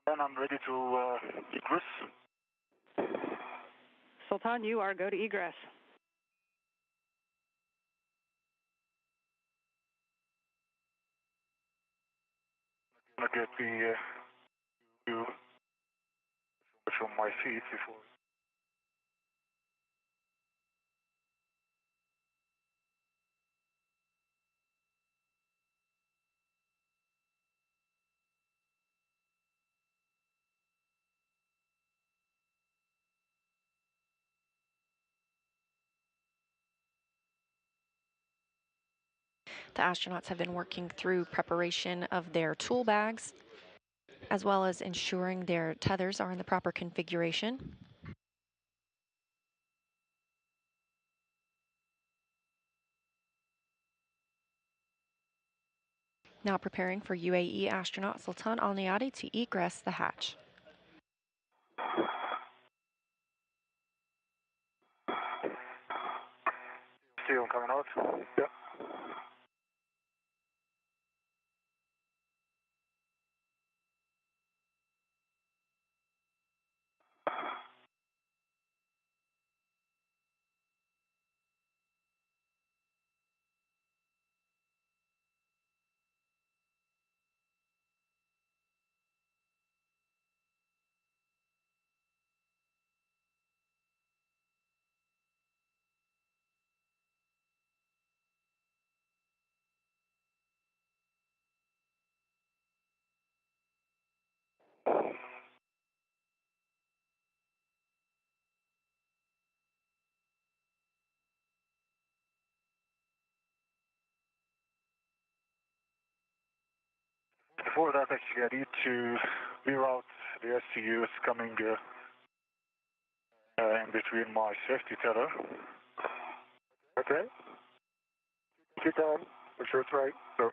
And I'm ready to egress. Sultan, you are go to egress. I'm gonna get the view from my feet before. The astronauts have been working through preparation of their tool bags, as well as ensuring their tethers are in the proper configuration. Now preparing for UAE astronaut Sultan Alneyadi to egress the hatch. Still coming out. Yeah. Before that, actually, I need to reroute the SCUs coming in between my safety tether. Okay. Keep on. Make sure it's right. So.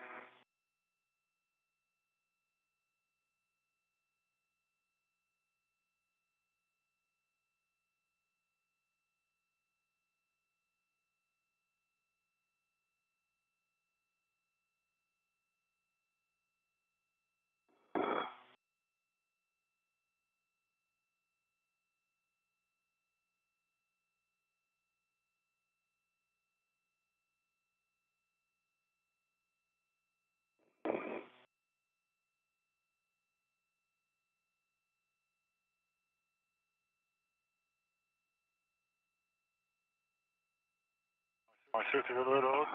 My safety tether out.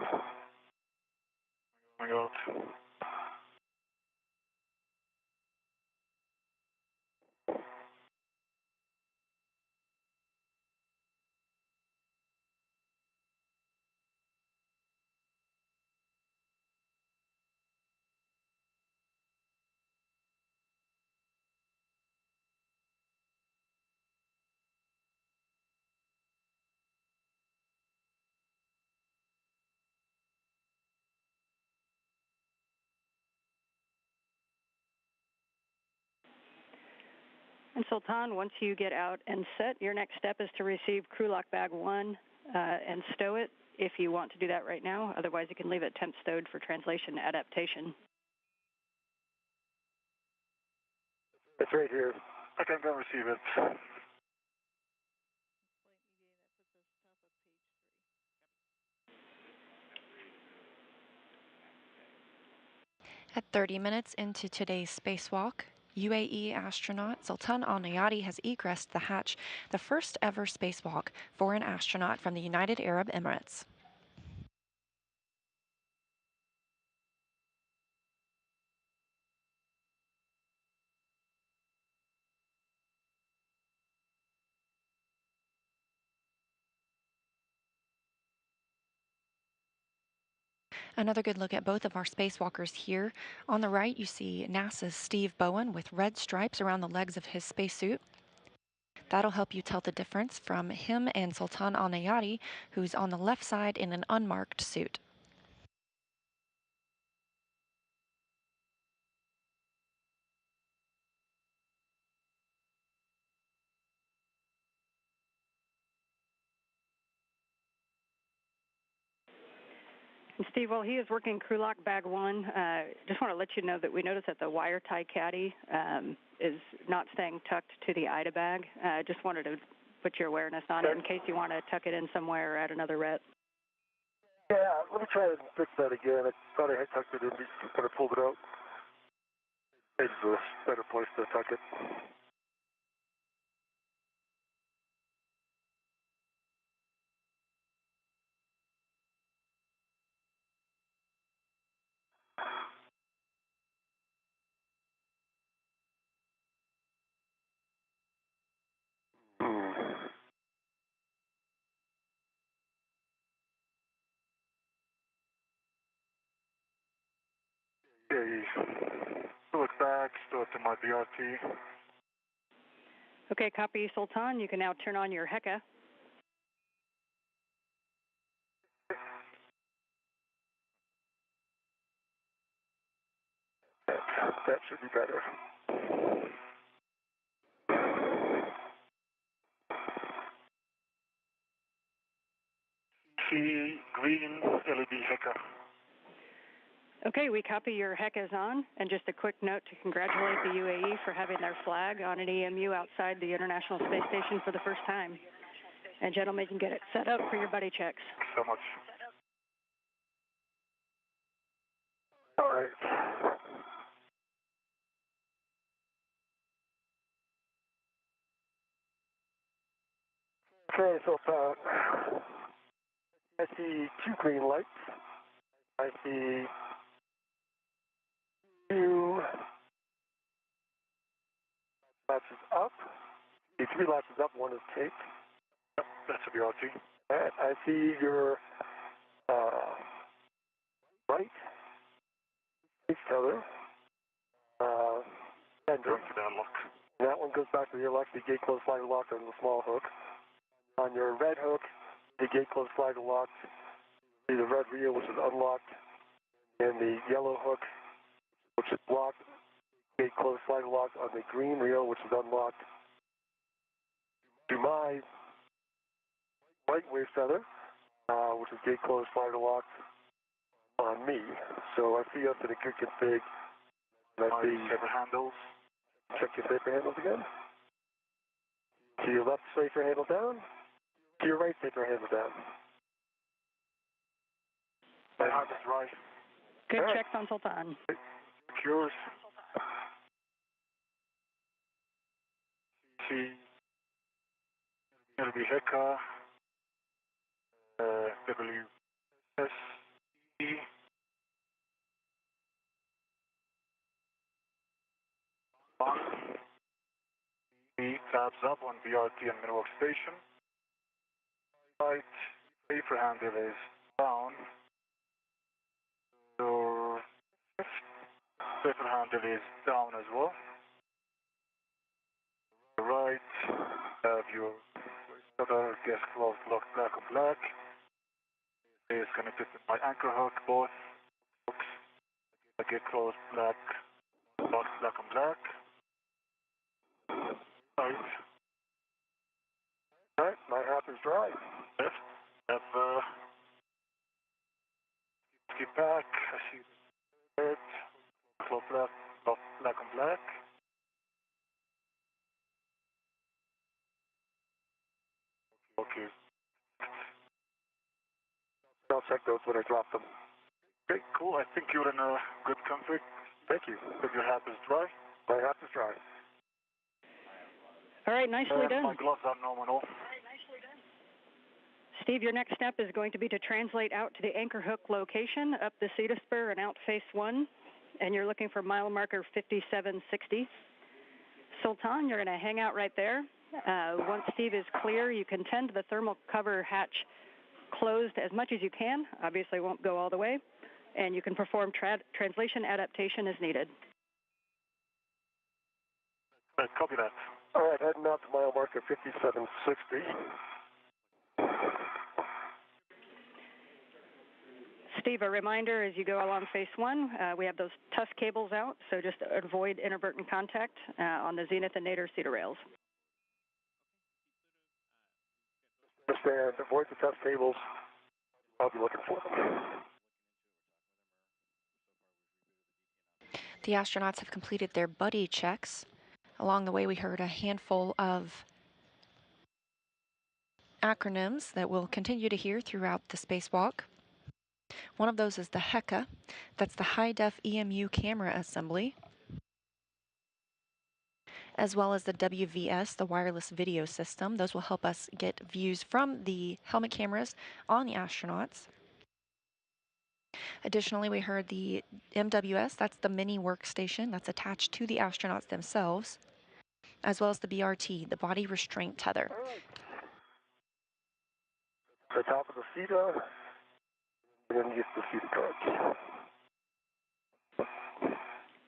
Coming out. And Sultan, once you get out and set, your next step is to receive crew lock bag 1 and stow it if you want to do that right now. Otherwise, you can leave it temp stowed for translation adaptation. It's right here. I can go receive it. At 30 minutes into today's spacewalk, UAE astronaut Sultan Alneyadi has egressed the hatch, the first ever spacewalk for an astronaut from the United Arab Emirates. Another good look at both of our spacewalkers here. On the right, you see NASA's Steve Bowen with red stripes around the legs of his spacesuit. That'll help you tell the difference from him and Sultan Alneyadi, who's on the left side in an unmarked suit. And Steve, while he is working crew lock bag 1, just want to let you know that we noticed that the wire tie caddy is not staying tucked to the IDA bag. Just wanted to put your awareness on it in case you want to tuck it in somewhere or add another ret. Yeah, let me try and fix that again. I thought I had tucked it in when I pulled it out. It's a better place to tuck it. Okay, stow it back, stow it to my BRT. Okay, copy, Sultan. You can now turn on your HECA. That should be better. See green LED HECA. Okay, we copy your HECAs on, and just a quick note to congratulate the UAE for having their flag on an EMU outside the International Space Station for the first time. And gentlemen, you can get it set up for your buddy checks. Thanks so much. All right. Okay, so I see 2 green lights. I see 2 latches up. I see 3 latches up, 1 is taped. Yep, that's a BRT. And I see your right each other. Going to the airlock. That one goes back to the airlock, the gate closed slider locked on the small hook. On your red hook, the gate closed slider locked. See the red reel, which is unlocked, and the yellow hook, which is locked. Gate closed slider locked on the green reel, which is unlocked. To my right wave feather, which is gate closed slider locked on me. So I see us in a good config. And I see safer handles. Check your safer handles again. To your left safer handle down. To your right safer handle down. My heart is right. Good checks on Sultan. Secures. See, it'll be HECA, WSE. On. Tabs up on BRT and mid station. Right, safer handle is down. Your safer handle is down as well. Right, have your other gas closed, locked black on black. Is connected to my anchor hook, both hooks. I get closed black, locked black on black. Right, my half is dry. Left, have skip back. I see red, close black, locked black on black. Okay. I'll check those when I drop them. Okay, cool. I think you're in a good config. Thank you. If your hat is dry, my hat is dry. All right, nicely done. My gloves are nominal. Steve, your next step is going to be to translate out to the anchor hook location, up the CETA spur and out face 1, and you're looking for mile marker 5760. Sultan, you're going to hang out right there. Once Steve is clear, you can tend the thermal cover hatch closed as much as you can. Obviously won't go all the way. And you can perform translation adaptation as needed. Copy that. All right, heading out to mile marker 5760. Steve, a reminder as you go along face 1, we have those tuss cables out, so just avoid inadvertent contact on the zenith and nadir CETA rails. Understand, avoid the tuss cables. I'll be looking for them. The astronauts have completed their buddy checks. Along the way, we heard a handful of acronyms that we'll continue to hear throughout the spacewalk. One of those is the HECA, that's the high-def EMU camera assembly, as well as the WVS, the wireless video system. Those will help us get views from the helmet cameras on the astronauts. Additionally, we heard the MWS, that's the mini workstation that's attached to the astronauts themselves, as well as the BRT, the body restraint tether. The top of the CETA, and then use the CETA card.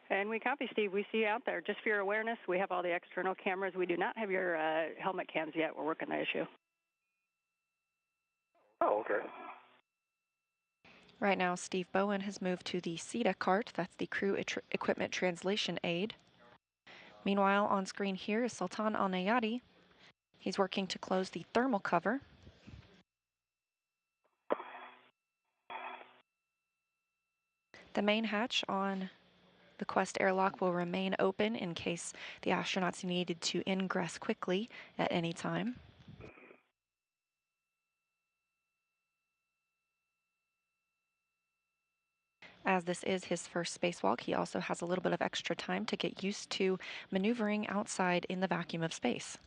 And we copy, Steve. We see you out there. Just for your awareness, we have all the external cameras. We do not have your helmet cams yet. We're working the issue. Oh, okay. Right now, Steve Bowen has moved to the CETA cart. That's the Crew Equipment Translation Aid. Meanwhile, on screen here is Sultan Alneyadi. He's working to close the thermal cover. The main hatch on the Quest airlock will remain open in case the astronauts needed to ingress quickly at any time. As this is his first spacewalk, he also has a little bit of extra time to get used to maneuvering outside in the vacuum of space.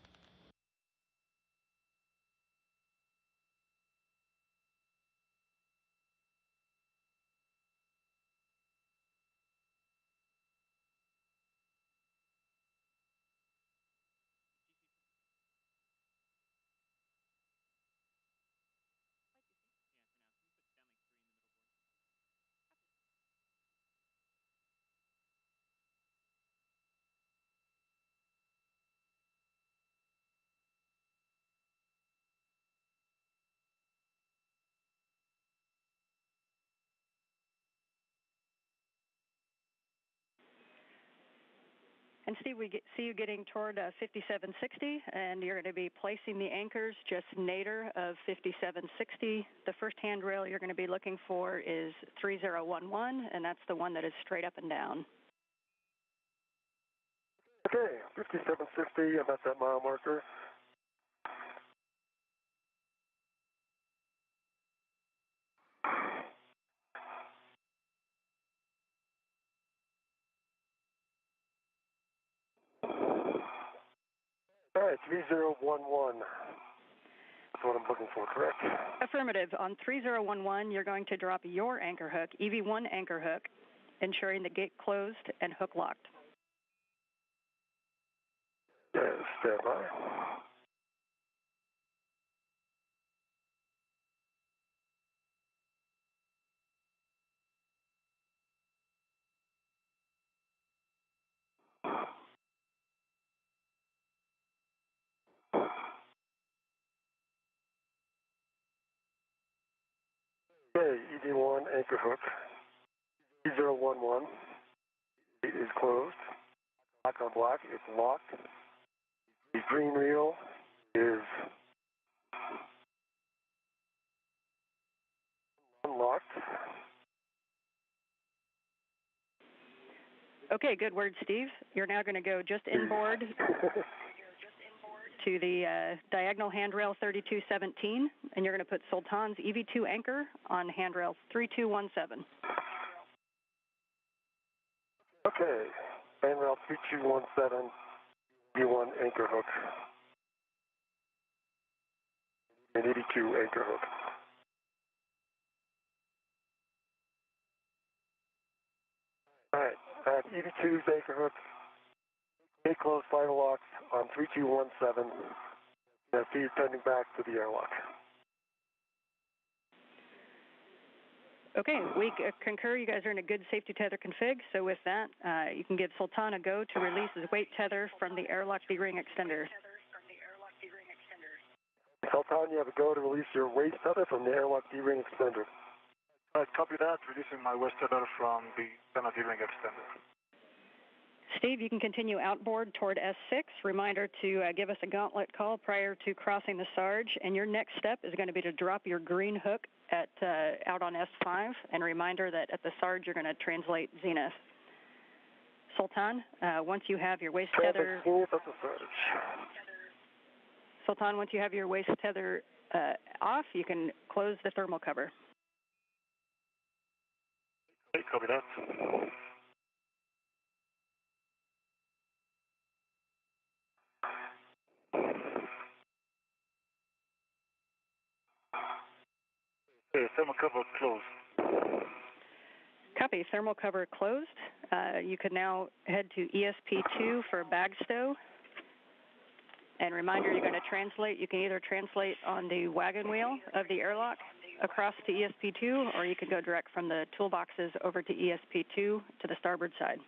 And Steve, we see you getting toward 5760, and you're going to be placing the anchors just nadir of 5760. The first handrail you're going to be looking for is 3011, and that's the one that is straight up and down. Okay, 5760, I'm at that mile marker. All right, 3011. That's what I'm looking for, correct? Affirmative. On 3011, you're going to drop your anchor hook, EV1 anchor hook, ensuring the gate closed and hook locked. Yes, stand by. Okay, EV1 anchor hook, 3011. It is closed. Black on black, it's locked. The green reel is unlocked. Okay, good word, Steve. You're now going to go just inboard to the diagonal handrail 3217, and you're going to put Sultan's EV2 anchor on handrail 3217. Okay, handrail 3217, EV1 anchor hook, and 82 anchor hook. All right, I have EV2's anchor hook, gate closed final locks on 3217. Now feed sending back to the airlock. Okay, we concur you guys are in a good safety tether config, so with that, you can give Sultan a go to release his weight tether from the airlock D-ring extender. Sultan, you have a go to release your weight tether from the airlock D-ring extender. All right, copy that, releasing my weight tether from the D-ring extender. Steve, you can continue outboard toward S6. Reminder to give us a gauntlet call prior to crossing the Sarge. And your next step is going to be to drop your green hook at out on S5. And reminder that at the Sarge, you're going to translate zenith. Sultan, once you have your waist tether... Sultan, once you have your waist tether off, you can close the thermal cover. Okay, copy that. Okay, thermal cover closed. Copy, thermal cover closed. You can now head to ESP2 for bag stow. And reminder, you're going to translate. You can either translate on the wagon wheel of the airlock across to ESP2, or you can go direct from the toolboxes over to ESP2 to the starboard side.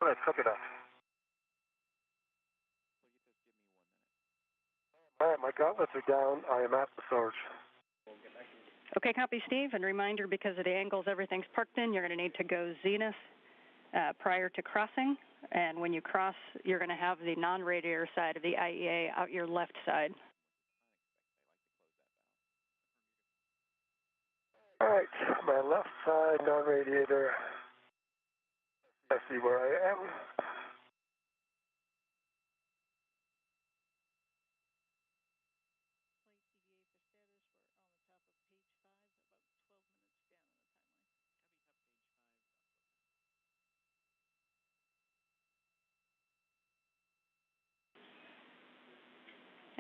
All right, copy that. All right, my gauntlets are down. I am at the surge. Okay, copy, Steve. And reminder, because of the angles everything's parked in, you're going to need to go zenith prior to crossing. And when you cross, you're going to have the non-radiator side of the IEA out your left side. All right, my left side, non-radiator. I see where I am.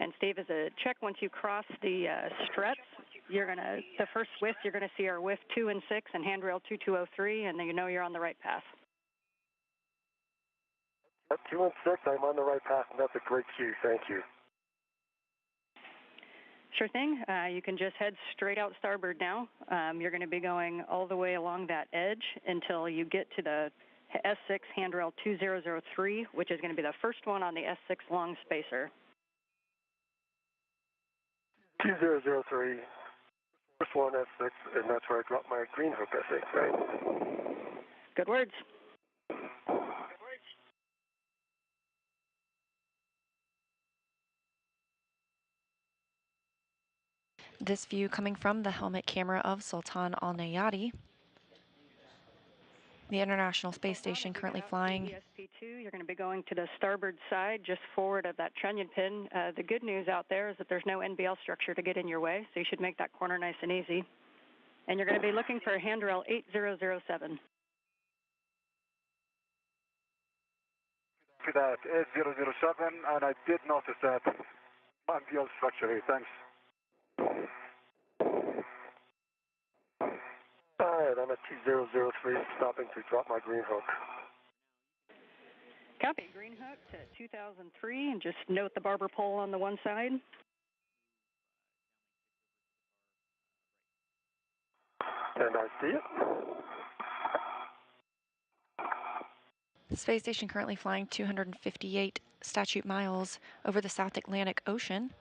And Steve, as a check, once you cross the struts, the first whiff, you're going to see our whiff 2 and 6 and handrail 2203, and then you know you're on the right path. At 2 and 6, I'm on the right path, and that's a great cue. Thank you. Sure thing. You can just head straight out starboard now. You're going to be going all the way along that edge until you get to the S6 handrail 2003, which is going to be the first one on the S6 long spacer. 2003, first one S6, and that's where I dropped my green hook, I think, right? Good words. This view coming from the helmet camera of Sultan Alneyadi. The International Space Station currently flying. ESP2, you're going to be going to the starboard side, just forward of that trunnion pin. The good news out there is that there's no NBL structure to get in your way, so you should make that corner nice and easy. And you're going to be looking for handrail 8007. To that 8007, and I did notice that NBL structure here. Thanks. All right, I'm at 2003, stopping to drop my green hook. Copy, green hook to 2003, and just note the barber pole on the one side. And I see it. The space station currently flying 258 statute miles over the South Atlantic Ocean,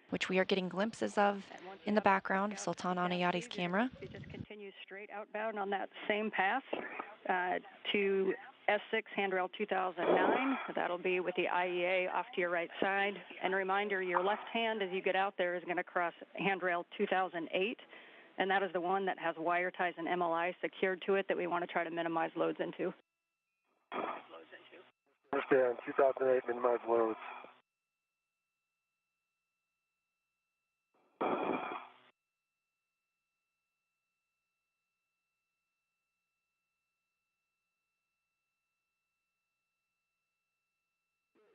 which we are getting glimpses of in the background of Sultan Alneyadi's camera. You just continue straight outbound on that same path to S6 handrail 2009. That'll be with the IEA off to your right side. And a reminder, your left hand as you get out there is going to cross handrail 2008, and that is the one that has wire ties and MLI secured to it that we want to try to minimize loads into. Understand, 2008, minimize loads.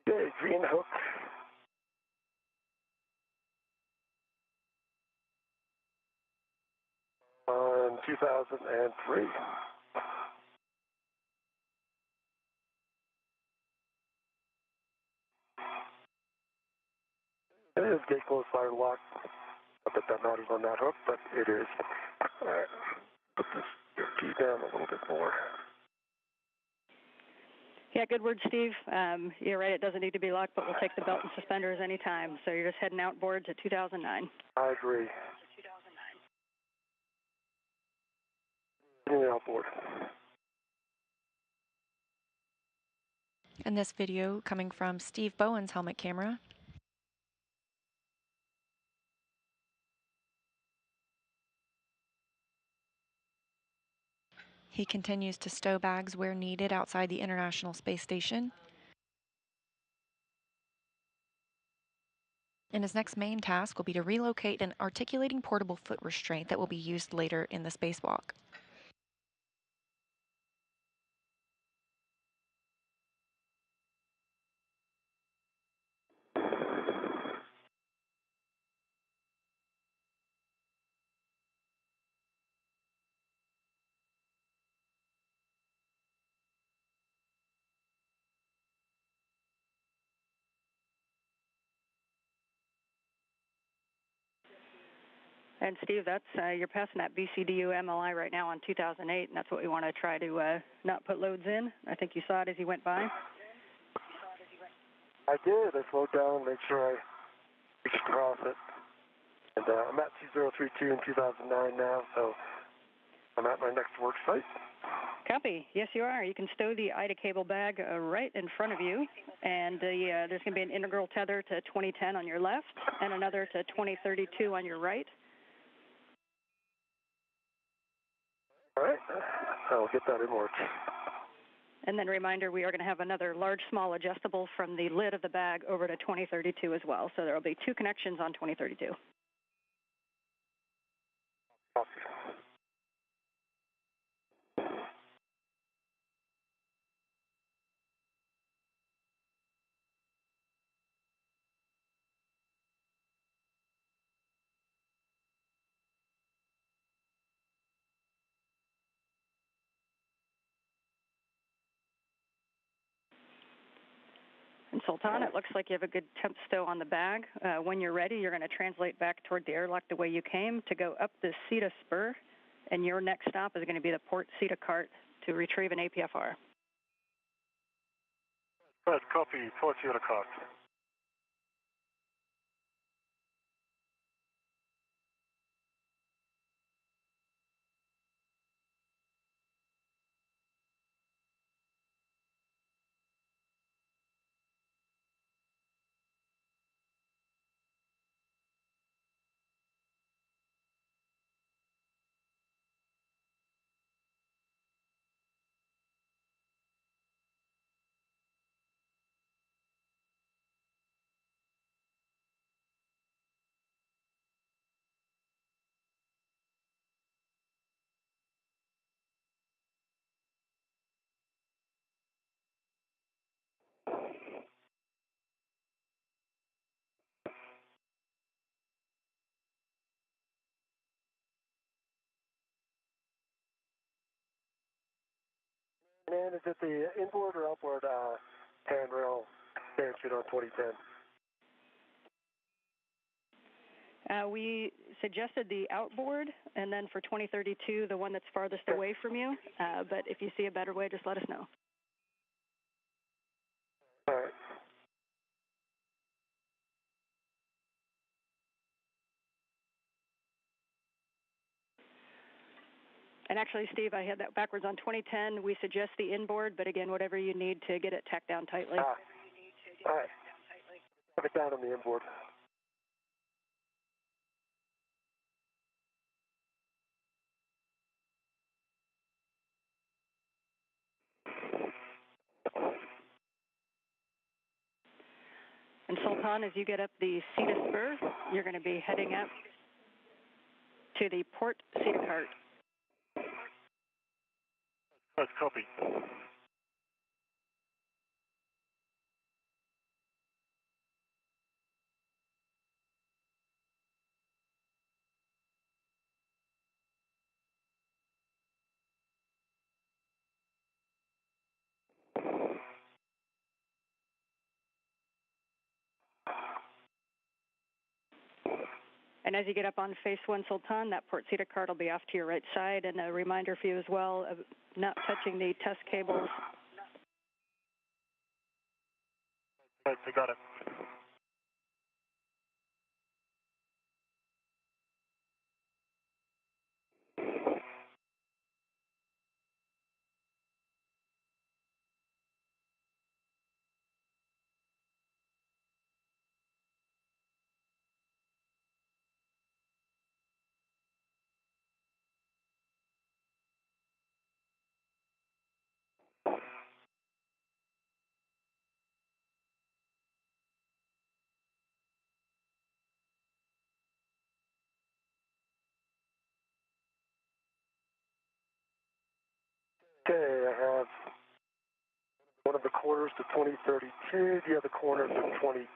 Okay, green hook. On 2003. It is gate closed, fire lock. I bet that not is on that hook, but it is. All right, put this key down a little bit more. Yeah, good word, Steve. You're right, it doesn't need to be locked, but we'll take the belt and suspenders anytime. So you're just heading outboard to 2009. I agree. Heading outboard. And this video coming from Steve Bowen's helmet camera. He continues to stow bags where needed outside the International Space Station. And his next main task will be to relocate an articulating portable foot restraint that will be used later in the spacewalk. And Steve, that's you're passing that BCDU MLI right now on 2008, and that's what we want to try to not put loads in. I think you saw it as you went by. I did. I slowed down, make sure I reached across it. And I'm at 2032 in 2009 now, so I'm at my next work site. Copy. Yes, you are. You can stow the IDA cable bag right in front of you, and there's going to be an integral tether to 2010 on your left and another to 2032 on your right. All right. I'll get that in work. And then reminder, we are going to have another large, small adjustable from the lid of the bag over to 2032 as well. So there will be 2 connections on 2032. Copy. And Sultan, it looks like you have a good temp stow on the bag. When you're ready, you're going to translate back toward the airlock the way you came to go up the CETA spur, and your next stop is going to be the port CETA cart to retrieve an APFR. Right, copy. Port CETA cart. And is it the inboard or outboard handrail expansion on 2010? We suggested the outboard, and then for 2032, the one that's farthest away from you. But if you see a better way, just let us know. All right. And actually, Steve, I had that backwards. On 2010, we suggest the inboard, but again, whatever you need to get it tacked down tightly. All right. Have it down on the inboard. And Sultan, as you get up the CETA spur, you're going to be heading up to the port CETA cart. Right, copy. And as you get up on face 1, Sultan, that port CETA cart will be off to your right side. And a reminder for you as well of not touching the test cables. Right, I got it. Okay, I have one of the corners to 2032, the other corner to 2010,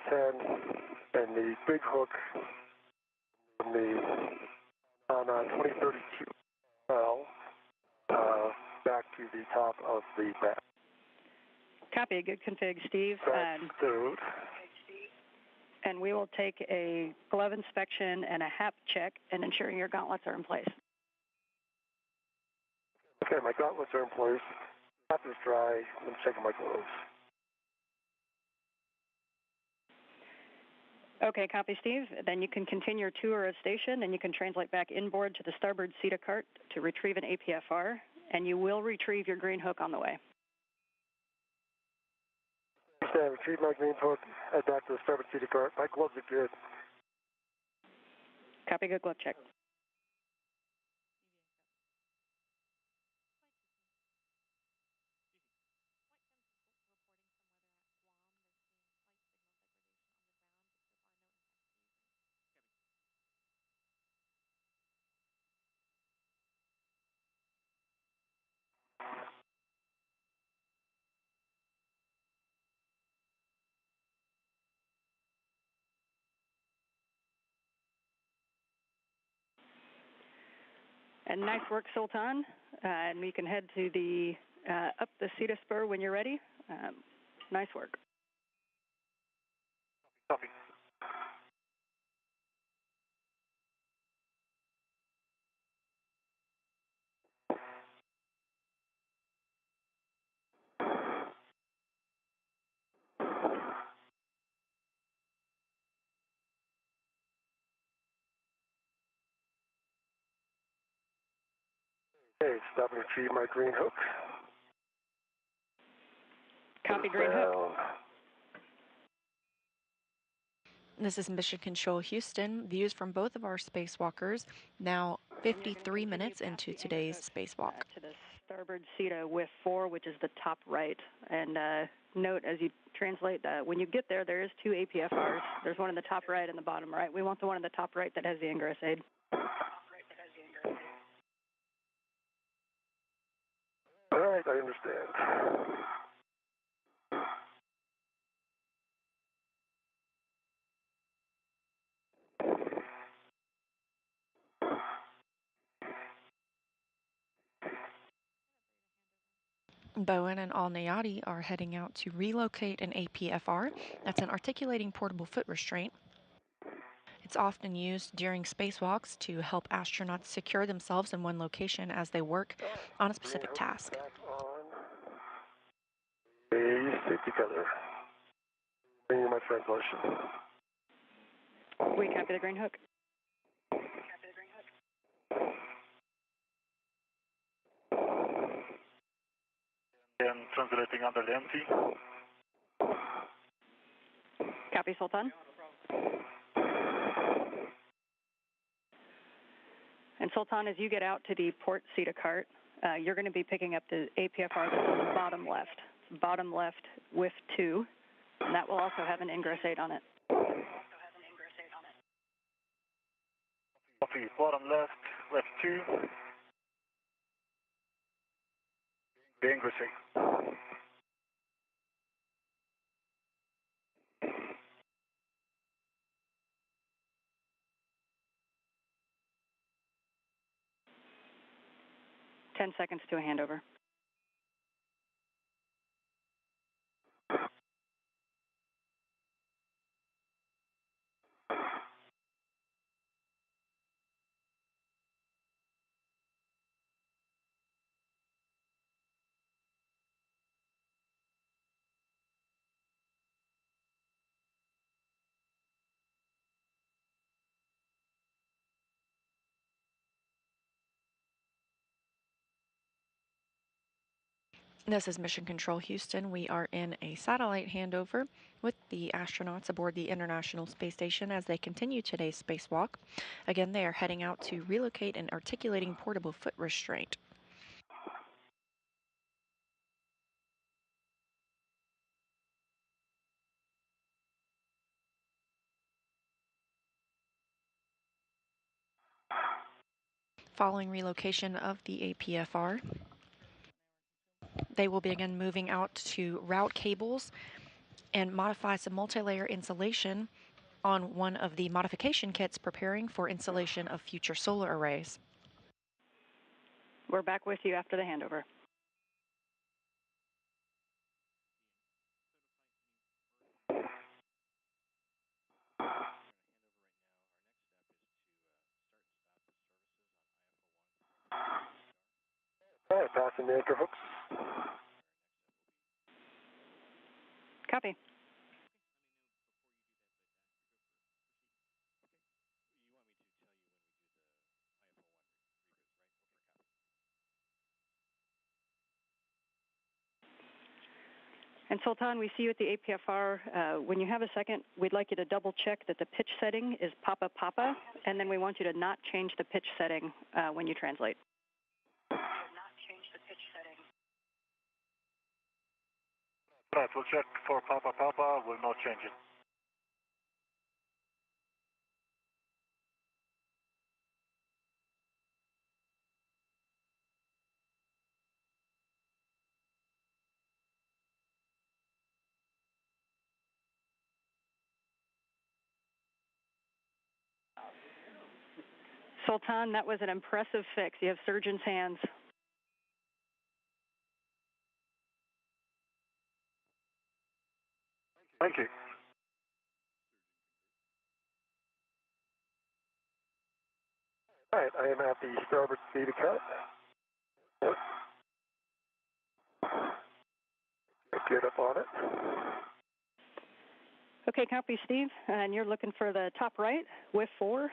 and the big hook from on 2032 well, back to the top of the back. Copy. Good config, Steve. And we will take a glove inspection and a HAP check and ensuring your gauntlets are in place. Okay, my gauntlets are in place. HAP is dry. I'm checking my gloves. Okay, copy, Steve. Then you can continue your tour of station, and you can translate back inboard to the starboard CETA cart to retrieve an APFR, and you will retrieve your green hook on the way. Okay, retrieve my green hook, head back to the starboard CETA cart. My gloves are good. Copy, good glove check. And nice work, Sultan. And we can head to the up the CETA spur when you're ready. Nice work. Copy. Okay, stop and retrieve my green hook. Copy, green hook. This is Mission Control Houston. Views from both of our spacewalkers, now 53 minutes into today's spacewalk. To the starboard CETA with 4, which is the top right. And note as you translate that, when you get there, there is 2 APFRs. There's one in the top right and the bottom right. We want the one in the top right that has the ingress aid. All right, I understand. Bowen and Alneyadi are heading out to relocate an APFR. That's an articulating portable foot restraint. It's often used during spacewalks to help astronauts secure themselves in one location as they work on a specific task. They stick together. Bring you my translation. We copy the green hook. And translating under the empty. Copy, Sultan. And Sultan, as you get out to the port CETA cart, you're going to be picking up the APFR that's on the bottom left. It's bottom left with 2, and that will also have an ingress aid on it. Copy, bottom left, left 2. The Ingress aid. 10 seconds to a handover. This is Mission Control Houston. We are in a satellite handover with the astronauts aboard the International Space Station as they continue today's spacewalk. Again, they are heading out to relocate an articulating portable foot restraint. Following relocation of the APFR, They will begin moving out to route cables and modify some multi-layer insulation on one of the modification kits preparing for installation of future solar arrays. We're back with you after the handover. All right, passing the anchor hooks. Copy. And Sultan, we see you at the APFR. When you have a second, we'd like you to double check that the pitch setting is Papa Papa, and then we want you to not change the pitch setting when you translate. Not change the pitch setting. Right, we'll check for Papa Papa, we'll not change it. Sultan, that was an impressive fix. You have surgeon's hands. Thank you. All right, I am at the starboard speed account. Yep. Get up on it. Okay, copy, Steve. And you're looking for the top right, WIF 4.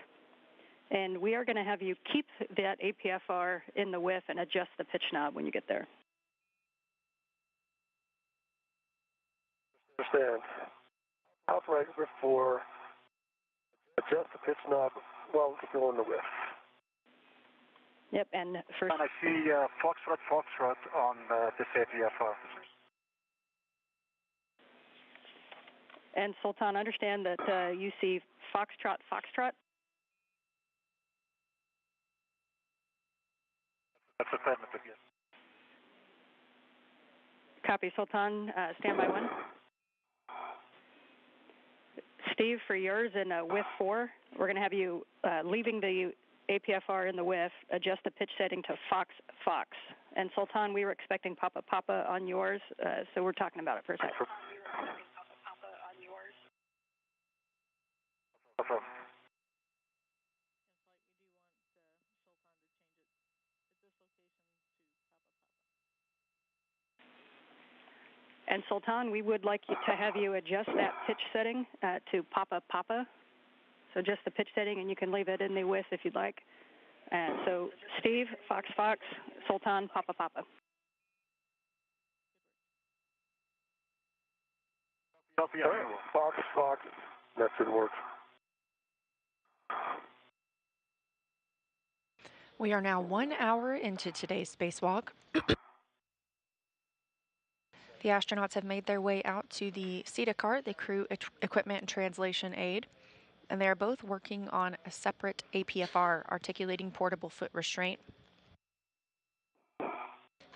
And we are going to have you keep that APFR in the WIF and adjust the pitch knob when you get there. Understand. Top right, WIF 4. Adjust the pitch knob while it's still in the WIF. Yep, and for... And I see Foxtrot on this APFR. And Sultan, understand that you see Foxtrot. That's affirmative, yes. Copy, Sultan. Standby 1. Steve, for yours in WIF 4, we're going to have you leaving the APFR in the WIF, adjust the pitch setting to Fox. And Sultan, we were expecting Papa Papa on yours, so we're talking about it for a second. Affirm. And Sultan, we would like you to have you adjust that pitch setting to Papa Papa. So just the pitch setting, and you can leave it in the WIF if you'd like. And so Steve, Fox, Sultan, Papa Papa. Copy, Fox, that should work. We are now 1 hour into today's spacewalk. The astronauts have made their way out to the SETA cart, the crew equipment and translation aid, and they are both working on a separate APFR, articulating portable foot restraint.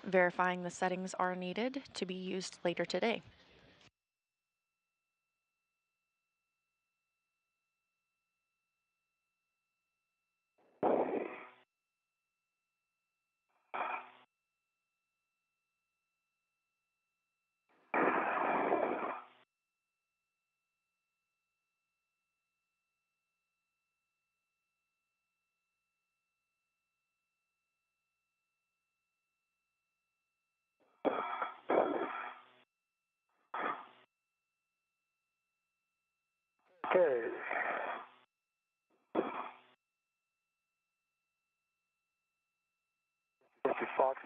Verifying the settings are needed to be used later today. Okay. Thank you, Fox.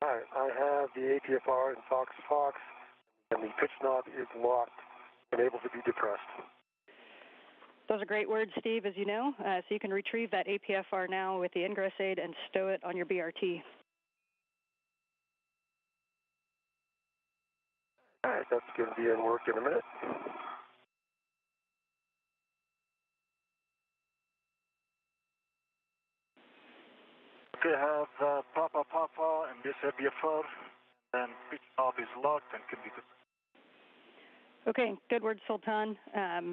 All right, I have the APFR in Fox, and the pitch knob is locked and able to be depressed. Those are great words, Steve, as you know. So you can retrieve that APFR now with the Ingress aid and stow it on your BRT. All right, that's going to be in work in a minute. Okay, I have Papa and this APFR, and pitch knob is locked and can be good. Okay, good word, Sultan.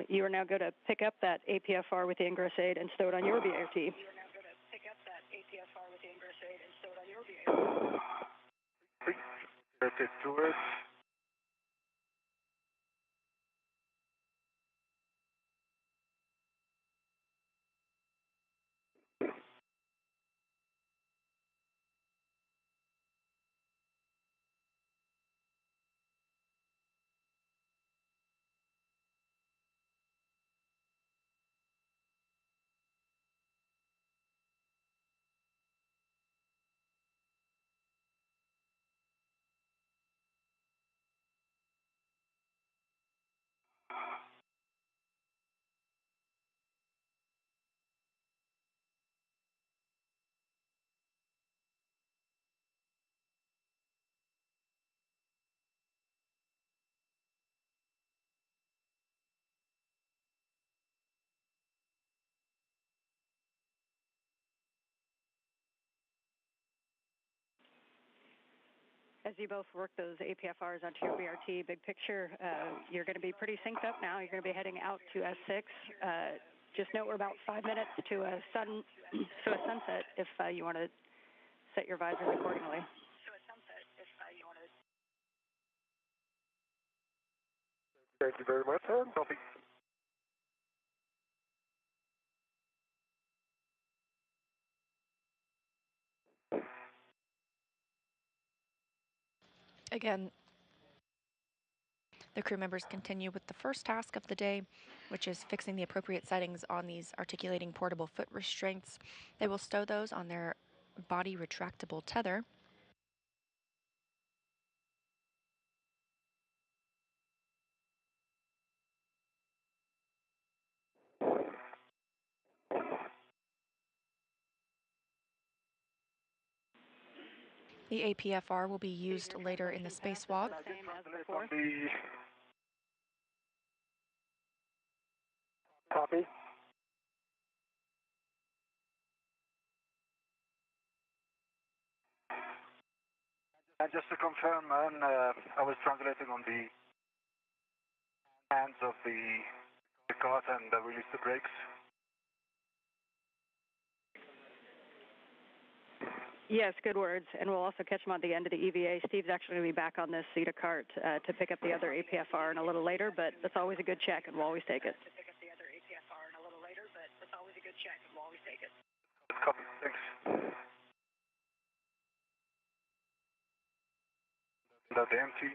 You are now going to pick up that APFR with the Ingress aid and stow it on your BRT. You are now going to pick up that APFR with the Ingress aid and stow it on your BRT. Rotate towards. As you both work those APFRs onto your BRT, big picture, you're going to be pretty synced up now. You're going to be heading out to S6. Just note we're about 5 minutes to a sunset if you want to set your visors accordingly. Thank you very much, sir. Copy. Again, the crew members continue with the first task of the day, which is fixing the appropriate settings on these articulating portable foot restraints. They will stow those on their body retractable tether. The APFR will be used later in the spacewalk. Copy. And just to confirm, man, I was translating on the hands of the cart and release the brakes. Yes, good words. And we'll also catch them on the end of the EVA. Steve's actually going to be back on this seat of cart to pick up the other APFR in a little later, but that's always a good check, and we'll always take it. Copy, thanks. That empty.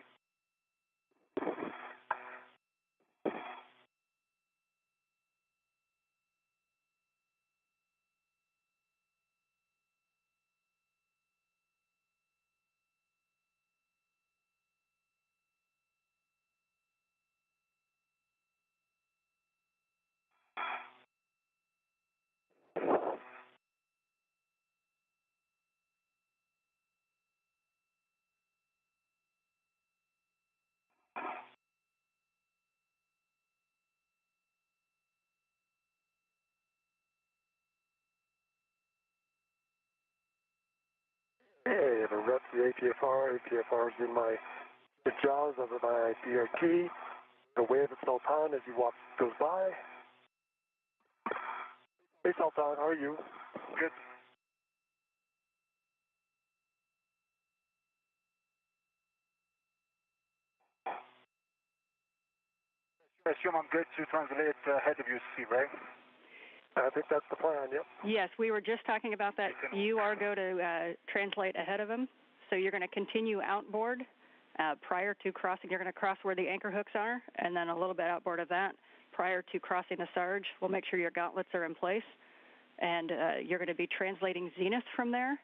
Hey, the rep the APFR. APFR is in the jaws of my BRT. The wave of Sultan as he goes by. Hey, Sultan, how are you? Good. I assume I'm good to translate ahead of you, Steve, right? I think that's the plan, yep. Yes, we were just talking about that. You are going to translate ahead of him, so you're going to continue outboard prior to crossing. You're going to cross where the anchor hooks are, and then a little bit outboard of that prior to crossing the Sarge. We'll make sure your gauntlets are in place, and you're going to be translating zenith from there.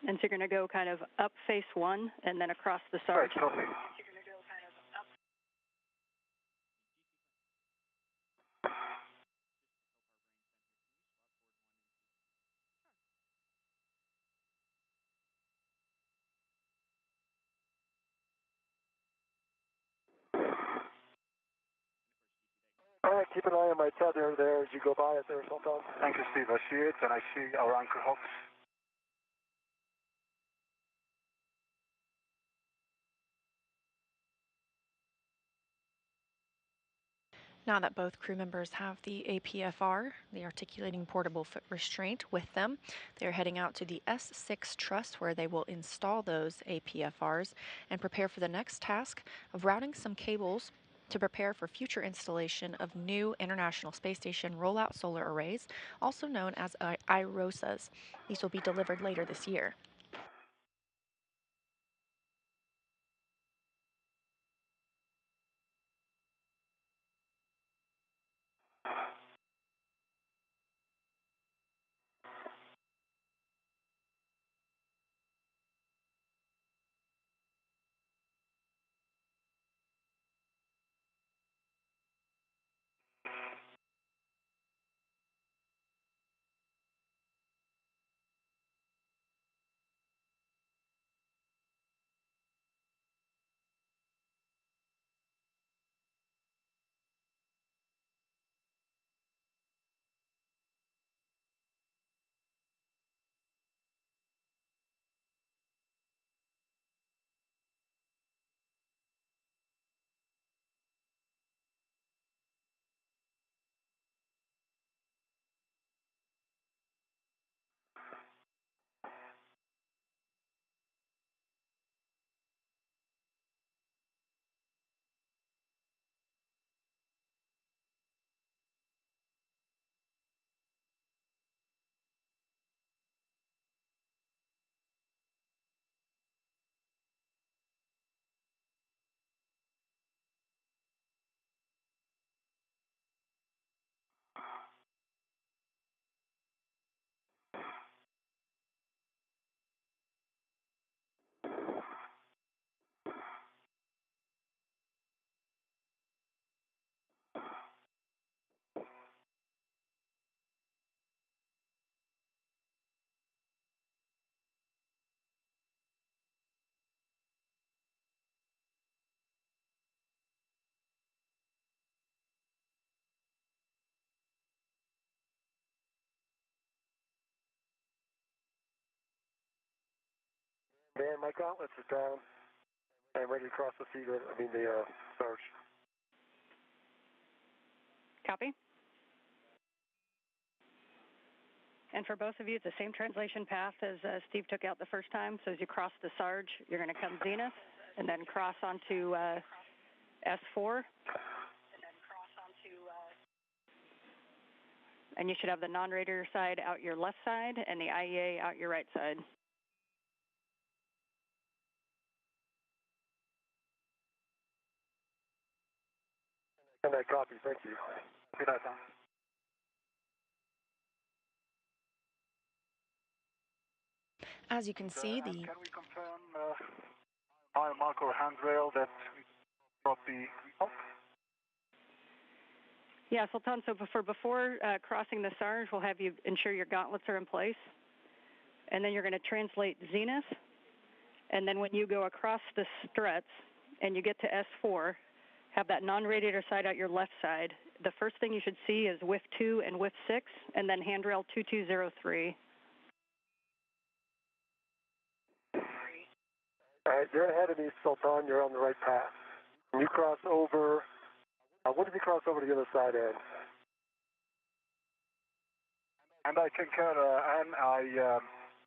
And so you're going to go kind of up face one and then across the Sarge. Right, copy. All right, keep an eye on my tether there as you go by it there, Sultan. Thank you, Steve. I see it, and I see our anchor hooks. Now that both crew members have the APFR, the articulating portable foot restraint, with them, they're heading out to the S6 truss where they will install those APFRs and prepare for the next task of routing some cables to prepare for future installation of new International Space Station rollout solar arrays, also known as IROSAs. These will be delivered later this year. Man, my gauntlets are down. I'm ready to cross the surge. Copy. And for both of you, it's the same translation path as Steve took out the first time. So as you cross the Sarge, you're going to come zenith and then cross onto S4. And you should have the non-radiator side out your left side and the IEA out your right side. And I copy, thank you. Good night, Tom. As you can see, Can we confirm mile mark or handrail that we brought the up? Yeah, Sultan, so before crossing the Sarge, we'll have you ensure your gauntlets are in place. And then you're going to translate zenith. And then when you go across the struts and you get to S4, have that non-radiator side out your left side. The first thing you should see is WIF 2 and WIF 6, and then handrail 2203. All right, you're ahead of me, Sultan. You're on the right path. When you cross over, what did you cross over to the other side, Ed? And I concur, Anne. I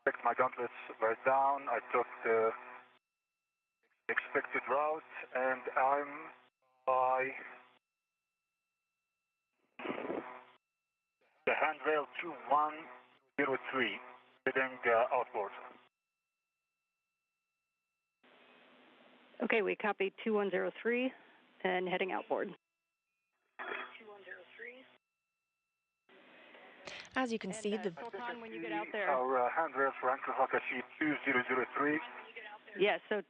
checked my gauntlets were down. I took the expected route, and I'm by the handrail 2103, heading outboard. Okay, we copy 2103 and heading outboard. 2103. As you can see, the Sultan, when you get out there, our handrails for anchor hook, I see 2003. Yes, so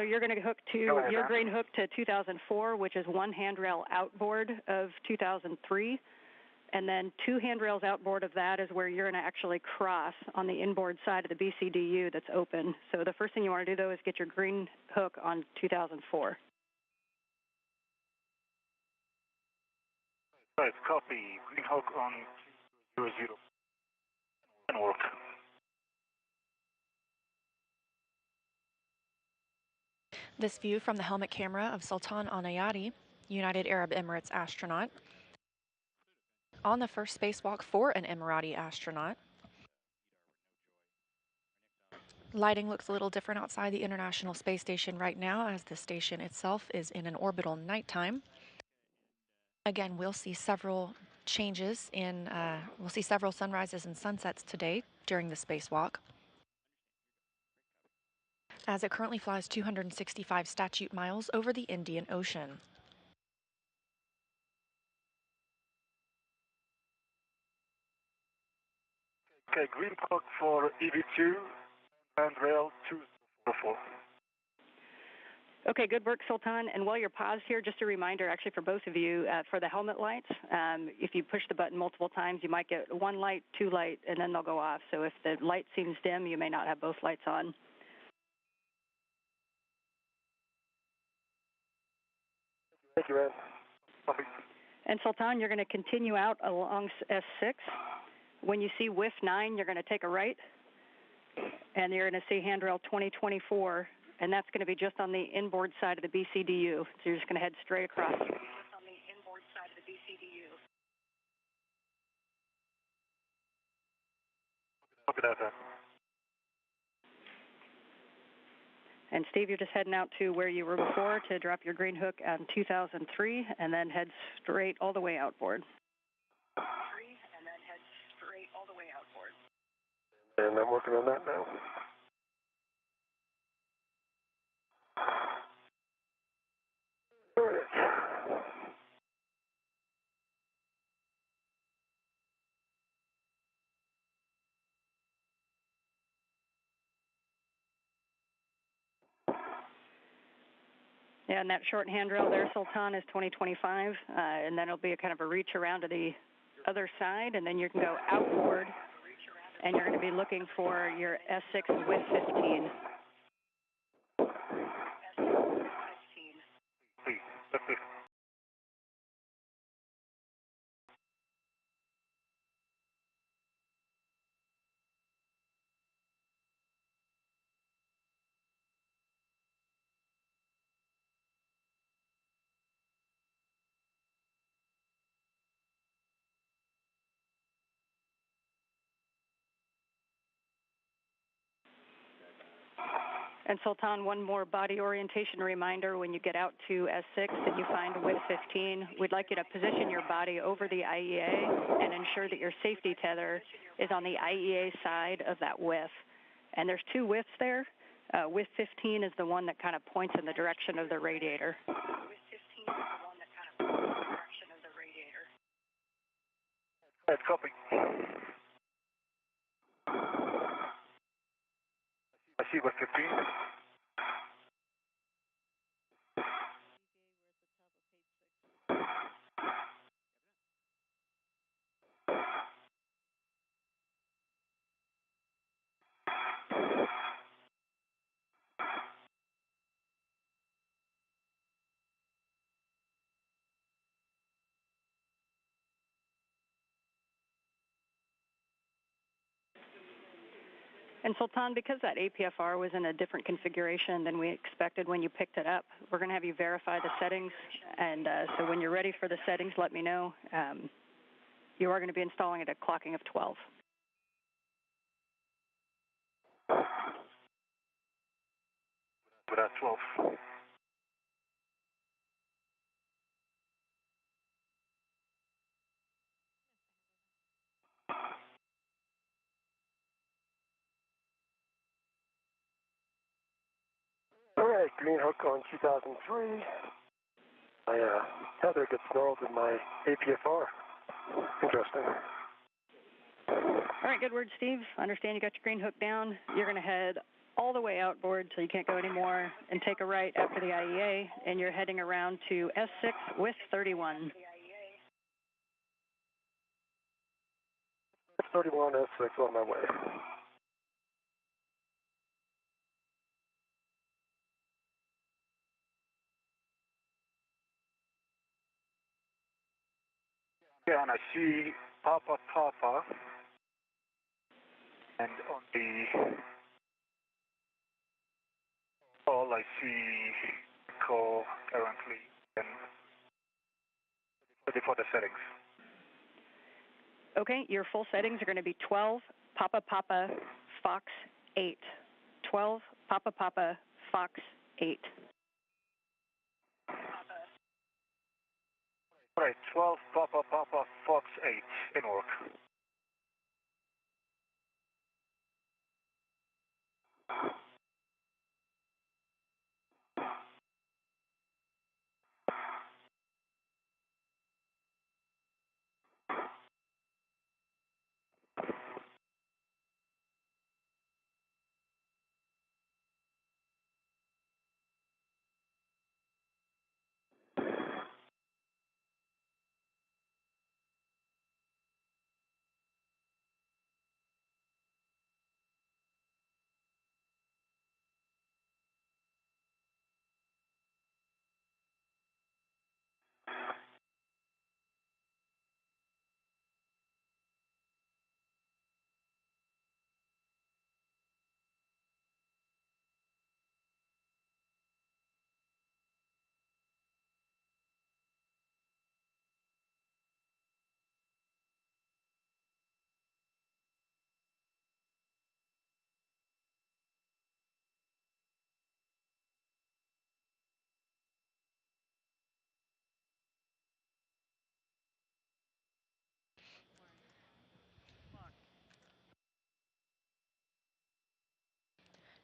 you're going to hook to your grain hook to 2004, which is one handrail outboard of 2003, and then two handrails outboard of that is where you're going to actually cross on the inboard side of the BCDU that's open. So the first thing you want to do, though, is get your green hook on 2004. Right, copy. Green hook on 00. Can work. This view from the helmet camera of Sultan Alneyadi, United Arab Emirates astronaut, on the first spacewalk for an Emirati astronaut. Lighting looks a little different outside the International Space Station right now, as the station itself is in an orbital nighttime. Again, we'll see several changes in, we'll see several sunrises and sunsets today during the spacewalk, as it currently flies 265 statute miles over the Indian Ocean. Okay, green hook for EV2 and rail 204. Okay, good work, Sultan. And while you're paused here, just a reminder, actually for both of you, for the helmet lights, if you push the button multiple times, you might get one light, two light, and then they'll go off. So if the light seems dim, you may not have both lights on. Thank you, Ed. Copy. And Sultan, you're going to continue out along S6. When you see WIF 9, you're going to take a right, and you're going to see handrail 2024, and that's going to be just on the inboard side of the BCDU. So you're just going to head straight across. Just on the inboard side of the BCDU. Copy that. And Steve, you're just heading out to where you were before to drop your green hook on 2003, and then head straight all the way outboard. And then head straight all the way outboard. And I'm working on that now. All right. Yeah, and that short handrail there, Sultan, is 2025, and then it'll be a kind of a reach around to the other side, and then you can go outboard, and you're going to be looking for your S6 with 15. And Sultan, one more body orientation reminder. When you get out to S6 and you find WIF 15, we'd like you to position your body over the IEA and ensure that your safety tether is on the IEA side of that WIF. And there's two WIFs there. WIF 15 is the one that kind of points in the direction of the radiator. WIF 15 is the one that kind of points in the direction of the radiator. Right, copy. I see what 15. And Sultan, because that APFR was in a different configuration than we expected when you picked it up, we're going to have you verify the settings. And so when you're ready for the settings, let me know. You are going to be installing it at clocking of 12. We're at 12. All right, green hook on 2003. My tether gets snarled in my APFR. Interesting. All right, good word, Steve. I understand you got your green hook down. You're going to head all the way outboard so you can't go anymore and take a right after the IEA, and you're heading around to S6 with 31. 31 S6 on my way. Yeah, and I see Papa Papa, and on the call I see call currently and ready for the settings. Okay, your full settings are going to be 12 Papa Papa Fox 8. 12 Papa Papa Fox 8. All right, 12 Papa Papa Fox 8 in work.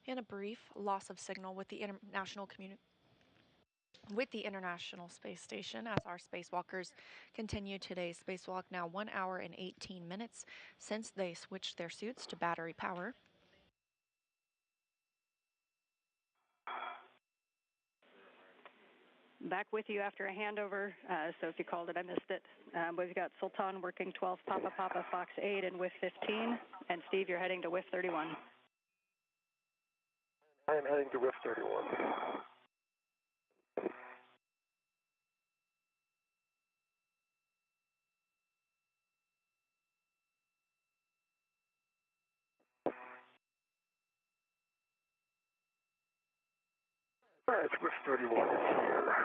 In a brief loss of signal with the International Space Station as our spacewalkers continue today's spacewalk, now 1 hour and 18 minutes since they switched their suits to battery power. Back with you after a handover, so if you called it, I missed it. We've got Sultan working 12 Papa Papa Fox 8 and WIF 15, and Steve, you're heading to WIF 31. I am heading to WIF 31. All right, WIF 31 is here.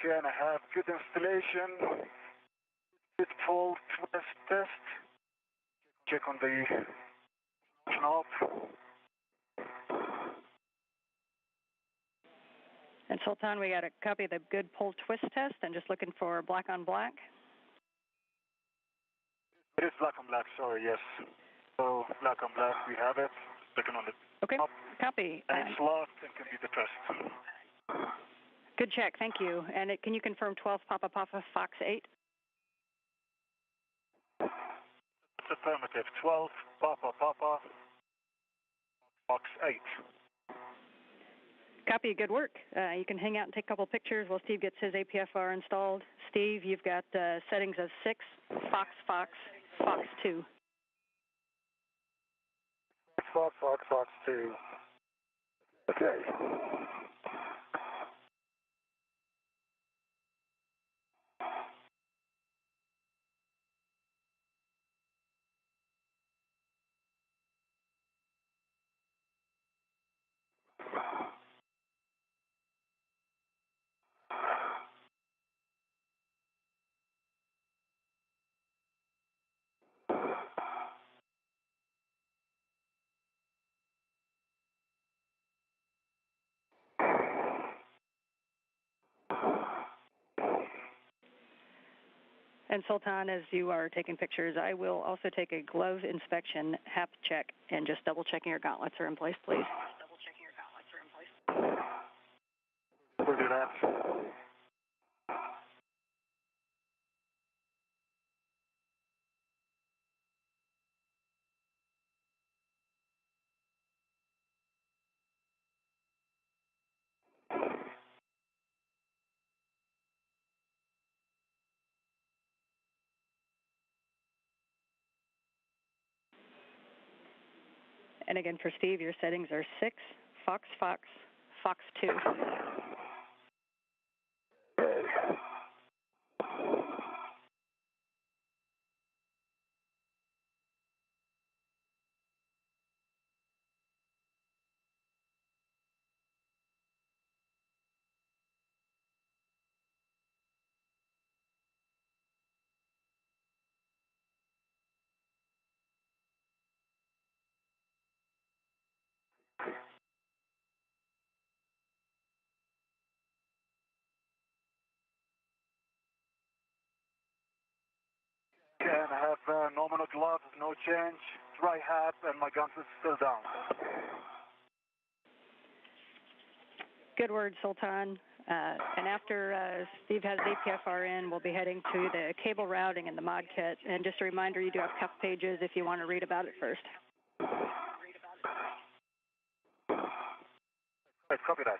Okay, and I have good installation, good full twist test. Check on the knob. And Sultan, we got a copy of the good pull twist test and just looking for black on black. It is black on black, sorry, yes. So black on black, we have it. Clicking on the Okay, knob. copy. And it's locked and can be depressed. Good check, thank you. And can you confirm 12 Papa Papa Fox 8? It's affirmative. 12 Papa Papa Fox 8. Copy, good work. You can hang out and take a couple pictures while Steve gets his APFR installed. Steve, you've got settings of 6, Fox, Fox, Fox 2. Fox, Fox, Fox 2. Okay. And Sultan, as you are taking pictures, I will also take a glove inspection, HAP check, and just double checking your gauntlets are in place, please. We'll do that. And again, for Steve, your settings are 6, Fox, Fox, Fox 2. And I have nominal gloves, no change, dry hat, and my guns is still down. Good word, Sultan. And after Steve has APFR in, we'll be heading to the cable routing and the mod kit. And just a reminder, you do have cuff pages if you want to read about it first. Right, copy that.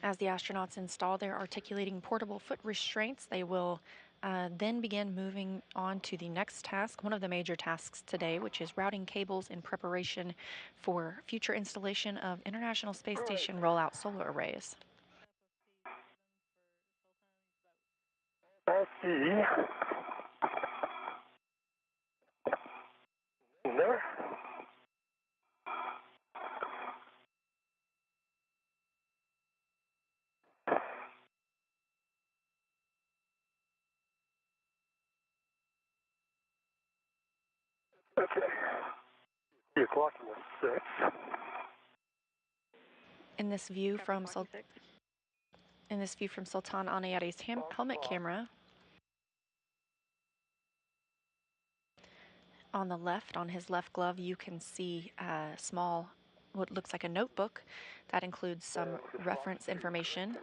As the astronauts install their articulating portable foot restraints, they will then begin moving on to the next task, one of the major tasks today, which is routing cables in preparation for future installation of International Space Station rollout solar arrays. I see. There. Okay. The clock was 6. In this view from Sultan Alneyadi's helmet camera, on the left, on his left glove, you can see a small, what looks like a notebook that includes some reference information.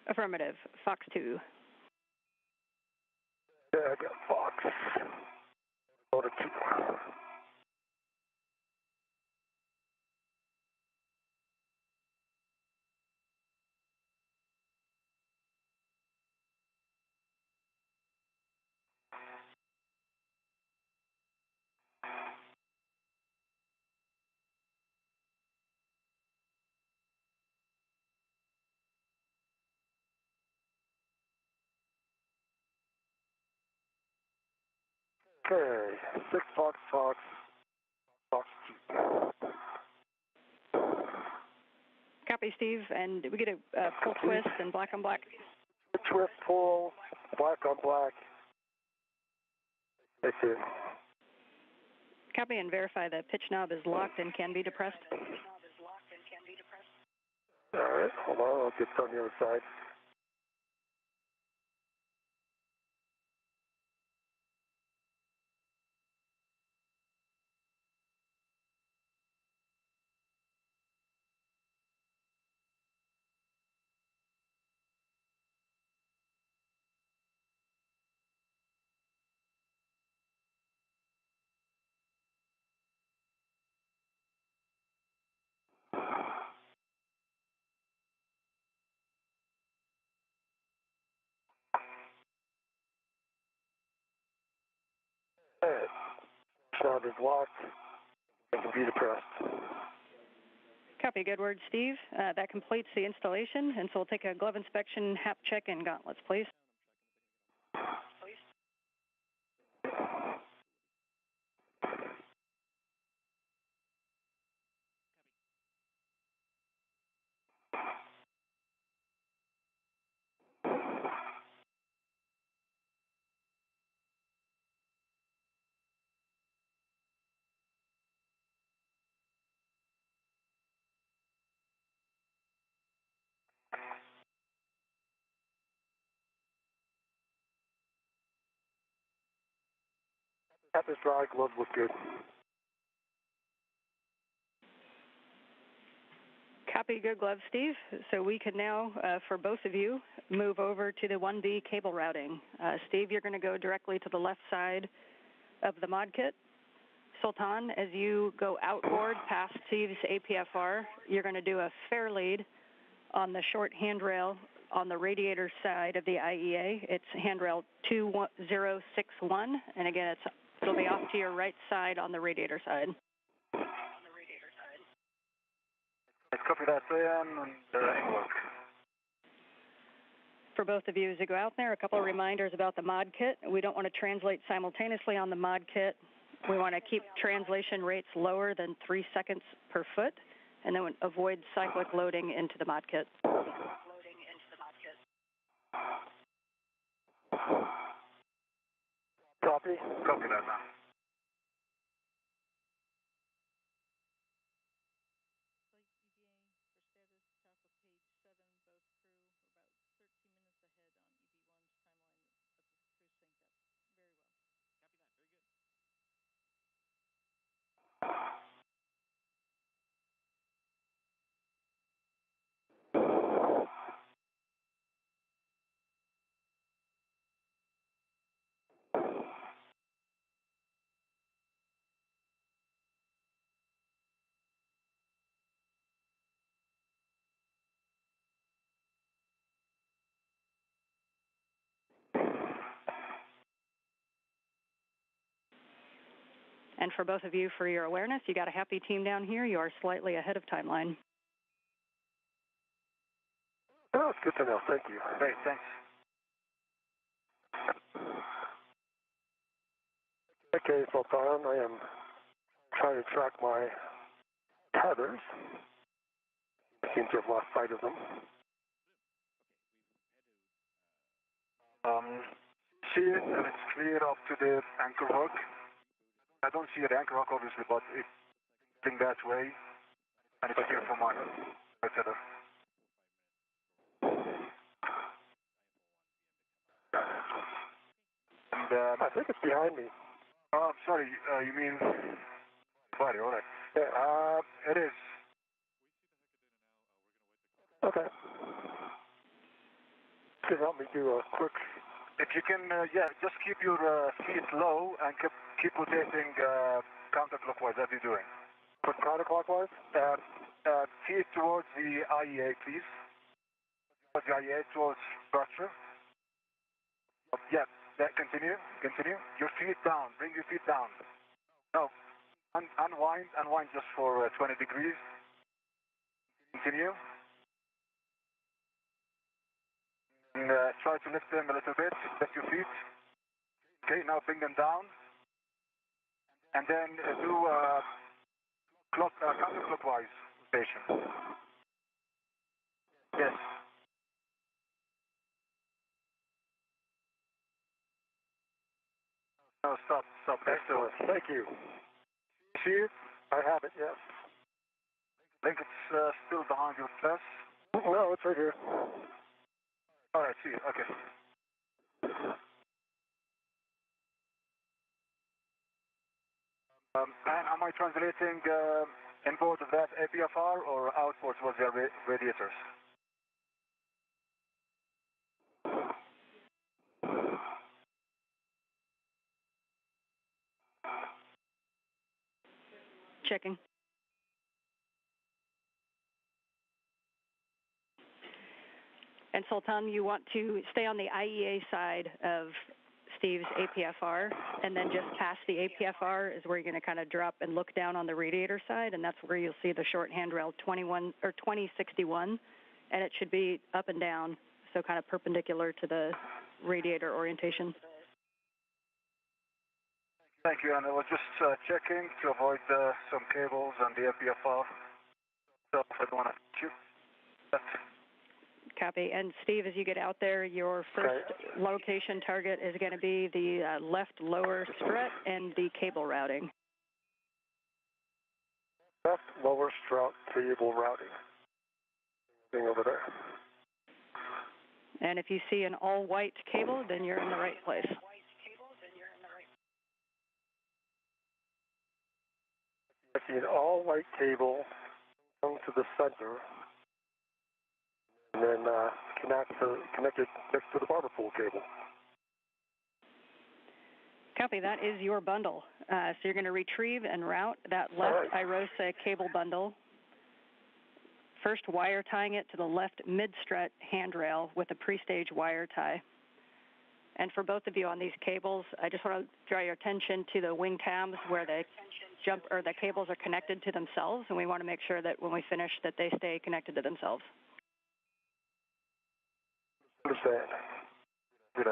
Affirmative. Fox 2. Yeah, I got Fox. Go to 2. Okay, 6 Fox, Fox, Fox 2. Copy, Steve. And we get a full twist and black on black. Twist, pull, black on black. Thank you. Copy and verify the pitch knob is locked and can be depressed. All right, hold on, I'll get on the other side. All right, knob is locked. It can be depressed. Copy. Good word, Steve. That completes the installation, and so we'll take a glove inspection, hap check, and gauntlets, please. Cap is dry, gloves look good. Copy. Good glove, Steve. So we can now, for both of you, move over to the 1B cable routing. Steve, you're going to go directly to the left side of the mod kit. Sultan, as you go outboard past Steve's APFR, you're going to do a fair lead on the short handrail on the radiator side of the IEA, it's handrail 2061, and again, it'll be off to your right side on the radiator side. Copy that, and Ingress. For both of you, as you go out there, a couple of reminders about the mod kit. We don't want to translate simultaneously on the mod kit. We want to keep translation rates lower than 3 seconds per foot, and then avoid cyclic loading into the mod kit. Copy? Copy that now. And for both of you, for your awareness, you got a happy team down here. You are slightly ahead of timeline. Oh, it's good to know. Thank you. Great, thanks. Okay, Sultan, I am trying to track my tethers. Seem to have lost sight of them. See it, and it's clear up to the anchor hook. I don't see the anchor hook, obviously, but it's heading that way, and it's clear for my tether. And I think it's behind me. oh, sorry, you mean body, all right. Yeah. It is. Okay. Can you help me do a quick... If you can, yeah, just keep your feet low and keep rotating counterclockwise as you're doing. Put counterclockwise? Feet towards the IEA, please. Towards the IEA, towards structure. Yeah, continue. Your feet down, bring your feet down. No, unwind just for 20 degrees. Continue. And try to lift them a little bit, lift your feet. Okay, now bring them down. And then do counterclockwise rotation. Yes. No, stop. Excellent. Thank you. See it? I have it, yes. I think it's still behind your truss. No, it's right here. All right, see it. Okay. And am I translating inboard of that APFR or outboard towards the radiators? Checking. And Sultan, you want to stay on the IEA side of Steve's APFR, and then just past the APFR is where you're going to kind of drop and look down on the radiator side, and that's where you'll see the short handrail 2061, and it should be up and down, so kind of perpendicular to the radiator orientation. Thank you, and I was just checking to avoid some cables on the APFR. So I don't want to shoot. Copy. And Steve, as you get out there, your first location target is going to be the left lower strut and the cable routing. Left lower strut cable routing. Thing over there. And if you see an all-white cable, then you're in the right place. I see an all-white cable come to the center, and then connected next to the barber pole cable. Copy. That is your bundle. So you're going to retrieve and route that left IROSA cable bundle first wire tying it to the left mid-strut handrail with a pre-stage wire tie. And for both of you on these cables, I just want to draw your attention to the wing tabs where the cables are connected to themselves, and we want to make sure that when we finish that they stay connected to themselves. Understand. Good.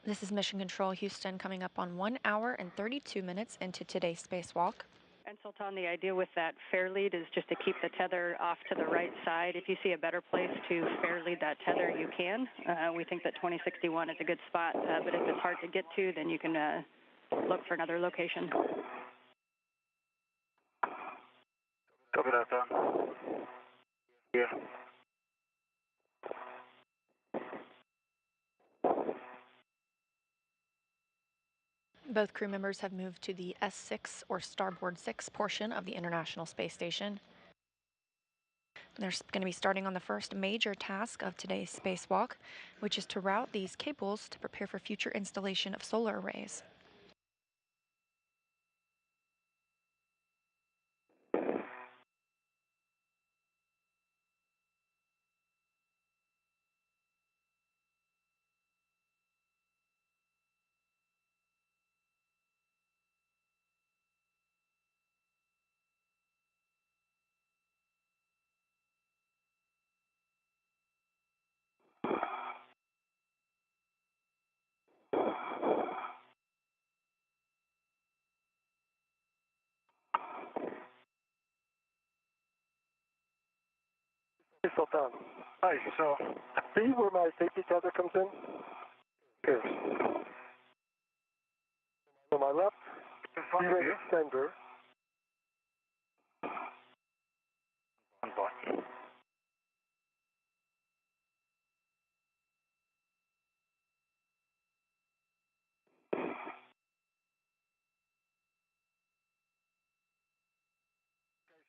This is Mission Control Houston coming up on 1 hour and 32 minutes into today's spacewalk. And Sultan, the idea with that fair lead is just to keep the tether off to the right side. If you see a better place to fair lead that tether, you can. We think that 2061 is a good spot, but if it's hard to get to, then you can look for another location. Copy that, Yeah. Both crew members have moved to the S6 or Starboard 6 portion of the International Space Station. They're going to be starting on the first major task of today's spacewalk, which is to route these cables to prepare for future installation of solar arrays. Hey, Sultan. Hi, so... See where my safety tether comes in? Here. On my left, In front of E-ray you. extender. One point.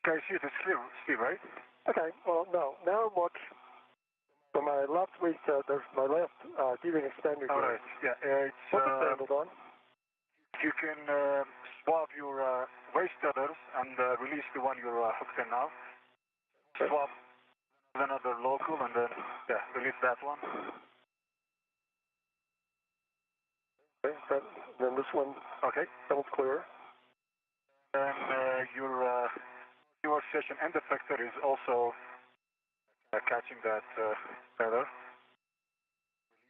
Okay, see, it's clear, Steve, right? Okay, well, no. Now look. So my left wing, there's my left E-ray extender All here. right, yeah, it's... What's it handled on? You can swap your waist tethers and release the one you're hooked in now. Swap another local and then, yeah, release that one. Okay, then this one, Okay. that one's clear. And your session end effector is also catching that tether.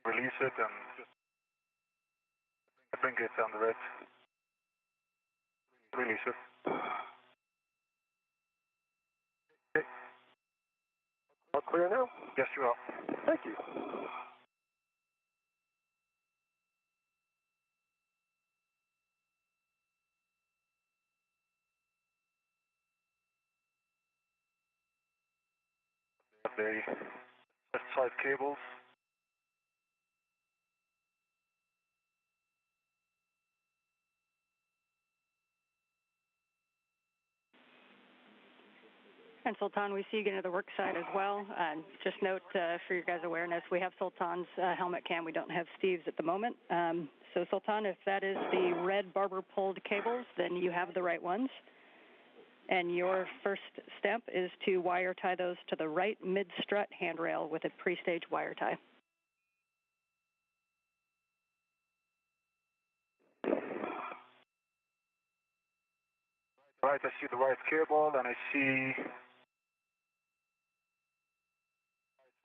Release it and just bring it on the red. Release it. Okay. All clear now? Yes, you are. Thank you. The left side cables. And Sultan, we see you get into the work side as well. Just note for your guys' awareness, we have Sultan's helmet cam. We don't have Steve's at the moment. So Sultan, if that is the red barber pulled cables, then you have the right ones. And your first step is to wire tie those to the right mid-strut handrail with a pre-stage wire tie. Right, I see the right cable and I see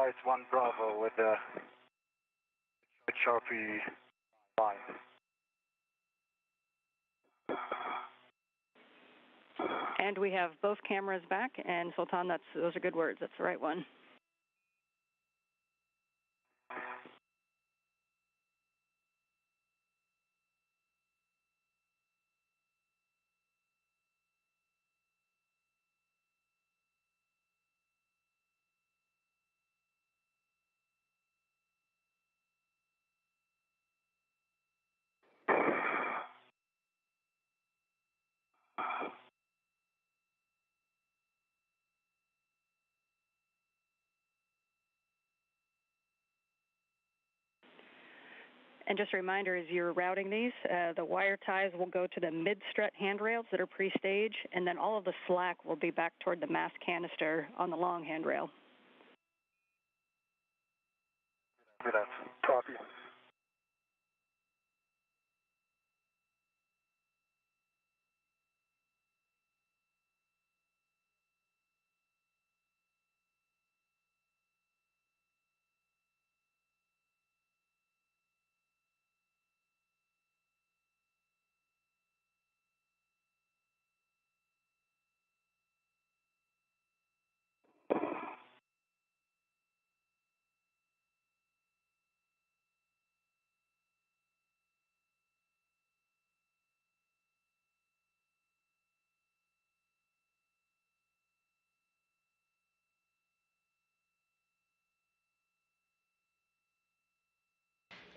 it's 1 Bravo with the Sharpie line. And we have both cameras back, and Sultan, those are good words. That's the right one. And just a reminder, as you're routing these, the wire ties will go to the mid-strut handrails that are pre-stage, and then all of the slack will be back toward the mass canister on the long handrail. Copy.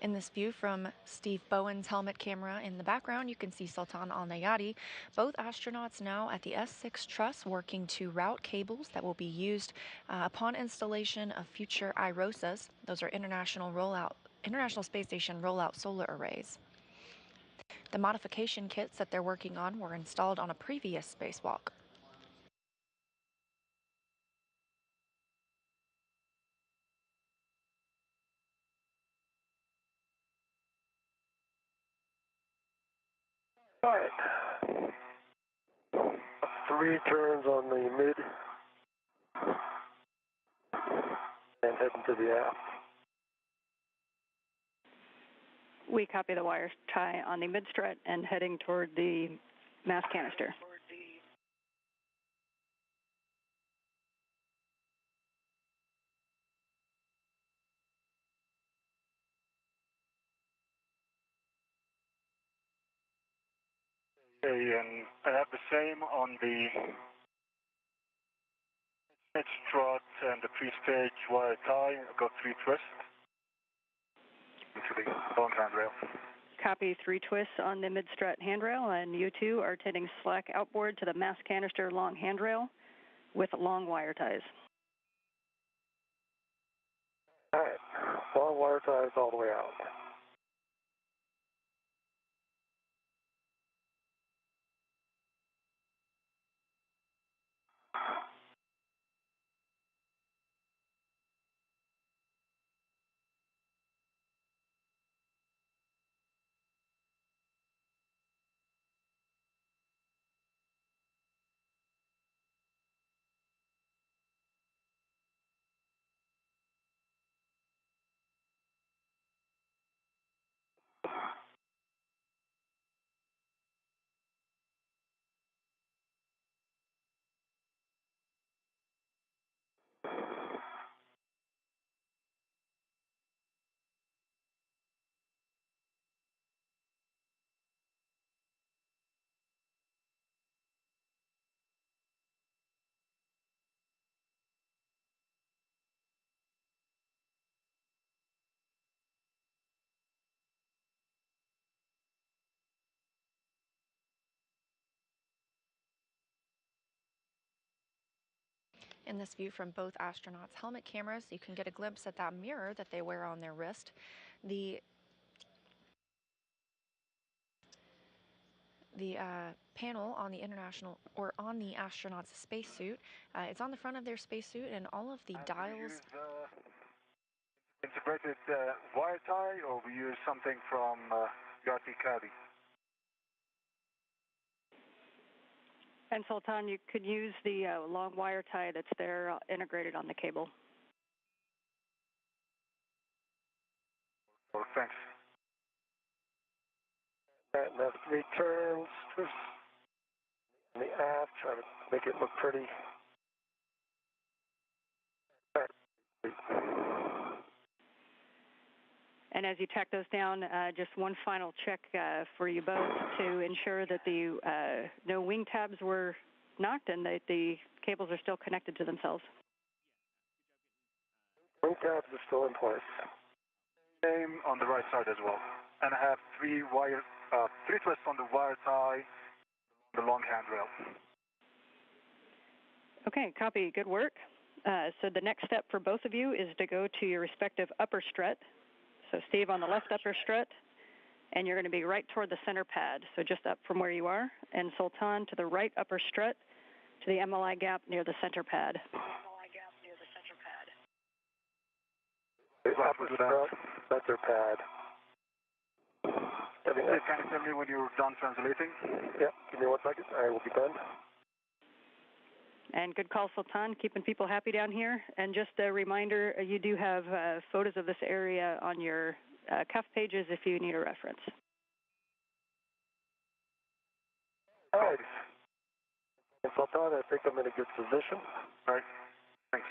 In this view from Steve Bowen's helmet camera in the background, you can see Sultan Alneyadi. Both astronauts now at the S6 truss working to route cables that will be used upon installation of future IROSAs. Those are International Space Station rollout solar arrays. The modification kits that they're working on were installed on a previous spacewalk. All right. 3 turns on the mid and heading to the aft. We copy the wire tie on the mid-strut and heading toward the mass canister. Okay, and I have the same on the mid-strut and the pre-stage wire tie. I've got 3 twists into the long handrail. Copy 3 twists on the mid-strut handrail, and you two are taking slack outboard to the mass canister long handrail with long wire ties. All right. Long wire ties all the way out. In this view from both astronauts' helmet cameras, you can get a glimpse at that mirror that they wear on their wrist. The panel on the astronaut's spacesuit, it's on the front of their spacesuit, and all of the dials. Integrated wire tie, or we use something from Yachty Caddy? And Sultan, you could use the long wire tie that's there integrated on the cable. Oh, thanks. Right, and that's 3 turns. Twist in the aft, try to make it look pretty. And as you tack those down, just one final check for you both to ensure that the no wing tabs were knocked and that the cables are still connected to themselves. Wing tabs are still in place. Same on the right side as well. And I have 3 twists on the wire tie, the long handrail. Okay, copy. Good work. So the next step for both of you is to go to your respective upper strut. So Steve on the left upper strut, and you're going to be right toward the center pad, so just up from where you are. And Sultan to the right upper strut to the MLI gap near the center pad. Upper strut, center pad. Can you tell me when you're done translating? Yeah, give me 1 second. I will be done. And good call, Sultan, keeping people happy down here. And just a reminder, you do have photos of this area on your cuff pages if you need a reference. All right. And Sultan, I think I'm in a good position. All right, thanks.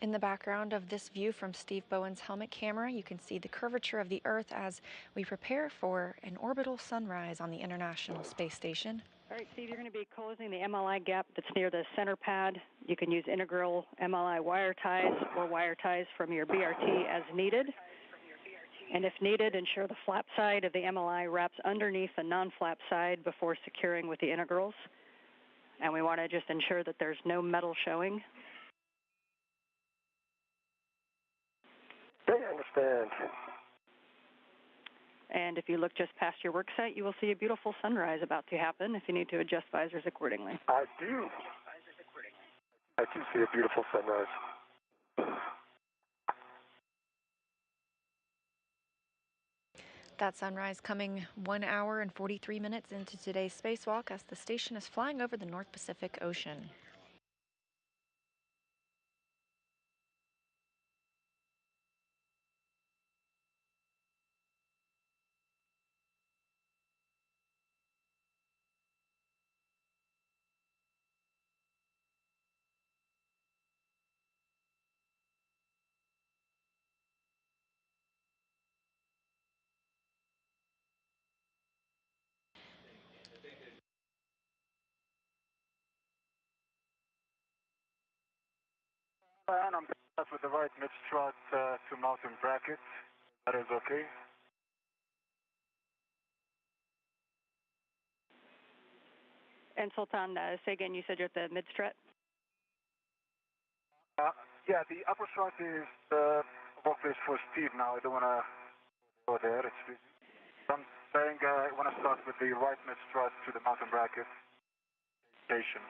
In the background of this view from Steve Bowen's helmet camera, you can see the curvature of the Earth as we prepare for an orbital sunrise on the International Space Station. All right, Steve, you're going to be closing the MLI gap that's near the center pad. You can use integral MLI wire ties or wire ties from your BRT as needed. And if needed, ensure the flap side of the MLI wraps underneath the non-flap side before securing with the integrals. And we want to just ensure that there's no metal showing. Okay, I understand. And if you look just past your work site, you will see a beautiful sunrise about to happen if you need to adjust visors accordingly. I do. I do see a beautiful sunrise. That sunrise coming 1 hour and 43 minutes into today's spacewalk as the station is flying over the North Pacific Ocean. And I'm with the right mid-strut to mountain bracket. That is okay. And Sultan, say again, you said you're at the mid-strut? Yeah, the upper strut is the workplace for Steve now. I don't want to go there. It's busy. I'm saying I want to start with the right mid-strut to the mountain bracket station.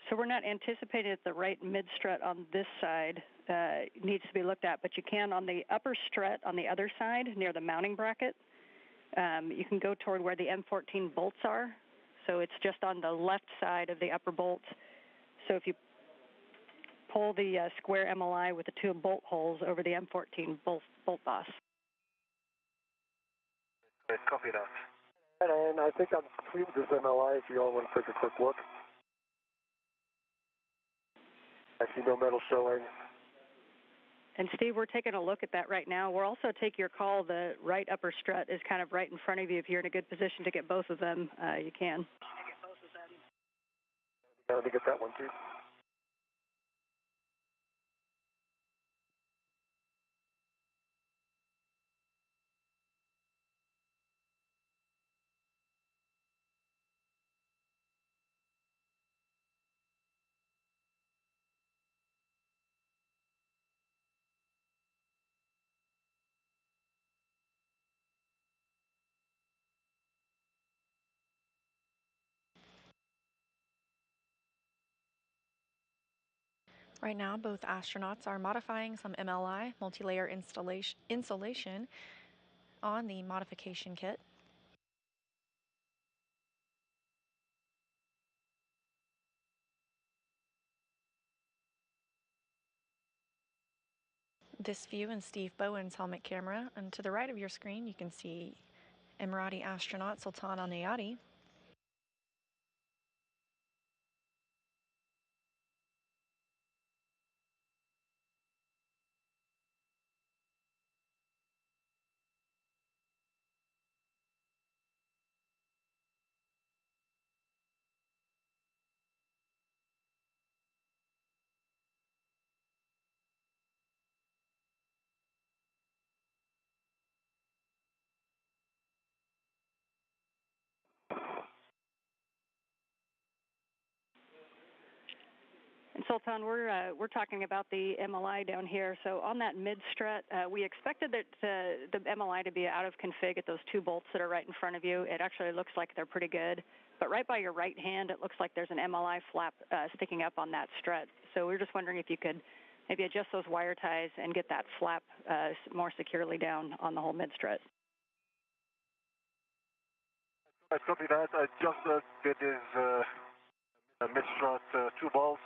So we're not anticipating that the right mid-strut on this side needs to be looked at, but you can on the upper strut on the other side near the mounting bracket. You can go toward where the M14 bolts are. So it's just on the left side of the upper bolt. So if you pull the square MLI with the two bolt holes over the M14 bolt boss. Copy that. And I think I'm complete with this MLI if you all want to take a quick look. I see no metal showing. And Steve, we're taking a look at that right now. We'll also take your call. The right upper strut is kind of right in front of you. If you're in a good position to get both of them, you can. Let me get that one too. Right now, both astronauts are modifying some MLI, multi-layer insulation, on the modification kit. This view in Steve Bowen's helmet camera, and to the right of your screen you can see Emirati astronaut Sultan Alneyadi. Sultan, we're talking about the MLI down here. So on that mid-strut, we expected that the MLI to be out of config at those two bolts that are right in front of you. It actually looks like they're pretty good. But right by your right hand, it looks like there's an MLI flap sticking up on that strut. So we were just wondering if you could maybe adjust those wire ties and get that flap more securely down on the whole mid-strut. I copy that. I just did this mid-strut 2 bolts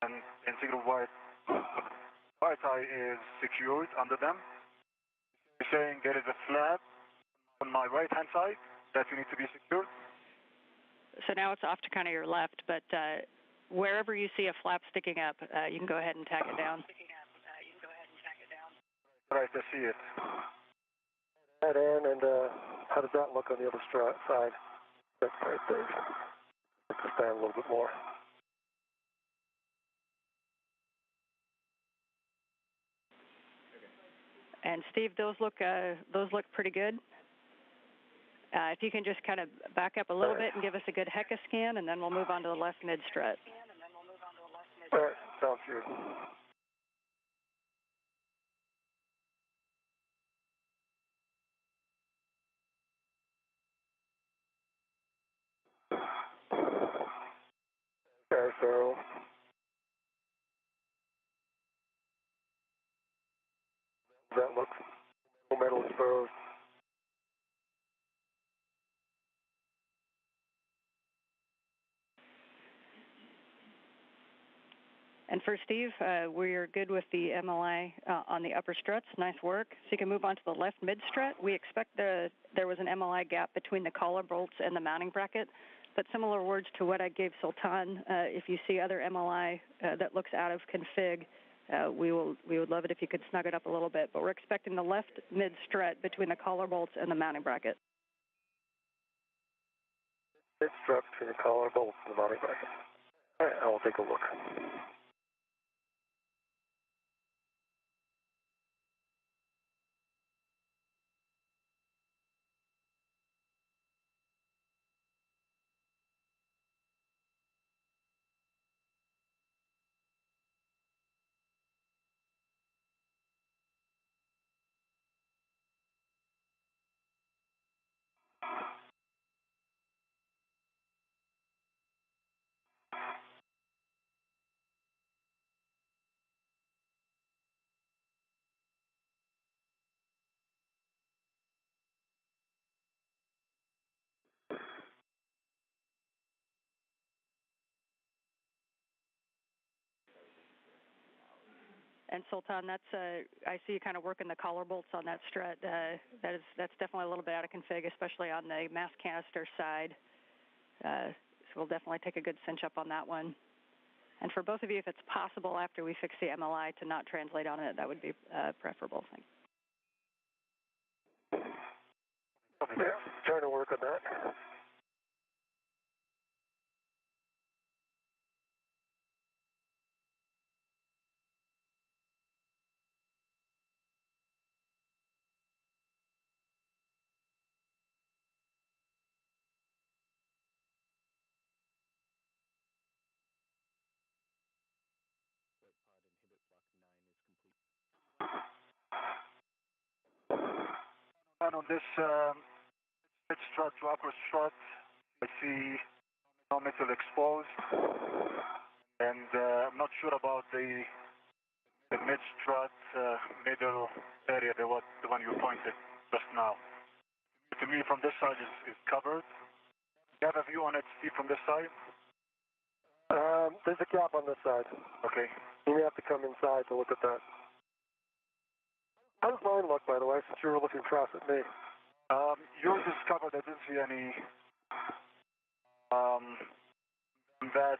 and integral wire tie is secured under them. You're saying there is a flap on my right-hand side that you need to be secured? So now it's off to kind of your left, but wherever you see a flap sticking up, you can go ahead and tack it down. Right, I see it. Head in, and how does that look on the other side? That's right there. To stand a little bit more. And Steve, those look pretty good. If you can just kind of back up a little bit and give us a good HECA scan, and then we'll move on to the left mid-strut. All right, sounds good. Okay, so that looks metal exposed. And for Steve, we're good with the MLI on the upper struts. Nice work. So you can move on to the left mid-strut. We expect there was an MLI gap between the collar bolts and the mounting bracket. But similar words to what I gave Sultan, if you see other MLI that looks out of config, we would love it if you could snug it up a little bit. But we're expecting the left mid-strut between the collar bolts and the mounting bracket. Mid-strut between the collar bolts and the mounting bracket. All right, I will take a look. And Sultan, that's I see you kind of working the collar bolts on that strut. That's definitely a little bit out of config, especially on the mass canister side. So we'll definitely take a good cinch up on that one. And for both of you, if it's possible after we fix the MLI to not translate on it, that would be preferable. Thanks. Yeah, trying to work on that. And on this mid-strut to upper strut, I see no metal exposed, and I'm not sure about the mid-strut middle area, the one you pointed just now. To me, from this side is covered. Do you have a view on it, Steve, from this side? There's a gap on this side. Okay. You may have to come inside to look at that. How does mine look, by the way, since you were looking across at me? Yours is covered. I didn't see any that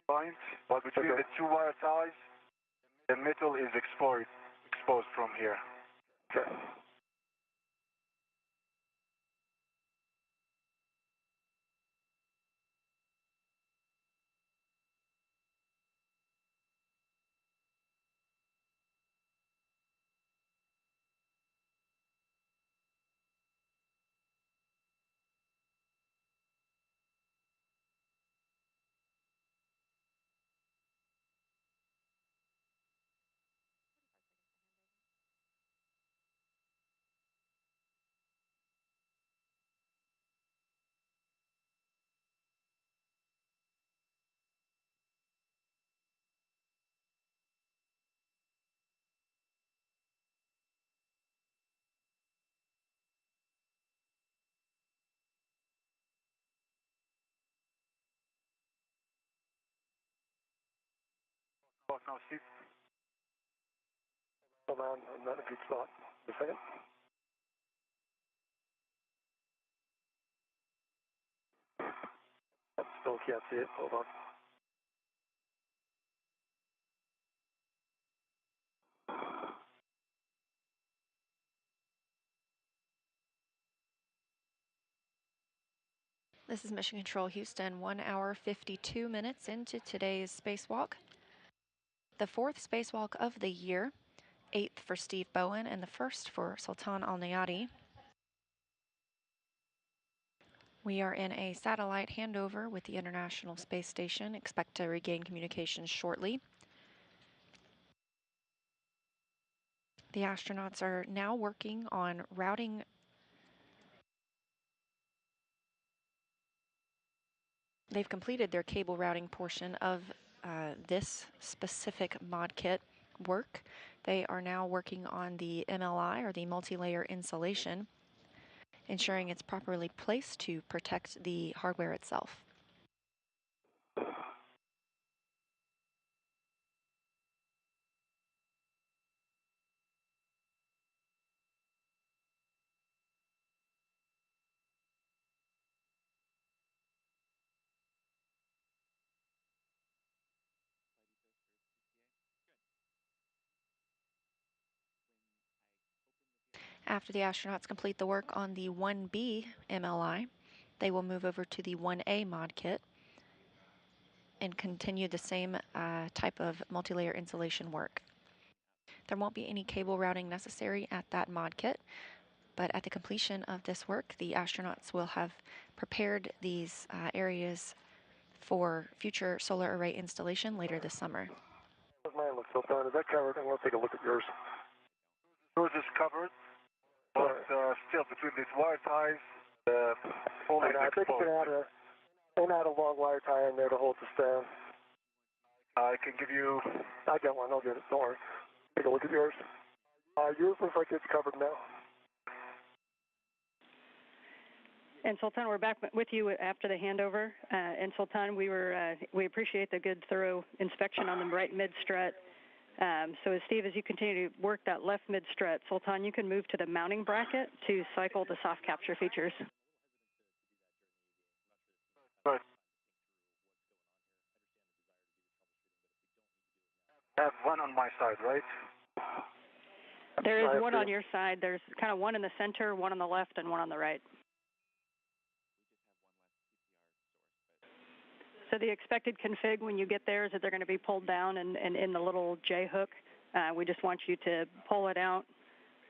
point, but between the two wire ties, the metal is exposed from here. Okay. Boss now, Steve. Hold on, I'm not in a good spot. Just a second. Still can't see it. Hold on. This is Mission Control Houston, 1 hour 52 minutes into today's spacewalk. The 4th spacewalk of the year, 8th for Steve Bowen and the 1st for Sultan Alneyadi. We are in a satellite handover with the International Space Station. Expect to regain communications shortly. The astronauts are now working on routing. They've completed their cable routing portion of this specific mod kit work. They are now working on the MLI, or the multi-layer insulation, ensuring it's properly placed to protect the hardware itself. After the astronauts complete the work on the 1B MLI, they will move over to the 1A mod kit and continue the same type of multi-layer insulation work. There won't be any cable routing necessary at that mod kit, but at the completion of this work, the astronauts will have prepared these areas for future solar array installation later this summer. Mine looks so bad. Is that covered? I want to take a look at yours. Yours is covered, but still between these wire ties, only I think you can add a long wire tie in there to hold this down. I can give you... I got one. I'll get it. Don't worry. Take a look at yours. Yours looks like it's covered now. And Sultan, we're back with you after the handover. And Sultan, we appreciate the good, thorough inspection on the right mid-strut. So Steve, as you continue to work that left mid-strut, Sultan, you can move to the mounting bracket to cycle the soft capture features. Right. I have one on my side, right? There is one on your side. There's kind of one in the center, one on the left, and one on the right. So the expected config when you get there is that they're going to be pulled down and in the little J hook. We just want you to pull it out,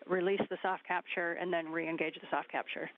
release the soft capture, and then re-engage the soft capture.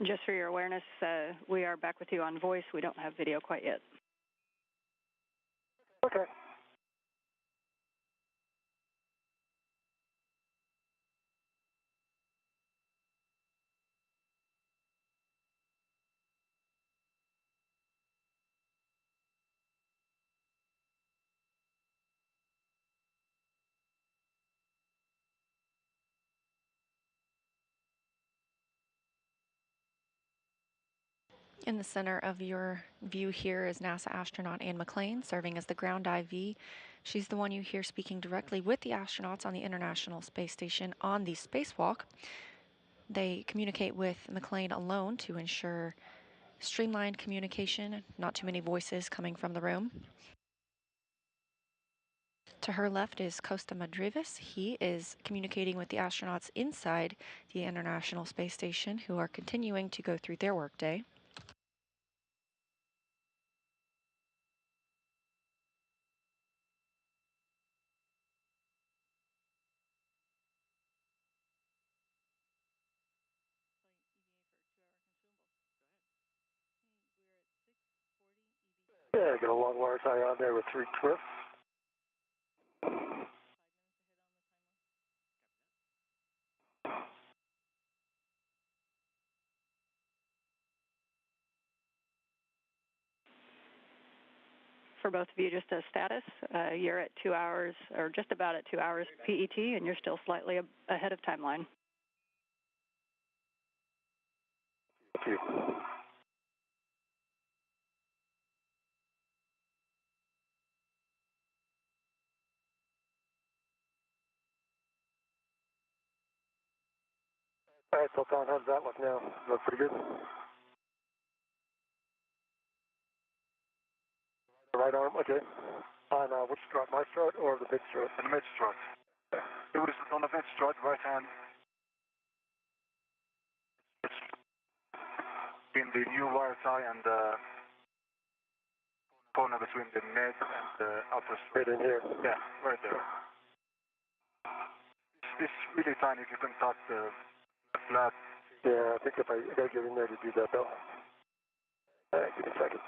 Just for your awareness, we are back with you on voice. We don't have video quite yet. Okay. In the center of your view here is NASA astronaut Anne McClain, serving as the ground IV. She's the one you hear speaking directly with the astronauts on the International Space Station on the spacewalk. They communicate with McClain alone to ensure streamlined communication, not too many voices coming from the room. To her left is Costa Madrivis. He is communicating with the astronauts inside the International Space Station who are continuing to go through their workday. Yeah, get a long wire tie on there with 3 truss. For both of you, just a status. You're at 2 hours, or just about at 2 hours PET, and you're still slightly ahead of timeline. Thank you. All right, Sultan, how's that look now? Look pretty good? The right arm, okay. On which strut, my strut or the mid-strut? The mid-strut. It was on the mid-strut, right hand. In the new wire tie and the corner between the mid and the upper strut. Right in here? Yeah, right there. It's really tiny if you can touch the flat. Yeah, I think if I gotta get in there to do that though. All right, give me a second.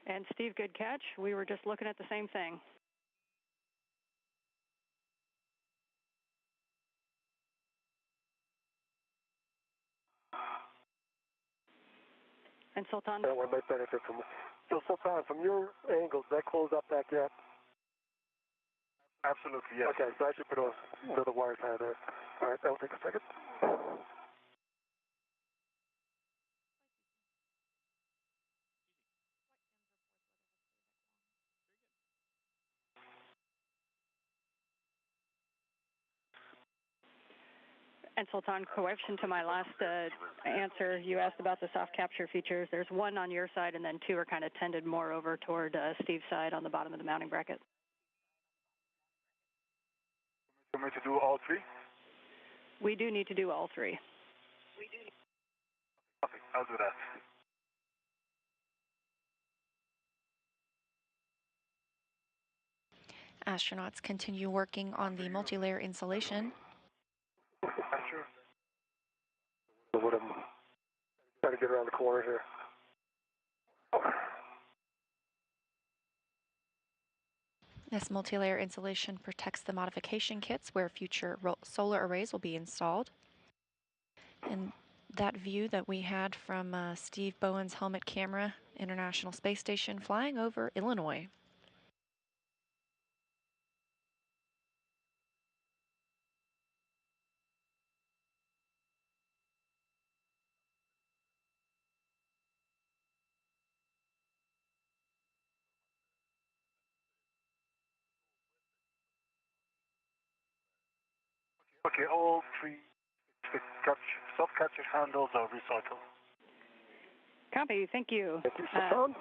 And Steve, good catch. We were just looking at the same thing. And Sultan? That one might benefit from. So Sultan, from your angle, does that close up that gap? Absolutely, yes. Okay, so I should put another wire tie there. All right, that'll take a second. And Sultan, correction to my last answer, you asked about the soft capture features. There's one on your side, and then 2 are kind of tended more over toward Steve's side on the bottom of the mounting bracket. You want me to do all 3? We do need to do all 3. Okay, I'll do that. Astronauts continue working on the multi-layer insulation. Sure. So what I'm trying to get around the corner here. This multi-layer insulation protects the modification kits where future solar arrays will be installed. And that view that we had from Steve Bowen's helmet camera, International Space Station, flying over Illinois. Okay, all 3 soft capture handles are recycled. Copy, thank you. Thank you, Sultan.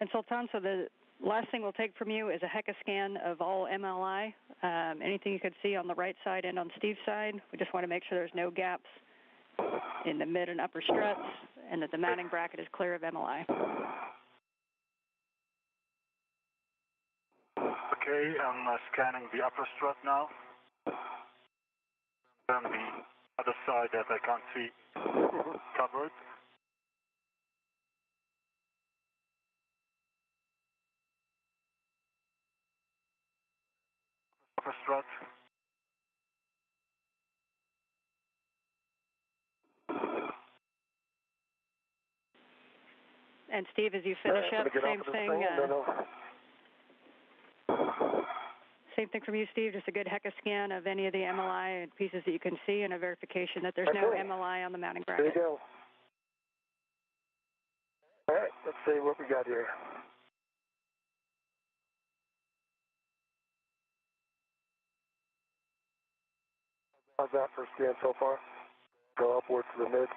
And Sultan, so the last thing we'll take from you is a HECA scan of all MLI. Anything you could see on the right side and on Steve's side. We just want to make sure there's no gaps in the mid and upper struts and that the mounting bracket is clear of MLI. Okay, I'm scanning the upper strut now. Then the other side that I can't see covered. mid-strut. And Steve, as you finish up, same thing. Same thing from you, Steve. Just a good HECA scan of any of the MLI pieces that you can see, and a verification that there's no MLI on the mounting bracket. There you go. All right, let's see what we got here. How's that for a scan so far? Go upward to the mid.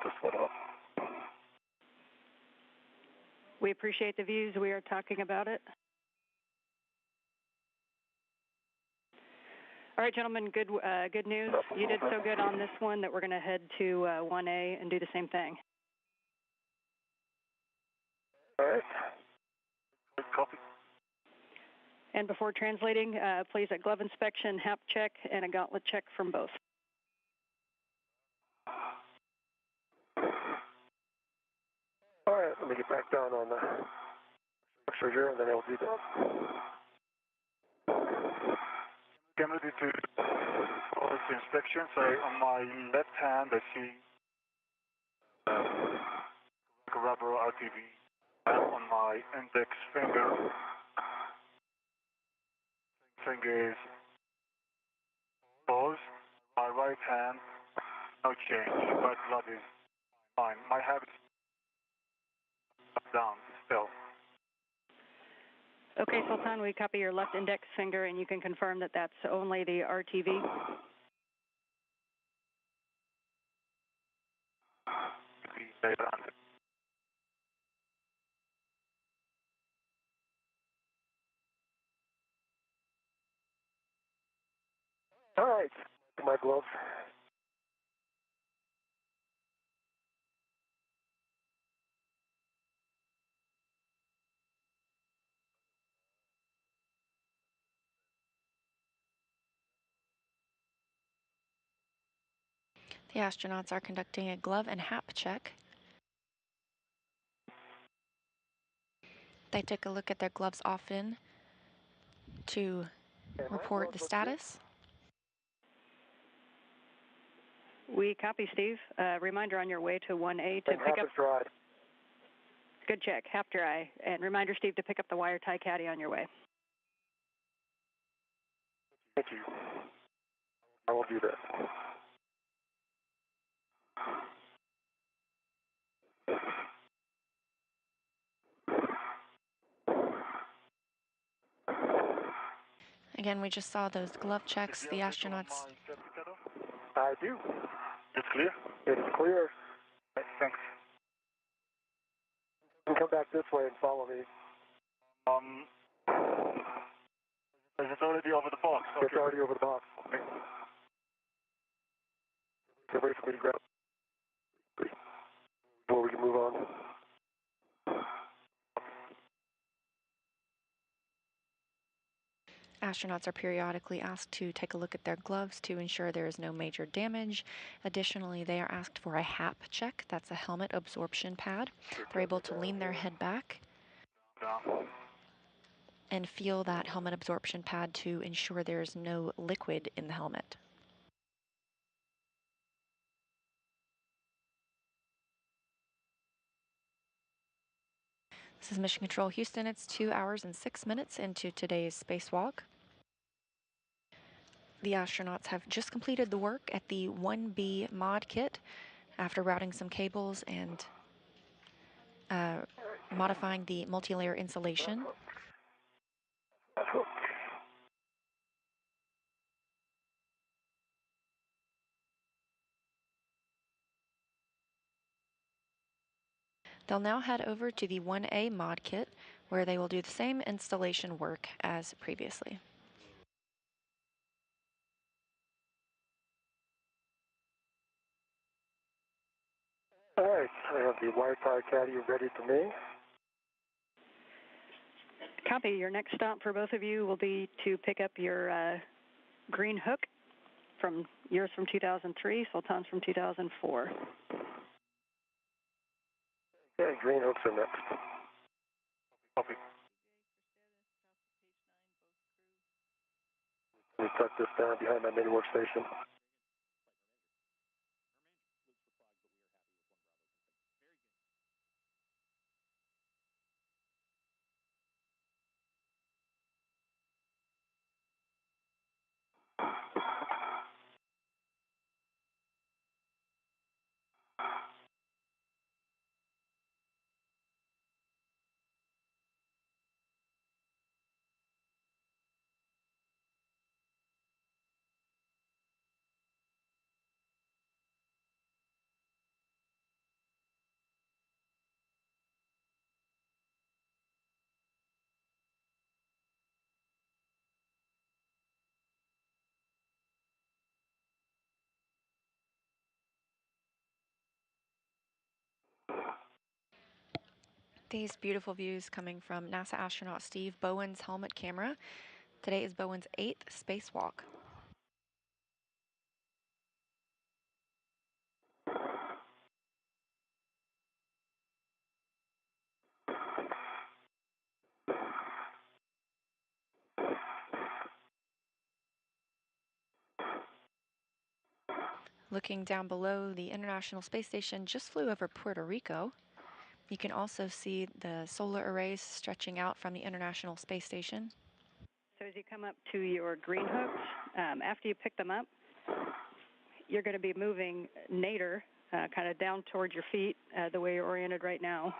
This one up. We appreciate the views. We are talking about it. All right, gentlemen, good news. You did so good on this one that we're going to head to 1A and do the same thing. All right. Copy. And before translating, please a glove inspection, HAP check, and a gauntlet check from both. All right, let me get back down on the structure here, and then I'll do that. I'm ready to close the inspection. So on my left hand, I see a rubber RTV. And on my index finger is closed. My right hand, no change, but blood is fine. My habit is down still. Okay, Sultan, we copy your left index finger, and you can confirm that that's only the RTV. All right, my gloves. The astronauts are conducting a glove and HAP check. They took a look at their gloves often to report the status. We copy, Steve. Reminder on your way to 1A to pick up. Dry. Good check, HAP dry. And reminder, Steve, to pick up the wire tie caddy on your way. Thank you. I will do that. Again, we just saw those glove checks. The astronauts. I do. It's clear? It's clear. Thanks. You can come back this way and follow me. Is it already over the box? Okay. It's already over the box. Okay. Wait for me to grab it before we can move on. Astronauts are periodically asked to take a look at their gloves to ensure there is no major damage. Additionally, they are asked for a HAP check. That's a helmet absorption pad. They're able to lean their head back and feel that helmet absorption pad to ensure there is no liquid in the helmet. This is Mission Control Houston. It's 2 hours and 6 minutes into today's spacewalk. The astronauts have just completed the work at the 1B mod kit after routing some cables and modifying the multi-layer insulation. They'll now head over to the 1A mod kit, where they will do the same installation work as previously. All right, I have the wire tie caddy ready for me. Copy. Your next stop for both of you will be to pick up your green hook from yours from 2003, Sultan's from 2004. Okay, green hooks are next. Copy. Let me tuck this down behind my mini workstation. These beautiful views coming from NASA astronaut Steve Bowen's helmet camera. Today is Bowen's 8th spacewalk. Looking down below, the International Space Station just flew over Puerto Rico. You can also see the solar arrays stretching out from the International Space Station. So as you come up to your green hooks, after you pick them up, you're going to be moving nadir kind of down towards your feet, the way you're oriented right now,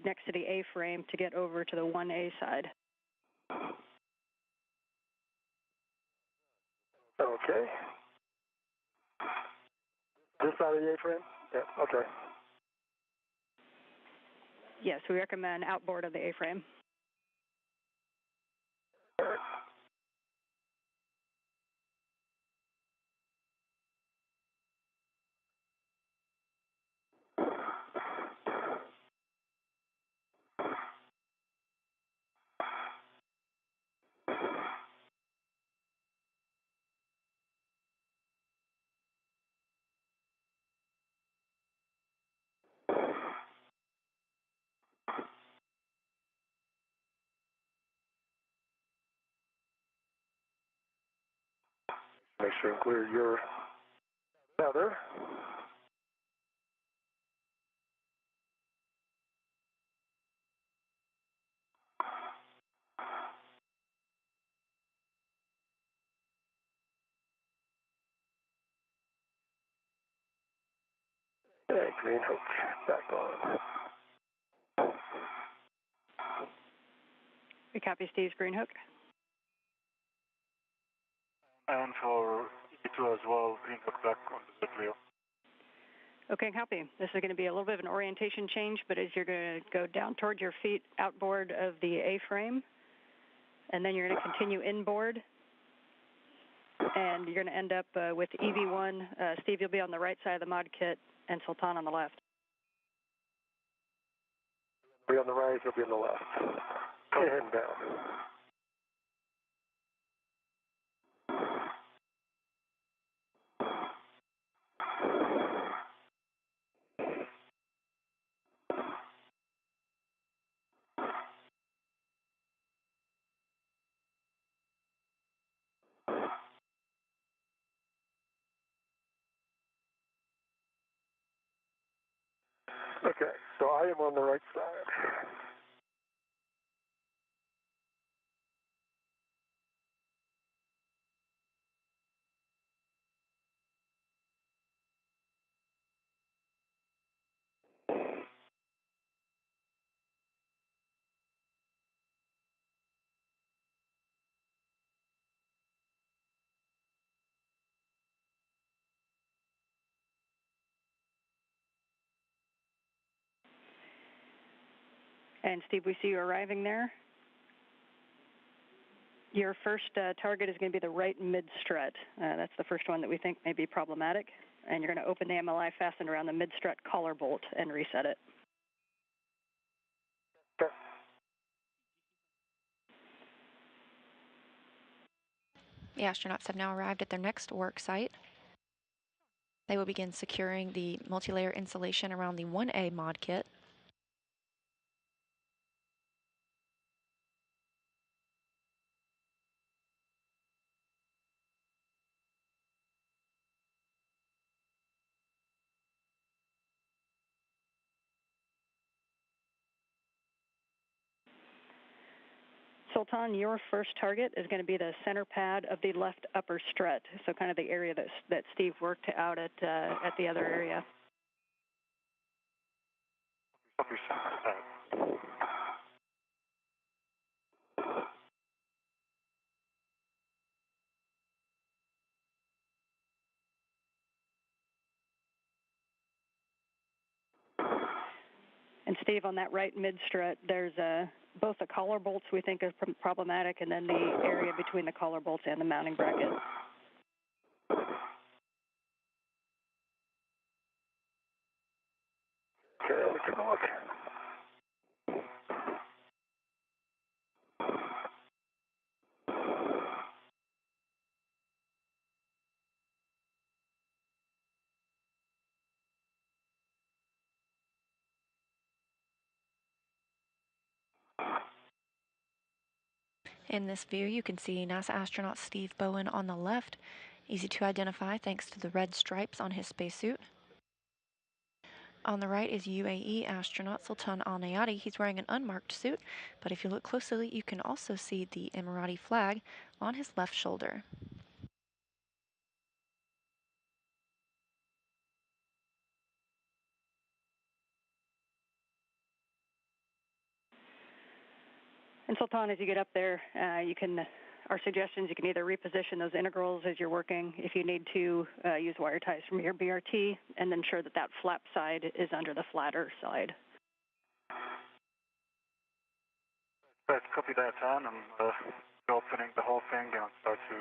next to the A-frame to get over to the 1A side. Okay. This side of the A-frame? Yeah, okay. Yes, we recommend outboard of the A-frame. Make sure and clear your feather. Okay, green hook back on. We copy Steve's green hook. And for E2 as well, green hook back on the wheel. Okay, copy. This is going to be a little bit of an orientation change, but as you're going to go down towards your feet outboard of the A-frame, and then you're going to continue inboard, and you're going to end up with EV1. Steve, you'll be on the right side of the mod kit, and Sultan on the left. Be on the right, you'll be on the left. And down. Okay, so I am on the right side. And Steve, we see you arriving there. Your first target is going to be the right mid-strut. That's the first one that we think may be problematic. And you're going to open the MLI fastened around the mid-strut collar bolt and reset it. Okay. The astronauts have now arrived at their next work site. They will begin securing the multi-layer insulation around the 1A mod kit. Sultan, your first target is going to be the center pad of the left upper strut, so kind of the area that Steve worked out at the other area. Upper center pad. And Steve, on that right mid-strut, there's both the collar bolts we think are problematic, and then the area between the collar bolts and the mounting bracket. Okay, let's take a look. In this view, you can see NASA astronaut Steve Bowen on the left, easy to identify thanks to the red stripes on his spacesuit. On the right is UAE astronaut Sultan Alneyadi. He's wearing an unmarked suit, but if you look closely, you can also see the Emirati flag on his left shoulder. And Sultan, as you get up there, our suggestions, you can either reposition those integrals as you're working, if you need to use wire ties from your BRT, and ensure that that flap side is under the flatter side. Let's copy that on. I'm opening the whole thing and start to.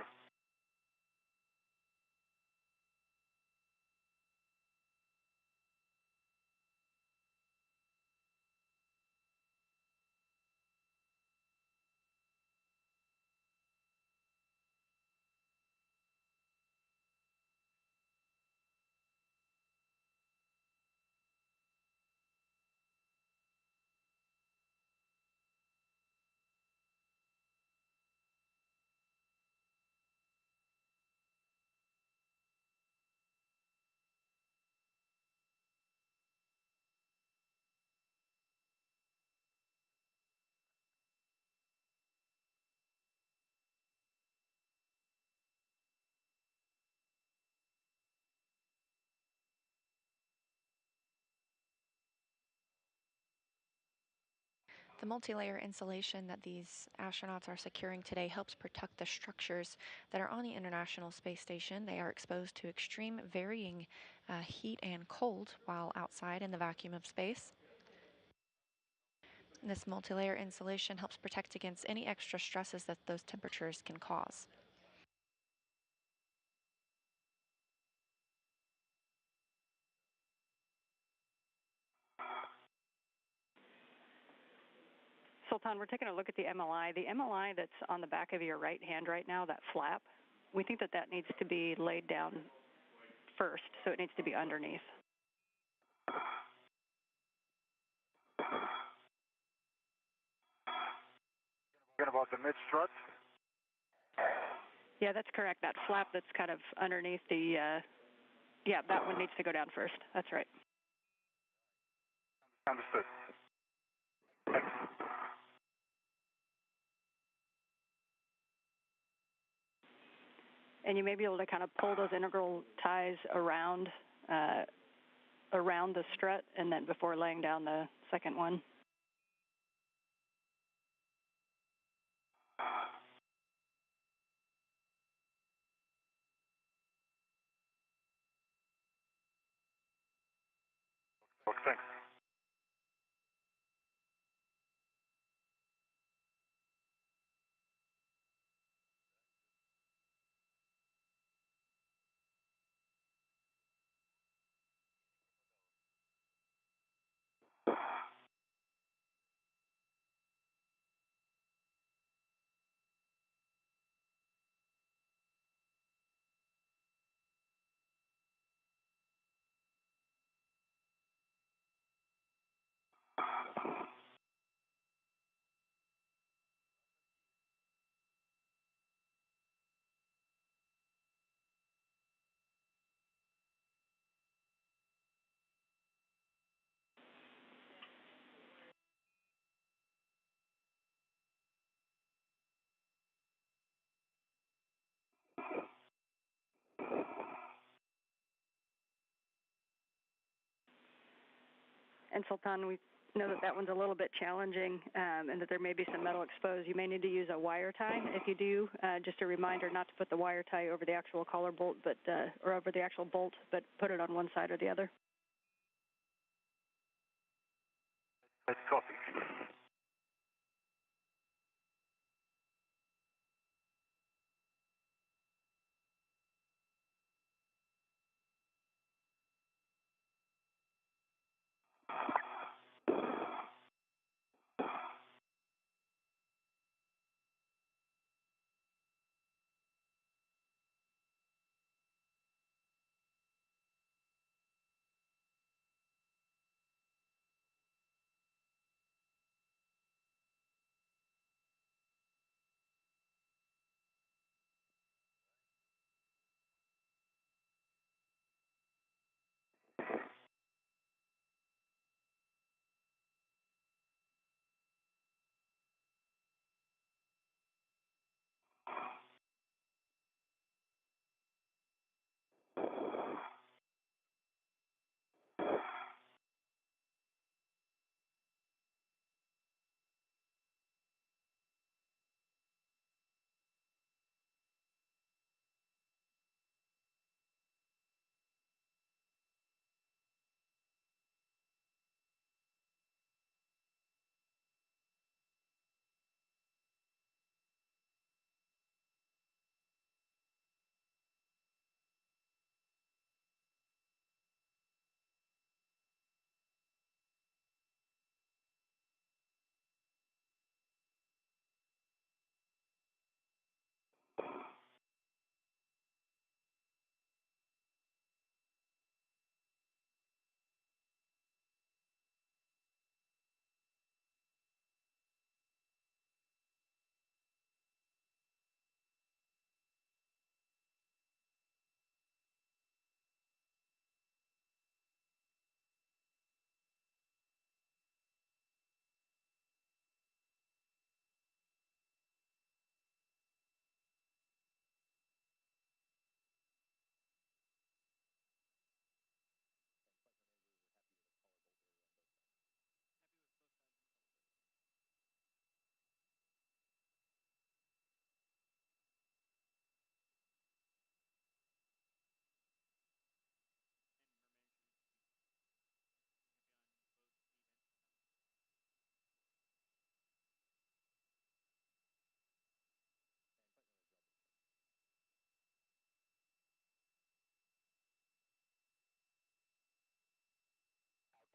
The multi-layer insulation that these astronauts are securing today helps protect the structures that are on the International Space Station. They are exposed to extreme varying heat and cold while outside in the vacuum of space. And this multi-layer insulation helps protect against any extra stresses that those temperatures can cause. Sultan, we're taking a look at the MLI. The MLI that's on the back of your right hand right now, that flap, we think that needs to be laid down first, so it needs to be underneath. Forget about the mid-strut. Yeah, that's correct. That flap that's kind of underneath the, yeah, that one needs to go down first. That's right. Understood. Thanks. And you may be able to kind of pull those integral ties around the strut, and then before laying down the second one. Thanks. And Sultan, we know that that one's a little bit challenging and that there may be some metal exposed. You may need to use a wire tie. If you do, just a reminder not to put the wire tie over the actual collar bolt, but or over the actual bolt, but put it on one side or the other. Let's copy.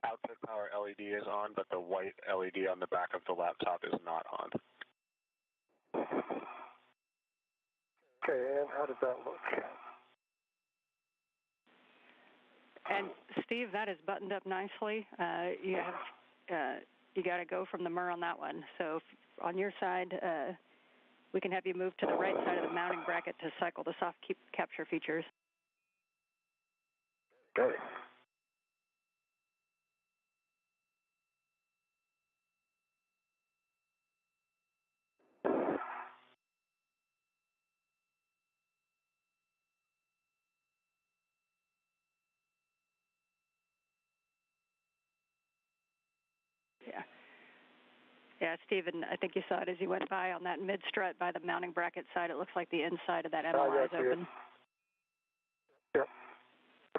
Output power LED is on, but the white LED on the back of the laptop is not on. Okay, and how does that look? And Steve, that is buttoned up nicely. You got to go from the MUR on that one. So on your side, we can have you move to the right side of the mounting bracket to cycle the soft capture features. Okay. Yeah. Yeah, Stephen, I think you saw it as you went by on that mid-strut by the mounting bracket side. It looks like the inside of that MLI is open. Yep.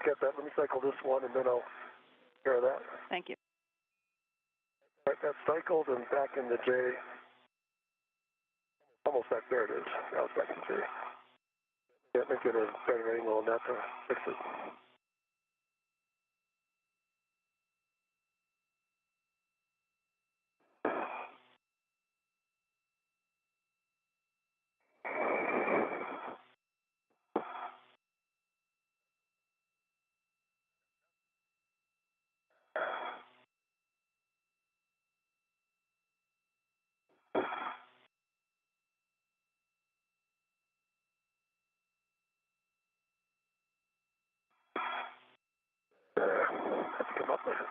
Okay, let me cycle this one and then I'll share that. Thank you. All right, that's cycled and back in the J. Almost back there it is. Now it's back in J. Yeah, let me get a better angle on that to fix it. Let's come up with it.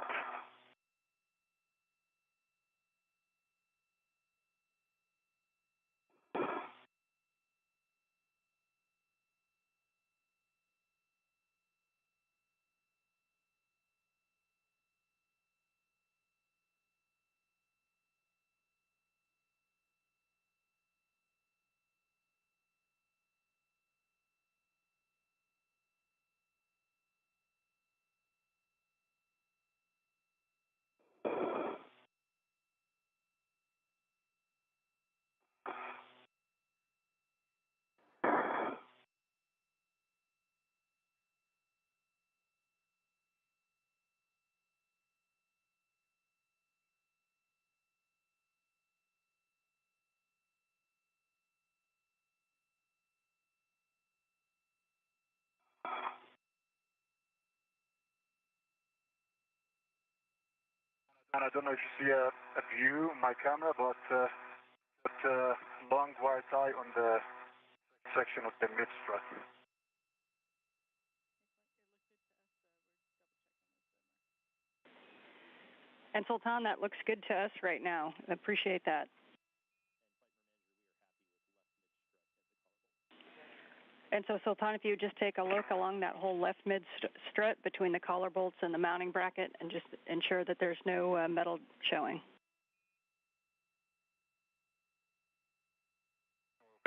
And I don't know if you see a view in my camera, but long wire tie on the section of the mid-strut. And Sultan, that looks good to us right now. I appreciate that. And so, Sultan, if you would just take a look along that whole left mid-strut between the collar bolts and the mounting bracket and just ensure that there's no metal showing.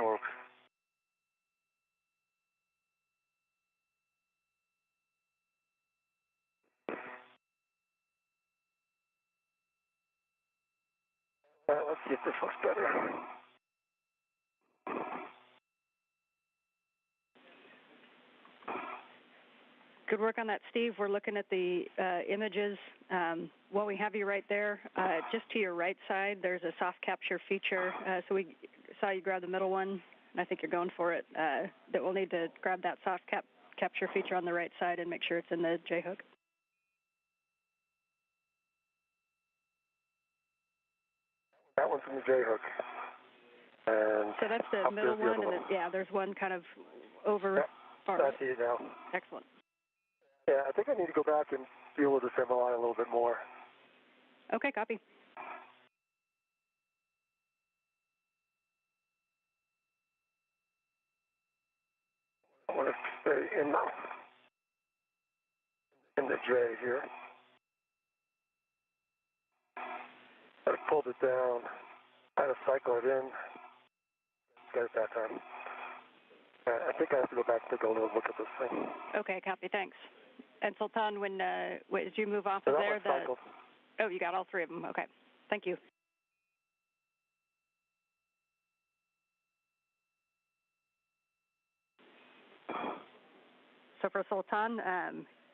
Work. Let's see if this looks better. Good work on that, Steve. We're looking at the images. While we have you right there, just to your right side, there's a soft capture feature. So we saw you grab the middle one, and I think you're going for it. That we'll need to grab that soft capture feature on the right side and make sure it's in the J-hook. That one's in the J-hook. And so that's the middle one, and yeah, there's one kind of over. Yep, I see it now. Excellent. Yeah, I think I need to go back and deal with this MLI a little bit more. Okay, copy. I want to stay in the J here. I pulled it down, had to cycle it in, got it that time. I think I have to go back and take a little look at this thing. Okay, copy, thanks. And Sultan, when did you move off of there? Oh, you got all three of them. Okay, thank you. So for Sultan,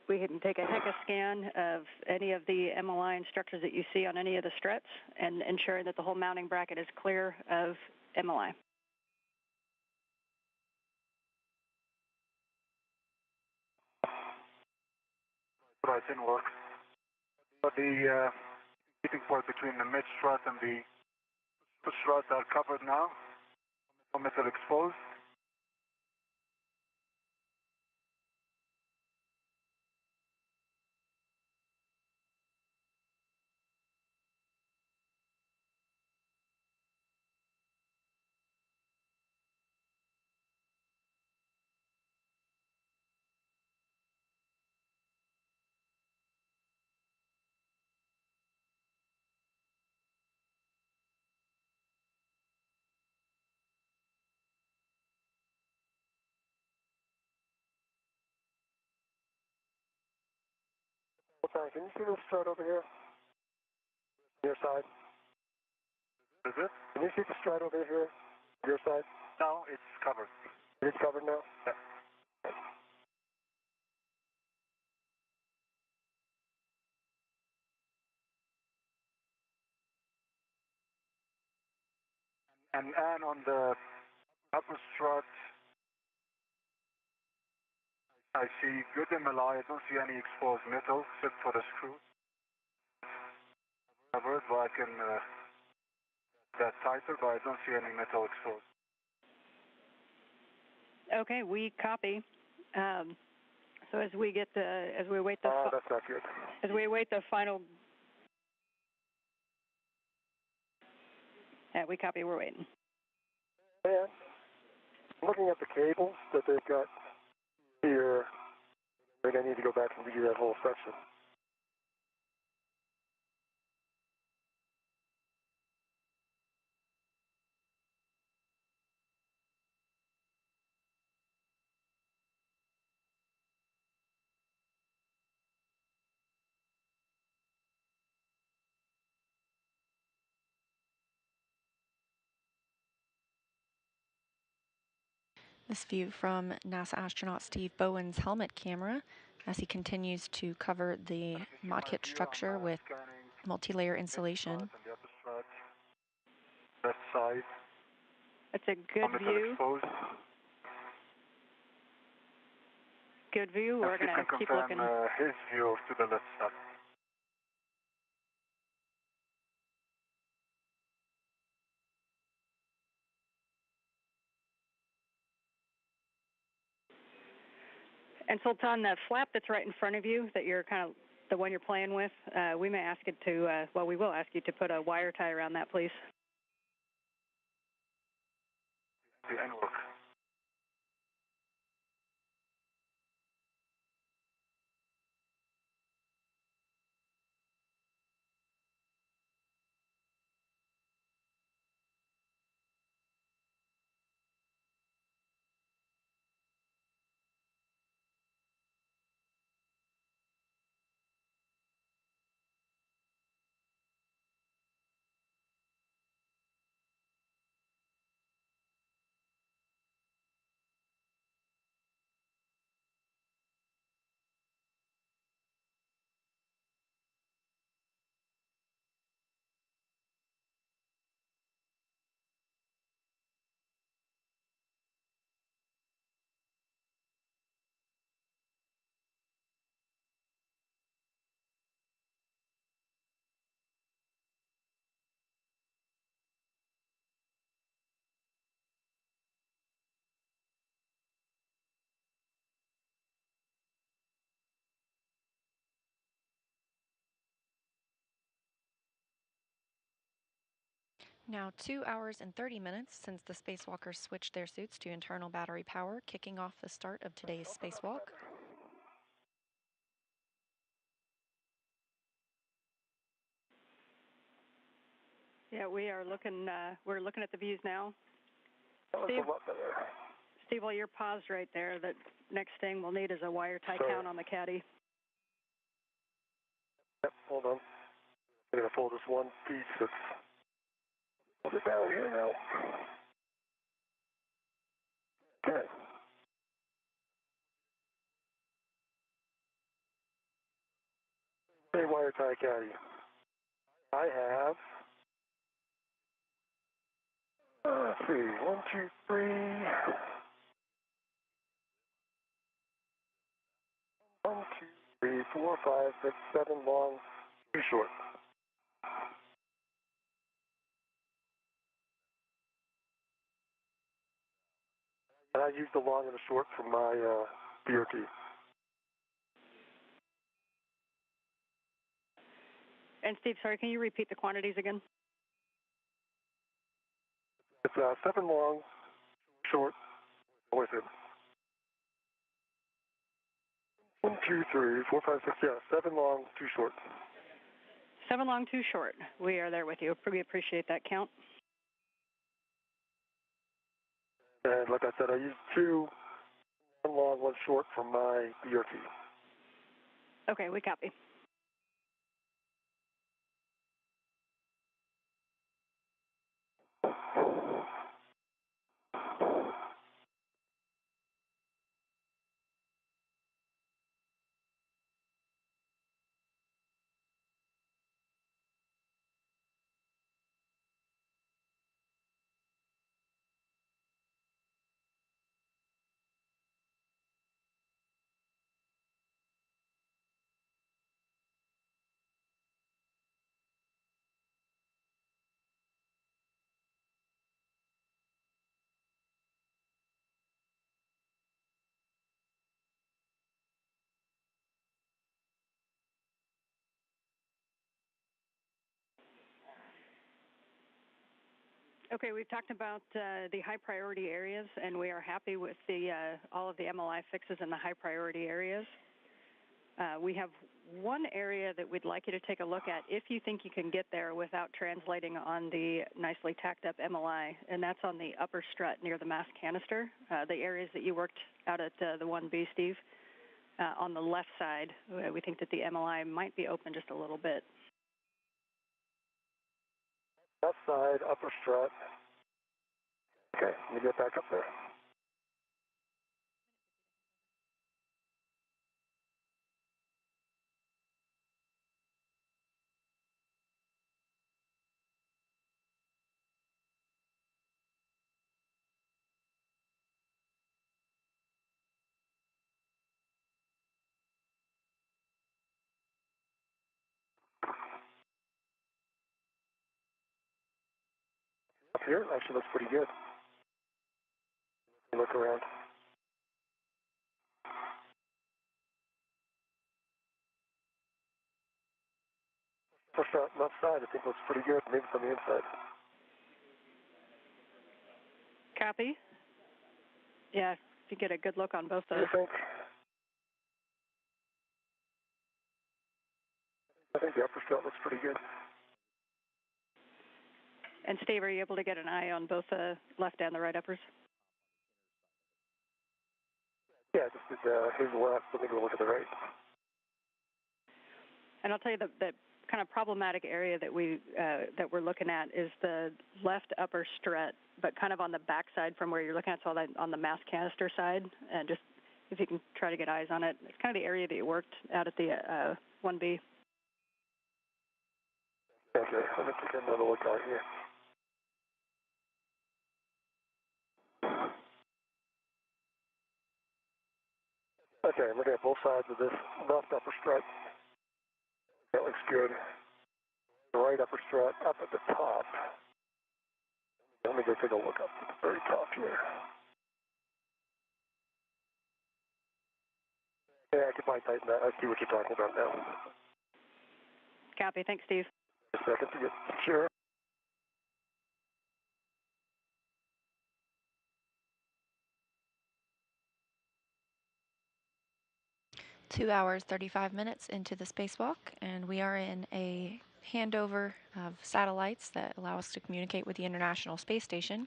we can take a HECA scan of any of the MLI and structures that you see on any of the struts and ensuring that the whole mounting bracket is clear of MLI. Right, didn't work. But the heating port between the mid-strut and the strut are covered now. No metal exposed. Sultan, can you see this strut over here? Your side? Is it? Can you see the strut over here? Your side? No, it's covered. It's covered now? Yeah. And on the upper strut, I see good MLI. I don't see any exposed metal except for the screw. Covered, but I can that tighter, but I don't see any metal exposed. Okay, we copy. So as we wait the that's not good. As we await the final. Yeah, we copy. We're waiting. And looking at the cables that they've got here, they're going to need to go back and redo that whole section. This view from NASA astronaut Steve Bowen's helmet camera as he continues to cover the mod kit structure with multi-layer insulation. Left side. It's a good view. Exposed. Good view. We're going to keep looking. His view to the left side. And Sultan, the flap that's right in front of you, that you're kind of the one you're playing with, we may ask it to, well, we will ask you to put a wire tie around that, please. The end work. Now 2 hours and 30 minutes since the spacewalkers switched their suits to internal battery power, kicking off the start of today's spacewalk. Yeah, we're looking at the views now. Steve, Steve, while you're paused right there, the next thing we'll need is a wire tie count on the caddy. Yep, hold on. I'm going to pull this one piece that's down here now. Okay. Hey, wire tie caddy. I have, let's see, 1, 2, 3, 1, 2, 3, 4, 5, 6, 7 long, 2 short. And I used the long and the short from my BOT. And Steve, sorry, can you repeat the quantities again? It's 7 long, short, with it. 1, 2, 3, 4, 5, 6, yeah, 7 long, 2 short. 7 long, 2 short. We are there with you. We appreciate that count. And like I said, I used 2, 1 long, 1 short from my BOT. Okay, we copy. Okay, we've talked about the high priority areas, and we are happy with the all of the MLI fixes in the high priority areas. We have one area that we'd like you to take a look at if you think you can get there without translating on the nicely tacked up MLI, and that's on the upper strut near the mass canister, the areas that you worked out at the 1B, Steve. On the left side, we think that the MLI might be open just a little bit. Left side, upper strut. Okay, let me get back up there. Up here, actually looks pretty good. Look around. Push out left side, I think looks pretty good. Maybe it's on the inside. Copy. Yeah, if you get a good look on both What those. do you think? I think the upper strut looks pretty good. And Steve, are you able to get an eye on both the left and the right uppers? Yeah, just here's the left, let me go look at the right. And I'll tell you the kind of problematic area that we're looking at is the left upper strut, but kind of on the back side from where you're looking at, so on the mass canister side, and just if you can try to get eyes on it. It's kind of the area that you worked out at the 1B. Okay, let me take another look out here. Okay, looking at both sides of this left upper strut. That looks good. The right upper strut up at the top. Let me go take a look up at the very top here. Yeah, I can probably tighten that. I see what you're talking about now. Copy. Thanks, Steve. A second to get sure. 2 hours, 35 minutes into the spacewalk, and we are in a handover of satellites that allow us to communicate with the International Space Station.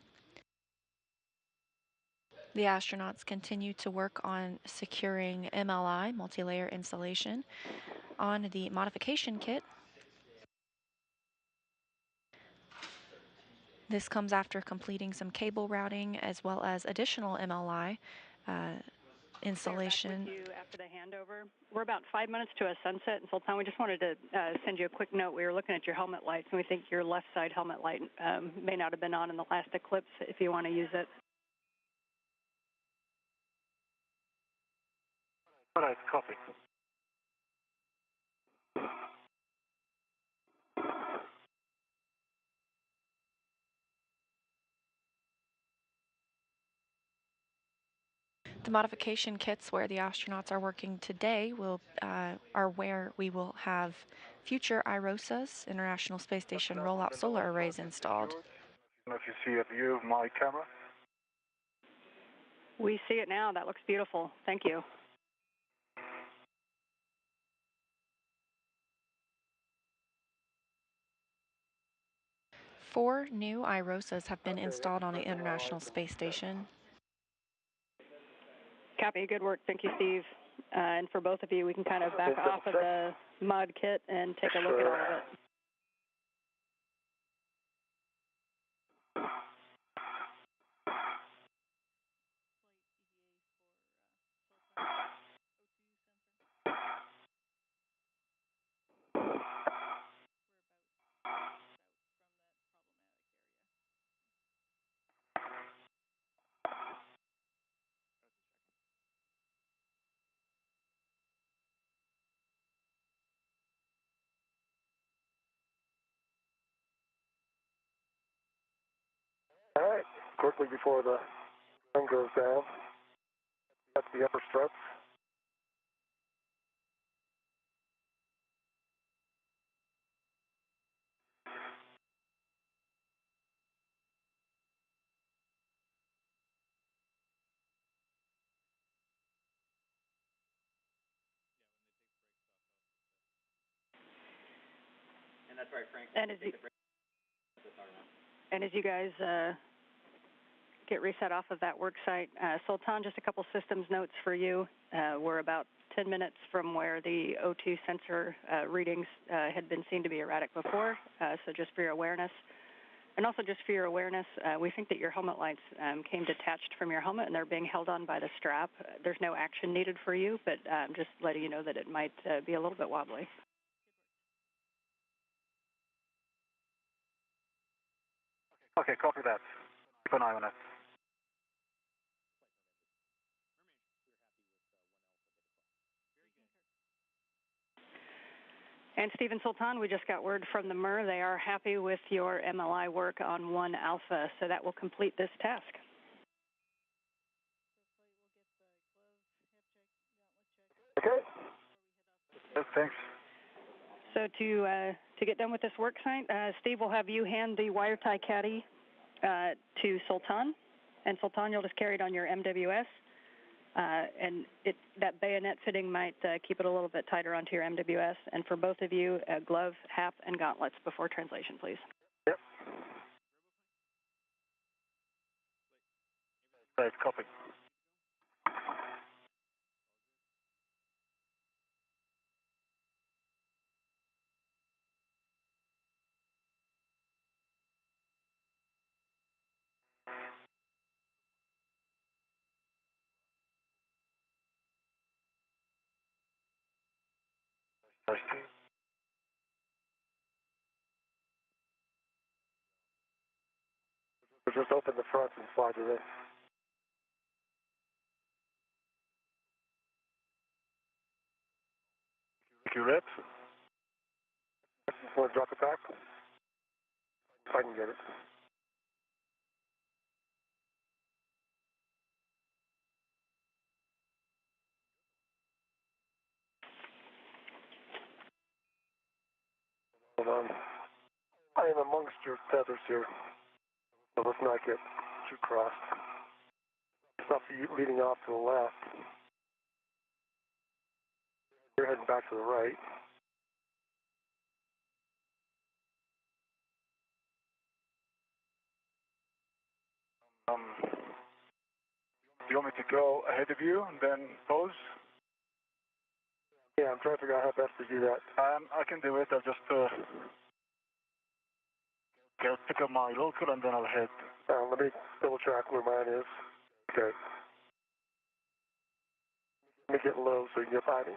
The astronauts continue to work on securing MLI, multi-layer installation, on the modification kit. This comes after completing some cable routing as well as additional MLI installation. Back with you after the handover. We're about 5 minutes to a sunset, and Sultan, we just wanted to send you a quick note. We were looking at your helmet lights, and we think your left side helmet light may not have been on in the last eclipse if you want to use it. All right, copy. The modification kits where the astronauts are working today are where we will have future IROSAs, International Space Station rollout solar arrays installed. I don't know if you see a view of my camera. We see it now. That looks beautiful. Thank you. Four new IROSAs have been installed on the International Space Station. Copy. Good work. Thank you, Steve. And for both of you, we can kind of back off of the mod kit and take a look at all of it. All right, quickly before the sun goes down, that's the upper struts. And that's right, Frank. And as you guys get reset off of that work site, Sultan, just a couple systems notes for you. We're about 10 minutes from where the O2 sensor readings had been seen to be erratic before, so just for your awareness. And also just for your awareness, we think that your helmet lights came detached from your helmet and they're being held on by the strap. There's no action needed for you, but just letting you know that it might be a little bit wobbly. Okay, copy that. Keep an eye on it. And Stephen Sultan, we just got word from the MER. They are happy with your MLI work on 1 Alpha, so that will complete this task. Okay. Yes, thanks. So to To get done with this work site, Steve will have you hand the wire tie caddy to Sultan, and Sultan, you'll just carry it on your MWS, and that bayonet fitting might keep it a little bit tighter onto your MWS. And for both of you, a glove, hat, and gauntlets before translation, please. Yep. Right, copy. Just open the front and slide it in. Reps. Want to drop it back? If I can get it. Hold on. I am amongst your feathers here, so let's not get too crossed. Stop leading off to the left. You're heading back to the right. Do you want me to go ahead of you and then pose? Yeah, I'm trying to figure out how best to do that. I can do it. I'll just pick up my local and then I'll head. Let me double check where mine is. Okay. Let me get low so you can get by me.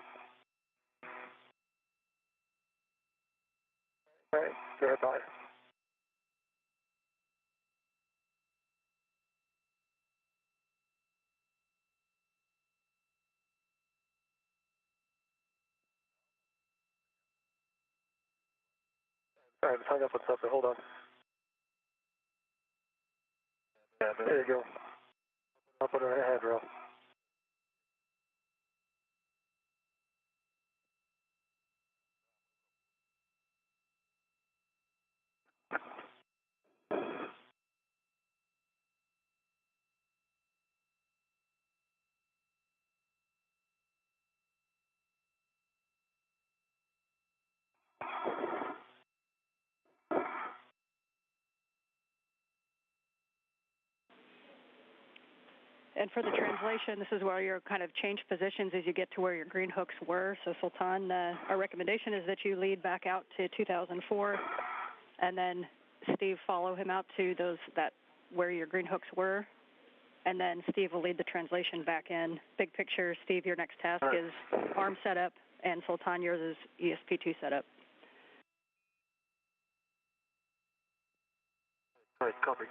Okay, go ahead, bye. All right, just hung up with something. Hold on. Yeah, there you go. I'll put it on a handrail. And for the translation, this is where you're kind of change positions as you get to where your green hooks were. So Sultan, our recommendation is that you lead back out to 2004, and then Steve follow him out to where your green hooks were, and then Steve will lead the translation back in. Big picture, Steve, your next task is arm setup, and Sultan, yours is ESP2 setup. All right, copy.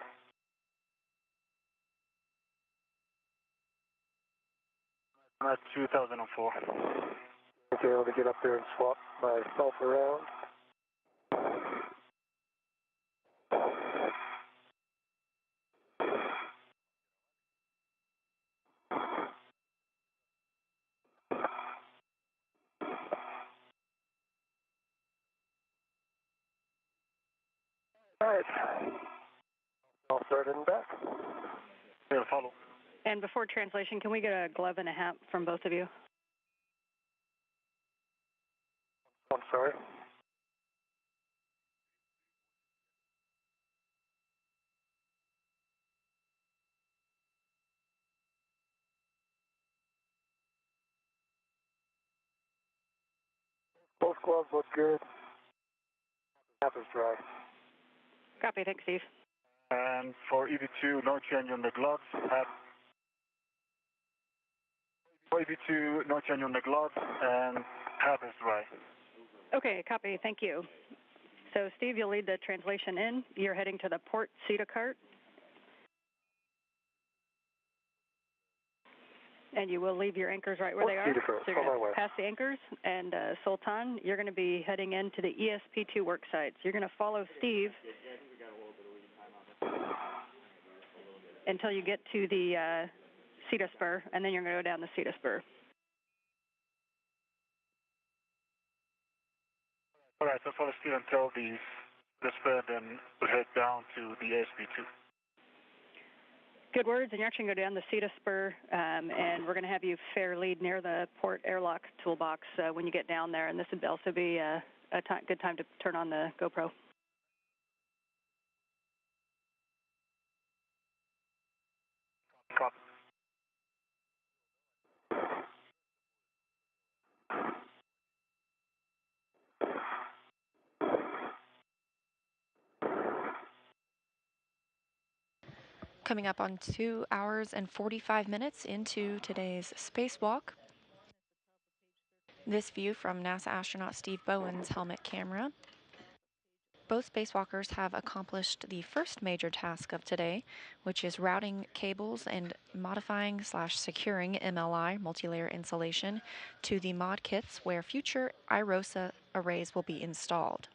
I'm at 2004. Okay, let me get up there and swap myself around. All right. I'll start in back. Yeah, follow. And before translation, can we get a glove and a hat from both of you? I'm sorry. Both gloves look good. Hat is dry. Copy, thanks, Steve. And for EV2, no change on the gloves. For EV2, no change on the gloves, and hat is dry. Okay, copy, thank you. So, Steve, you'll lead the translation in. You're heading to the port CETA cart. And you will leave your anchors right where they are. So you're going to pass the anchors. And Sultan, you're going to be heading into the ESP2 work site. So you're going to follow Steve until you get to the CETA spur, and then you're going to go down the CETA spur. All right, so for the student, tell the spur, then we'll head down to the ASP2. Good words, and you're actually going to go down the CETA spur, and we're going to have you fair lead near the port airlock toolbox when you get down there, and this would also be a good time to turn on the GoPro. Copy. Coming up on 2 hours and 45 minutes into today's spacewalk. This view from NASA astronaut Steve Bowen's helmet camera. Both spacewalkers have accomplished the first major task of today, which is routing cables and modifying/securing MLI, multi-layer insulation, to the mod kits where future IROSA arrays will be installed.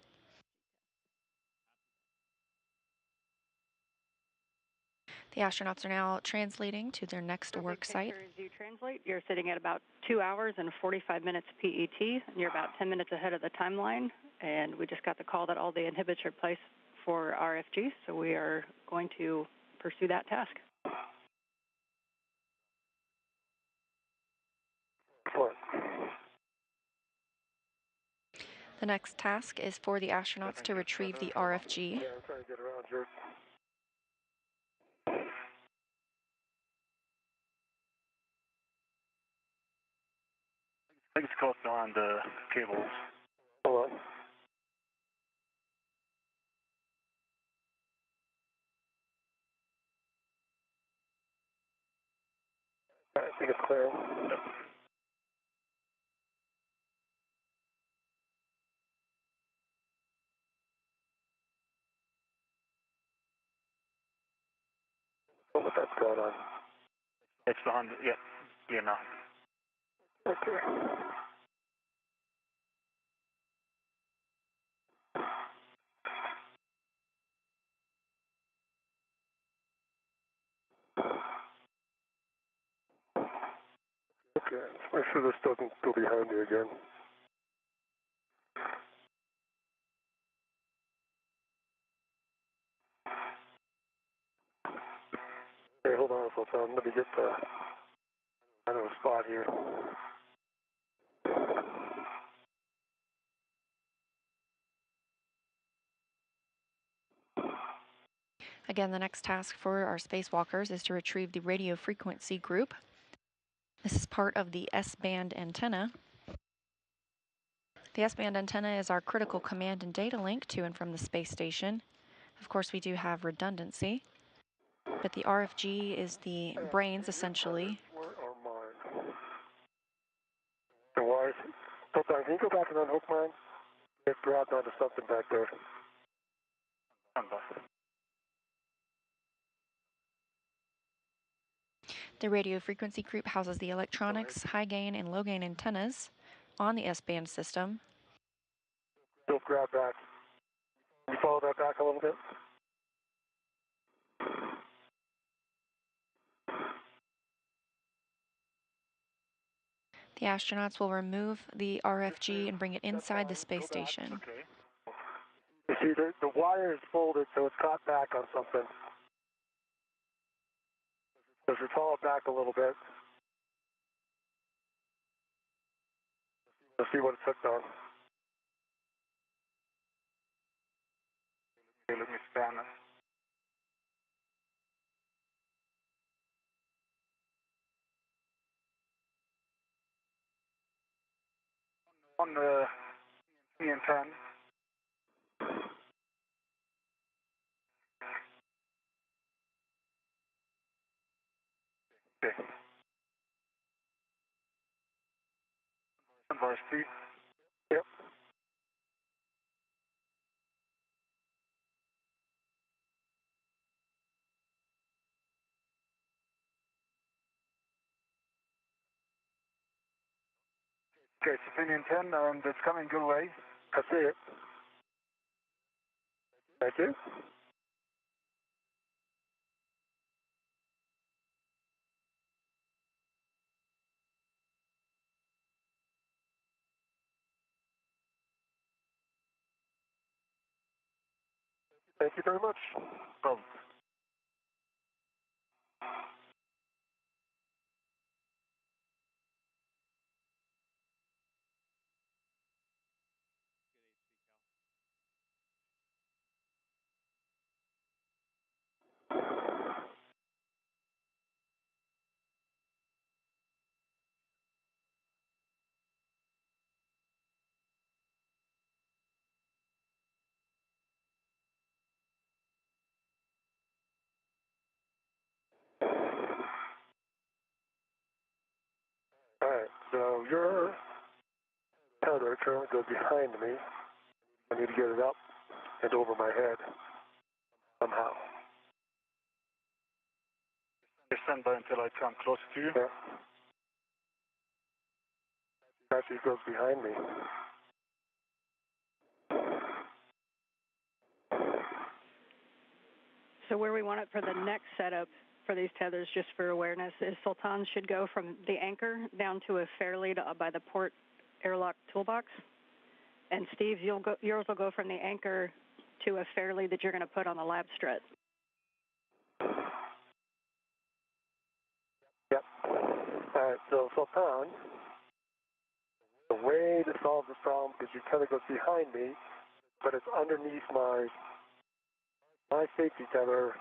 The astronauts are now translating to their next work site. As you translate, you're sitting at about 2 hours and 45 minutes PET, and you're about 10 minutes ahead of the timeline. And we just got the call that all the inhibits are placed for RFG, so we are going to pursue that task. The next task is for the astronauts to retrieve the RFG. Yeah, I'm trying to get around here. I think it's close on the cables. Hold on. I think it's clear. Yep. What that's going on. It's behind, yeah, clear now. Okay. Okay, let's make sure this doesn't go behind me again. Hey, hold on, Sultan. Let me get the spot here. Again, the next task for our spacewalkers is to retrieve the radio frequency group. This is part of the S-band antenna. The S-band antenna is our critical command and data link to and from the space station. Of course, we do have redundancy, but the RFG is the brains, essentially. Where are mine? The wires. Sultan, can you go back and unhook mine? It grabbed onto something back there. The radio frequency group houses the electronics, high gain and low gain antennas on the S-band system. Don't grab back. Can you follow that back a little bit? The astronauts will remove the RFG and bring it inside the space station. Okay. You see, the wire is folded, so it's caught back on something. So if you follow it back a little bit, you'll see what it's hooked on. Okay, let me span it. On the EN10. Okay. Converse, please. Yep. Okay, it's opinion 10, and it's coming good way. I see it. Thank you. Thank you very much. Problem. All right, so your tether currently goes behind me. I need to get it up and over my head somehow. Stand by until I come close to you. Yeah. Actually goes behind me. So where we want it for the next setup for these tethers, just for awareness, is Sultan should go from the anchor down to a fair lead by the port airlock toolbox. And Steve, yours will go from the anchor to a fair lead that you're going to put on the lab strut. Yep. All right, so Sultan, the way to solve this problem is your tether goes behind me, but it's underneath my safety tether.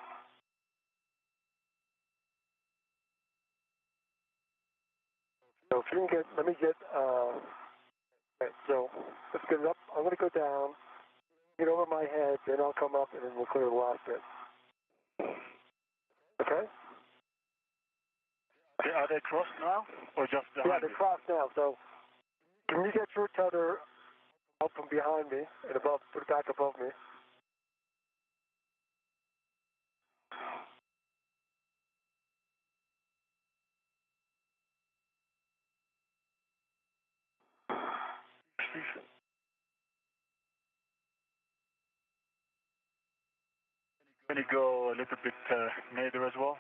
So if you can get, let me get, okay, so let's get it up. I'm going to go down, get over my head, then I'll come up and then we'll clear the last bit. Okay? Okay, are they crossed now or just behind? Yeah, they're crossed now. So can you get your tether up from behind me and above, put it back above me? Can you go a little bit nadir as well?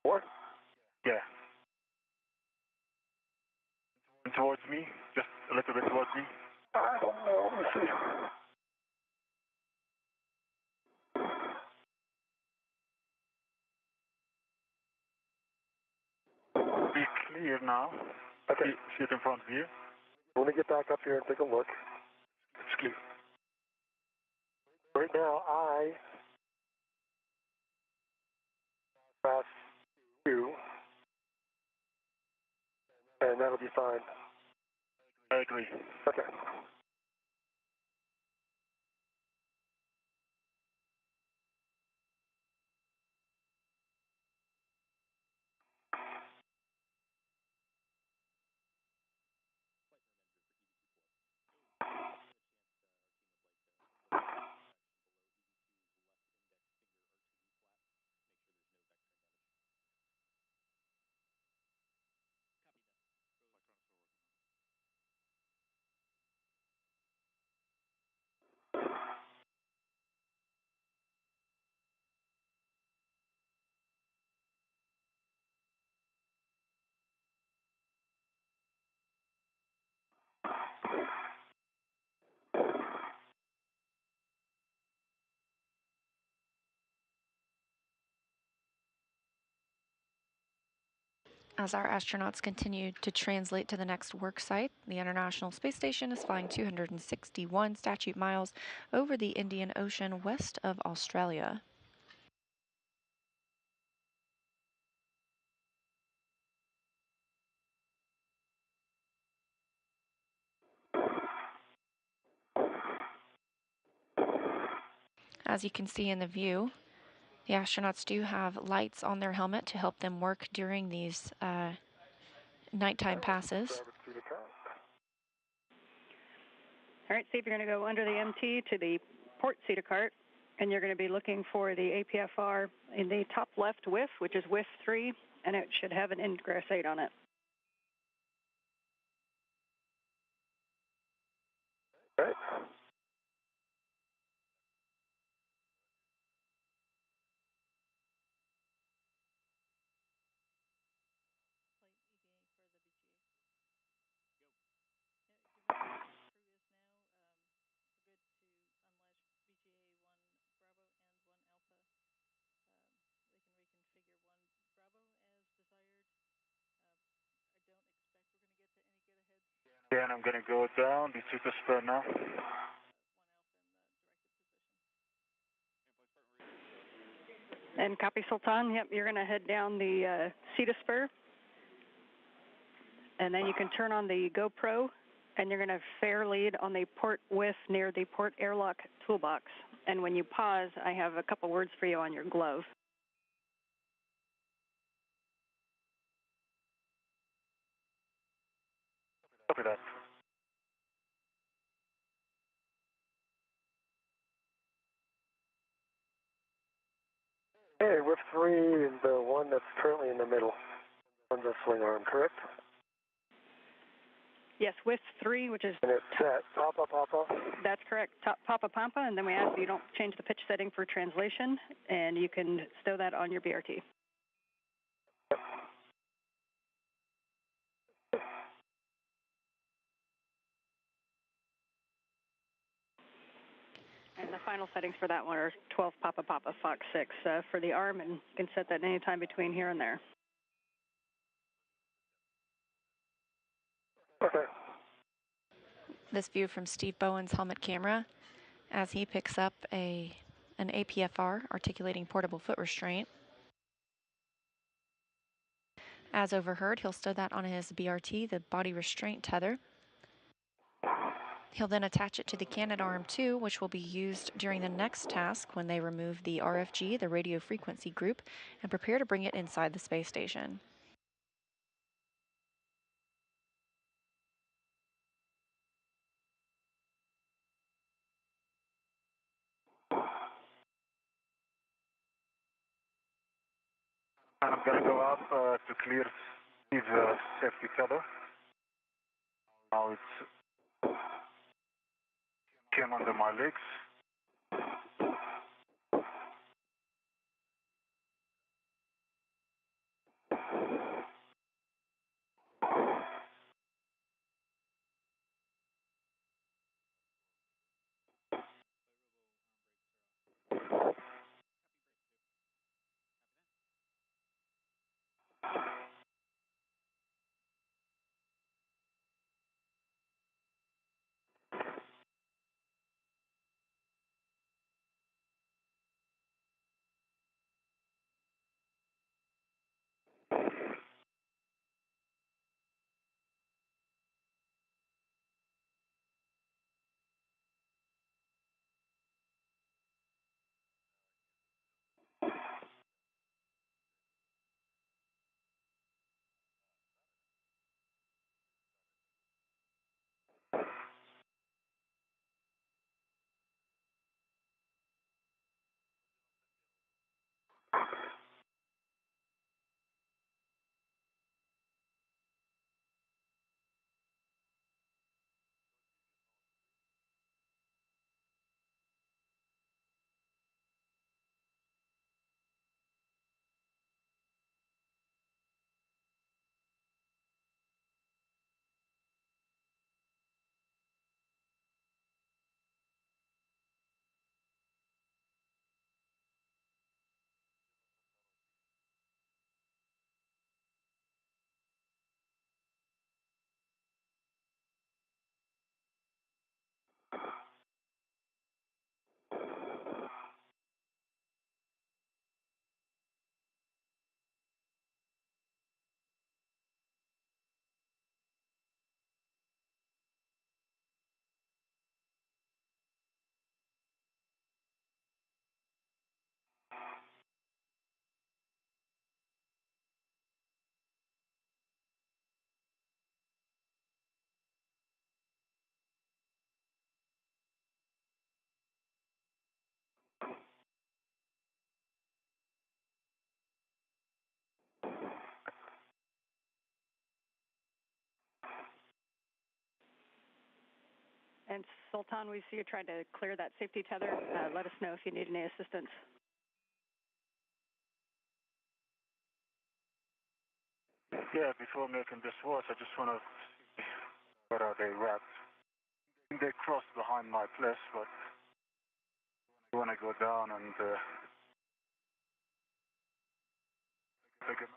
What? Yeah. Towards me, just a little bit towards me. I don't know. Let's see. Be clear now. Okay. See it in front of you. Let me get back up here and take a look. It's clear. Right now, I press you, and that'll be fine. I agree. Okay. As our astronauts continue to translate to the next work site, the International Space Station is flying 261 statute miles over the Indian Ocean west of Australia. As you can see in the view, the astronauts do have lights on their helmet to help them work during these nighttime passes. All right, Steve, you're going to go under the MT to the port seater cart, and you're going to be looking for the APFR in the top left whiff, which is whiff 3, and it should have an Ingress 8 on it. All right. Yeah, and I'm going to go down the super spur now. And copy, Sultan. Yep, you're going to head down the CETA spur. And then you can turn on the GoPro, and you're going to fair lead on the port width near the port airlock toolbox. And when you pause, I have a couple words for you on your glove. Copy that. Hey, whip 3 is the one that's currently in the middle on the swing arm, correct? Yes, width 3, which is... And it's set. Papa, Papa. That's correct. Papa Pampa, and then we ask that you don't change the pitch setting for translation, and you can stow that on your BRT. And the final settings for that one are 12 Papa Papa Fox 6 for the arm, and you can set that any time between here and there. Okay. This view from Steve Bowen's helmet camera as he picks up an APFR, articulating portable foot restraint. As overheard, he'll stow that on his BRT, the body restraint tether. He'll then attach it to the cannon arm 2, which will be used during the next task when they remove the RFG, the radio frequency group, and prepare to bring it inside the space station. And I'm going to go up to clear his safety tether. Now it's came under my legs. And Sultan, we see you trying to clear that safety tether. Let us know if you need any assistance. Yeah, before making this worse, I just want to see where are they wrapped. They crossed behind my place, but I want to go down and take it.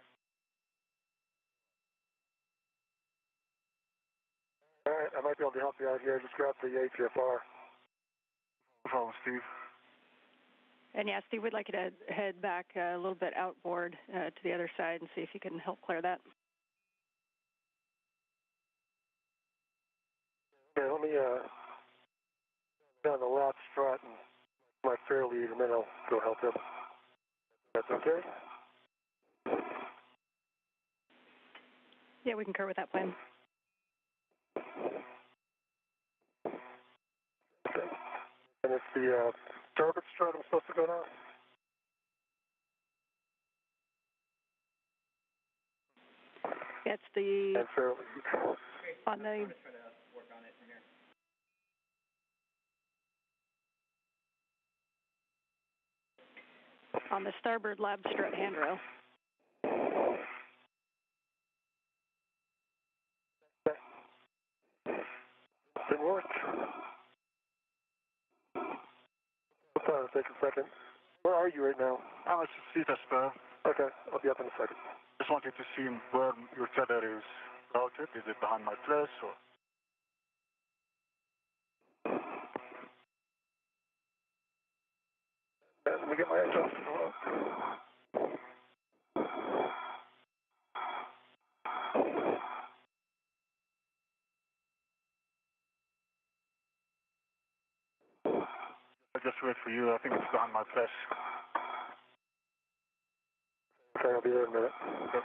All right, I might be able to help you out here. Just grab the APFR. No problem, Steve. And yeah, Steve, we'd like you to head back a little bit outboard to the other side and see if you can help clear that. Okay, let me down the left strut and my fair lead, and then I'll go help him. That's okay? Yeah, we concur with that plan. Okay. And it's the starboard strut I'm supposed to go down? It's the... And fair lead. On the... I'm going to try to work on it from here. On the starboard lab strut handrail. Didn't work. Hold on, take a second. Where are you right now? I'm at Cita spur. Okay, I'll be up in a second. Just wanted to see where your tether is routed. Is it behind my truss or? Let me get my adjustment. I'll just wait for you. I think it's behind my press. Okay, I'll be there in a minute. Okay.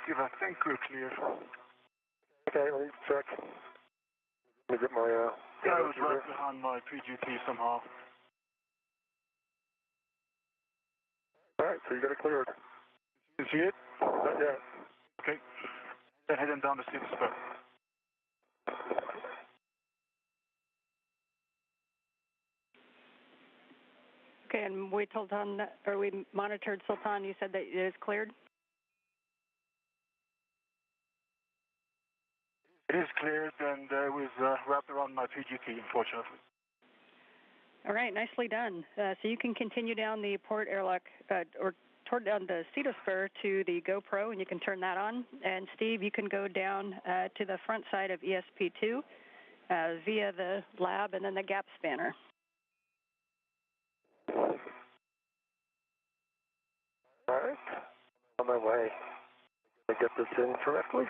Steve, I think we're clear. Okay, let me check. Let me get my, Yeah, it was right behind my PGT somehow. All right, so you got it cleared. You see it? Not yet. Okay. Then heading down the Cita spur. Okay, and we told Sultan, or we monitored Sultan, you said that it is cleared? It is cleared and it was wrapped around my PGT, unfortunately. All right, nicely done. So you can continue down the port airlock, or toward down the Cita spur to the GoPro, and you can turn that on. And Steve, you can go down to the front side of ESP2 via the lab and then the gap spanner. All right, on my way. I get this in correctly.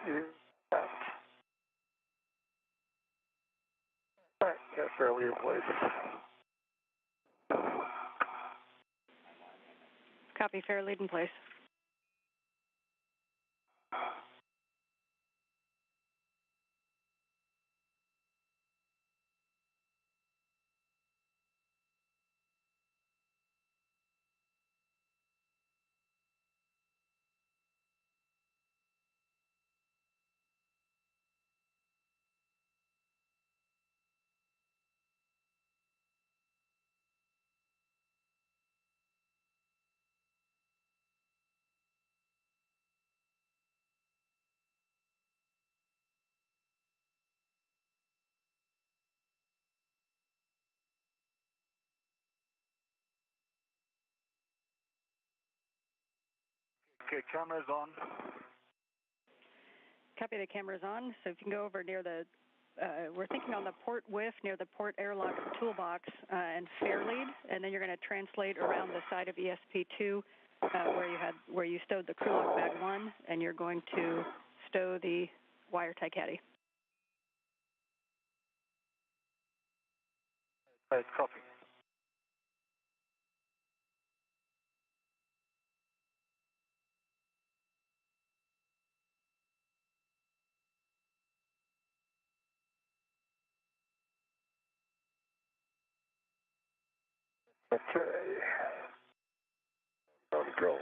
Left. All right, yeah, fairly in place. Copy, fair lead in place. Okay, camera's on. Copy, the camera's on. So if you can go over near the, we're thinking on the port whiff near the port airlock toolbox and fair lead, and then you're going to translate around the side of ESP2 where you stowed the crew lock bag 1, and you're going to stow the wire tie caddy. Right, copy. Okay. I'm going.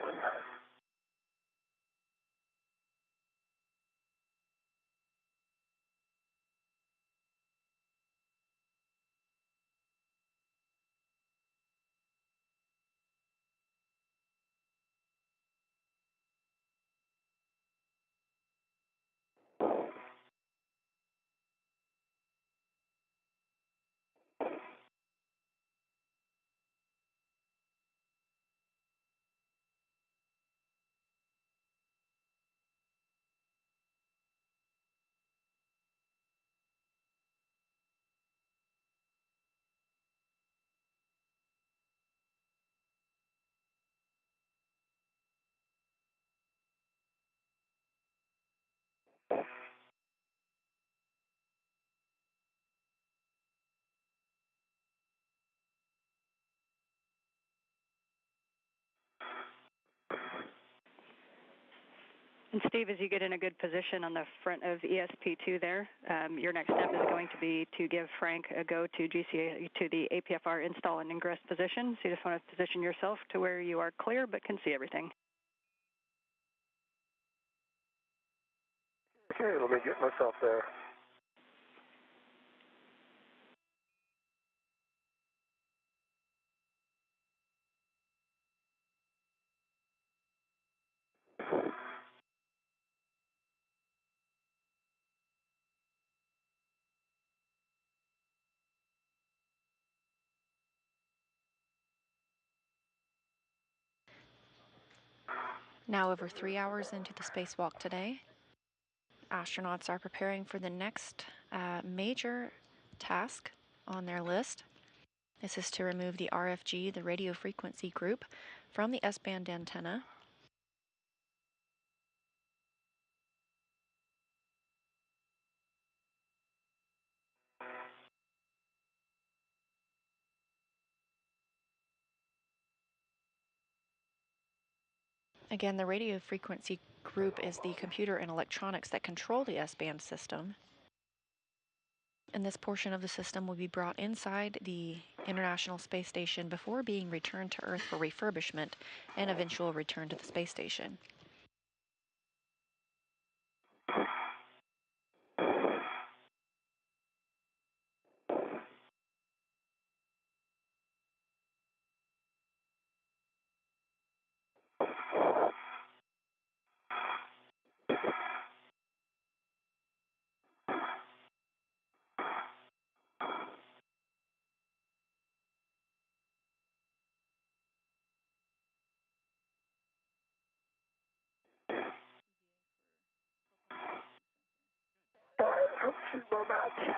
And Steve, as you get in a good position on the front of ESP2 there, your next step is going to be to give Frank a go to GCA to the APFR install and ingress position. So you just want to position yourself to where you are clear but can see everything. Okay, let me get myself there. Now over 3 hours into the spacewalk today, astronauts are preparing for the next major task on their list. This is to remove the RFG, the radio frequency group, from the S-band antenna. Again, the radio frequency group is the computer and electronics that control the S-band system. And this portion of the system will be brought inside the International Space Station before being returned to Earth for refurbishment and eventual return to the space station. All right, let's see my match.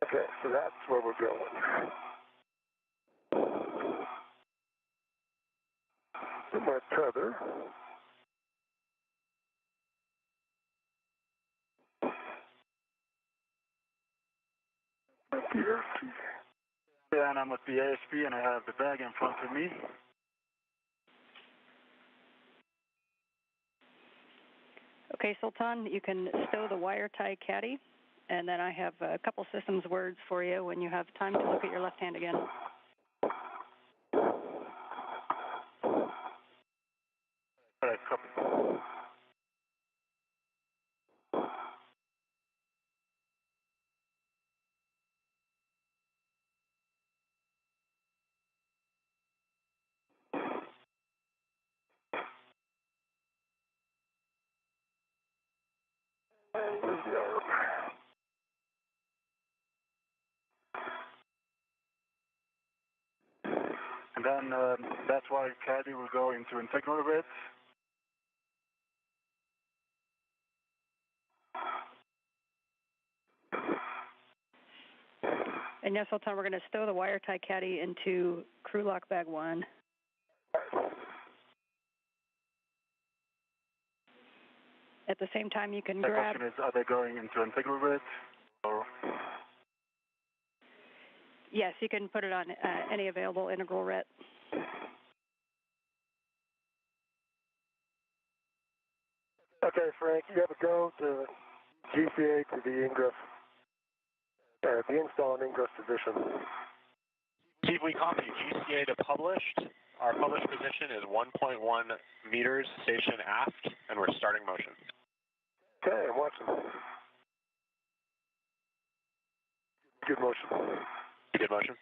Okay, so that's where we're going. my tether. Yeah, and I'm at the ASP and I have the bag in front of me. Okay, Sultan, you can stow the wire tie caddy, and then I have a couple systems words for you when you have time to look at your left hand again. All right, copy. And then that's why caddy will go into integral red. And yes, Sultan, we're going to stow the wire tie caddy into crew lock bag 1. At the same time, you can The grab... question is, are they going into integral red? Or? Yes, you can put it on any available integral ret. Okay, Frank, you have a go to GCA to the Ingress, the install and Ingress position. Steve, we copy GCA to published. Our published position is 1.1 meters station aft, and we're starting motion. Okay, I'm watching. Good motion. Good motion.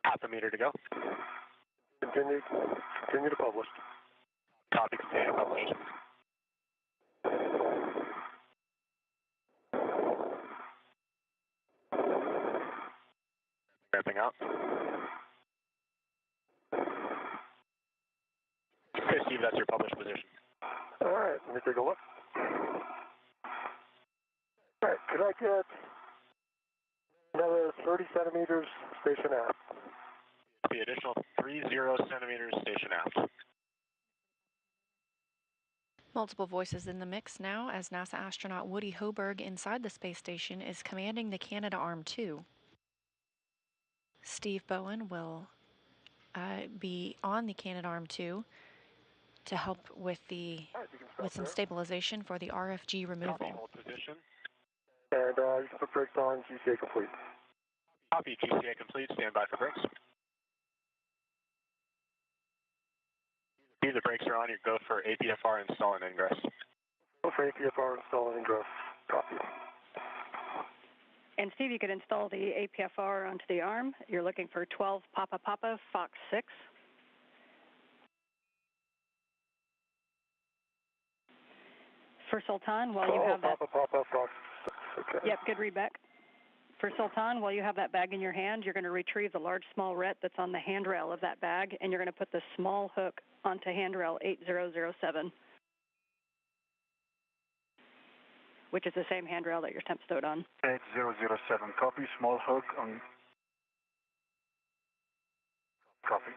Half a meter to go. Continue to publish. Copy, continue to publish. Ramping out. 50, that's your published position. All right, let me take a look. All right, could I get another 30 centimeters station aft? The additional 30 centimeters station aft. Multiple voices in the mix now as NASA astronaut Woody Hoburg inside the space station is commanding the Canadarm2. Steve Bowen will be on the Canadarm2 to help with some stabilization for the RFG removal. Copy, hold position. And you can put brakes on, GCA complete. Copy, GCA complete, stand by for brakes. See the brakes are on, you go for APFR install and ingress. Go for APFR install and ingress. Copy. And Steve, you can install the APFR onto the arm. You're looking for 12 Papa Papa Fox 6. For Sultan, while you have that... Papa Fox 6, okay. Yep, good read back. For Sultan, while you have that bag in your hand, you're going to retrieve the large small ret that's on the handrail of that bag, and you're going to put the small hook onto handrail 8007, which is the same handrail that your temp stowed on. 8007, copy, small hook on... Copy.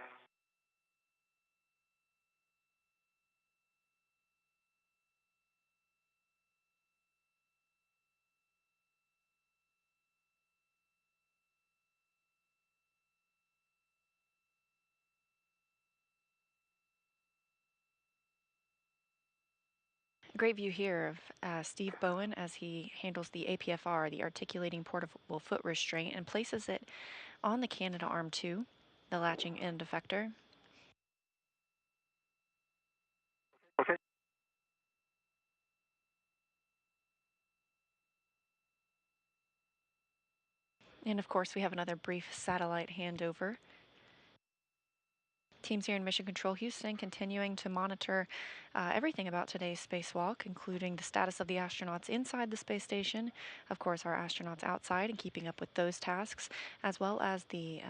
Great view here of Steve Bowen as he handles the APFR, the articulating portable foot restraint, and places it on the Canadarm2, the latching end effector. Okay. And of course, we have another brief satellite handover. Teams here in Mission Control Houston continuing to monitor everything about today's spacewalk, including the status of the astronauts inside the space station, of course our astronauts outside and keeping up with those tasks, as well as the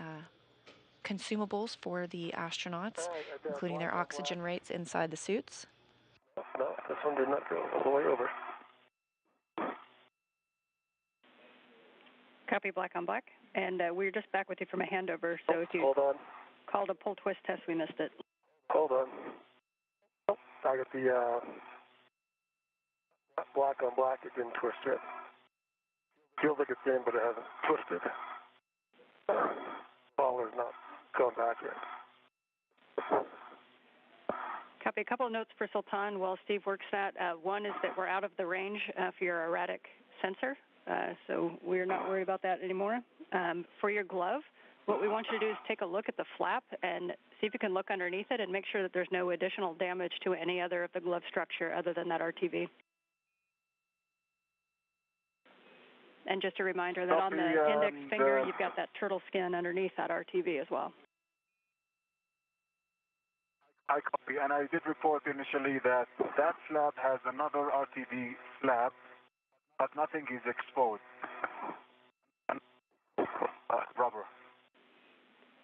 consumables for the astronauts, including their oxygen rates inside the suits. No, This one did not go all the way over. Copy, black on black. And we're just back with you from a handover, so if you Hold on. called a pull twist test, we missed it. Hold on. Oh, I got the black on black. It didn't twist yet. Feels like it's in, but it hasn't twisted. Baller's not going back yet. Copy. A couple of notes for Sultan while Steve works that. One is that we're out of the range for your erratic sensor, so we're not worried about that anymore. For your glove, what we want you to do is take a look at the flap and see if you can look underneath it and make sure that there's no additional damage to any other of the glove structure other than that RTV. And just a reminder that on the index finger, you've got that turtle skin underneath that RTV as well. I copy, and I did report initially that that flap has another RTV flap, but nothing is exposed. Rubber.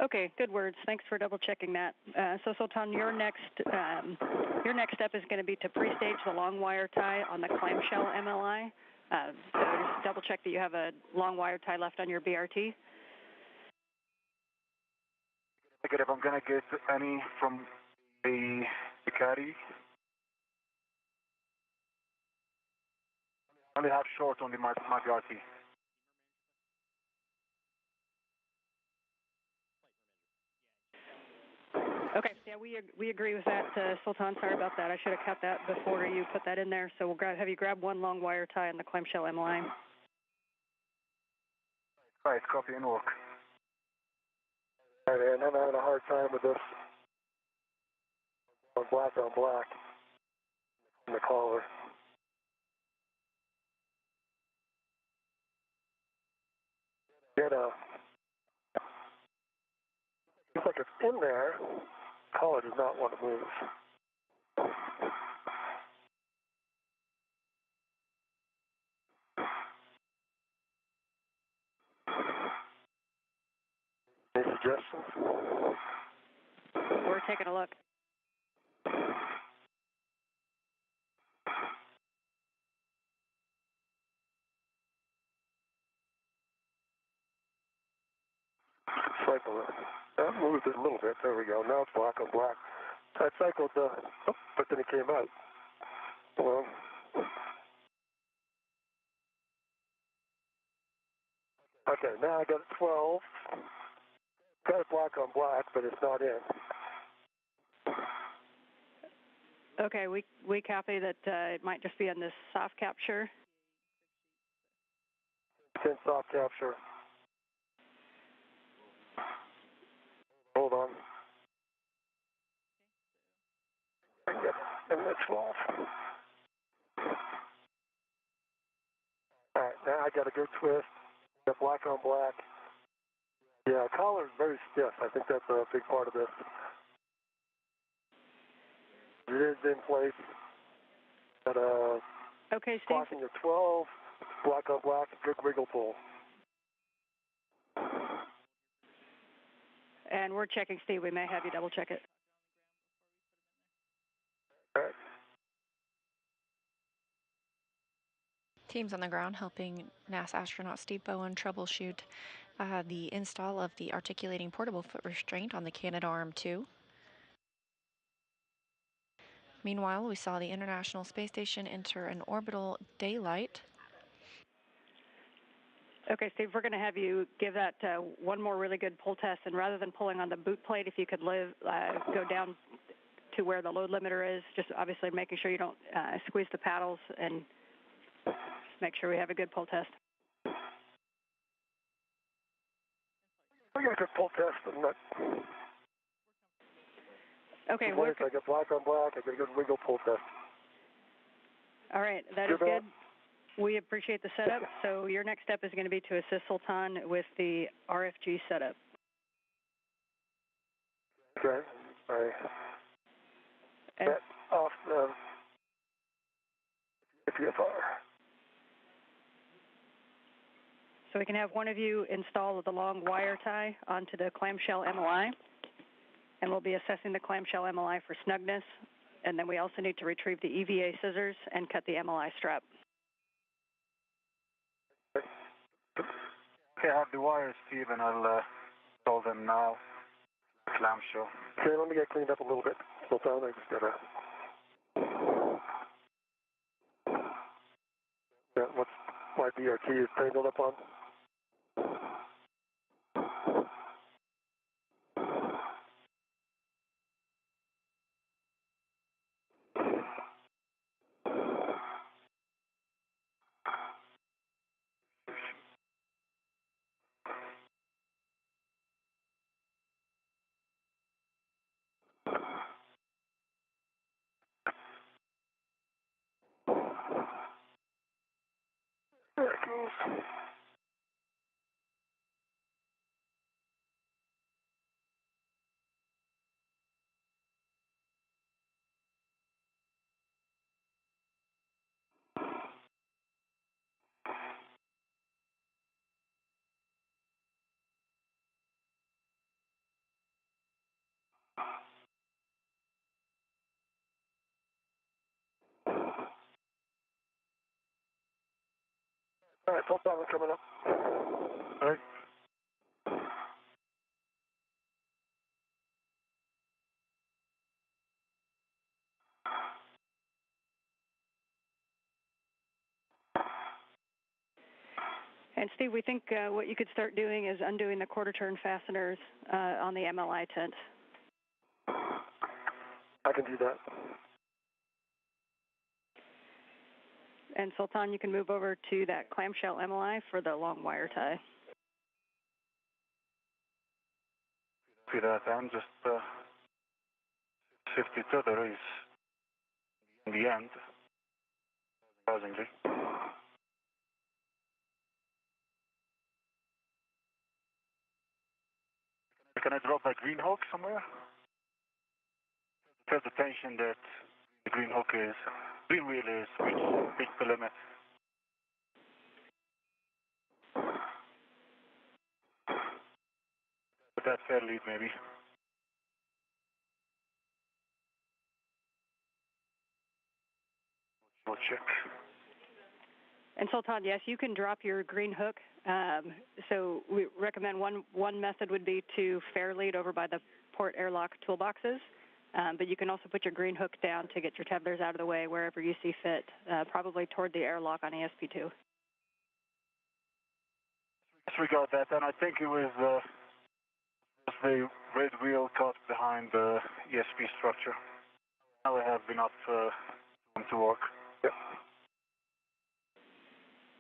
Okay, good words. Thanks for double checking that. So Sultan, your next step is going to be to pre-stage the long wire tie on the clamshell MLI. So just double check that you have a long wire tie left on your BRT. If I'm going to get any from the caddy, I only have short on my BRT. Okay, yeah, we agree with that, Sultan. Sorry about that. I should have cut that before you put that in there. So we'll have you grab one long wire tie on the clamshell MLI. Right, copy and work. All right, and I'm having a hard time with this black on black in the collar. Looks like it's in there. Collar does not want to move. Any suggestions? We're taking a look. Cycle it. That moved it a little bit. There we go. Now it's black on black. I cycled, but then it came out. Well, okay, now I got 12. Got it black on black, but it's not in. Okay, we copy that it might just be on this soft capture. It's in soft capture. Hold on. Yep, and that's 12. All right, now I got a good twist. Got black on black. Yeah, collar is very stiff. I think that's a big part of this. It is in place. Got okay, Steve. blocking at 12, black on black, good wiggle pull. And we're checking, Steve. We may have you double check it. All right. Teams on the ground helping NASA astronaut Steve Bowen troubleshoot the install of the articulating portable foot restraint on the Canadarm2. Meanwhile, we saw the International Space Station enter an orbital daylight. Okay, Steve, we're going to have you give that one more really good pull test, and rather than pulling on the boot plate, if you could go down to where the load limiter is, just obviously making sure you don't squeeze the paddles, and just make sure we have a good pull test. I got a good pull test. I'm not... Okay, I got black on black. I got a good wiggle pull test. All right, that is good. We appreciate the setup. So your next step is going to be to assist Sultan with the RFG setup. Okay. I set off the APFR. So we can have one of you install the long wire tie onto the clamshell MLI, and we'll be assessing the clamshell MLI for snugness, And then we also need to retrieve the EVA scissors and cut the MLI strap. Okay, I have the wires, Steve, and I'll install them now. Clamshell. Okay, let me get cleaned up a little bit. Sultan, I just gotta... Yeah, what's my BRT is tangled up on? There it goes. All right, Sultan, we're coming up. All right. And Steve, we think what you could start doing is undoing the quarter turn fasteners on the MLI tent. I can do that. And Sultan, you can move over to that clamshell MLI for the long wire tie. See that, I'm just 52, there is in the end, surprisingly. Can I drop a green hook somewhere? Feel the tension that the green hook is, green wheel is, which reached the limit. But that's fair lead, maybe. We'll check. And Sultan, yes, you can drop your green hook. So we recommend one method would be to fair lead over by the port airlock toolboxes. But you can also put your green hook down to get your tetherers out of the way wherever you see fit, probably toward the airlock on ESP2. Disregard that, and I think it was the red wheel caught behind the ESP structure. Now I have enough room to work. Yep.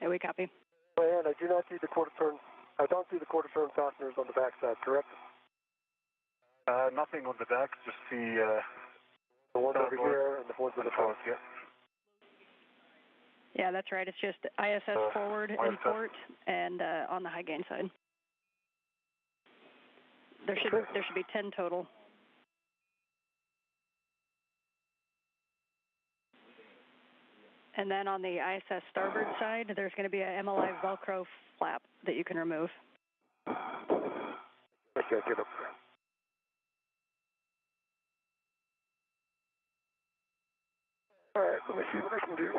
Yeah, we copy. And I do not see the quarter turn. I don't see the quarter turn fasteners on the backside, correct? Nothing on the back, just the one over here and the ones on the front. Yeah. Yeah, that's right. It's just ISS forward in port and on the high gain side. There should be 10 total. And then on the ISS starboard side, there's going to be a MLI Velcro flap that you can remove. I can't get up there. All right, let me see what I can do.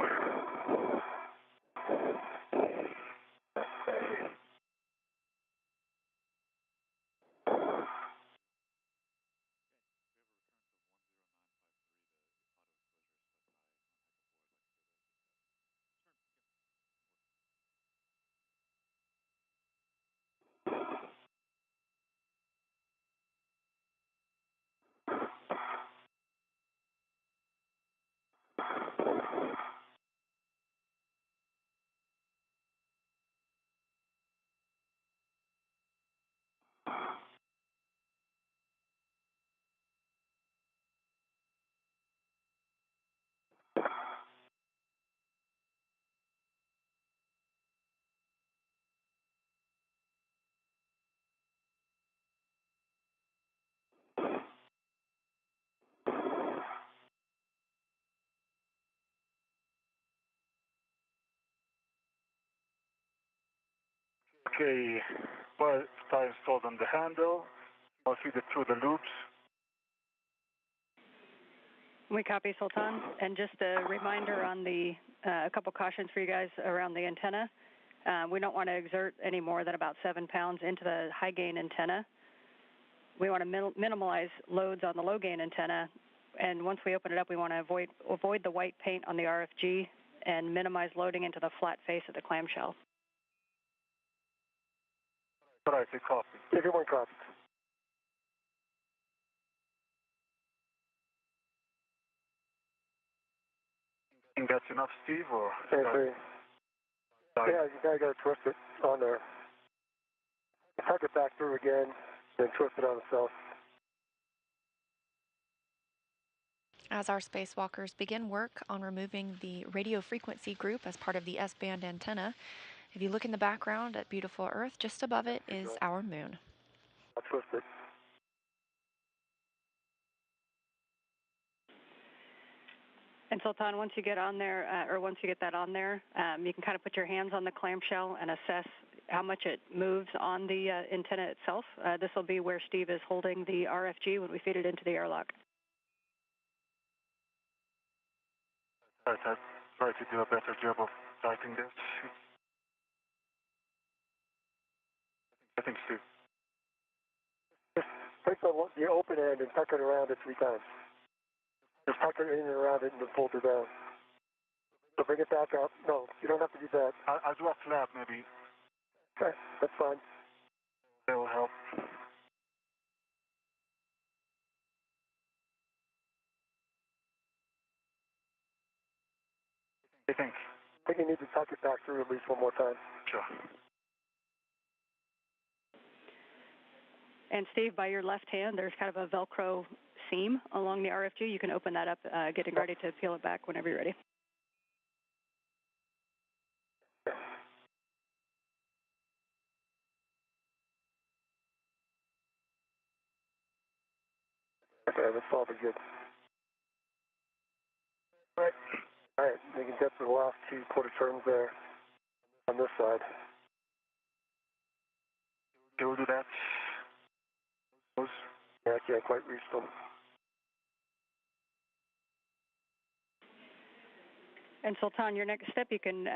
Okay, well, tie installed on the handle. I'll feed it through the loops. We copy, Sultan. And just a reminder on the, a couple cautions for you guys around the antenna. We don't want to exert any more than about 7 pounds into the high gain antenna. We want to minimize loads on the low gain antenna. And once we open it up, we want to avoid the white paint on the RFG and minimize loading into the flat face of the clamshell. All right, it's copy. Everyone copies. Think that's enough, Steve, or? Yeah, you gotta twist it on there. Tuck it back through again, then twist it on itself. As our spacewalkers begin work on removing the radio frequency group as part of the S-band antenna, if you look in the background at beautiful Earth, just above it is our moon. I'll twist it. And Sultan, once you get on there, or once you get that on there, you can kind of put your hands on the clamshell and assess how much it moves on the antenna itself. This will be where Steve is holding the RFG when we feed it into the airlock. Right, I'll try to do a better job of tightening this. I think, Steve. Just take the open end and tuck it around it 3 times. Just tuck it in and around it and then fold it down. So bring it back up. No, you don't have to do that. I'll do a flap, maybe. Okay, that's fine. That will help. I think you need to tuck it back through at least one more time. Sure. And Steve, by your left hand, there's kind of a Velcro seam along the RFG. You can open that up, getting ready to peel it back whenever you're ready. Okay, that's all be good. All right, you can get to the last 2 quarter turns there on this side. Okay, we'll do that. Yeah, I can't quite reach them. And Sultan, your next step, you can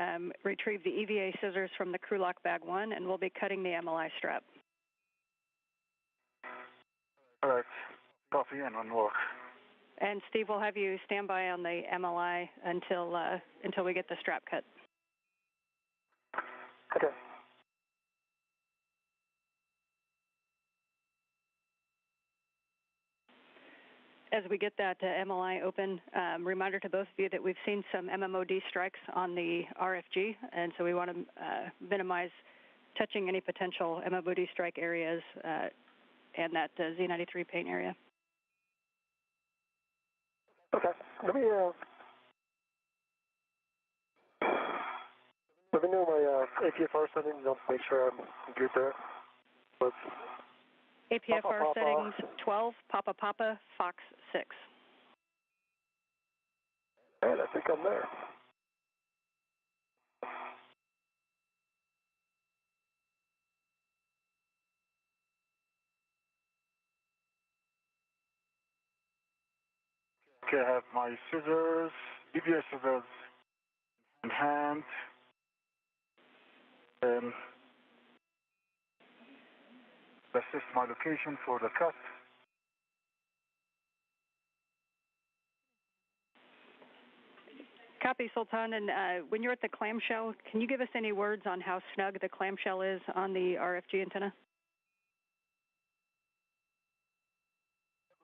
retrieve the EVA scissors from the crew lock bag 1, and we'll be cutting the MLI strap. All right, copy and on work. And Steve, we'll have you stand by on the MLI until we get the strap cut. Okay. As we get that MLI open, reminder to both of you that we've seen some MMOD strikes on the RFG, and so we want to minimize touching any potential MMOD strike areas and that Z93 paint area. Okay, let me know my APFR settings. I'll make sure I'm good there. Let's APFR Papa, settings 12, Papa Papa, Fox 6. And I think I'm there. Okay, I have my scissors, EVA scissors in hand. Assist my location for the cut. Copy, Sultan. And when you're at the clamshell, can you give us any words on how snug the clamshell is on the RFG antenna?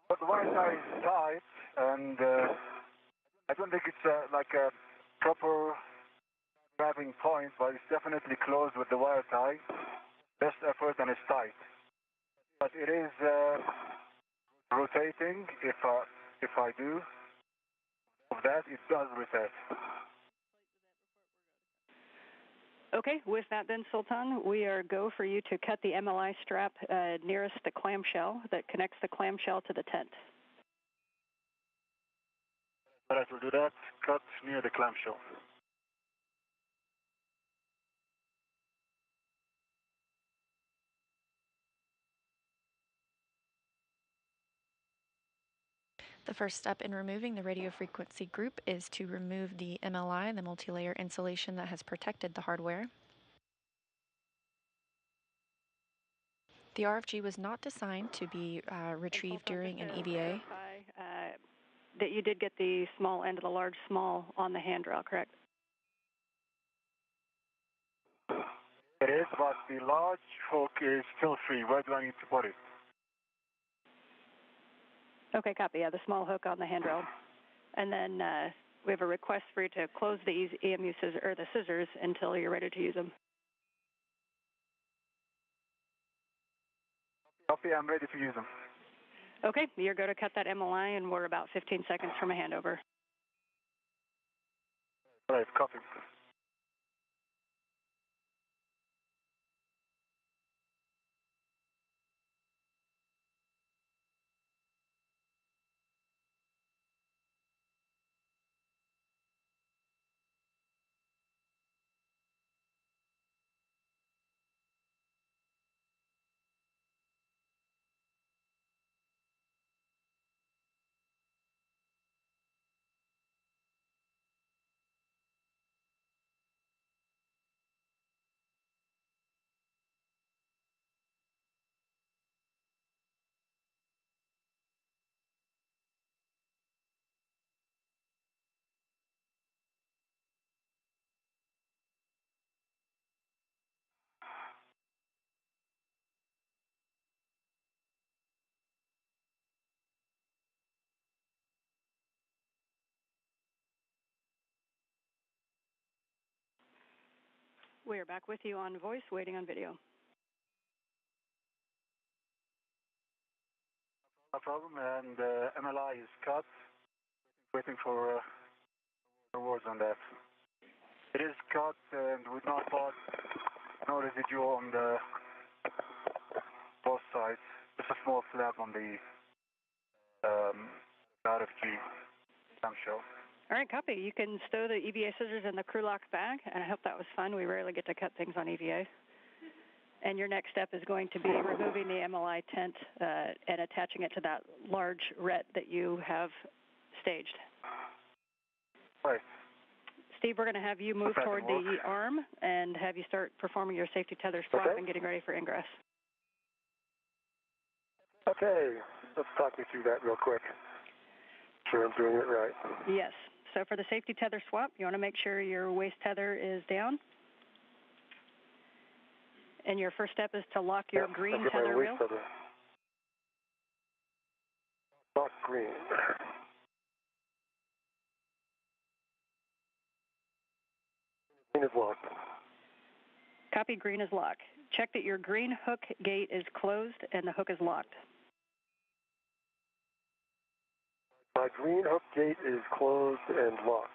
But the wire tie is tight, and I don't think it's like a proper grabbing point, but it's definitely closed with the wire tie. Best effort, and it's tight. But it is rotating. If I do of that, it does rotate. Okay, with that then, Sultan, we are go for you to cut the MLI strap nearest the clamshell that connects the clamshell to the tent. All right, we'll do that. Cut near the clamshell. The first step in removing the radio frequency group is to remove the MLI, the multi-layer insulation that has protected the hardware. The RFG was not designed to be retrieved during an EVA. That you did get the small end of the large small on the handrail, correct? It is, but the large hook is still free. Where do I need to put it? Okay, copy. Yeah, the small hook on the handrail. And then we have a request for you to close the EMU scissors, or the scissors, until you're ready to use them. Copy, I'm ready to use them. Okay, you're going to cut that MLI, and we're about 15 seconds from a handover. All right, copy. We are back with you on voice, waiting on video. No problem, and MLI is cut. Waiting for words on that. It is cut and with no part, no residue on the both sides. Just a small flap on the RFG clamshell. All right, copy. You can stow the EVA scissors in the crew lock bag, and I hope that was fun. We rarely get to cut things on EVA. And your next step is going to be removing the MLI tent and attaching it to that large ret that you have staged. Right. Steve, we're going to have you move toward the arm and have you start performing your safety tether swap and getting ready for ingress. Okay, let's talk me through that real quick. Sure I'm doing it right. Yes. So for the safety tether swap, you want to make sure your waist tether is down. And your first step is to lock your green tether reel. Lock green. Green is locked. Copy, green is locked. Check that your green hook gate is closed and the hook is locked. My green hook gate is closed and locked.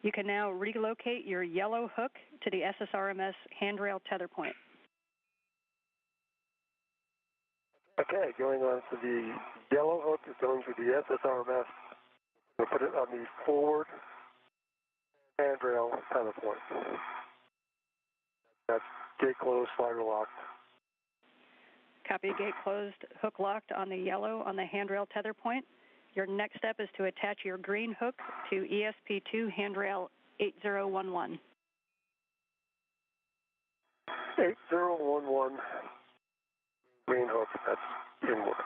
You can now relocate your yellow hook to the SSRMS handrail tether point. Okay, going on to the yellow hook is going to the SSRMS. We'll put it on the forward handrail tether point. That's gate closed, slider locked. Copy, gate closed, hook locked on the yellow on the handrail tether point. Your next step is to attach your green hook to ESP2 handrail 8011. 8011 green hook, that's in work.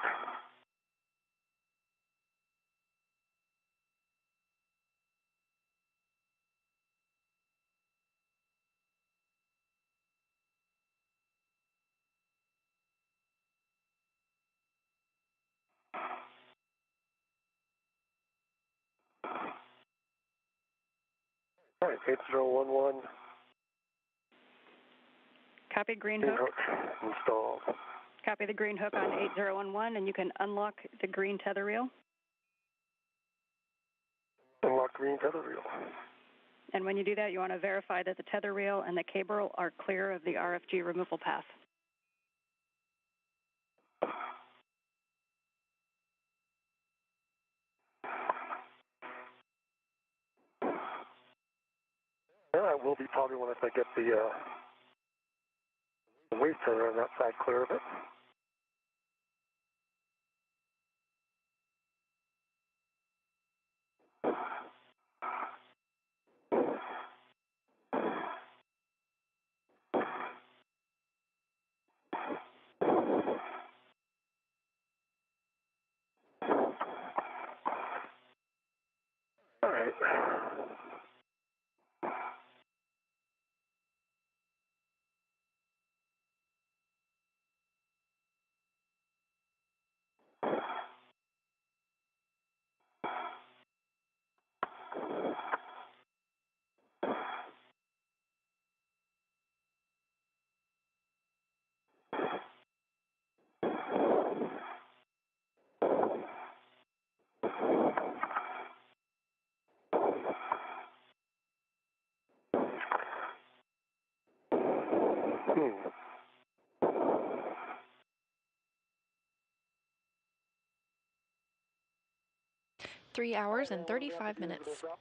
All right, 8011. Copy, green Green hook. hook installed. Copy the green hook on 8011, and you can unlock the green tether reel. Unlock green tether reel. And when you do that, you want to verify that the tether reel and the cable are clear of the RFG removal path. Yeah, I will be probably once I get the waist tether on that side clear of it. right. Hmm. 3 hours and 35 minutes. Drop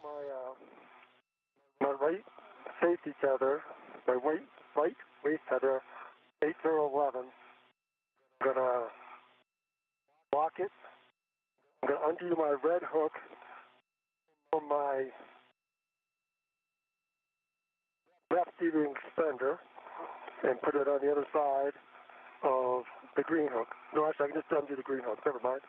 my right safety tether, my right waist tether, 8011. I'm gonna lock it. I'm gonna undo my red hook from my left steering extender and put it on the other side of the green hook. No, actually, I can just undo the green hook. Never mind.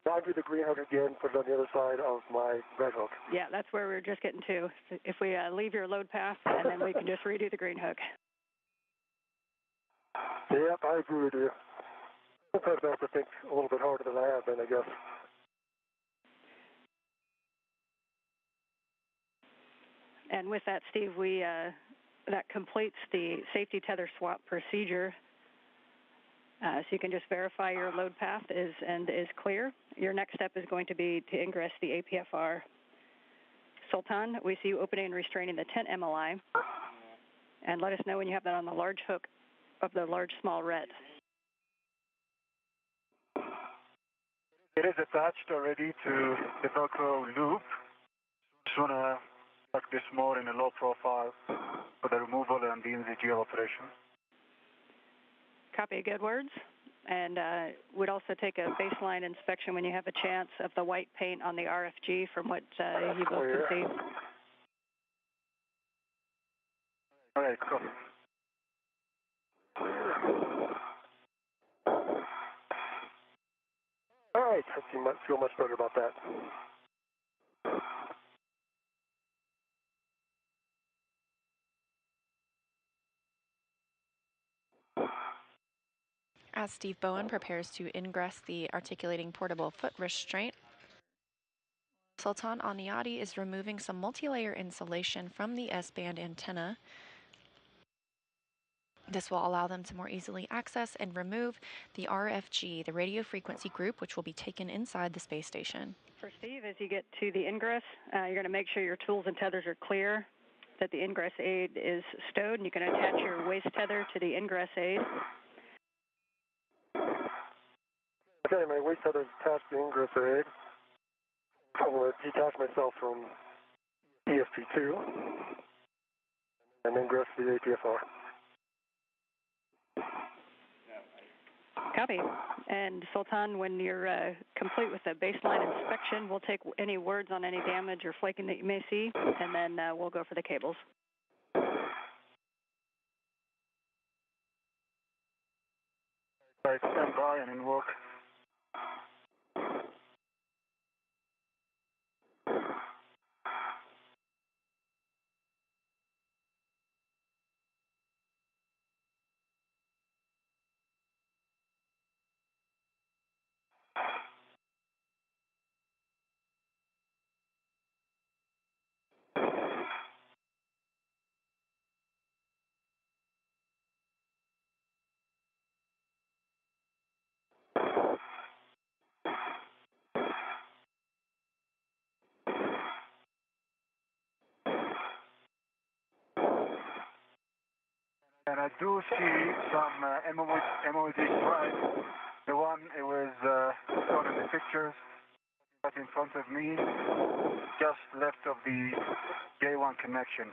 Now undo the green hook again, put it on the other side of my red hook. Yeah, that's where we were just getting to. If we leave your load path, and then we can just redo the green hook. Yep, I agree with you. Sometimes I have to think a little bit harder than I have been, I guess. And with that, Steve, that completes the safety tether swap procedure. So you can just verify your load path is clear. Your next step is going to be to ingress the APFR. Sultan, we see you opening and restraining the tent MLI. And let us know when you have that on the large hook of the large small red. It is attached already to the Velcro loop. Just want to tuck this more in a low profile for the removal and the NZGL operation. Copy, good words. And would also take a baseline inspection when you have a chance of the white paint on the RFG from what you both can see. All right, cool. All right, I feel much better about that. As Steve Bowen prepares to ingress the articulating portable foot restraint, Sultan Alneyadi is removing some multi-layer insulation from the S-band antenna. This will allow them to more easily access and remove the RFG, the radio frequency group, which will be taken inside the space station. For Steve, as you get to the ingress, you're going to make sure your tools and tethers are clear, that the ingress aid is stowed, and you can attach your waist tether to the ingress aid. Okay, my waist tether is attached to the ingress aid. I'm going to detach myself from ESP2 and ingress the APFR. Copy. And Sultan, when you're complete with the baseline inspection, we'll take any words on any damage or flaking that you may see, and then we'll go for the cables. All right, stand by and in work. And I do see some MOD stripes. The one it was shown in the pictures, right in front of me, just left of the J1 connection.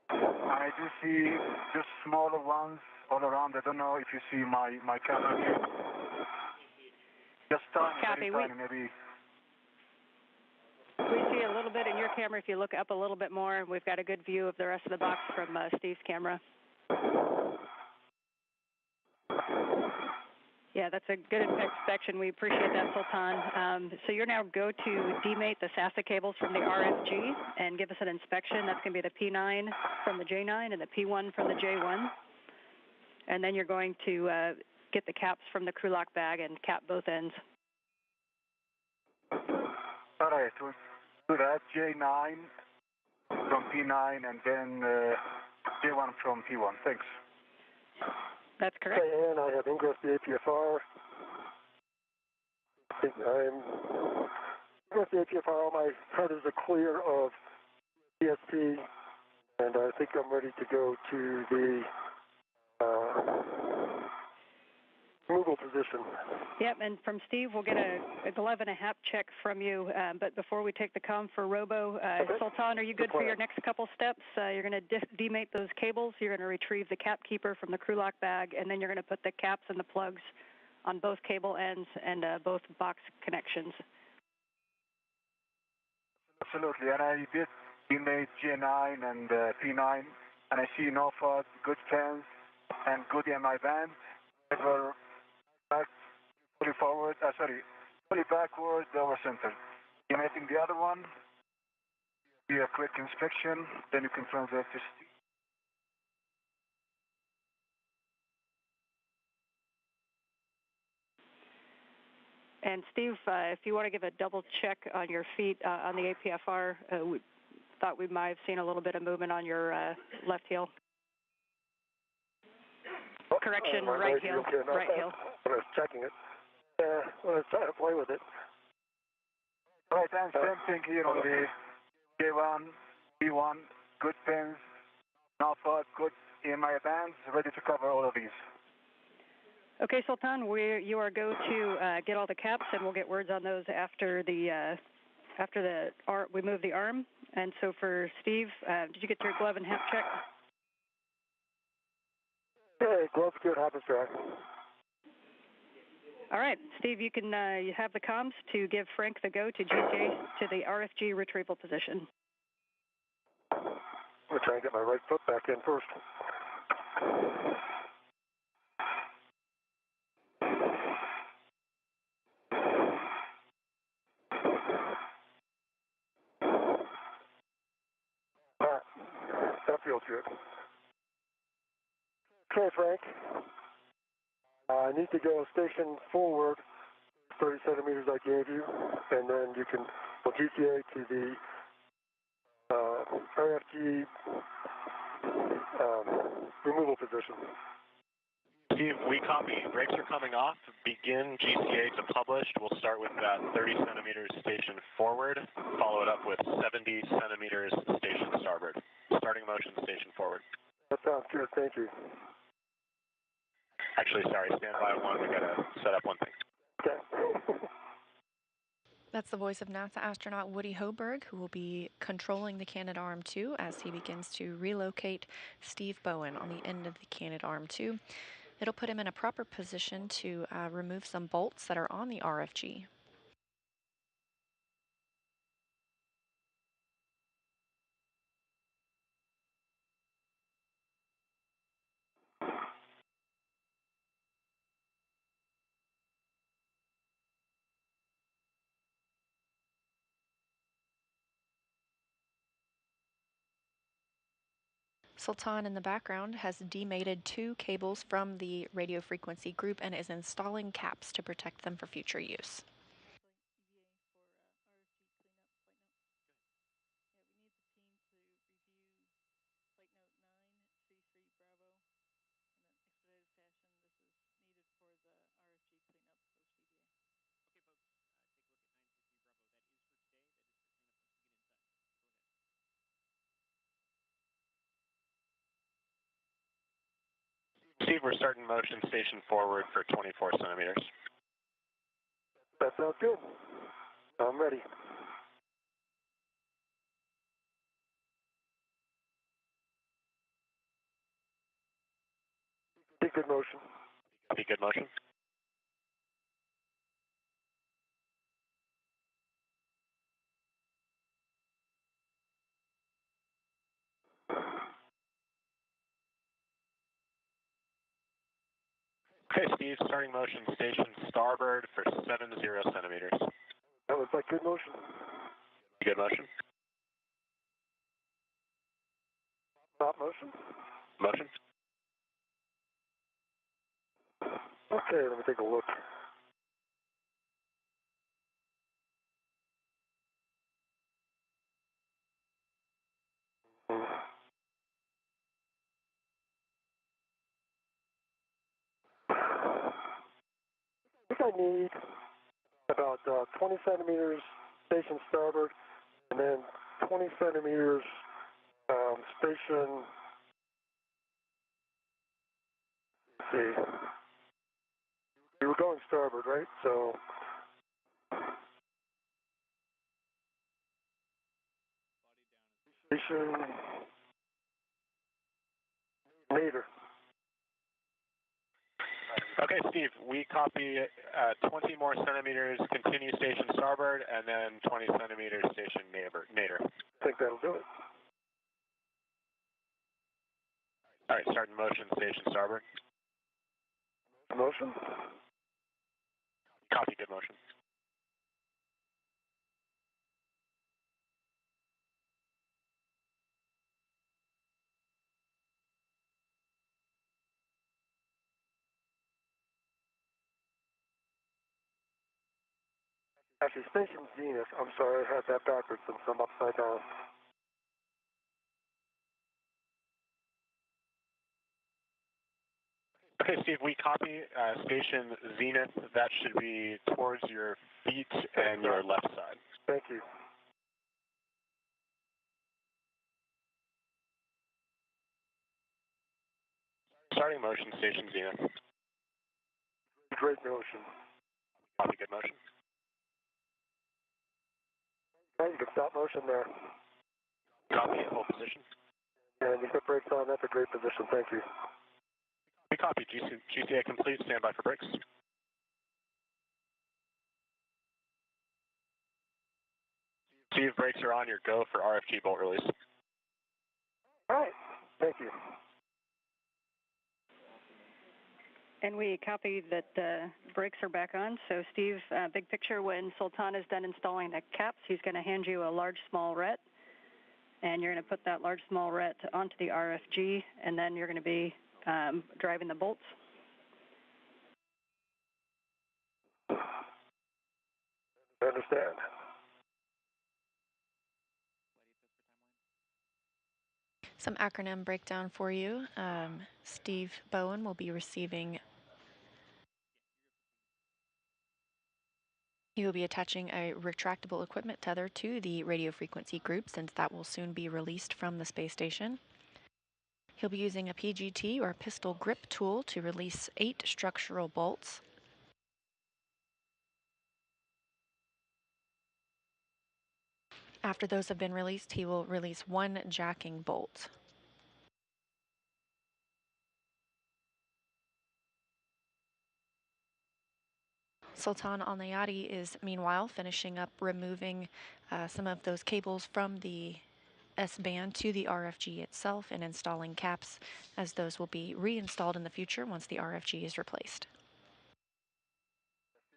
And I do see just smaller ones all around. I don't know if you see my camera here. Just tiny, very tiny, maybe. We see a little bit in your camera. If you look up a little bit more, we've got a good view of the rest of the box from Steve's camera. Yeah, that's a good inspection. We appreciate that, Sultan. So you're now go to demate the SASA cables from the RFG and give us an inspection. That's going to be the P9 from the J9 and the P1 from the J1. And then you're going to get the caps from the crew lock bag and cap both ends. All right, we'll do that. J9 from P9 and then J1 from P1. Thanks. That's correct. Okay, and I have Ingress the APFR. I'm Ingress the APFR. All my headers are clear of ESP, and I think I'm ready to go to the removal position. Yep, and from Steve, we'll get a glove and a hap check from you. But before we take the comm for Robo, okay. Sultan, are you good for your next couple steps? You're going to demate those cables. You're going to retrieve the cap keeper from the crew lock bag, and then you're going to put the caps and the plugs on both cable ends and both box connections. Absolutely, and I did demate J9 and P9, and I see no fault, good fans, and good MI band. Never back, fully forward, fully backward, over center. Demating the other one, be a quick inspection, then you can translate to Steve. And Steve, if you want to give a double check on your feet on the APFR, we thought we might have seen a little bit of movement on your left heel. Correction, right heel. Okay, no, right heel. I was checking it. I was trying to play with it. Right, and same thing here on the J1, B1, good pins, no fault, good EMI bands, ready to cover all of these. Okay, Sultan, you are go to get all the caps, and we'll get words on those after we move the arm. And so for Steve, did you get your glove and hap check? Hey, glove's good, happens track. All right, Steve, you can you have the comms to give Frank the go to GJ to the RFG retrieval position. I'm going to try and get my right foot back in first. That feels good. Okay, Frank. I need to go station forward 30 centimeters I gave you, and then you can GTA to the RFG removal position. Steve, we copy. Brakes are coming off. Begin GCA to published. We'll start with that 30 centimeters station forward, follow it up with 70 centimeters station starboard. Starting motion station forward. That sounds good. Thank you. Actually, sorry, stand by one. We got to set up one thing. Okay. That's the voice of NASA astronaut Woody Hoburg, who will be controlling the Canadarm2 as he begins to relocate Steve Bowen on the end of the Canadarm2. It'll put him in a proper position to remove some bolts that are on the RFG. Sultan in the background has demated 2 cables from the radio frequency group and is installing caps to protect them for future use. Steve, we're starting motion station forward for 24 centimeters. That sounds good. I'm ready. Be good motion. Be good motion. Okay, Steve, starting motion station starboard for 70 centimeters. That was like good motion. Good motion. Stop motion. Motion. Okay, let me take a look. I think I need about 20 centimeters station starboard, and then 20 centimeters station. Let's see, you were going starboard, right? So station later. Okay, Steve, we copy 20 more centimeters, continue station starboard, and then 20 centimeters station nadir. I think that'll do it. All right, starting motion station starboard. Motion. Copy, good motion. Actually, station zenith. I'm sorry, I had that backwards since I'm upside down. Okay, Steve, we copy station zenith. That should be towards your feet and your left side. Thank you. Starting motion station zenith. Great motion. Copy, good motion. Okay, you can stop motion there. Copy, hold position. And you put brakes on. That's a great position. Thank you. We copy, GCA complete, stand by for brakes. Steve, brakes are on, your go for RFG bolt release. All right, thank you. And we copy that the brakes are back on. So Steve, big picture, when Sultan is done installing the caps, he's going to hand you a large small ret, and you're going to put that large small ret onto the RFG, and then you're going to be driving the bolts. I understand. Some acronym breakdown for you. Steve Bowen will be receiving. He will be attaching a retractable equipment tether to the radio frequency group, since that will soon be released from the space station. He'll be using a PGT or pistol grip tool to release 8 structural bolts. After those have been released, he will release 1 jacking bolt. Sultan Alneyadi is meanwhile finishing up removing some of those cables from the S-band to the RFG itself and installing caps, as those will be reinstalled in the future once the RFG is replaced.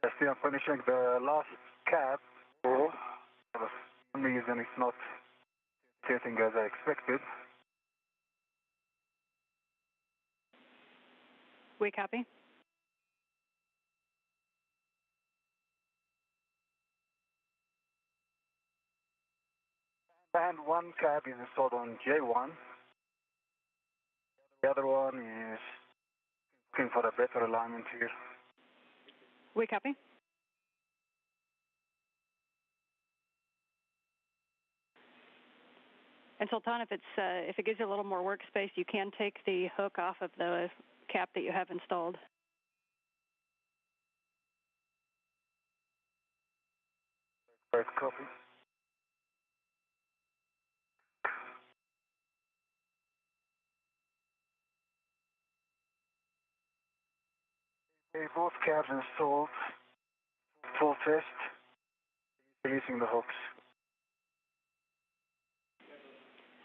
Yes, I'm finishing the last cap. For some reason it's not setting as I expected. We copy. And one cap is installed on J1. The other one is looking for a better alignment here. We copy. And Sultan, if it gives you a little more workspace, you can take the hook off of the cap that you have installed. Right, copy. Okay, both caps installed. Full test. Releasing the hooks.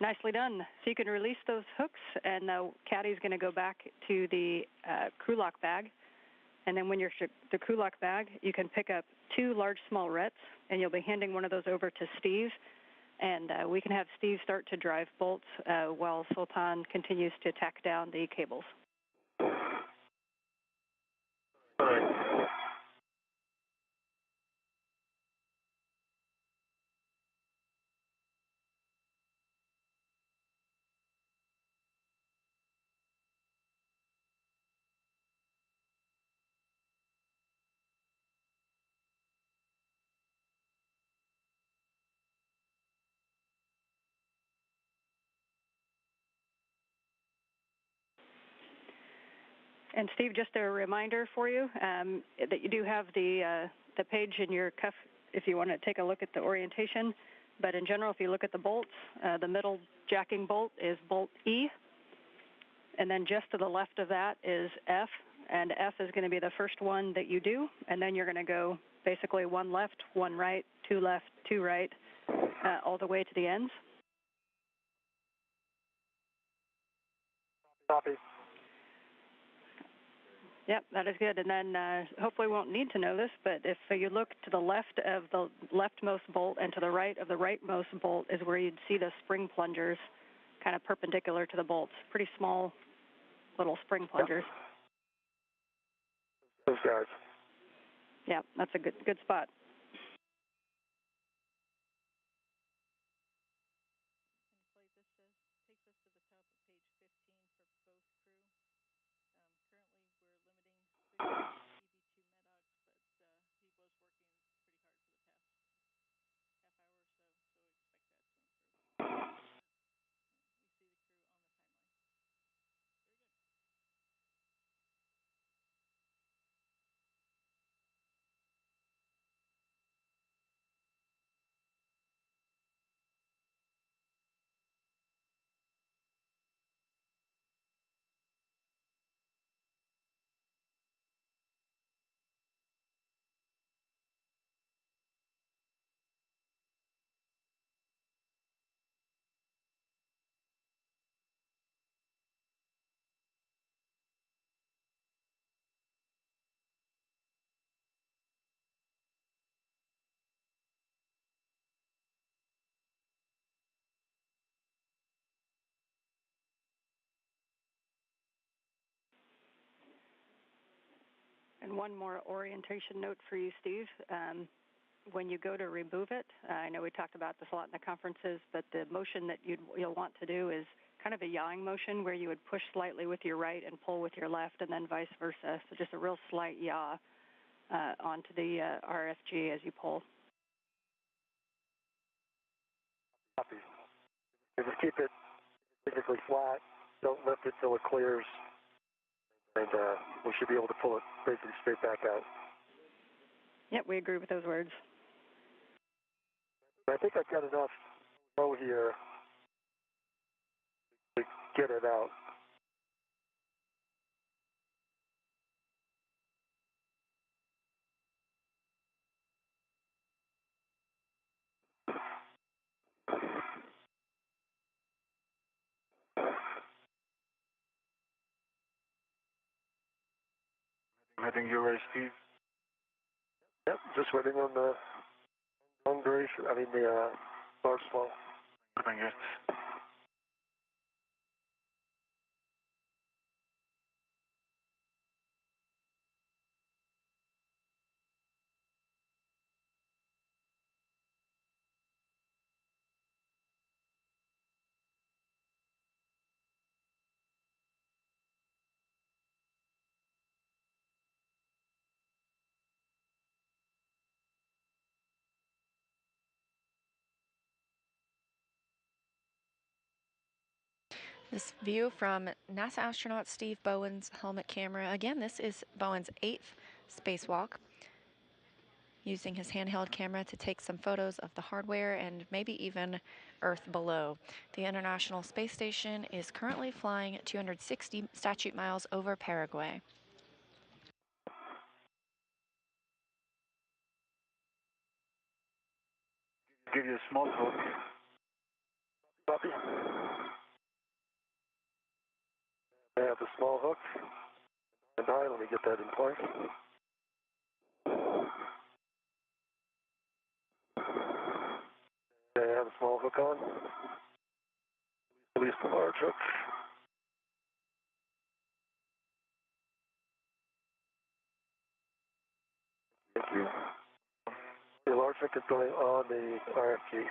Nicely done. So you can release those hooks, and the caddy's going to go back to the crew lock bag. And then when you're the crew lock bag, you can pick up 2 large small rets, and you'll be handing one of those over to Steve. And we can have Steve start to drive bolts while Sultan continues to tack down the cables. All right. And Steve, just a reminder for you that you do have the page in your cuff if you want to take a look at the orientation. But in general, if you look at the bolts, the middle jacking bolt is bolt E. And then just to the left of that is F. And F is going to be the first one that you do. And then you're going to go basically 1 left, 1 right, 2 left, 2 right, all the way to the ends. Copy. Yep, that is good. And then hopefully we won't need to know this, but if you look to the left of the leftmost bolt and to the right of the rightmost bolt is where you'd see the spring plungers kind of perpendicular to the bolts. Pretty small little spring plungers. Those guys. Yeah, that's a good spot. And one more orientation note for you, Steve. When you go to remove it, I know we talked about this a lot in the conferences, but the motion that you'll want to do is kind of a yawing motion where you would push slightly with your right and pull with your left and then vice versa. So just a real slight yaw onto the RFG as you pull. Copy. Just keep it basically flat. Don't lift it till it clears. And we should be able to pull it basically straight back out. Yep, we agree with those words. I think I've got enough flow here to get it out. I think you're ready, Steve. Yep, just waiting on the long duration, the large flow. Thank you. This view from NASA astronaut Steve Bowen's helmet camera. Again, this is Bowen's 8th spacewalk, using his handheld camera to take some photos of the hardware and maybe even Earth below. The International Space Station is currently flying 260 statute miles over Paraguay. Give you a small hook. Copy. I have the small hook. And high, let me get that in place. Okay, I have a small hook on. Release the large hook. Thank you. The large hook is going on the RFG.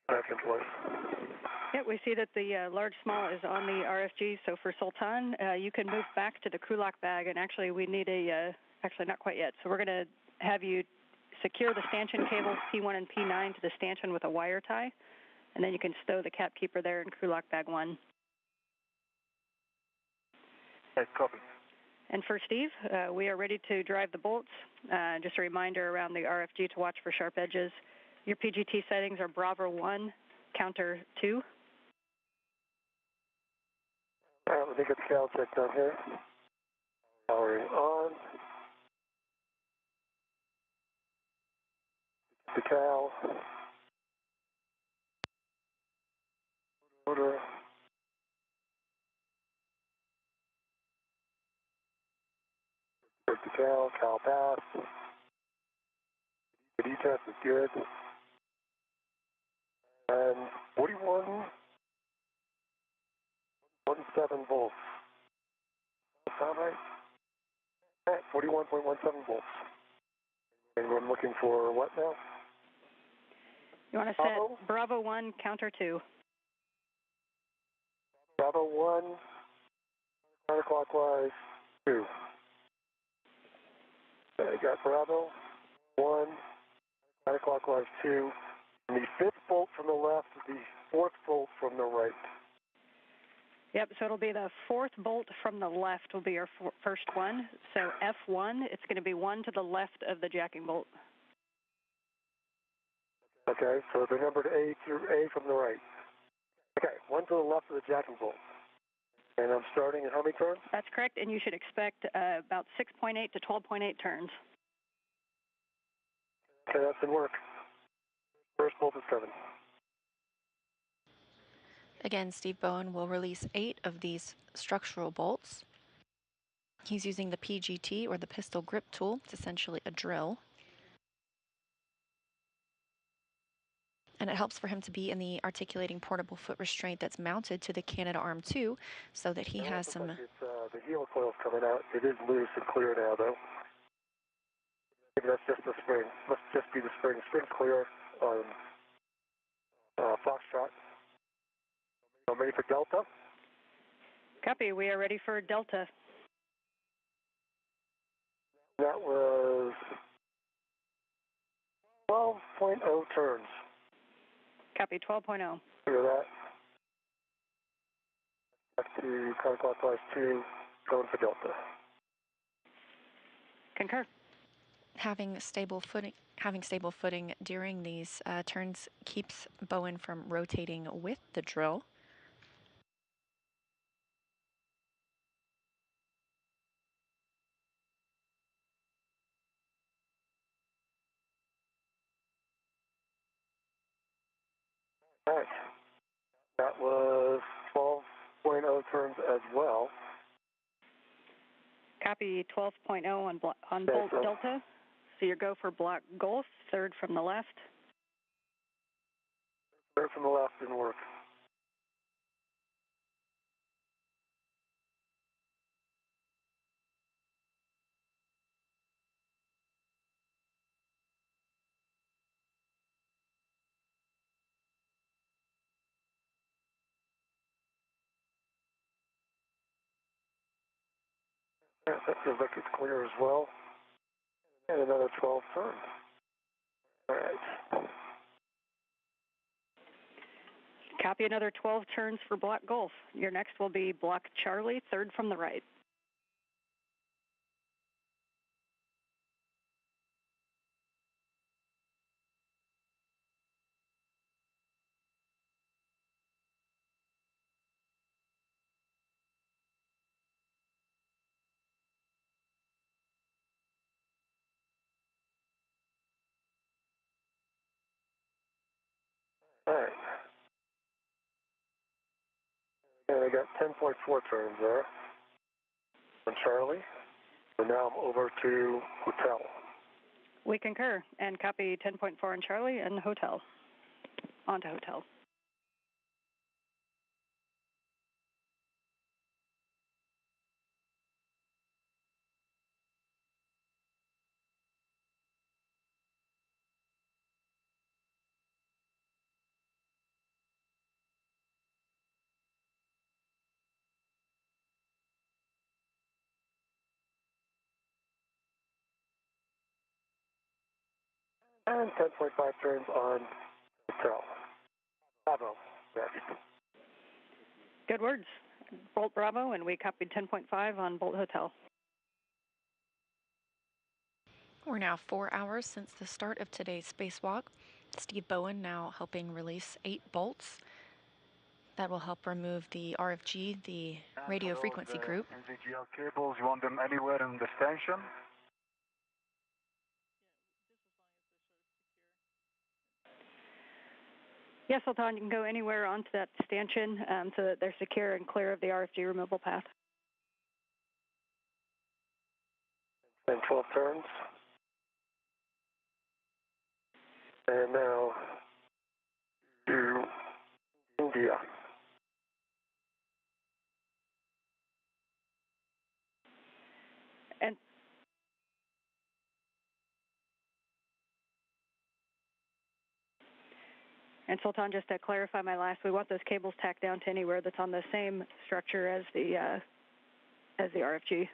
Back in place. Yeah, we see that the large small is on the RFG, so for Sultan, you can move back to the crew lock bag, and actually we need actually not quite yet, so we're going to have you secure the stanchion cables P1 and P9 to the stanchion with a wire tie, and then you can stow the cap keeper there in crew lock bag 1. Okay, copy. And for Steve, we are ready to drive the bolts. Just a reminder around the RFG to watch for sharp edges. Your PGT settings are Bravo 1, counter 2. All right, let me get the cal check down here. Powering on. The cal. Motor. Break the cal pass. The D-test is good. And 41.17 volts. Sound right? All right, 41.17 volts. Anyone looking for what now? You want to set Bravo 1, counter 2. Bravo 1, counterclockwise 2. I got Bravo 1, counterclockwise 2. And the fifth bolt from the left, the fourth bolt from the right. Yep, so it'll be the fourth bolt from the left will be your first one. So F1, it's going to be one to the left of the jacking bolt. Okay, so they're numbered A through A from the right. Okay, one to the left of the jacking bolt. And I'm starting at how many turns? That's correct, and you should expect about 6.8 to 12.8 turns. Okay, that's in work. First bolt is 7. Again, Steve Bowen will release 8 of these structural bolts. He's using the PGT, or the pistol grip tool. It's essentially a drill. And it helps for him to be in the articulating portable foot restraint that's mounted to the Canadarm 2, so that he has some... Like the heel coil's coming out. It is loose and clear now, though. Maybe that's just the spring. Must just be the spring. Spring clear on Foxtrot. I'm ready for Delta. Copy. We are ready for Delta. That was 12.0 turns. Copy. 12.0. Clear that. Back to counterclockwise 2, going for Delta. Concur. Having stable footing during these turns keeps Bowen from rotating with the drill. All right. That was 12.0 turns as well. Copy. 12.0 on bolt Delta. So you go for block Golf, third from the left. Third from the left didn't work. Yeah, that feels like it's clear as well. And another 12 turns. All right. Copy. Another 12 turns for block Golf. Your next will be block Charlie, third from the right. All right. And I got 10.4 turns there. on Charlie. And now I'm over to hotel. We concur and copy 10.4 on Charlie and hotel. On to hotel. And 10.5 turns on hotel. Bravo. Next. Good words. Bolt Bravo, and we copied 10.5 on Bolt Hotel. We're now 4 hours since the start of today's spacewalk. Steve Bowen now helping release 8 bolts. That will help remove the RFG, the radio frequency group. NVGL cables, you want them anywhere in the stanchion? Yes, Sultan, you can go anywhere onto that stanchion so that they're secure and clear of the RFG removal path. And 12 turns. And now to India. And Sultan, just to clarify my last, we want those cables tacked down to anywhere that's on the same structure as the RFG.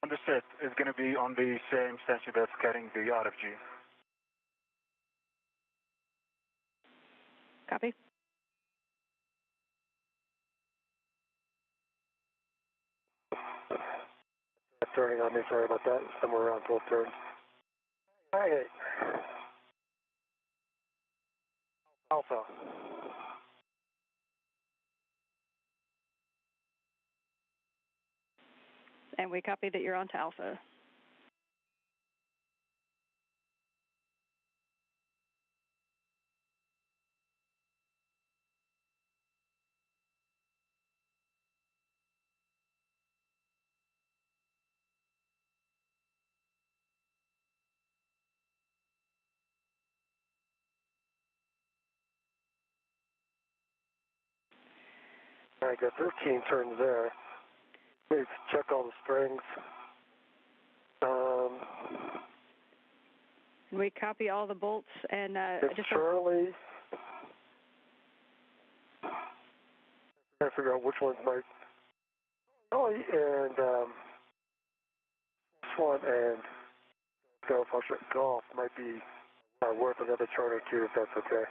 Understood. It's going to be on the same stanchion that's carrying the RFG. Copy. Turning on me, sorry about that. Somewhere around 12 turns. All right. Alpha. And we copy that you're on to Alpha. I got 13 turns there. Need to check all the strings. We copy all the bolts and It's just Charlie. I figure out which one's my Charlie and this one and golf might be worth another turn or two if that's okay.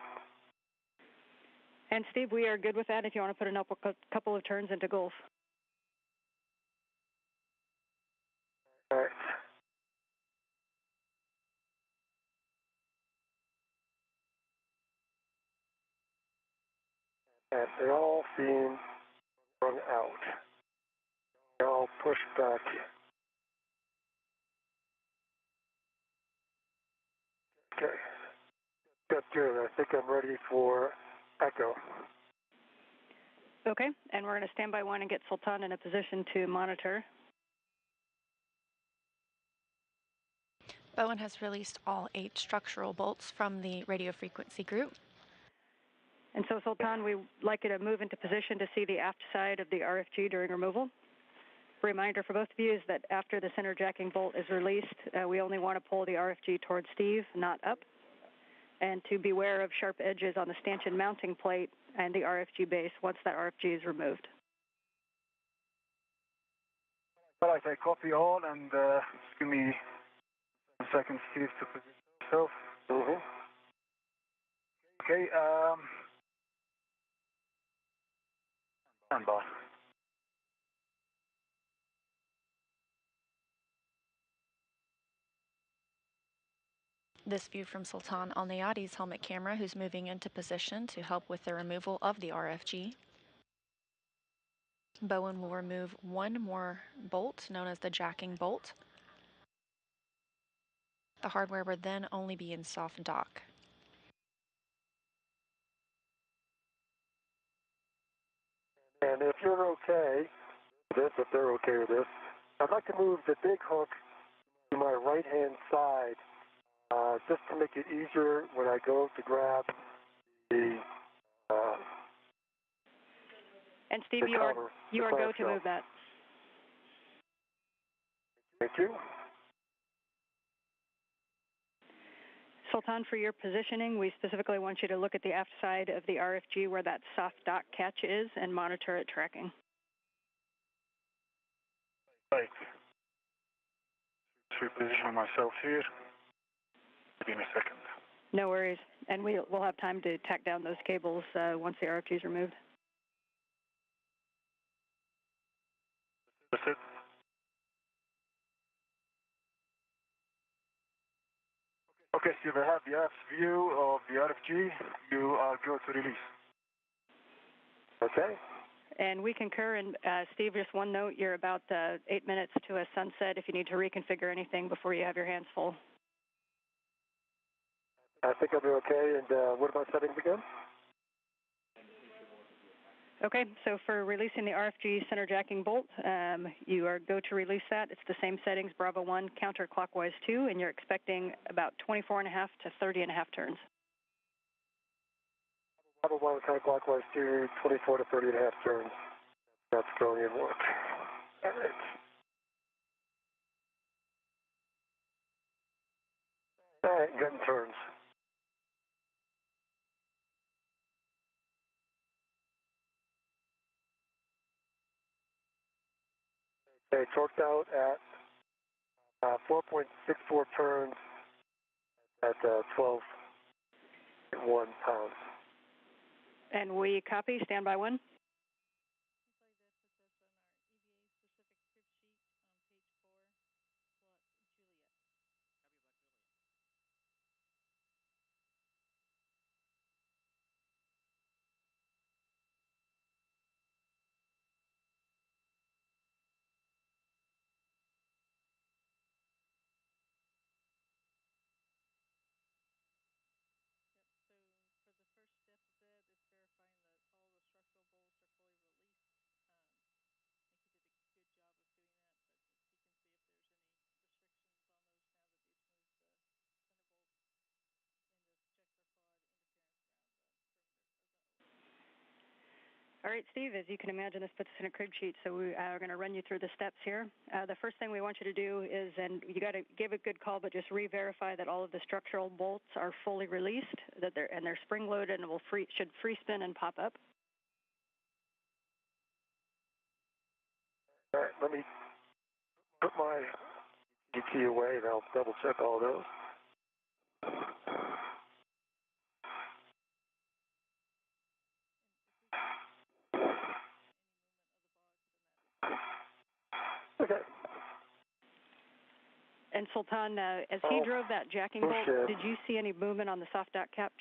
And Steve, we are good with that if you want to put a couple of turns into golf. All right. And they all seem run out. They all push back. Okay. That's good. I think I'm ready for echo. Okay, and we're going to stand by one and get Sultan in a position to monitor. Bowen has released all 8 structural bolts from the radio frequency group. And so, Sultan, we'd like you to move into position to see the aft side of the RFG during removal. Reminder for both of you is that after the center jacking bolt is released, we only want to pull the RFG towards Steve, not up. And to beware of sharp edges on the stanchion mounting plate and the RFG base once that RFG is removed. All right, I copy all, and just give me a second, Steve, to position yourself. Mm-hmm. Okay, stand by. This view from Sultan Alneyadi's helmet camera, who's moving into position to help with the removal of the RFG. Bowen will remove one more bolt, known as the jacking bolt. The hardware will then only be in soft dock. And if you're okay with this, if they're okay with this, I'd like to move the big hook to my right-hand side, just to make it easier when I go to grab the And Steve, the you are cover, go to clamshell. move that. Thank you. Sultan, for your positioning, we specifically want you to look at the aft side of the RFG where that soft dock catch is and monitor it tracking. Right. To position myself here. Give me a second. No worries. And we'll have time to tack down those cables once the RFG is removed. That's it. Okay, Steve, I have the aft view of the RFG. You are good to release. Okay. And we concur. And Steve, just one note, you're about 8 minutes to a sunset if you need to reconfigure anything before you have your hands full. I think I'll be okay. And what about settings again? Okay, so for releasing the RFG center jacking bolt, you are go to release that. It's the same settings, Bravo 1, counterclockwise 2, and you're expecting about 24.5 to 30.5 turns. Bravo 1 counterclockwise 2, 24 to 30 and a half turns. That's going in work. All right. All right, getting turns. Okay, torqued out at 4.64 turns at 12.1 pounds. And we copy, standby 1. All right, Steve, as you can imagine, this puts us in a crib sheet, so we are going to run you through the steps here. The first thing we want you to do is, and you got to give a good call, but just re-verify that all of the structural bolts are fully released, that they're spring-loaded and should free spin and pop up. All right, let me put my key away and I'll double check all those. Okay. And Sultan, as he drove that jacking bolt, did you see any movement on the soft dock catch?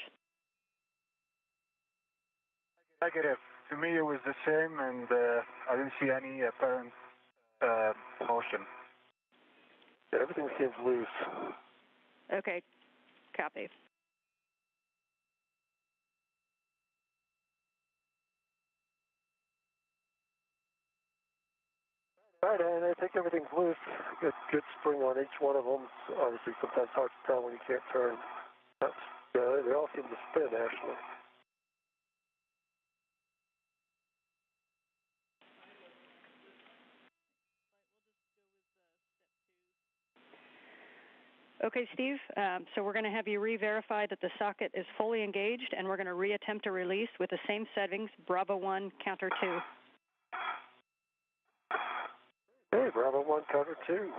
Negative. To me, it was the same, and I didn't see any apparent motion. Yeah, everything seems loose. Okay, copy. All right, and I think everything's loose. Good spring on each one of them. Obviously, sometimes hard to tell when you can't turn. They all seem to spin, actually. Okay, Steve, so we're going to have you re-verify that the socket is fully engaged, and we're going to re-attempt a release with the same settings, Bravo 1, counter 2. Hey, Bravo 1, counter 2.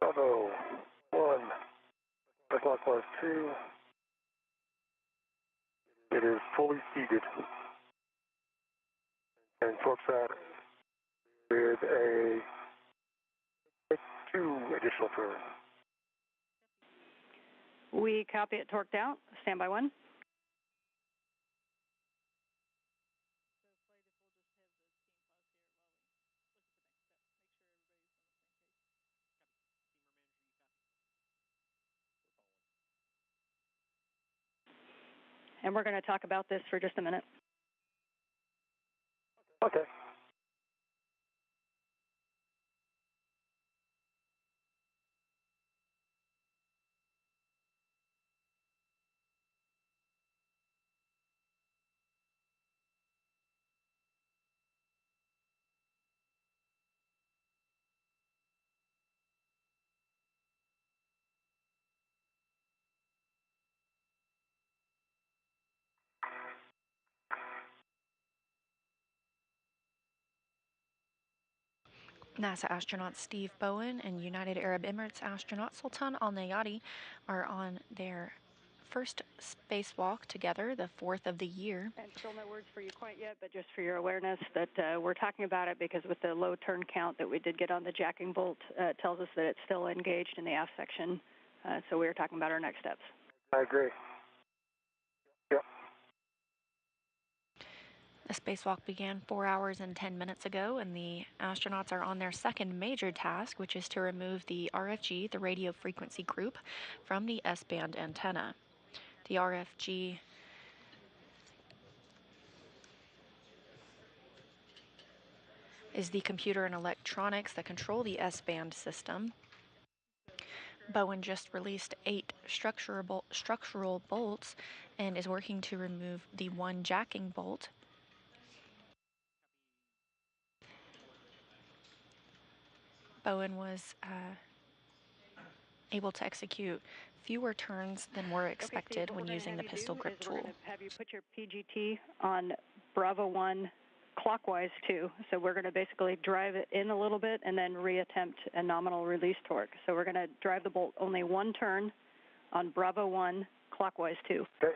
Bravo 1, clockwise 2. It is fully seated and torques out with a 2 additional turns. We copy it torqued out. Standby 1. and we're going to talk about this for just a minute. Okay. NASA astronaut Steve Bowen and United Arab Emirates astronaut Sultan Alneyadi are on their first spacewalk together, the fourth of the year. And still no words for you quite yet, but just for your awareness that we're talking about it because with the low turn count that we did get on the jacking bolt, it tells us that it's still engaged in the aft section. So we were talking about our next steps. I agree. Yep. The spacewalk began 4 hours and 10 minutes ago, and the astronauts are on their second major task, which is to remove the RFG, the radio frequency group, from the S-band antenna. The RFG is the computer and electronics that control the S-band system. Bowen just released 8 structural bolts and is working to remove the one jacking bolt. Bowen was able to execute fewer turns than were expected when using the pistol grip tool. We're going to have you put your PGT on Bravo 1 clockwise too. So we're going to basically drive it in a little bit and then reattempt a nominal release torque. So we're going to drive the bolt only one turn on Bravo 1 clockwise too. Okay.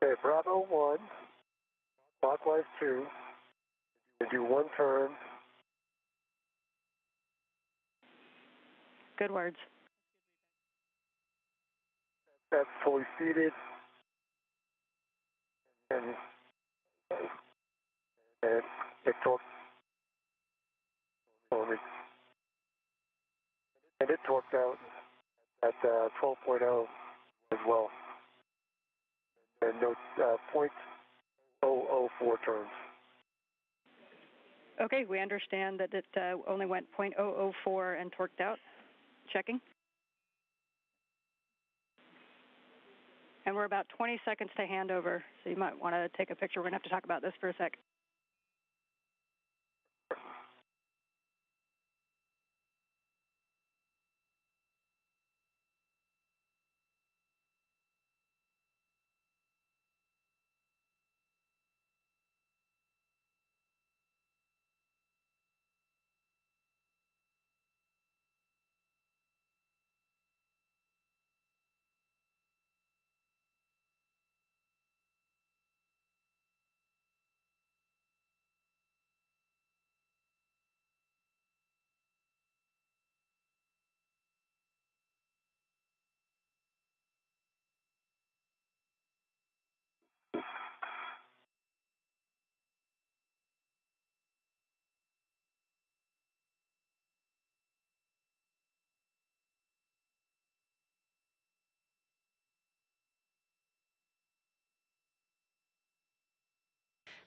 Okay, Bravo 1, clockwise 2. You do one turn. Good words. That's fully seated. And it torqued. And it torqued out at 12.0 as well. And no 0.004 turns. Okay, we understand that it only went 0.004 and torqued out. Checking. And we're about 20 seconds to handover, so you might want to take a picture. We're going to have to talk about this for a sec.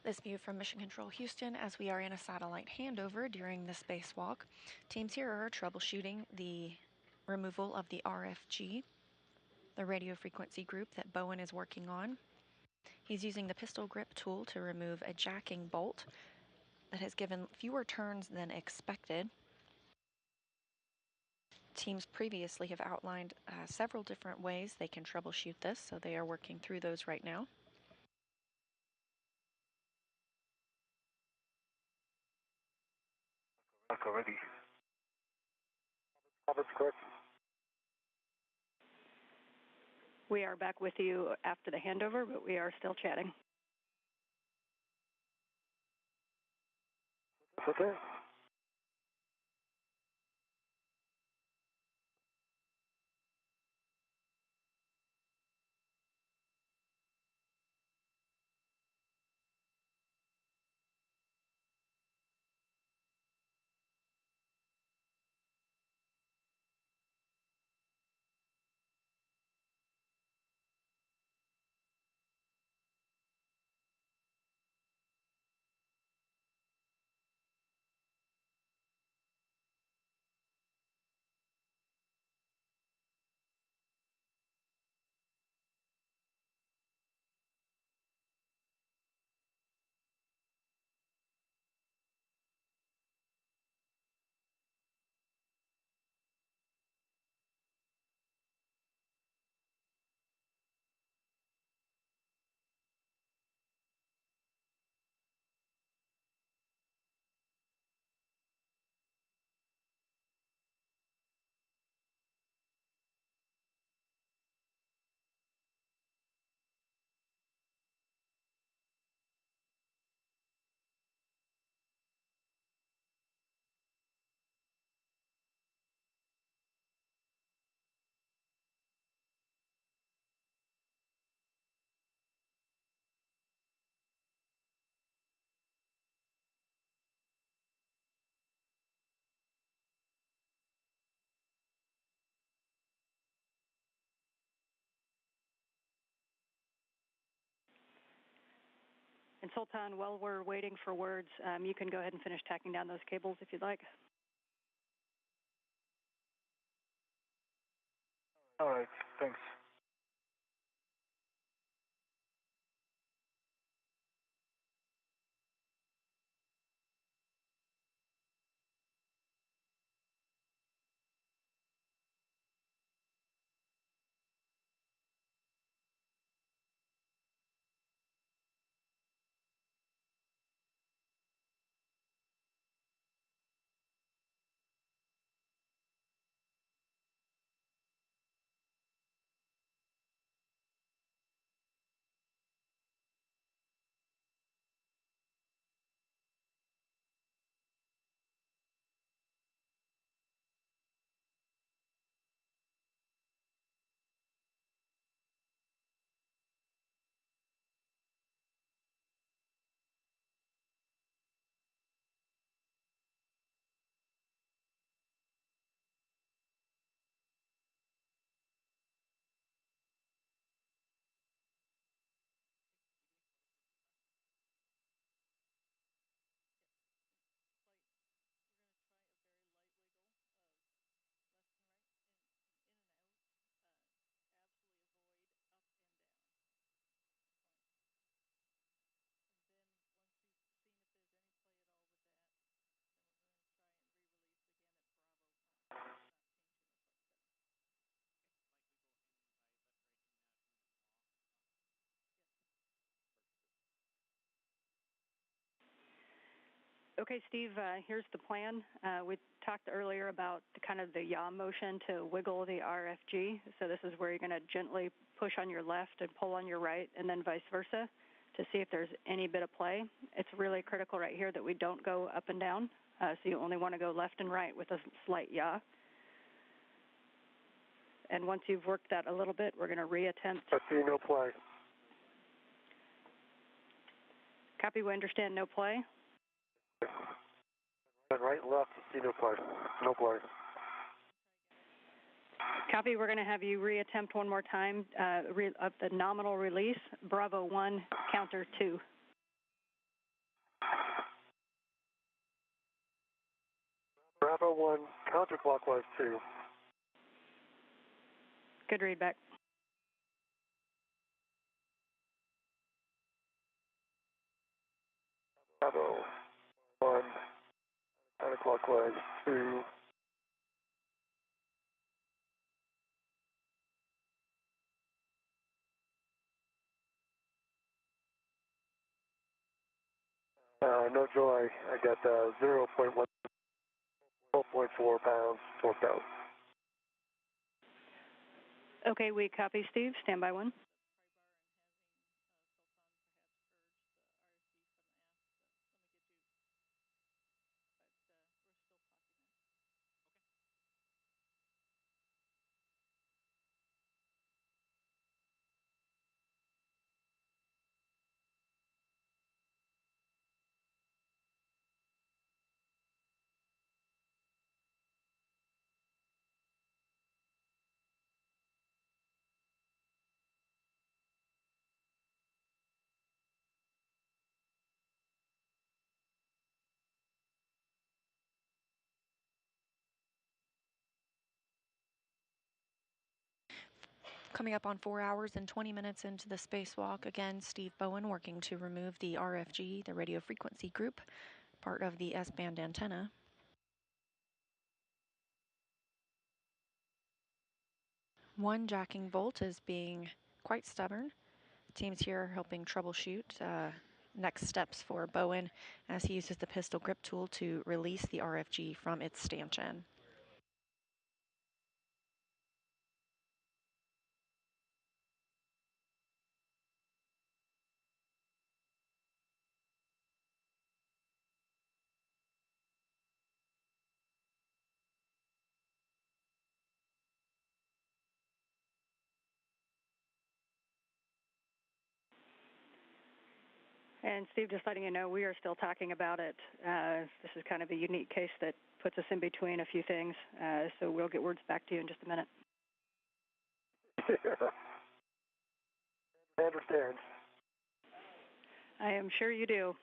This view from Mission Control Houston as we are in a satellite handover during the spacewalk. Teams here are troubleshooting the removal of the RFG, the radio frequency group that Bowen is working on. He's using the pistol grip tool to remove a jacking bolt that has given fewer turns than expected. Teams previously have outlined several different ways they can troubleshoot this, so they are working through those right now. Already. Robert's correct. We are back with you after the handover, but we are still chatting. Okay. And Sultan, while we're waiting for words, you can go ahead and finish tacking down those cables if you'd like. All right, thanks. Okay, Steve, here's the plan. We talked earlier about the yaw motion to wiggle the RFG. So this is where you're going to gently push on your left and pull on your right, and then vice versa to see if there's any bit of play. It's really critical right here that we don't go up and down. So you only want to go left and right with a slight yaw. And once you've worked that a little bit, we're going to reattempt. I see no play. Copy, we understand no play. And right and left, see no play. No play. Copy, we're going to have you reattempt one more time of the nominal release, Bravo 1, counter 2. Bravo 1, counterclockwise 2. Good read back. Bravo 1, counterclockwise 2. No joy. I got 0.1, 12.4 pounds torqued out. Okay, we copy, Steve. Stand by 1. Coming up on 4 hours and 20 minutes into the spacewalk, again, Steve Bowen working to remove the RFG, the radio frequency group, part of the S-band antenna. One jacking bolt is being quite stubborn. Teams here are helping troubleshoot next steps for Bowen as he uses the pistol grip tool to release the RFG from its stanchion. And Steve, just letting you know, we are still talking about it. This is kind of a unique case that puts us in between a few things. So we'll get words back to you in just a minute. I understand. I am sure you do.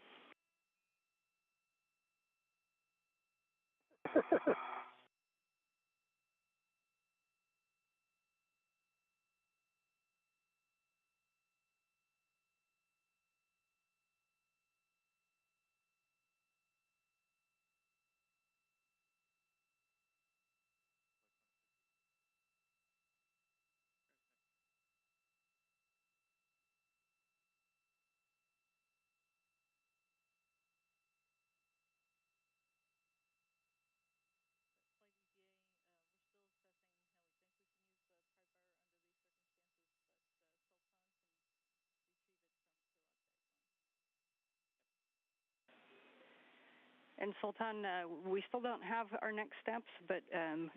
And Sultan, we still don't have our next steps, but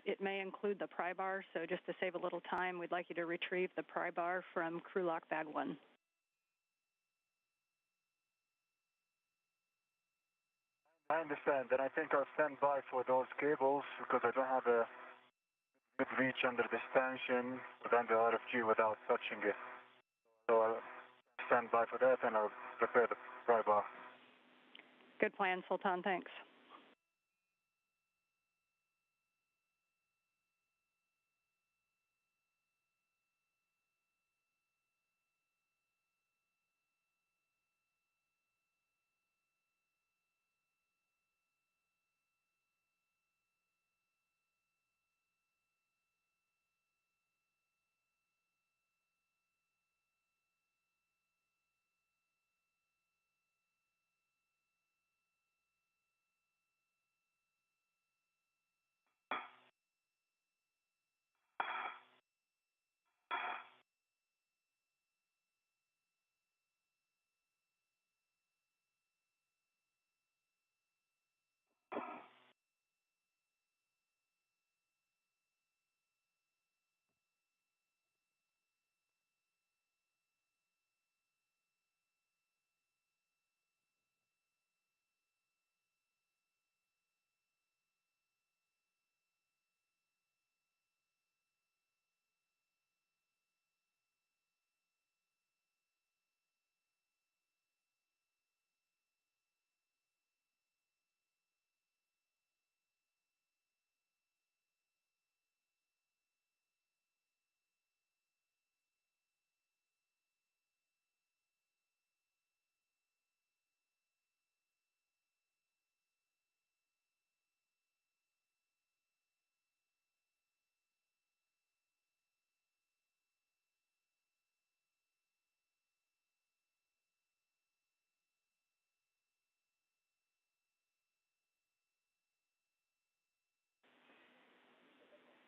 it may include the pry bar. So just to save a little time, we'd like you to retrieve the pry bar from crew lock bag 1. I understand. Then I think I'll stand by for those cables because I don't have a good reach under this tension within the RFG without touching it. So I'll stand by for that and I'll prepare the pry bar. Good plan, Sultan. Thanks.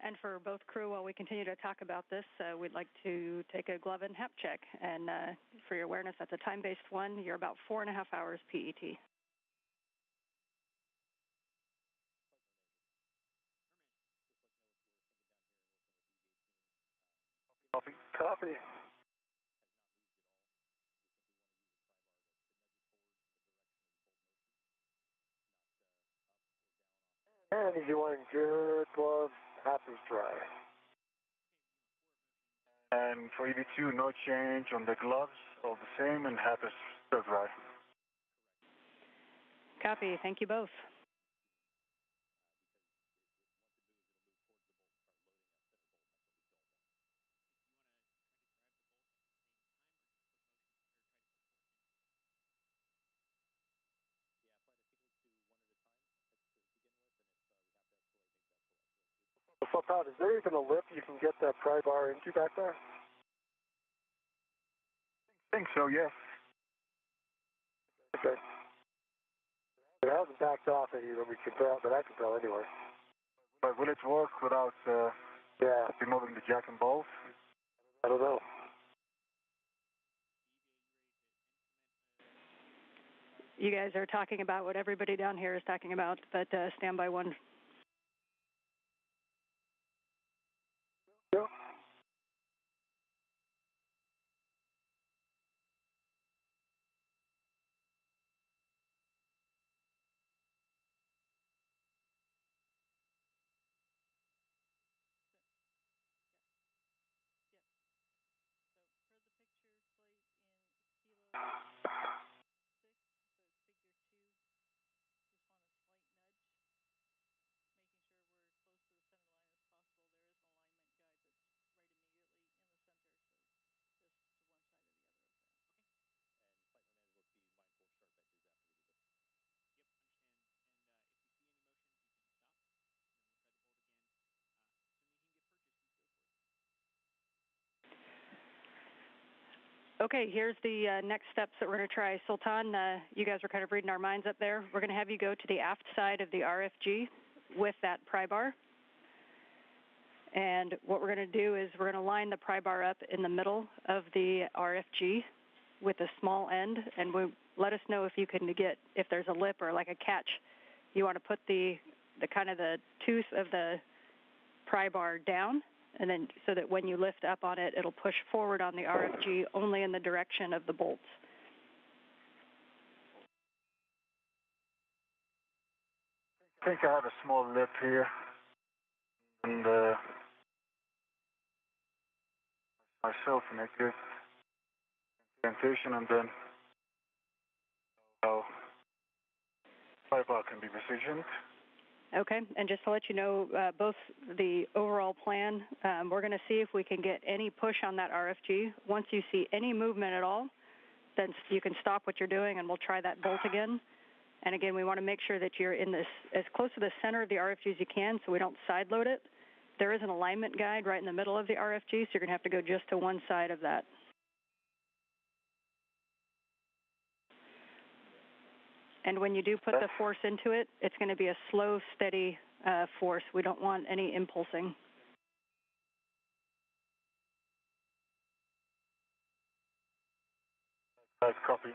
And for both crew, while we continue to talk about this, we'd like to take a glove and HEP check. And for your awareness, that's a time-based one. You're about 4.5 hours PET. Copy. Copy. And if you want good gloves, half is dry. And for EV2, no change on the gloves, all the same, and half is still dry. Copy. Thank you both. So, Todd, is there even a lip you can get that pry bar into back there? I think so, yes. Okay. It hasn't backed off any that we can tell, but I can tell anyway. But will it work without removing the jack and bolts? I don't know. You guys are talking about what everybody down here is talking about, but stand by 1. Yeah. Okay, here's the next steps that we're going to try. Sultan, you guys were kind of reading our minds up there. We're going to have you go to the aft side of the RFG with that pry bar. And what we're going to do is we're going to line the pry bar up in the middle of the RFG with a small end, and let us know if you can get, if there's a lip or like a catch. You want to put the kind of the tooth of the pry bar down, and then so that when you lift up on it, it'll push forward on the RFG only in the direction of the bolts. I think I have a small lip here, and myself in a good orientation, and then how pry bar can be positioned. Okay, and just to let you know, both the overall plan, we're going to see if we can get any push on that RFG. Once you see any movement at all, then you can stop what you're doing and we'll try that bolt again. And again, we want to make sure that you're in this as close to the center of the RFG as you can so we don't side load it. There is an alignment guide right in the middle of the RFG, so you're going to have to go just to one side of that. And when you do put the force into it, it's going to be a slow, steady force. We don't want any impulsing. Right, copy.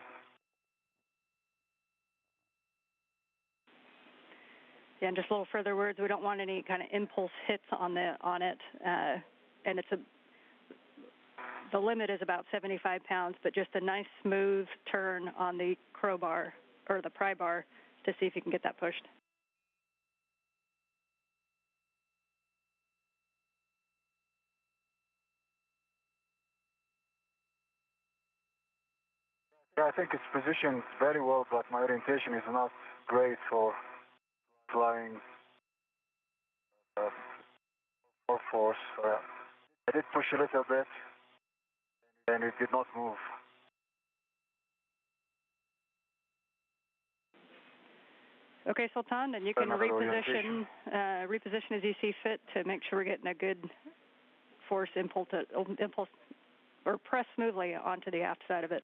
Yeah, and just a little further words, we don't want any kind of impulse hits on it. And the limit is about 75 pounds, but just a nice smooth turn on the crowbar or the pry bar to see if you can get that pushed. Yeah, I think it's positioned very well, but my orientation is not great for flying more force. I did push a little bit, and it did not move. Okay, Sultan, and you can reposition as you see fit to make sure we're getting a good force impulse or press smoothly onto the aft side of it.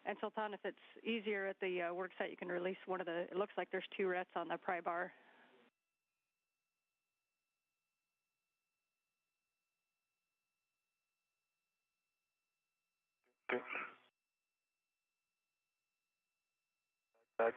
And Sultan, if it's easier at the work site, you can release one of the, it looks like there's 2 rets on the pry bar. Okay. Back.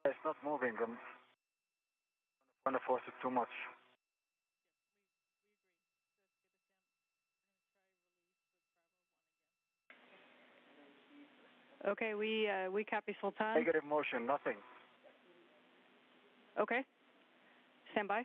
It's not moving. I'm going to force it too much. Okay, we copy, Sultan. Negative motion, nothing. Okay, stand by.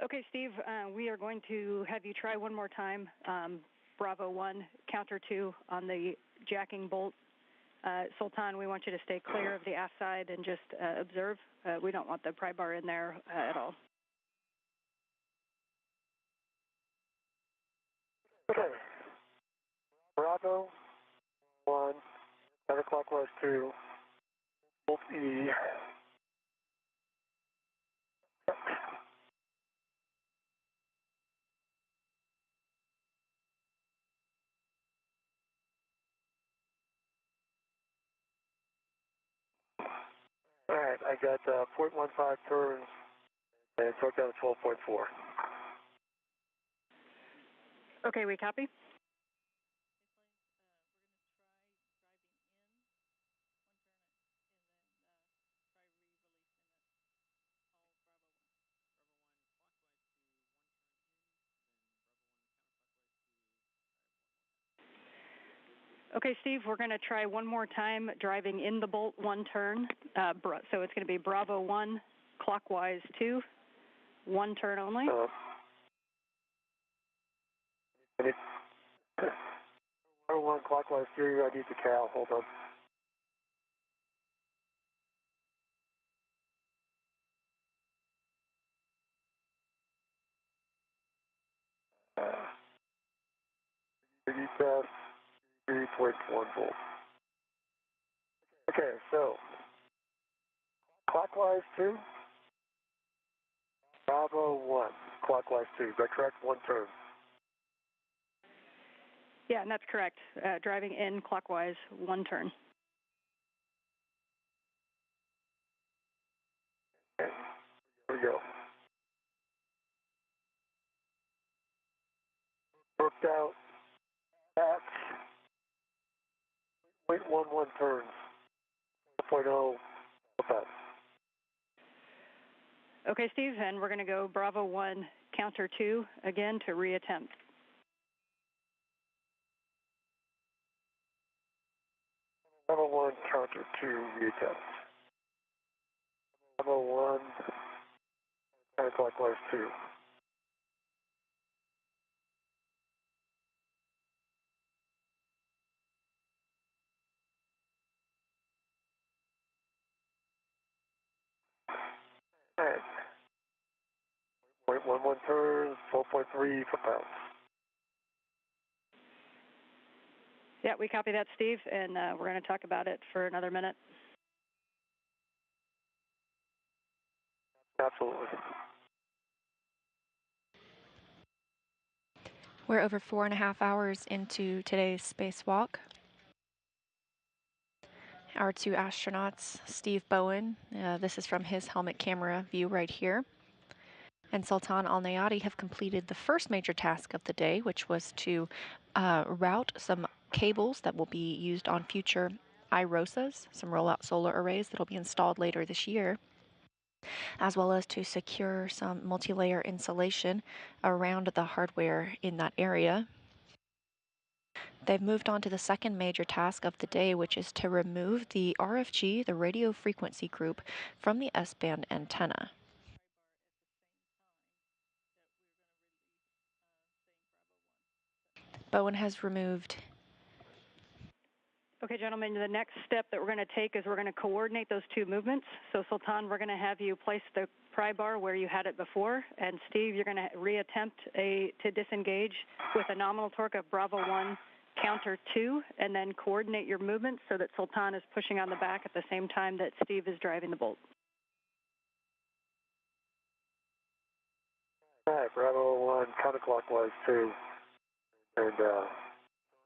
Okay, Steve, we are going to have you try one more time, Bravo 1, counter 2 on the jacking bolt. Sultan, we want you to stay clear of the aft side and just observe. We don't want the pry bar in there at all. Okay. Bravo 1, counterclockwise 2, bolt E. All right, I got 0.15 turns and torque down to 12.4. Okay, we copy. Okay, Steve, we're going to try one more time driving in the bolt 1 turn. So it's going to be Bravo 1, clockwise 2, 1 turn only. Bravo 1, clockwise 2, I need the cow. Hold on. Test 3.1 volts. Okay, so clockwise 2, Bravo 1, clockwise 2. Is that correct? 1 turn. Yeah, and that's correct. Driving in clockwise, 1 turn. Okay, here we go. Worked out at 0.11 turns, 4.0 about. Okay, Steve, and we're going to go Bravo 1, counter 2, again to reattempt. Bravo 1, counter 2, reattempt. Bravo 1, counterclockwise 2. All right. 0.11 turns, 12.3 foot-pounds. Yeah, we copy that, Steve, and we're going to talk about it for another minute. Absolutely. We're over 4.5 hours into today's spacewalk. Our 2 astronauts, Steve Bowen, this is from his helmet camera view right here, and Sultan Alneyadi have completed the first major task of the day, which was to route some cables that will be used on future IROSAs, some rollout solar arrays that will be installed later this year, as well as to secure some multi-layer insulation around the hardware in that area. They've moved on to the second major task of the day, which is to remove the RFG, the radio frequency group, from the S-band antenna. Bowen has removed. Okay, gentlemen, the next step that we're going to take is we're going to coordinate those 2 movements. So, Sultan, we're going to have you place the pry bar where you had it before, and Steve, you're going to reattempt to disengage with a nominal torque of Bravo 1, counter 2, and then coordinate your movements so that Sultan is pushing on the back at the same time that Steve is driving the bolt. All right, Bravo 1, counterclockwise 2. And,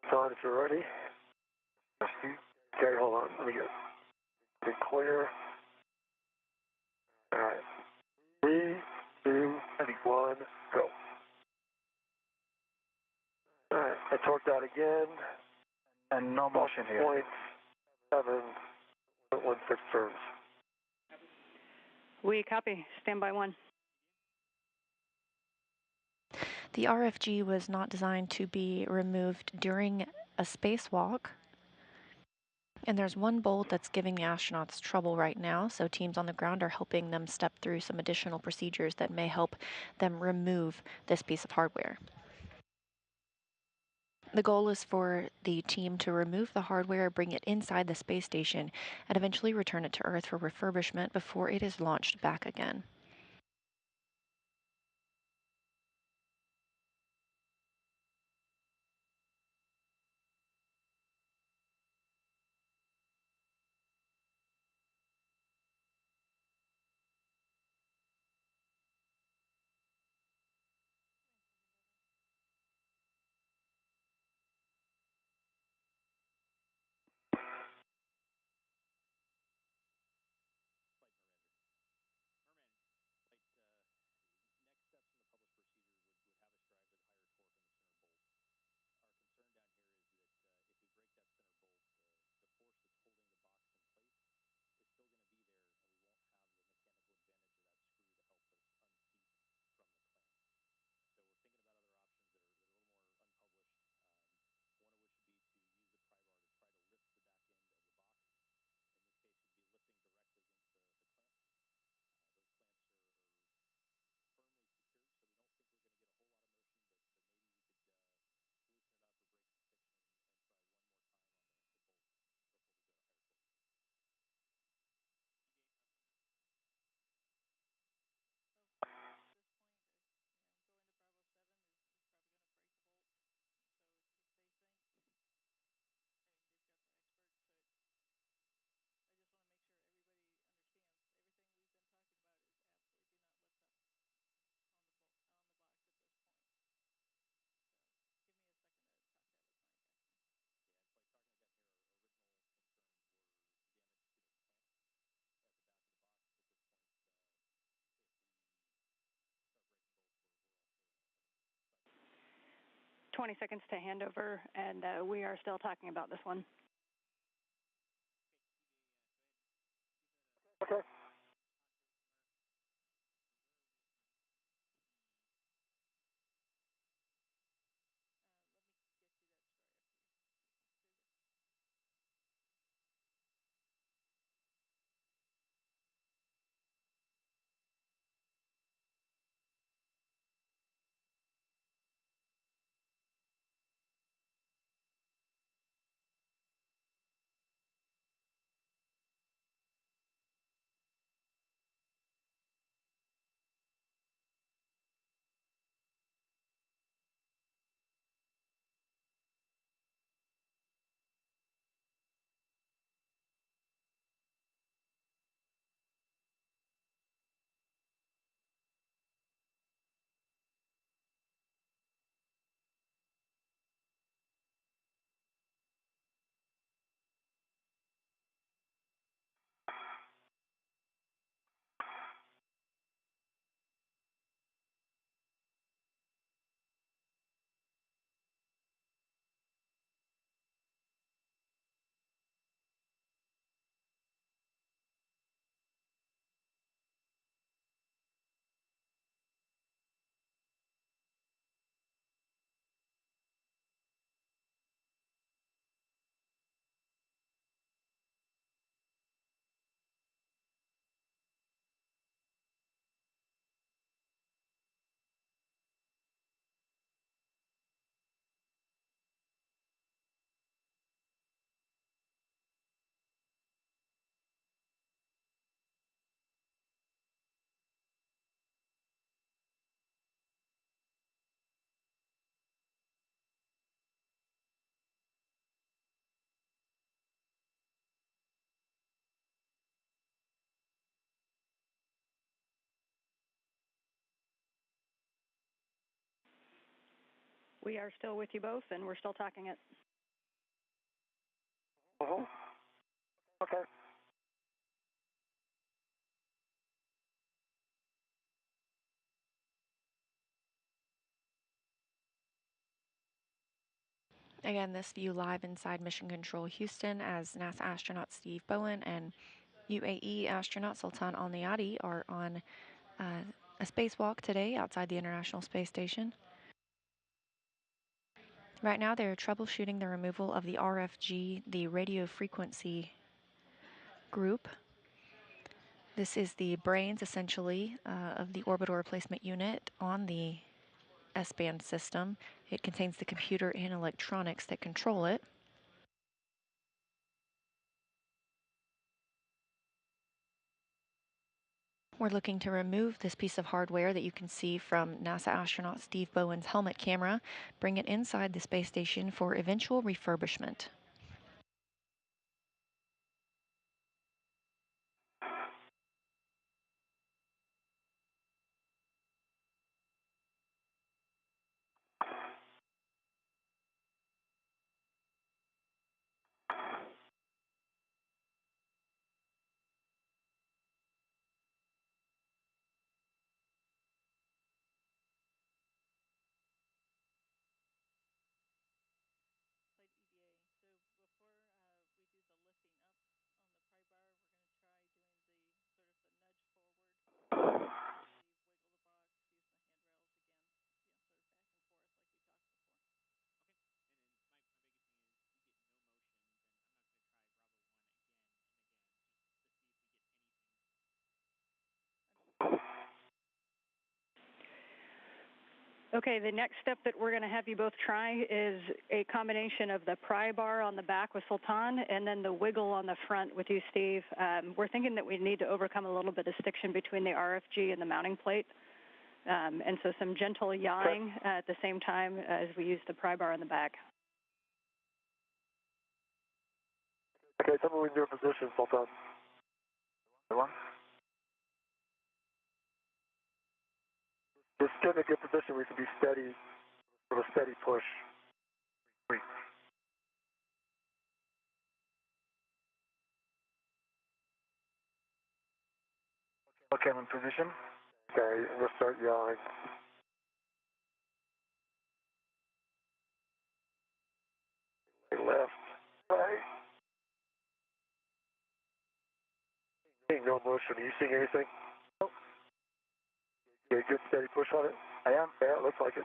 John, if you're ready. Okay, hold on. Let me get clear. All right. 3, 2, 1, go. All right, I torqued out again. And no motion here. 0.7.16 turns. We copy. Stand by 1. The RFG was not designed to be removed during a spacewalk. And there's one bolt that's giving the astronauts trouble right now, so teams on the ground are helping them step through some additional procedures that may help them remove this piece of hardware. The goal is for the team to remove the hardware, bring it inside the space station, and eventually return it to Earth for refurbishment before it is launched back again. "20 seconds to handover, and we are still talking about this one." Okay. We are still with you both, and we're still talking it. Mm-hmm. Okay. Again, this view live inside Mission Control Houston as NASA astronaut Steve Bowen and UAE astronaut Sultan Alneyadi are on a spacewalk today outside the International Space Station. Right now they're troubleshooting the removal of the RFG, the radio frequency group. This is the brains, essentially, of the orbital replacement unit on the S-band system. It contains the computer and electronics that control it. We're looking to remove this piece of hardware that you can see from NASA astronaut Steve Bowen's helmet camera, bring it inside the space station for eventual refurbishment. Okay, the next step that we're going to have you both try is a combination of the pry bar on the back with Sultan and then the wiggle on the front with you, Steve. We're thinking that we need to overcome a little bit of stiction between the RFG and the mounting plate. And so some gentle yawing at the same time as we use the pry bar on the back. Okay, tell me when you're in position, Sultan. One. Just get in a good position where you can be steady, with a steady push. Three. Okay, I'm in position. Okay, we'll start yawing. Left, right. Seeing no motion. Are you seeing anything? Nope. Okay, good steady push on it. I am. Yeah, it looks like it.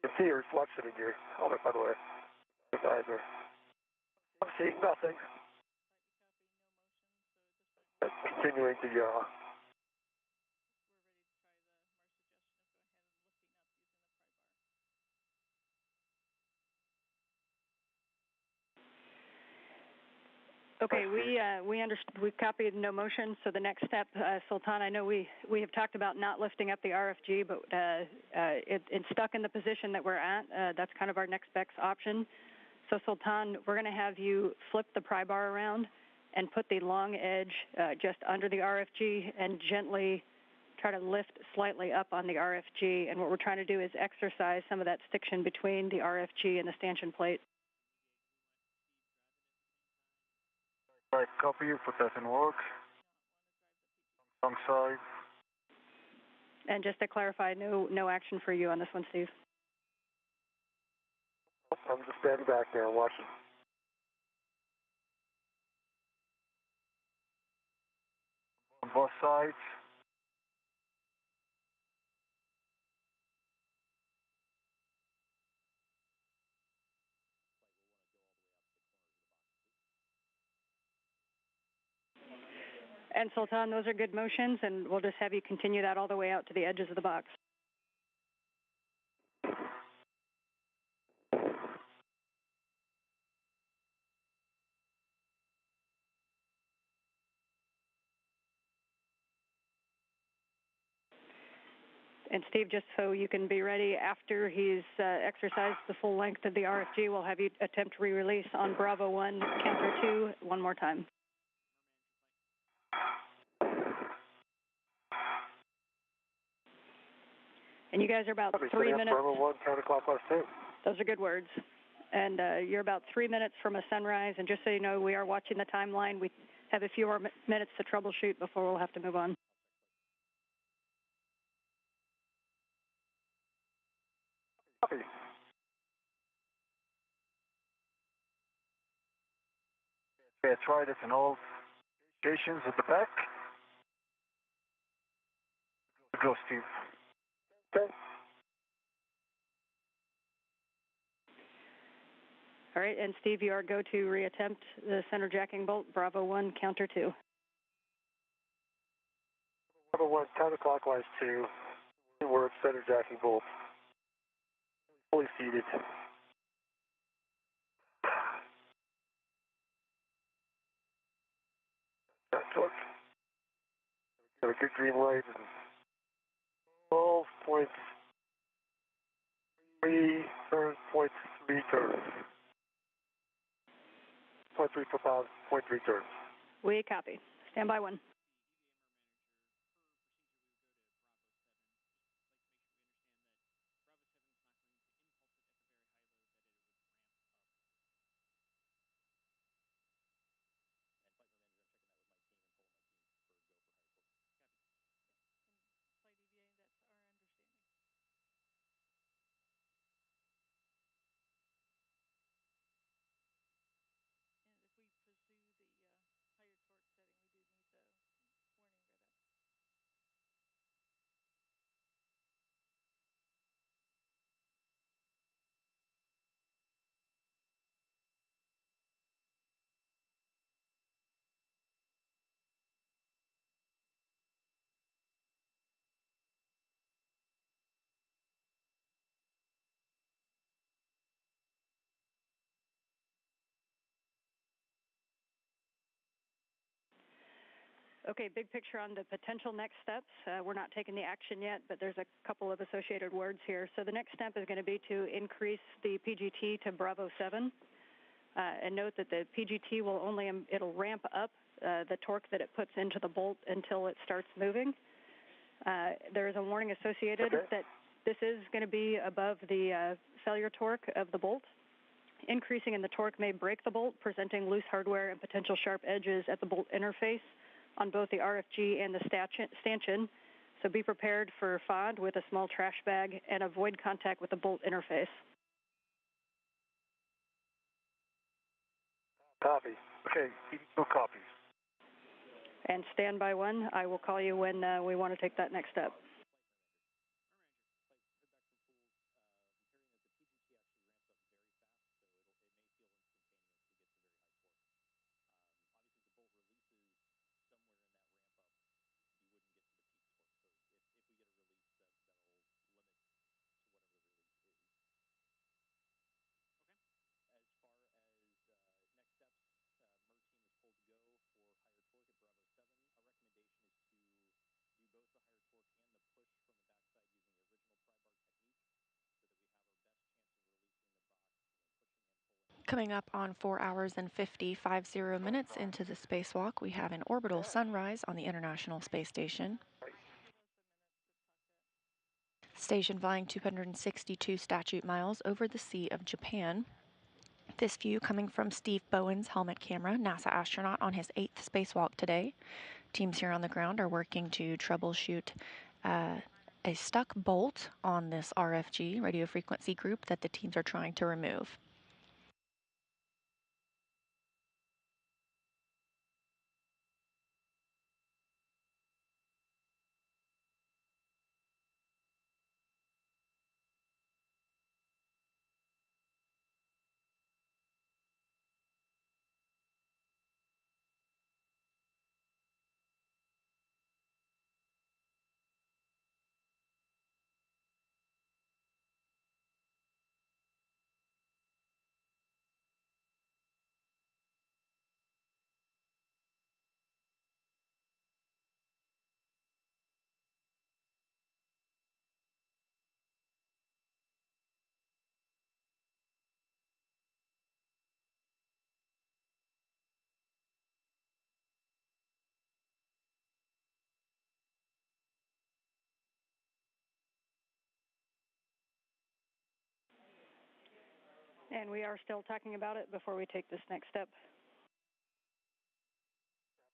You can see a reflection in your helmet, by the way. With eyes are. I'm seeing nothing. Continuing to yaw. Okay, we copied no motion. So the next step, Sultan, I know we have talked about not lifting up the RFG, but it's stuck in the position that we're at. That's kind of our next best option. So Sultan, we're going to have you flip the pry bar around and put the long edge just under the RFG and gently try to lift slightly up on the RFG. And what we're trying to do is exercise some of that stiction between the RFG and the stanchion plate. Right, copy you, put that in work. Wrong side. And just to clarify, no action for you on this one, Steve. I'm just standing back there and watching. On both sides. And Sultan, those are good motions, and we'll just have you continue that all the way out to the edges of the box. And Steve, just so you can be ready, after he's exercised the full length of the RFG, we'll have you attempt re-release on Bravo 1, counter 2, one more time. And you guys are about 3 minutes. Bravo 1, counterclockwise 2. Those are good words. And you're about 3 minutes from a sunrise. And just so you know, we are watching the timeline. We have a few more minutes to troubleshoot before we'll have to move on. Copy. Okay, I tried it in all stations at the back. Go, Steve. Okay. All right, and Steve, you are go to reattempt the center jacking bolt, Bravo 1, counter 2. Bravo 1, counterclockwise 2, work center jacking bolt. Fully seated. That torque. Got a good green light. 12.3 turns, 0.3 turns. 0.3 per pound, 0.3 turns. We copy. Stand by 1. Okay, big picture on the potential next steps. We're not taking the action yet, but there's a couple of associated words here. So the next step is going to be to increase the PGT to Bravo 7. And note that the PGT will only, it'll ramp up the torque that it puts into the bolt until it starts moving. There is a warning associated that this is going to be above the failure torque of the bolt. Increasing in the torque may break the bolt, presenting loose hardware and potential sharp edges at the bolt interface on both the RFG and the stanchion. So be prepared for FOD with a small trash bag and avoid contact with the bolt interface. Copy. Okay, no copies. And stand by 1. I will call you when we want to take that next step. Coming up on 4 hours and 50 minutes into the spacewalk, we have an orbital sunrise on the International Space Station. Station flying 262 statute miles over the Sea of Japan. This view coming from Steve Bowen's helmet camera, NASA astronaut on his 8th spacewalk today. Teams here on the ground are working to troubleshoot a stuck bolt on this RFG, radio frequency group, that the teams are trying to remove. And we are still talking about it before we take this next step.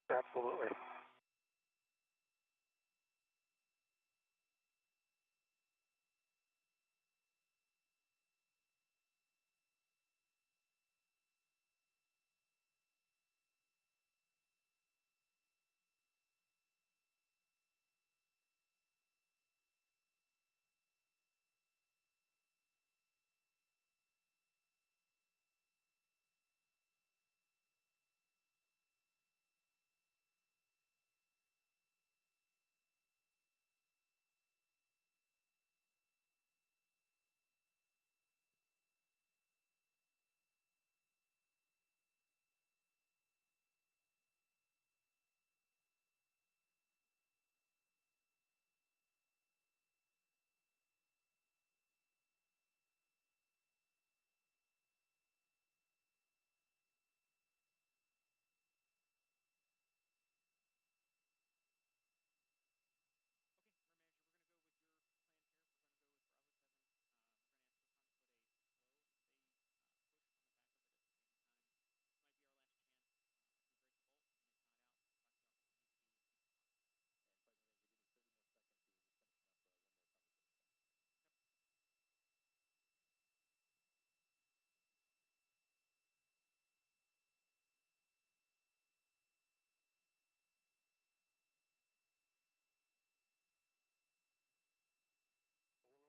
Absolutely.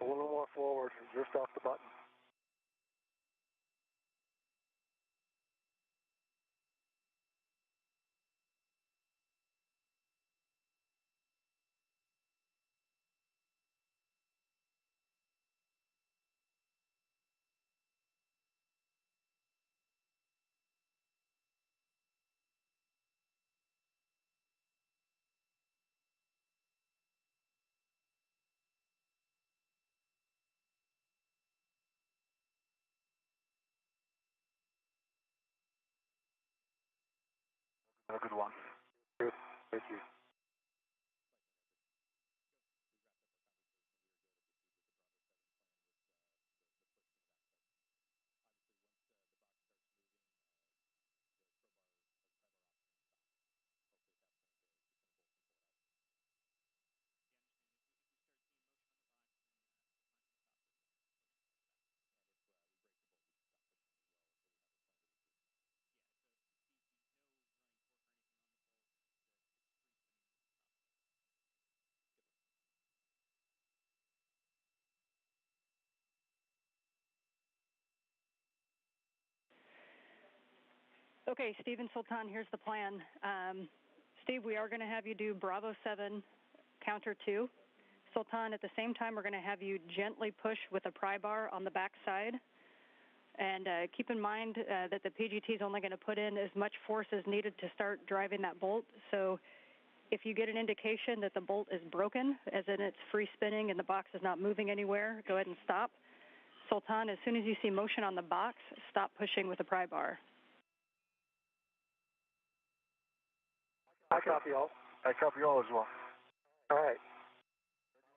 A little more forward, just off the button. A good one. Good, thank you. Okay, Steve and Sultan, here's the plan. Steve, we are going to have you do Bravo 7, counter 2. Sultan, at the same time, we're going to have you gently push with a pry bar on the back side. And keep in mind that the PGT is only going to put in as much force as needed to start driving that bolt. So if you get an indication that the bolt is broken, as in it's free spinning and the box is not moving anywhere, go ahead and stop. Sultan, as soon as you see motion on the box, stop pushing with a pry bar. I copy all. I copy all as well. All right.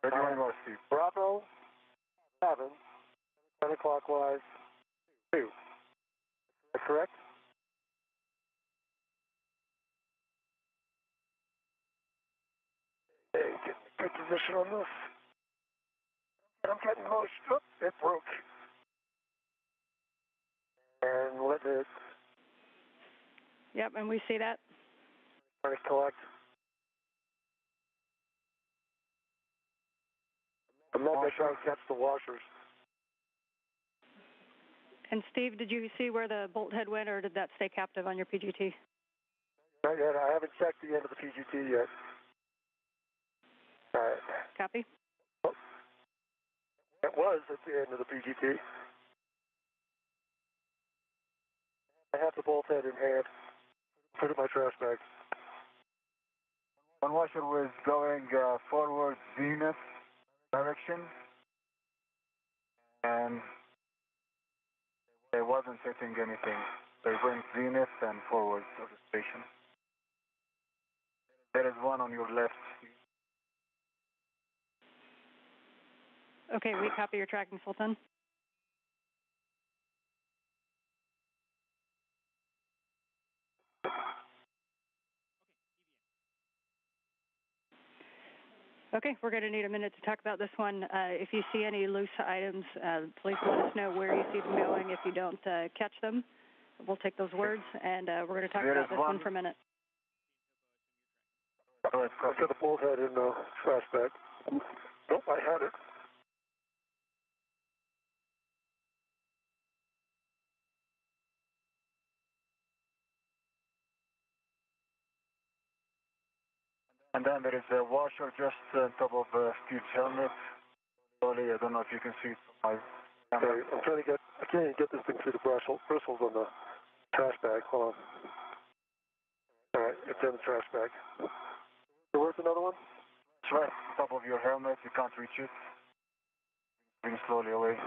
Ready when you are, Steve. Bravo 7, counterclockwise 2. Is that correct? Hey, get good position on this. I'm getting motion. Oops, it broke. And let it Yep, and we see that. collect. I'm not going to try and catch the washers. And Steve, did you see where the bolt head went, or did that stay captive on your PGT? Not yet. I haven't checked the end of the PGT yet. All right. Copy. Oh, it was at the end of the PGT. I have the bolt head in hand. Put it in my trash bag. One washer was going forward zenith direction, and it wasn't hitting anything. They went zenith and forward of the station. There is one on your left. Okay, we copy your tracking, Sultan. Okay, we're going to need a minute to talk about this one. If you see any loose items, please let us know where you see them going. If you don't catch them, we'll take those words, and we're going to talk about this one for a minute. I got the bolt head in the trash bag. Nope, I had it. And then there is a washer just on top of Steve's helmet. Slowly, I don't know if you can see it from my camera. Okay, I'm trying to get, I can't even get this thing through the bristles on the trash bag. Hold on. All right, it's in the trash bag. So where's another one? It's right on top of your helmet. You can't reach it. Bring it slowly away.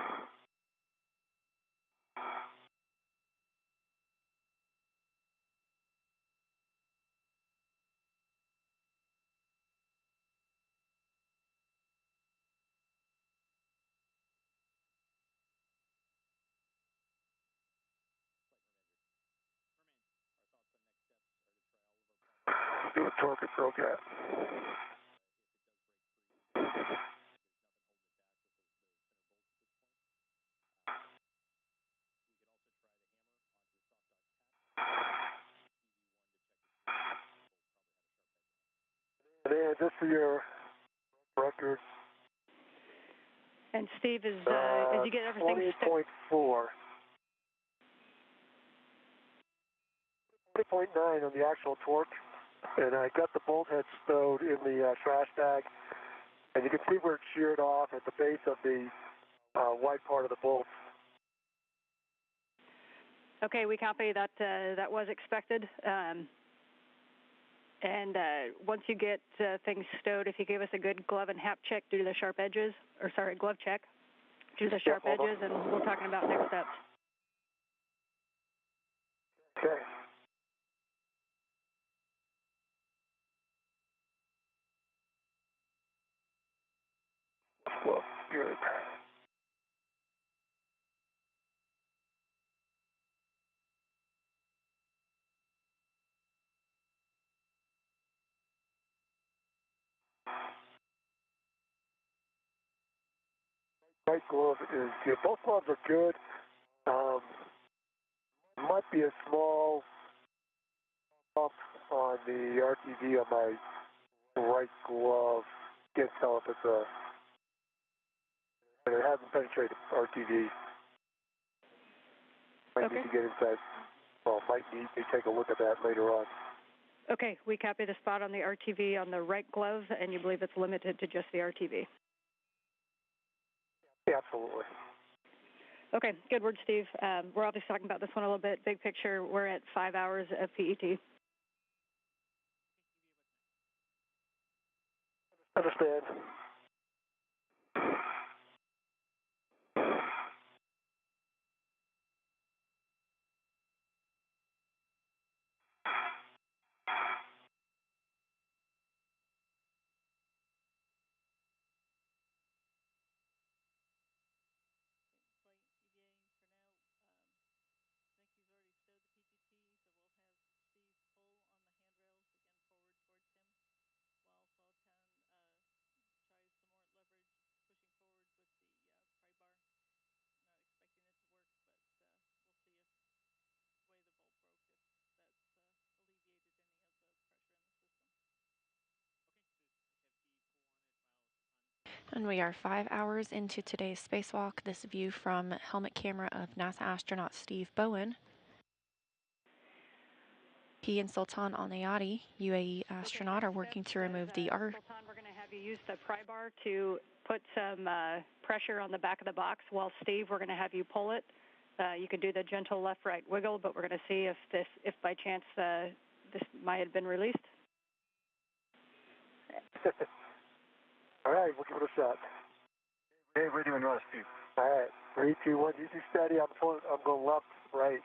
Do a torque and broke at. And then just for your records, And Steve, as you get everything 20.4. 20.9 on the actual torque, and I got the bolt head stowed in the trash bag, and you can see where it's sheared off at the base of the white part of the bolt. Okay, we copy that. That was expected. And once you get things stowed, if you give us a good glove and hap check due to the sharp edges, or sorry, glove check due to the sharp edges, and we're talking about next steps. Okay. Well, good. Right glove is good. Both gloves are good. Might be a small bump on the RTV on my right glove. Can't tell if it's but it hasn't penetrated RTV. Might need to get inside. Well, might need to take a look at that later on. Okay, we copy the spot on the RTV on the right glove, and you believe it's limited to just the RTV. Yeah, absolutely. Okay, good word, Steve. We're obviously talking about this one a little bit. Big picture, we're at 5 hours of PET. Understand. And we are 5 hours into today's spacewalk. This view from helmet camera of NASA astronaut Steve Bowen. He and Sultan Alneyadi, UAE astronaut, are working to remove the Sultan, we're going to have you use the pry bar to put some pressure on the back of the box, while Steve, we're going to have you pull it. You can do the gentle left-right wiggle, but we're going to see if by chance this might have been released. All right, we'll give it a shot. Hey, we're doing well, Steve. All right, 3, 2, 1. Easy, steady. I'm going left, right,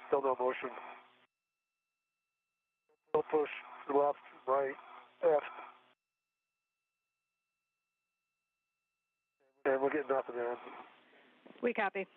still no motion. Still push left, right, left. And we're getting nothing, man. We copy.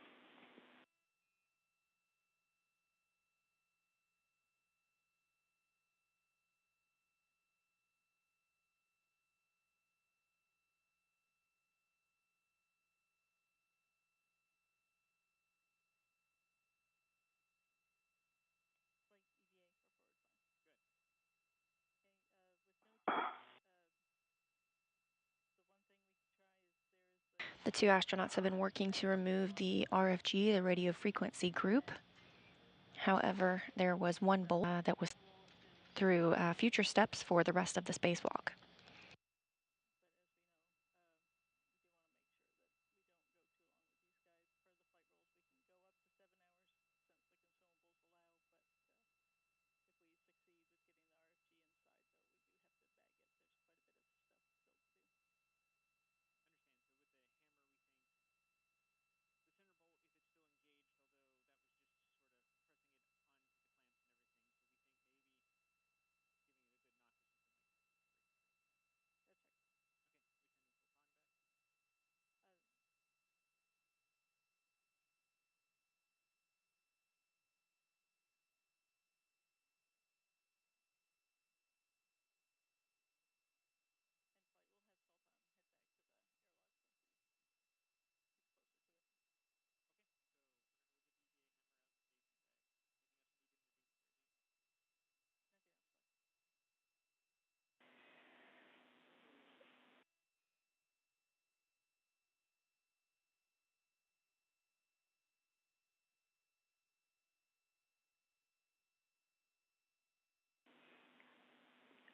The two astronauts have been working to remove the RFG, the radio frequency group. However, there was one bolt that was through future steps for the rest of the spacewalk.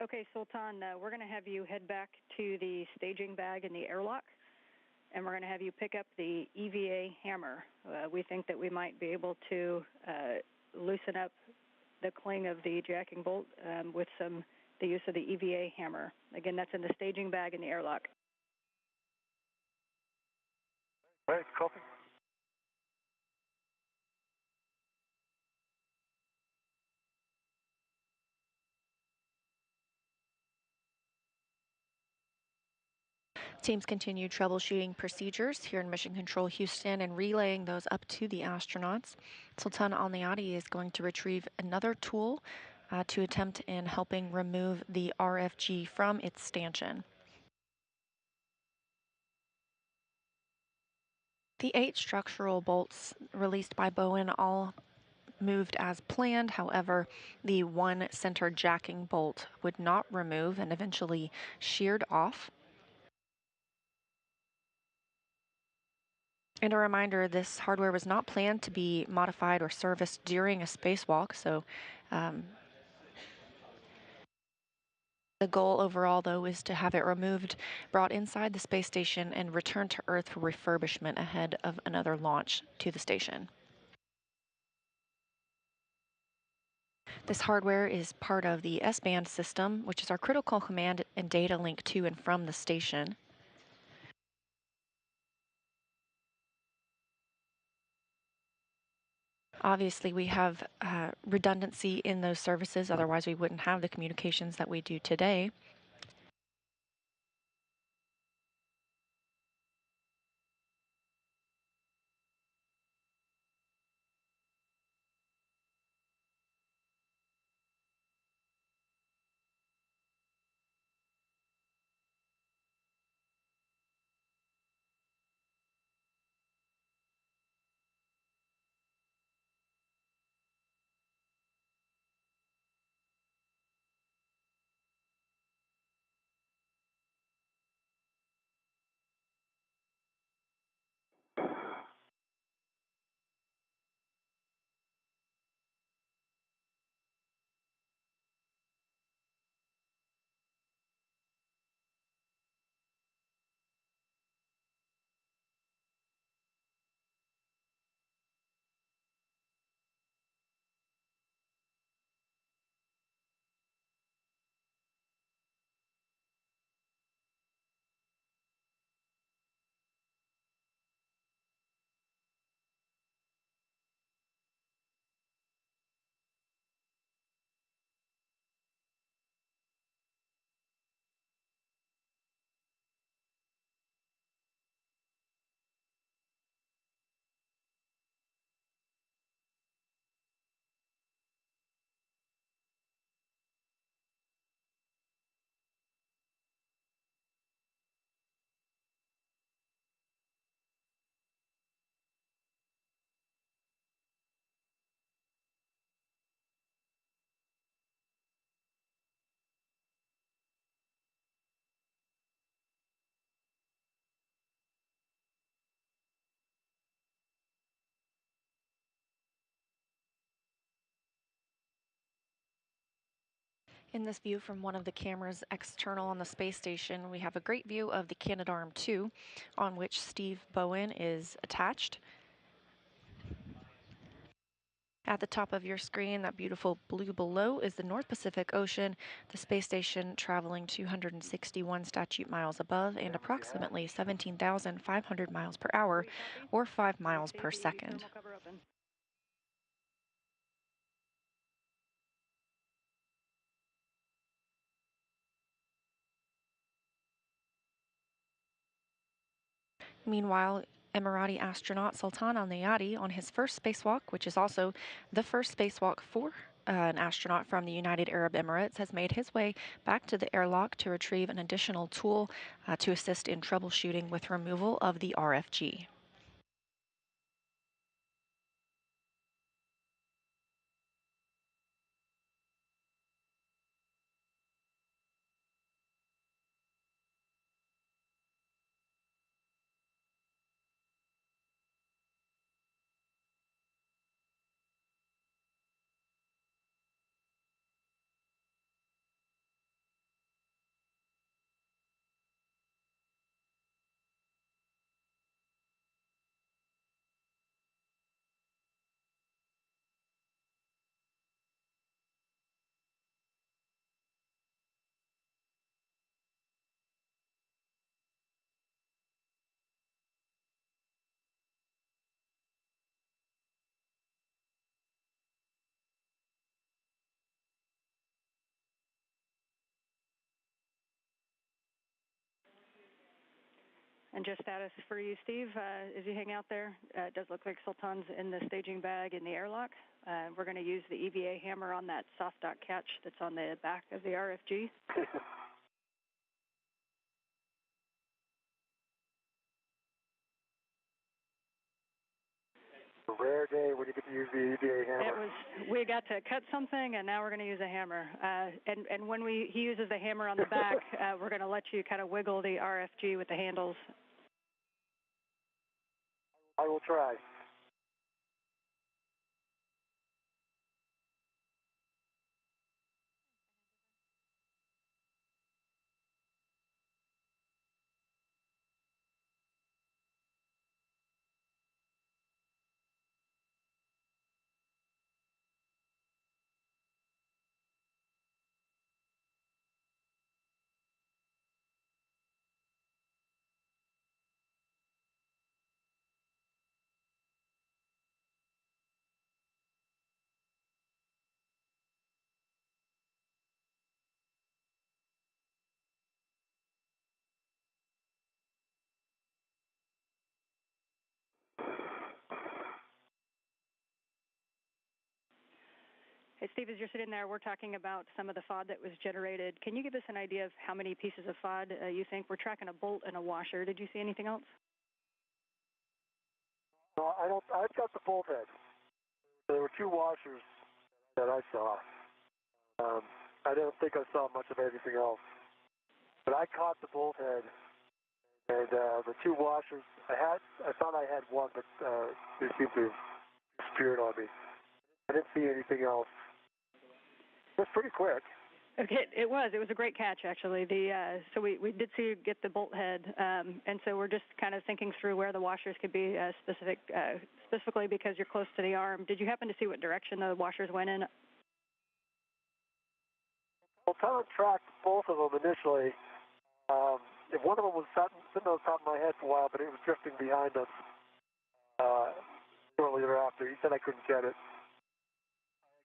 Okay, Sultan, we're going to have you head back to the staging bag in the airlock, and we're going to have you pick up the EVA hammer. We think that we might be able to loosen up the cling of the jacking bolt with the use of the EVA hammer. Again, that's in the staging bag in the airlock. Right, copy. Teams continue troubleshooting procedures here in Mission Control Houston and relaying those up to the astronauts. Sultan Alneyadi is going to retrieve another tool to attempt in helping remove the RFG from its stanchion. The 8 structural bolts released by Bowen all moved as planned. However, the one center jacking bolt would not remove and eventually sheared off. And a reminder, this hardware was not planned to be modified or serviced during a spacewalk, so the goal overall, though, is to have it removed, brought inside the space station, and returned to Earth for refurbishment ahead of another launch to the station. This hardware is part of the S-band system, which is our critical command and data link to and from the station. Obviously, we have redundancy in those services, otherwise we wouldn't have the communications that we do today. In this view from one of the cameras external on the space station, we have a great view of the Canadarm2, on which Steve Bowen is attached. At the top of your screen, that beautiful blue below is the North Pacific Ocean, the space station traveling 261 statute miles above and approximately 17,500 miles per hour, or 5 miles per second. Meanwhile, Emirati astronaut Sultan Alneyadi, on his first spacewalk, which is also the first spacewalk for an astronaut from the United Arab Emirates, has made his way back to the airlock to retrieve an additional tool to assist in troubleshooting with removal of the RFG. And just status for you, Steve, as you hang out there, it does look like Sultan's in the staging bag in the airlock. We're going to use the EVA hammer on that soft dock catch that's on the back of the RFG. A rare day when you get to use the EVA hammer. We got to cut something, and now we're going to use a hammer. And when he uses the hammer on the back, we're going to let you kind of wiggle the RFG with the handles. I will try. Hey, Steve, as you're sitting there, we're talking about some of the FOD that was generated. Can you give us an idea of how many pieces of FOD you think? We're tracking a bolt and a washer. Did you see anything else? No, I don't. I've got the bolt head. There were two washers that I saw. I don't think I saw much of anything else. But I caught the bolt head, and the two washers. I thought I had one, but they seemed to have disappeared on me. I didn't see anything else. It was pretty quick. Okay, it was a great catch, actually. So we did see you get the bolt head, and so we're just kind of thinking through where the washers could be specifically because you're close to the arm. Did you happen to see what direction the washers went in? Well, Tom tracked both of them initially. If one of them was sitting on top of my head for a while, but it was drifting behind us shortly thereafter. He said I couldn't get it.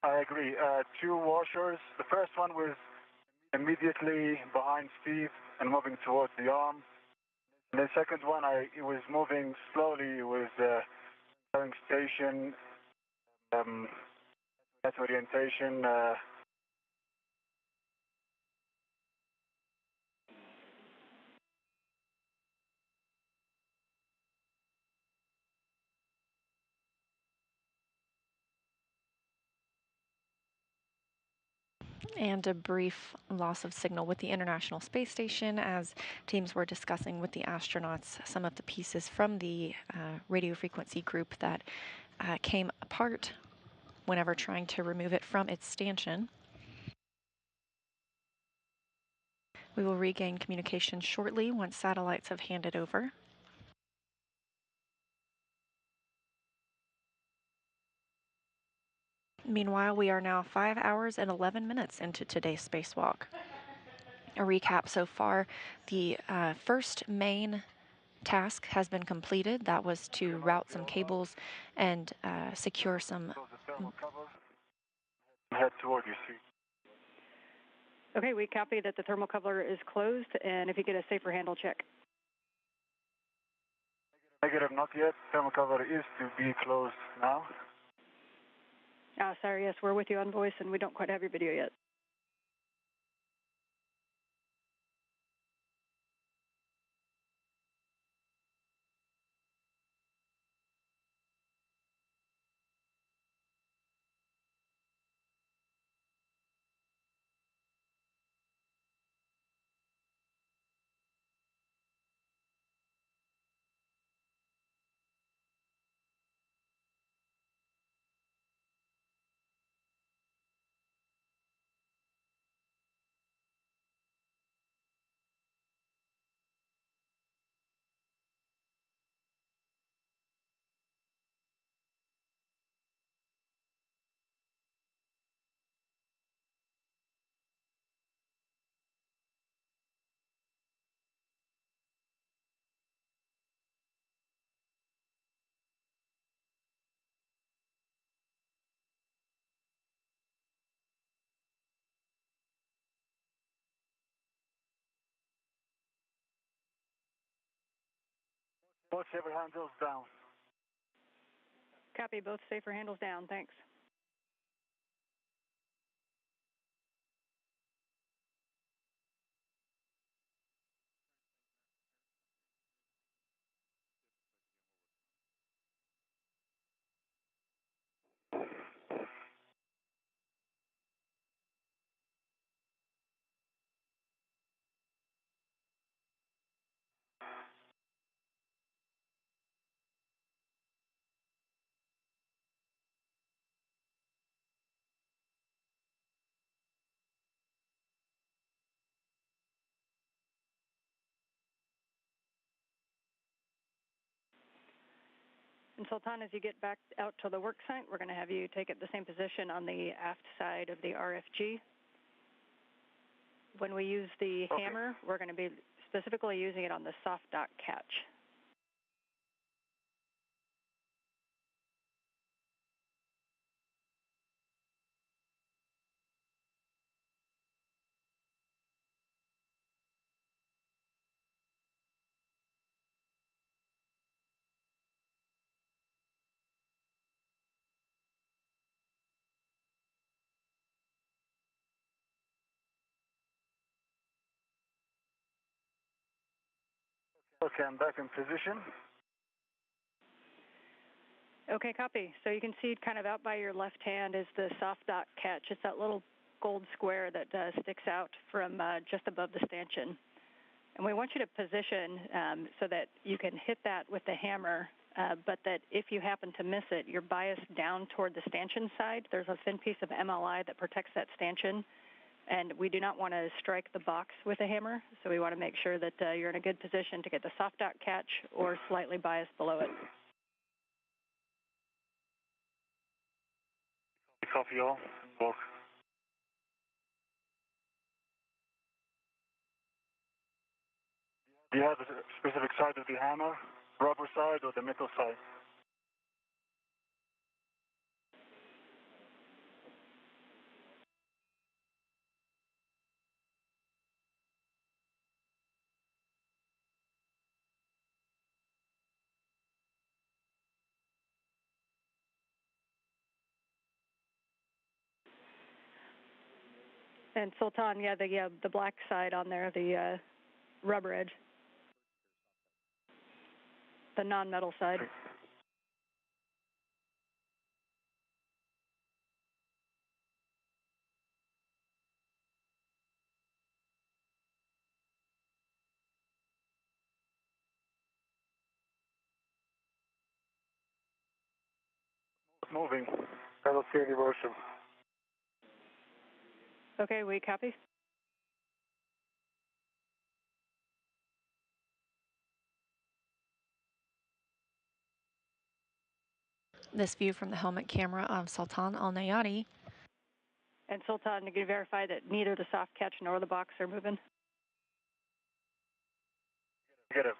I agree. Two washers. The first one was immediately behind Steve and moving towards the arm. And the second one, it was moving slowly. It was going station, that orientation. And a brief loss of signal with the International Space Station as teams were discussing with the astronauts some of the pieces from the radio frequency group that came apart whenever trying to remove it from its stanchion. We will regain communication shortly once satellites have handed over. Meanwhile, we are now 5 hours and 11 minutes into today's spacewalk. A recap so far, the first main task has been completed. That was to route some cables and secure some. Head toward you, Steve. Okay, we copy that the thermal cover is closed, and if you get a safer handle check. Negative, not yet. Thermal cover is to be closed now. Sorry, yes, we're with you on voice, and we don't quite have your video yet. Both safer handles down. Copy, both safer handles down, thanks. And Sultan, as you get back out to the work site, we're going to have you take up the same position on the aft side of the RFG. When we use the hammer, we're going to be specifically using it on the soft dock catch. Okay, I'm back in position. Okay, copy. So you can see kind of out by your left hand is the soft dock catch. It's that little gold square that sticks out from just above the stanchion. And we want you to position so that you can hit that with the hammer, but that if you happen to miss it, you're biased down toward the stanchion side. There's a thin piece of MLI that protects that stanchion, and we do not want to strike the box with a hammer, so we want to make sure that you're in a good position to get the soft dock catch or slightly biased below it. Copy all. Walk. Do you have a specific side of the hammer? Rubber side or the metal side? And Sultan, yeah, the black side on there, the rubber edge, the non-metal side. Moving. I don't see any motion. Okay, we copy. This view from the helmet camera of Sultan Alneyadi. And Sultan, can you verify that neither the soft catch nor the box are moving? Get it.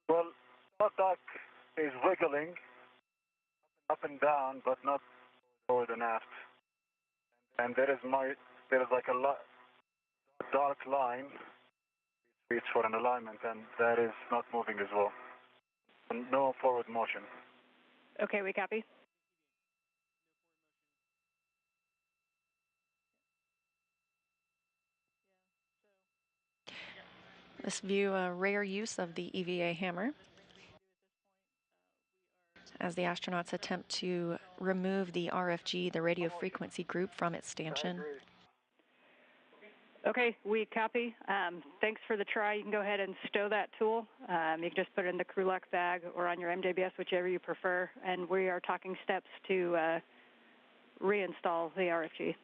Well, soft dock is wiggling up and down, but not forward and aft. And there is like a dark line which for an alignment, and that is not moving as well. And no forward motion. Okay, we copy. This view, a rare use of the EVA hammer, as the astronauts attempt to remove the RFG, the radio frequency group, from its stanchion. Okay, we copy. Thanks for the try. You can go ahead and stow that tool. You can just put it in the crew lock bag or on your MJBS, whichever you prefer. And we are talking steps to reinstall the RFG.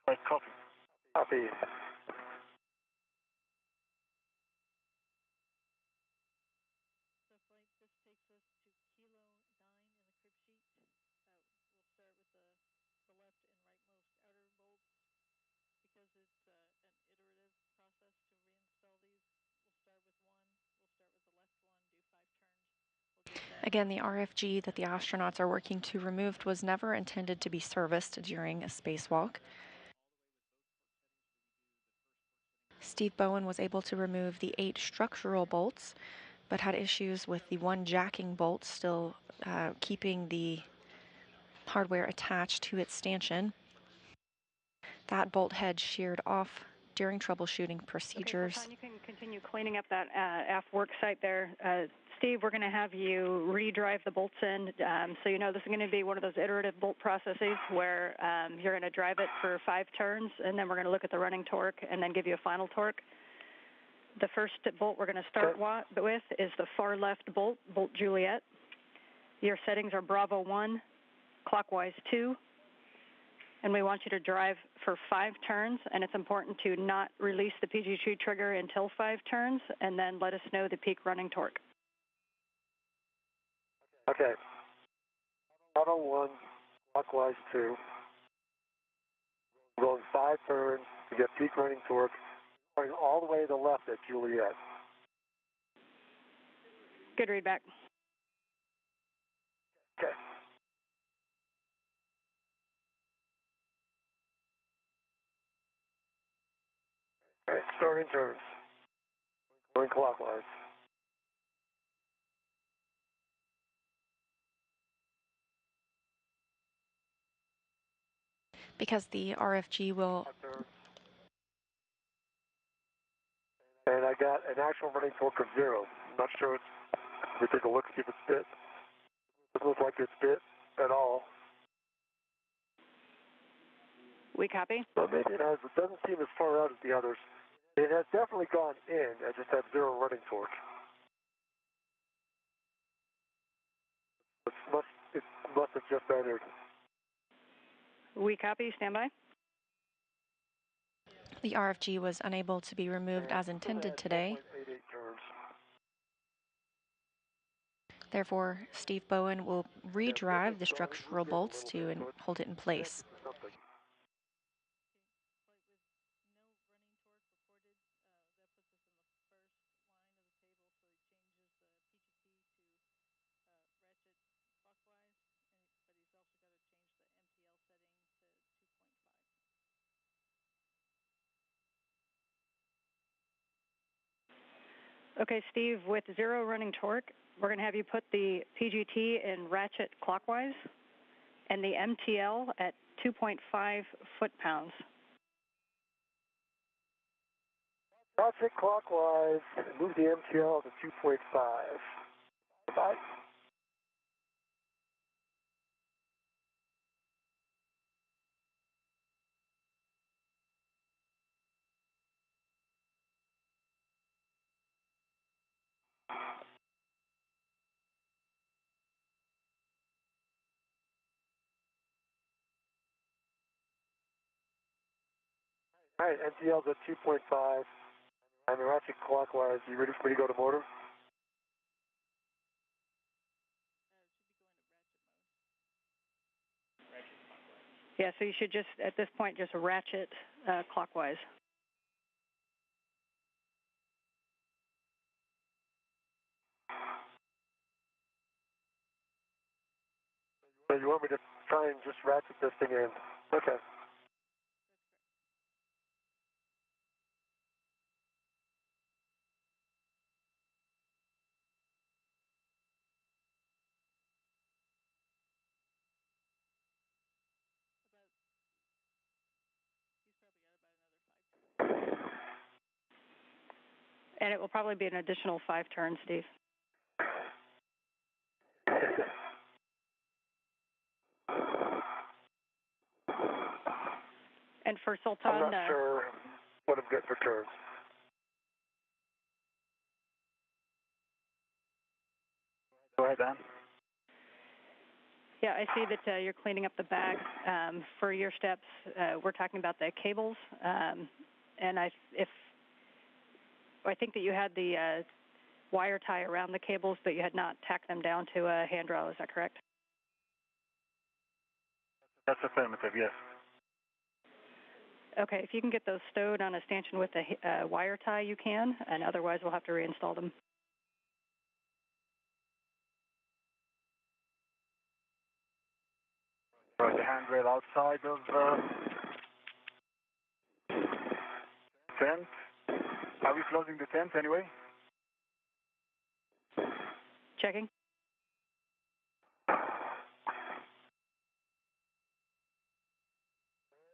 Right, copy. Copy. Again, the RFG that the astronauts are working to remove was never intended to be serviced during a spacewalk. Steve Bowen was able to remove the 8 structural bolts, but had issues with the 1 jacking bolt still keeping the hardware attached to its stanchion. That bolt head sheared off during troubleshooting procedures. Okay, Sultan, you can continue cleaning up that aft work site there. Steve, we're going to have you redrive the bolts in. So you know this is going to be one of those iterative bolt processes where you're going to drive it for 5 turns, and then we're going to look at the running torque and then give you a final torque. The first bolt we're going to start with is the far left bolt, Bolt Juliet. Your settings are Bravo 1, clockwise 2, and we want you to drive for 5 turns, and it's important to not release the PG2 trigger until 5 turns, and then let us know the peak running torque. Okay. Bravo 1, clockwise 2. Going 5 turns to get peak running torque, going all the way to the left at Juliet. Good readback. Okay. All right, starting turns. Going clockwise. Because the RFG will... And I got an actual running torque of 0. I'm not sure. We take a look, see if it's bit. Doesn't look like it's bit at all. We copy. But maybe it has. It doesn't seem as far out as the others. It has definitely gone in. I just have 0 running torque. It must have just entered. We copy. Stand by. The RFG was unable to be removed as intended today. Therefore, Steve Bowen will redrive the structural bolts to hold it in place. Okay, Steve, with 0 running torque, we're going to have you put the PGT in ratchet clockwise and the MTL at 2.5 foot-pounds. Ratchet clockwise, move the MTL to 2.5. 5. All right, MTL's at 2.5. I'm ratchet clockwise. You ready for me to go to motor? Yeah, so you should just, at this point, just ratchet clockwise. So you want me to try and just ratchet this thing in? Okay. And it will probably be an additional 5 turns, Steve. And for Sultan... I'm not sure what I'm getting for turns. Go ahead, Dan. Yeah, I see that you're cleaning up the bag. For your steps, we're talking about the cables. And I think that you had the wire tie around the cables, but you had not tacked them down to a handrail. Is that correct? That's affirmative, yes. Okay, if you can get those stowed on a stanchion with a wire tie, you can, and otherwise we'll have to reinstall them. Right, the handrail outside of vent. Are we closing the tent anyway? Checking.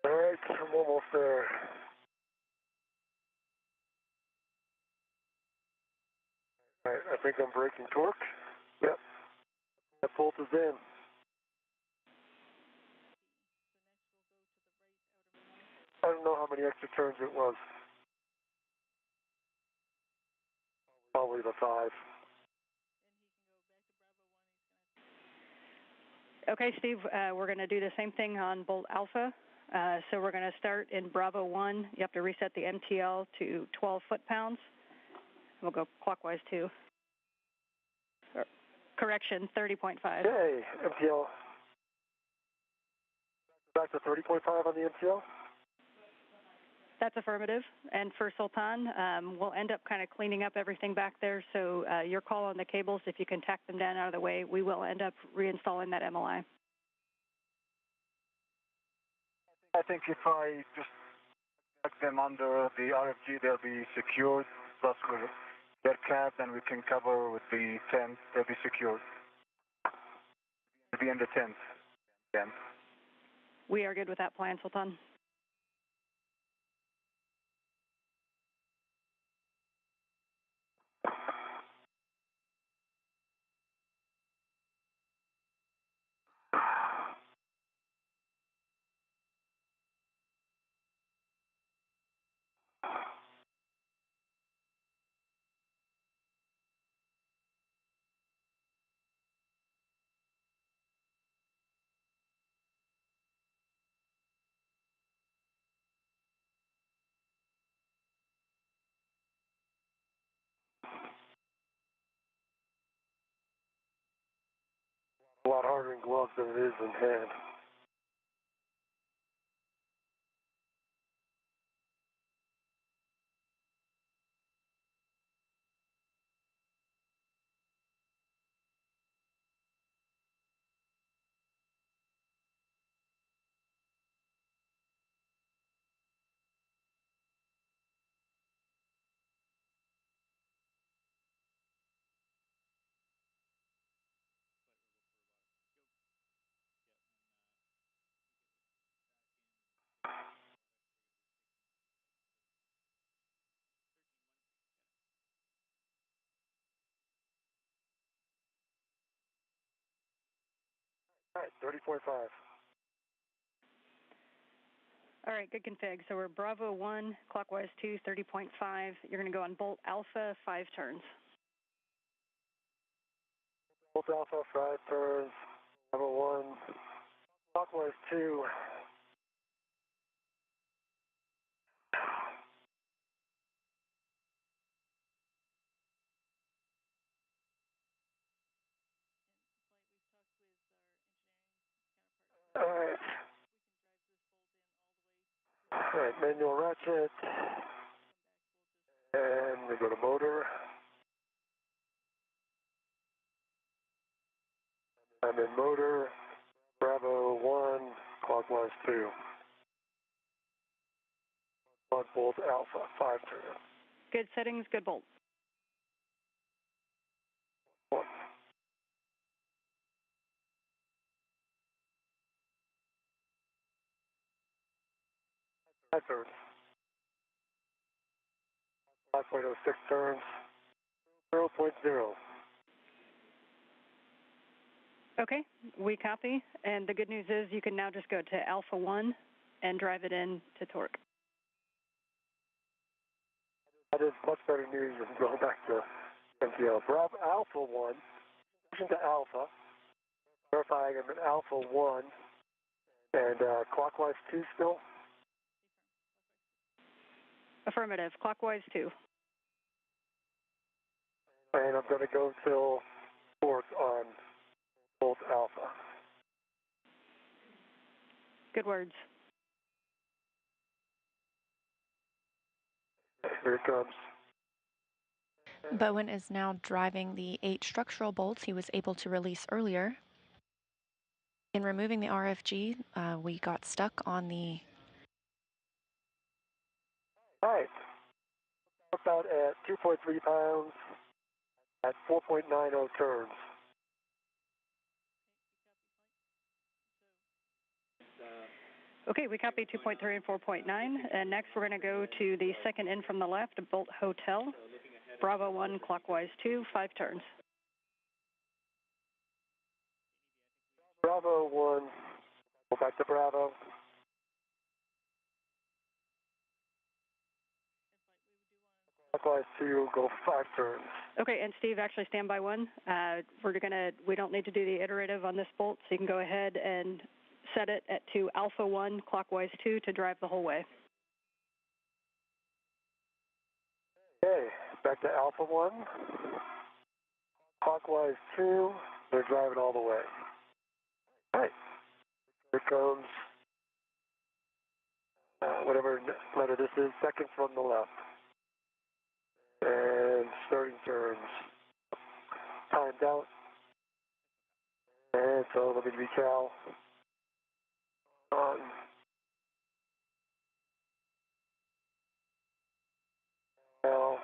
All right, I'm almost there. All right, I think I'm breaking torque. Yep, that bolt is in. I don't know how many extra turns it was. Probably the 5. Okay, Steve, we're going to do the same thing on bolt alpha. So we're going to start in Bravo 1. You have to reset the MTL to 12 foot-pounds. We'll go clockwise 2. Correction, 30.5. Okay, MTL. Back to 30.5 on the MTL? That's affirmative. And for Sultan, we'll end up kind of cleaning up everything back there. So your call on the cables, if you can tack them down out of the way, we will end up reinstalling that MLI. I think if I just tuck them under the RFG, they'll be secured. Plus, they're capped, and we can cover with the tent. They'll be secured. They'll be in the tent. Yeah. We are good with that plan, Sultan. A lot harder in gloves than it is in hand. All right, 30.5. All right, good config. So we're Bravo 1, clockwise 2, 30.5. You're going to go on bolt alpha, 5 turns. Bolt alpha, 5 turns. Bravo 1, clockwise 2. All right. All right, manual ratchet. And we go to motor. I'm in motor. Bravo 1, clockwise 2. On bolt alpha, 5 turns. Good settings, good bolt. 1. 5 turns. 5.06 turns. 0.0. Okay, we copy. And the good news is you can now just go to Alpha 1 and drive it in to torque. That is much better news than going back to MTL. Bravo Alpha 1, to Alpha, verifying I'm in Alpha 1, and clockwise 2 still? Affirmative, clockwise 2. And I'm going to go till torque on bolt Alpha. Good words. Here it comes. Bowen is now driving the 8 structural bolts he was able to release earlier. In removing the RFG, we got stuck on the... All right. About at 2.3 pounds at 4.90 turns. Okay, we copy 2.3 and 4.9, and next we're going to go to the second in from the left, Bolt Hotel, Bravo 1, clockwise 2, 5 turns. Bravo 1, go back to Bravo. Clockwise 2, go 5 turns. Okay, and Steve, actually stand by 1. We don't need to do the iterative on this bolt, so you can go ahead and set it to Alpha 1, clockwise 2 to drive the whole way. Okay, back to Alpha 1, clockwise 2, they're driving all the way. All right, here comes whatever letter this is, second from the left. And starting turns, timed out. And so let me recal. On. Cal.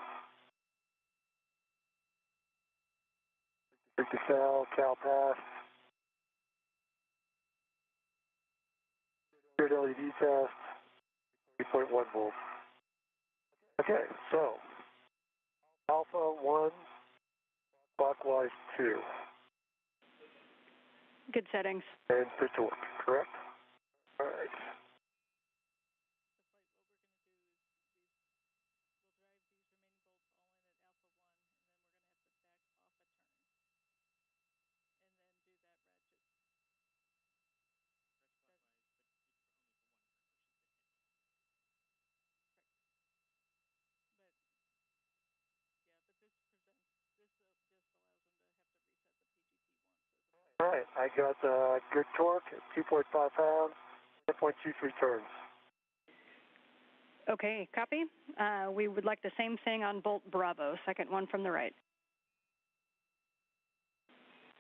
Take the cal pass. Grid LED test, 3.1 volts. Okay, so Alpha 1, clockwise 2. Good settings. And fit to work, correct? All right. All right, I got good torque, 2.5 pounds, 10.23 turns. Okay, copy. We would like the same thing on Bolt Bravo, second one from the right.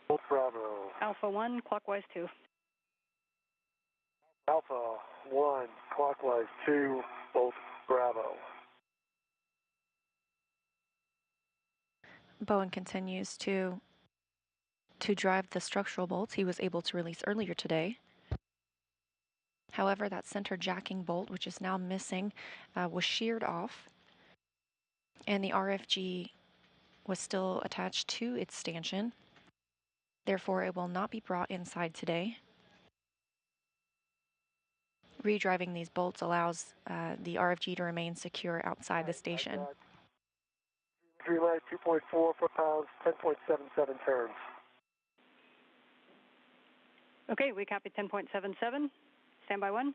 Bolt Bravo. Alpha 1, clockwise 2. Alpha 1, clockwise 2, Bolt Bravo. Bowen continues to drive the structural bolts he was able to release earlier today. However, that center jacking bolt, which is now missing, was sheared off, and the RFG was still attached to its stanchion. Therefore, it will not be brought inside today. Redriving these bolts allows the RFG to remain secure outside the station. 2.4 foot-pounds, 10.77 turns. Okay, we copy 10.77. Stand by 1.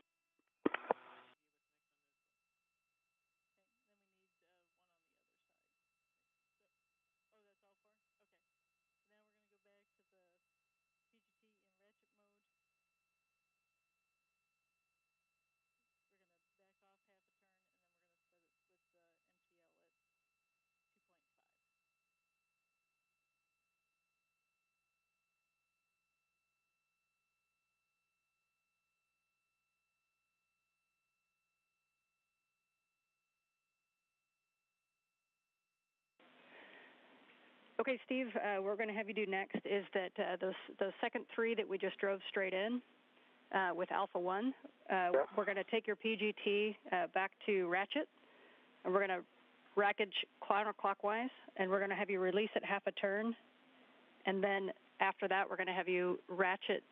Okay, Steve, we're going to have you do next is that the second 3 that we just drove straight in with Alpha 1, Yep. We're going to take your PGT back to ratchet, and we're going to rackage counterclockwise, and we're going to have you release it half a turn, and then after that, we're going to have you ratchet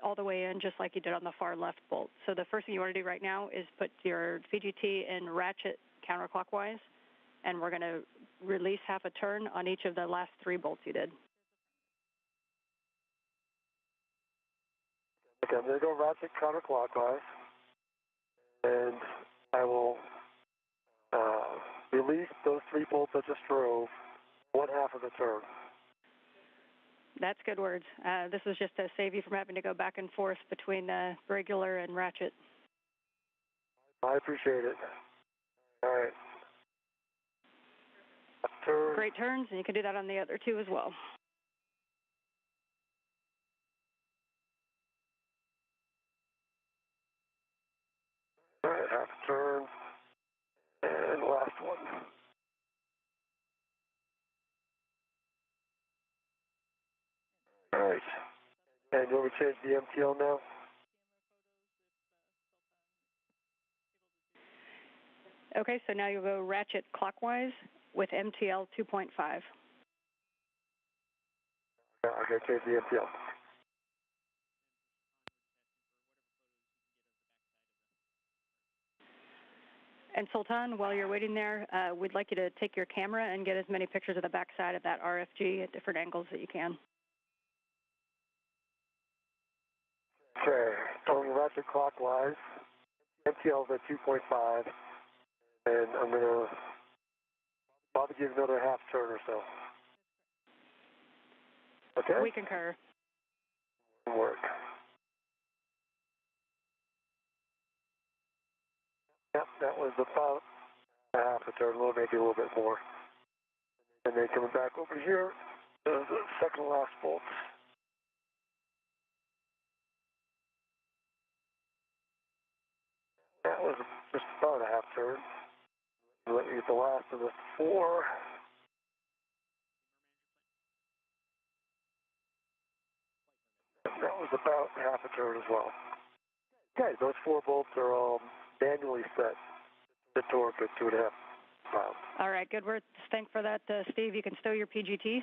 all the way in just like you did on the far left bolt. So the first thing you want to do right now is put your PGT in ratchet counterclockwise, and we're going to release half a turn on each of the last 3 bolts you did. Okay, I'm going to go ratchet counterclockwise, and I will release those 3 bolts I just drove, 1/2 of the turn. That's good words. This is just to save you from having to go back and forth between regular and ratchet. I appreciate it. All right. Turn. Great turns, and you can do that on the other 2 as well. All right, half a turn, and last one. All right. And you want me to change the MTL now? Okay, so now you'll go ratchet clockwise with MTL 2.5. Yeah, I'm going to change the MTL. And Sultan, while you're waiting there, we'd like you to take your camera and get as many pictures of the backside of that RFG at different angles that you can. Okay, going ratchet clockwise. MTL is at 2.5, and I'm going to probably give another half turn or so. Okay? We concur. Work. Yep, that was about half a turn, maybe a little bit more. And then coming back over here, the second last bolt. That was just about a half turn. Let me get the last of the 4. That was about half a turn as well. Okay, those 4 bolts are all manually set. The torque at 2.5 pounds. All right, good work. Thanks for that, Steve. You can stow your PGT.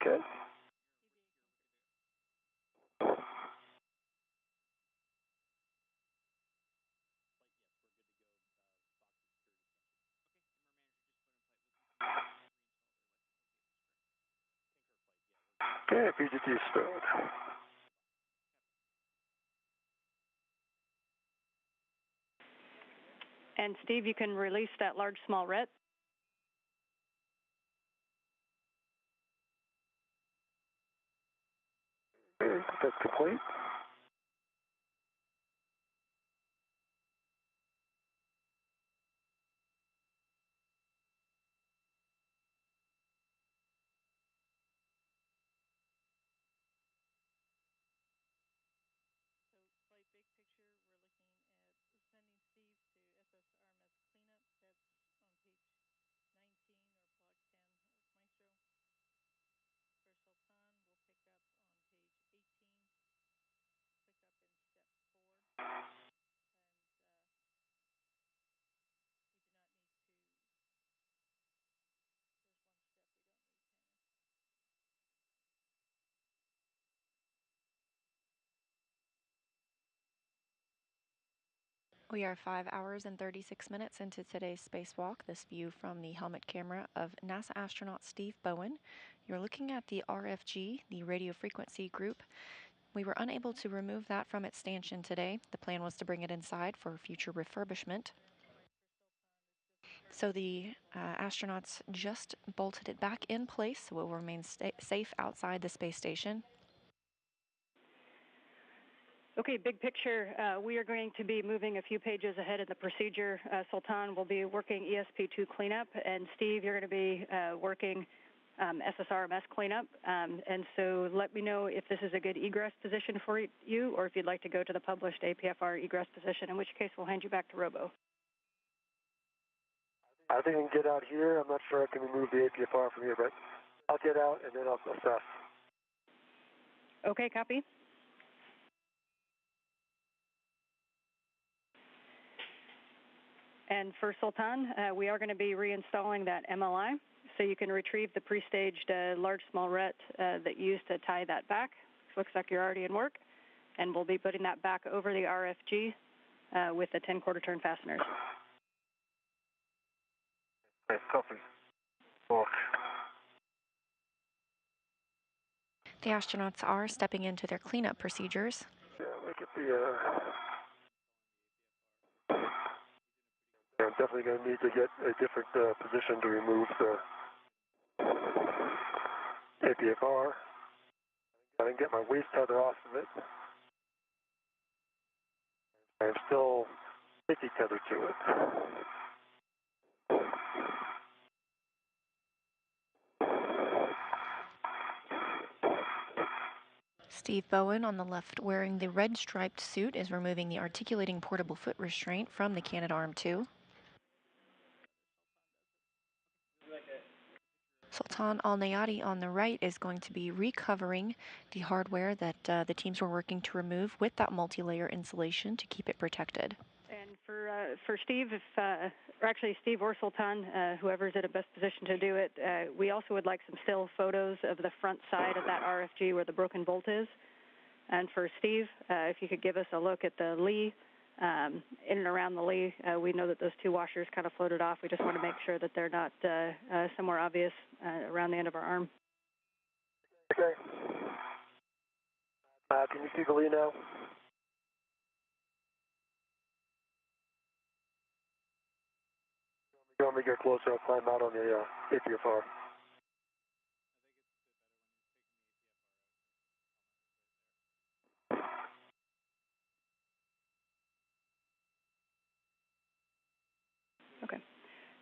Okay. Okay, PGT is stowed. And Steve, you can release that large small ret. Okay, that's complete. We are 5 hours and 36 minutes into today's spacewalk. This view from the helmet camera of NASA astronaut Steve Bowen. You're looking at the RFG, the radio frequency group. We were unable to remove that from its stanchion today. The plan was to bring it inside for future refurbishment. So the astronauts just bolted it back in place, so it will remain safe outside the space station. Okay, big picture. We are going to be moving a few pages ahead in the procedure. Sultan will be working ESP2 cleanup, and Steve, you're going to be working SSRMS cleanup. And so let me know if this is a good egress position for you, or if you'd like to go to the published APFR egress position, in which case we'll hand you back to Robo. I think I can get out here. I'm not sure I can remove the APFR from here, but I'll get out and then I'll assess. Okay, copy. And for Sultan, we are going to be reinstalling that MLI, so you can retrieve the pre-staged large small ret that you used to tie that back. Looks like you're already in work, and we'll be putting that back over the RFG with the 10-quarter turn fasteners. Okay, copy. Work. The astronauts are stepping into their cleanup procedures. Yeah, look at the... I'm definitely going to need to get a different position to remove the APFR. I can get my waist tether off of it. I'm still sticky tethered to it. Steve Bowen on the left, wearing the red striped suit, is removing the articulating portable foot restraint from the Canadarm2. Sultan Alneyadi on the right is going to be recovering the hardware that the teams were working to remove with that multi-layer insulation to keep it protected. And for Steve, or actually Steve or Sultan, whoever's in a best position to do it, we also would like some still photos of the front side of that RFG where the broken bolt is. And for Steve, if you could give us a look at the lee, in and around the lee, we know that those two washers kind of floated off. We just want to make sure that they're not somewhere obvious around the end of our arm. Okay. Can you see the lee now? You want me to get closer? I'll climb out on the APFR. Okay.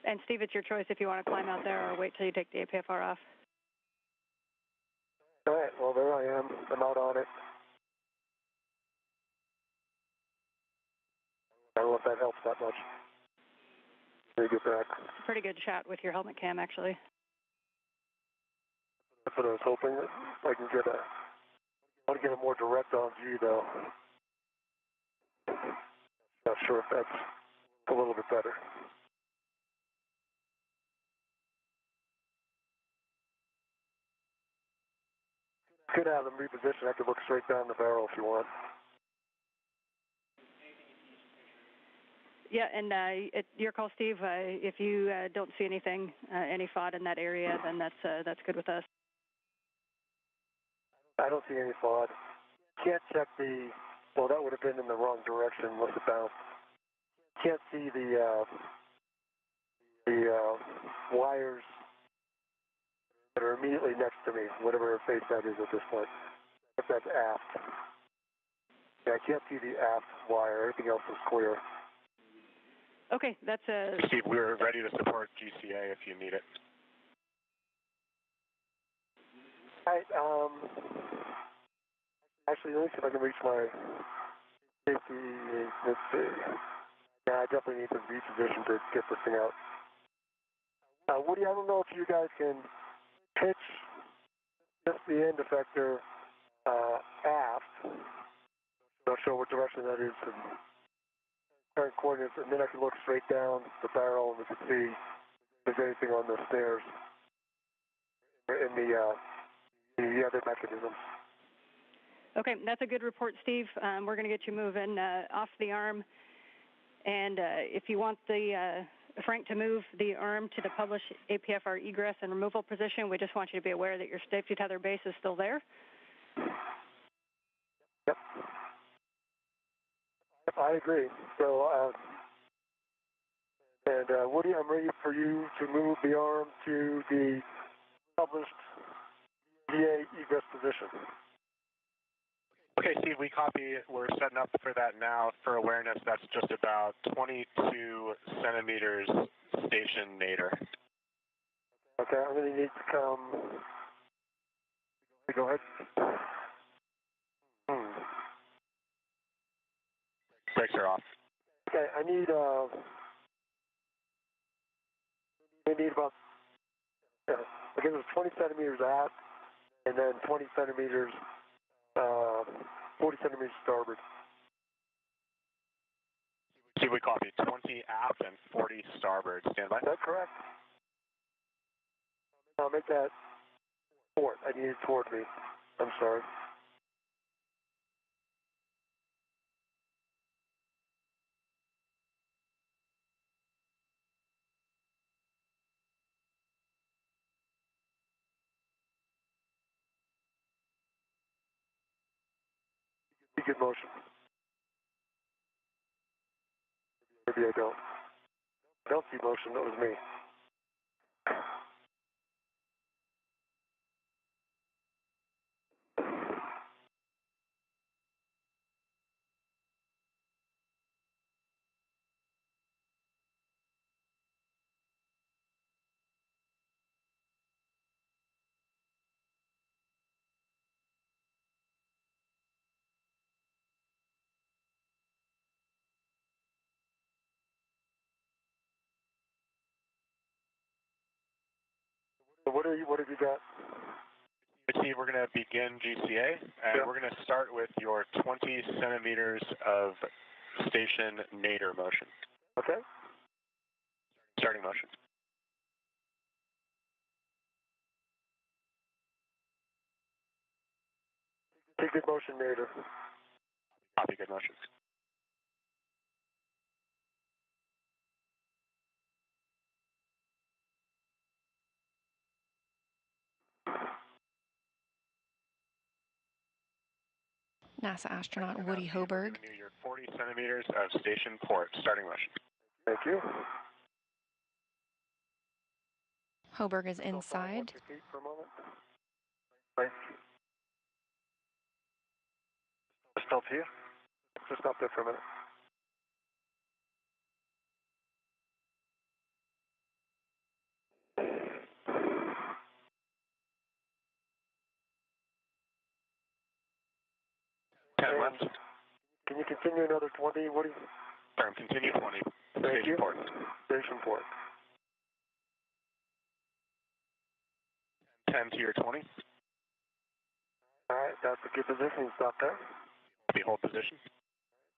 And Steve, it's your choice if you want to climb out there or wait till you take the APFR off. All right, well, there I am. I'm out on it. I don't know if that helps that much. Let me get back. It's a pretty good shot with your helmet cam, actually. That's what I was hoping. I can get I want to get a more direct on view, though. Not sure if that's a little bit better. Could have them repositioned. I could look straight down the barrel if you want. Yeah, and your call, Steve. If you don't see anything, any FOD in that area, then that's good with us. I don't see any FOD. Can't check the. Well, that would have been in the wrong direction. Must have bounced. Can't see the wires that are immediately next to me, whatever face that is at this point. If that's aft. Yeah, I can't see the aft wire. Everything else is clear. Okay, that's Steve, we're ready to support GCA if you need it. All right, actually, let me see if I can reach my safety. Let's see. Yeah, I definitely need to reposition to get this thing out. Woody, I don't know if you guys can pitch just the end effector aft. I'll show what direction that is and current coordinates, and then I can look straight down the barrel and we can see if there's anything on the stairs in the other mechanisms. okay. That's a good report, Steve. We're going to get you moving off the arm, and if you want the Frank to move the arm to the published APFR egress and removal position, we just want you to be aware that your safety tether base is still there. Yep. I agree. So, Woody, I'm ready for you to move the arm to the published VA egress position. Okay, Steve, we copy. We're setting up for that now. For awareness, that's just about 22 centimeters station nadir. Okay, I'm going to need to come. Go ahead. Brakes are off. Okay, I need about, I guess it was 20 centimeters aft, and then 20 centimeters, 40 centimeters starboard. Steve, we copy. 20 aft and 40 starboard. Stand by. Is that correct? I'll make that port. I need it toward me. I'm sorry. Good motion. Maybe I don't. I don't see motion. That was me. So what have you got? Steve, we're going to begin GCA, and we're going to start with your 20 centimeters of station nadir motion. Okay. Starting motion. Take good motion, nadir. Copy, good motion. NASA astronaut Woody Hoberg. Your 40 centimeters of station port. Starting motion. Thank you. Hoberg is inside. Watch your feet for a moment. Right. Stop here. Just stop there for a minute. Can you continue another 20, Woody? Firm, continue 20. Thank Station you. port. Station port. 10 to your 20. All right, that's a good position. Stop there. Copy, hold position.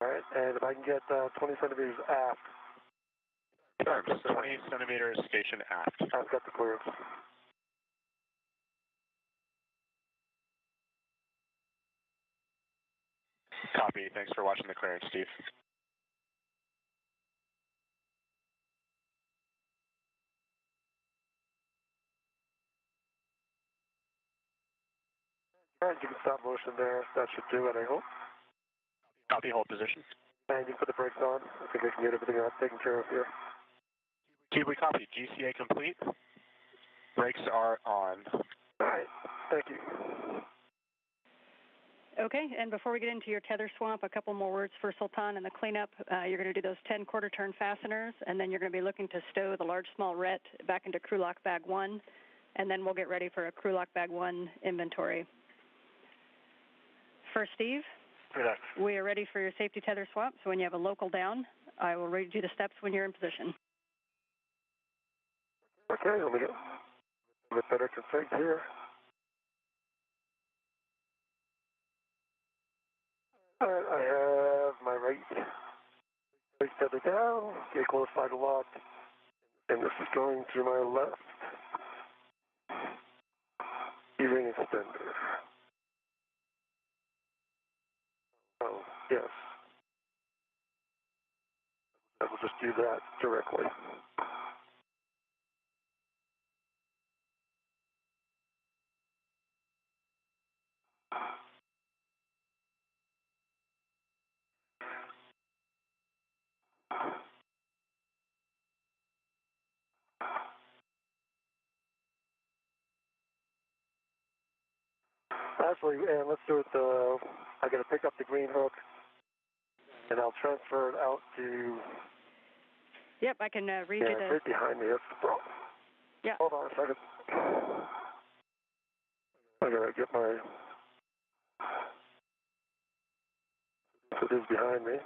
All right, and if I can get 20 centimeters aft. Firm, 20 centimeters station aft. I've got the clearance. Copy. Thanks for watching the clearance, Steve. All right, you can stop motion there. That should do it, I hope. Copy, hold position. And you put the brakes on. I think I can get everything else taken care of here. Cube, we copy. GCA complete. Brakes are on. All right, thank you. Okay, and before we get into your tether swamp, a couple more words for Sultan and the cleanup. You're going to do those 10 quarter turn fasteners, and then you're going to be looking to stow the large small ret back into crew lock bag 1, and then we'll get ready for a crew lock bag 1 inventory. For Steve, Relax. we are ready for your safety tether swap, so when you have a local down, I will read you the steps when you're in position. Okay, let me get a bit better config here. All right, I have my right brake tether down, get close by the lock, and this is going through my left E-ring extender. Oh, yes. I will just do that directly. Actually, and let's do it, I got to pick up the green hook, and I'll transfer it out to... Yep, I can read you the... right behind me, that's the problem. Yeah. Hold on a second. I got to get my... So it is behind me.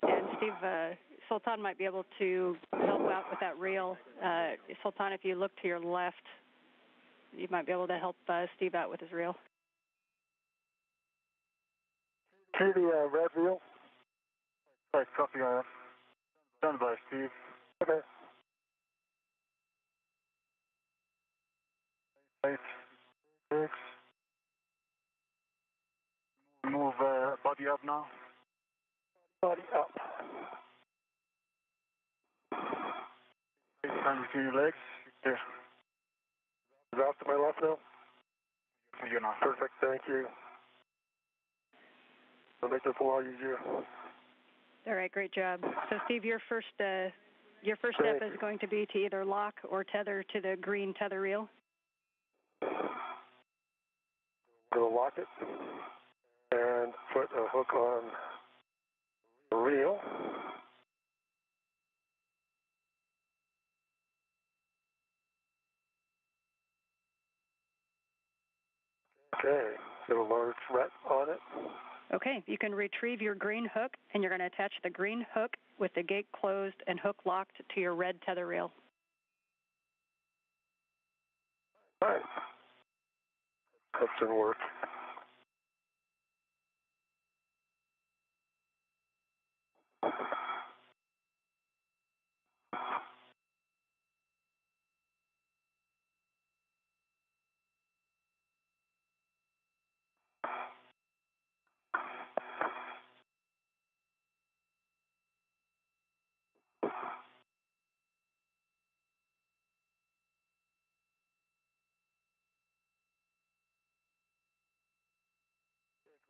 And Steve, Sultan might be able to help out with that reel. Sultan, if you look to your left, you might be able to help Steve out with his reel. See the red wheel? Right, copy on. Stand by, Steve. Okay. Right. Six. Move body up now. Body up. Stand between your legs. Here. Is off to my left now? You're not. Perfect, thank you. I'll make this a lot easier. All right, great job. So Steve, your first step is going to be to either lock or tether to the green tether reel. Go lock it and put a hook on the reel. Okay, got a large thread on it. Okay, you can retrieve your green hook, and you're going to attach the green hook with the gate closed and hook locked to your red tether reel. All right. Hooks didn't work.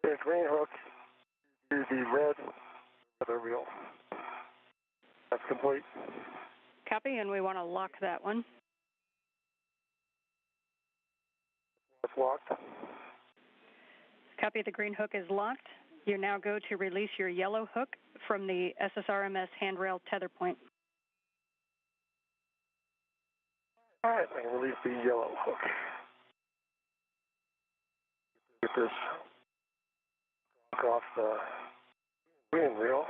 The green hook to the red tether reel. That's complete. Copy, and we want to lock that one. It's locked. Copy, the green hook is locked. You now go to release your yellow hook from the SSRMS handrail tether point. All right, I can release the yellow hook. Get this off the green reel.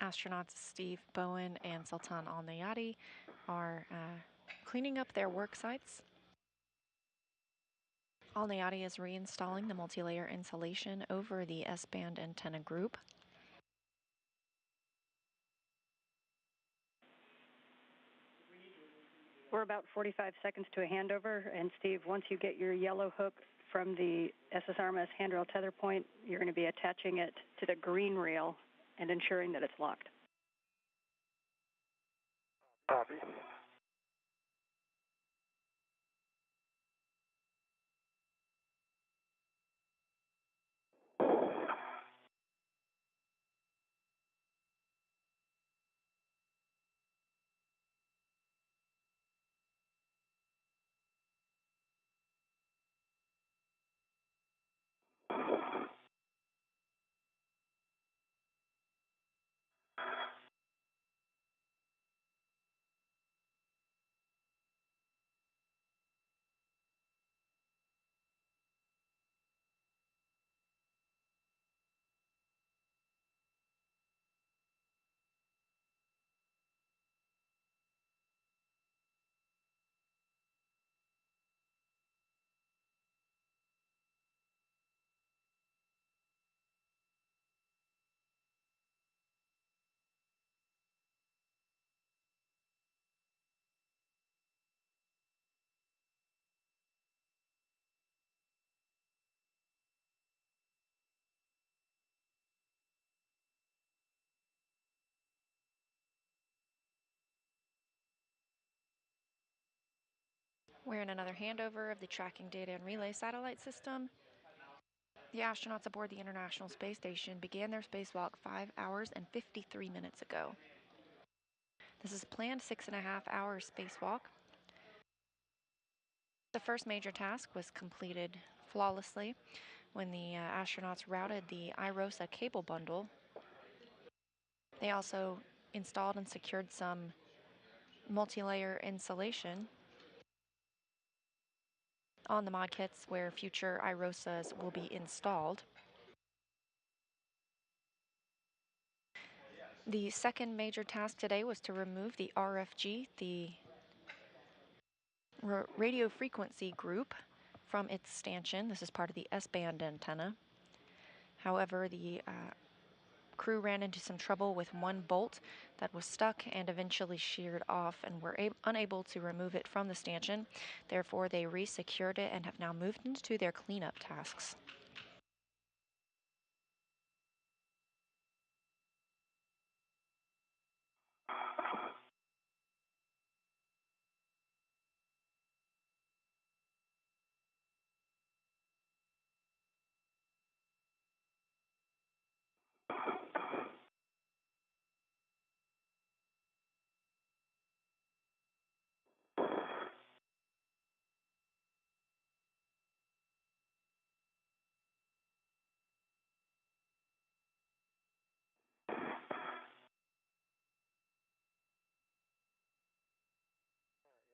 Astronauts Steve Bowen and Sultan Alneyadi are cleaning up their work sites. Alneyadi is reinstalling the multi-layer insulation over the S-band antenna group. We're about 45 seconds to a handover, and Steve, once you get your yellow hook from the SSRMS handrail tether point, you're going to be attaching it to the green reel and ensuring that it's locked. Copy. We're in another handover of the tracking data and relay satellite system. The astronauts aboard the International Space Station began their spacewalk 5 hours and 53 minutes ago. This is a planned 6.5-hour spacewalk. The first major task was completed flawlessly when the astronauts routed the IROSA cable bundle. They also installed and secured some multi-layer insulation on the mod kits where future IROSAs will be installed. The second major task today was to remove the RFG, the radio frequency group, from its stanchion. This is part of the S-band antenna. However, the crew ran into some trouble with one bolt that was stuck and eventually sheared off and were unable to remove it from the stanchion. Therefore, they resecured it and have now moved into their cleanup tasks.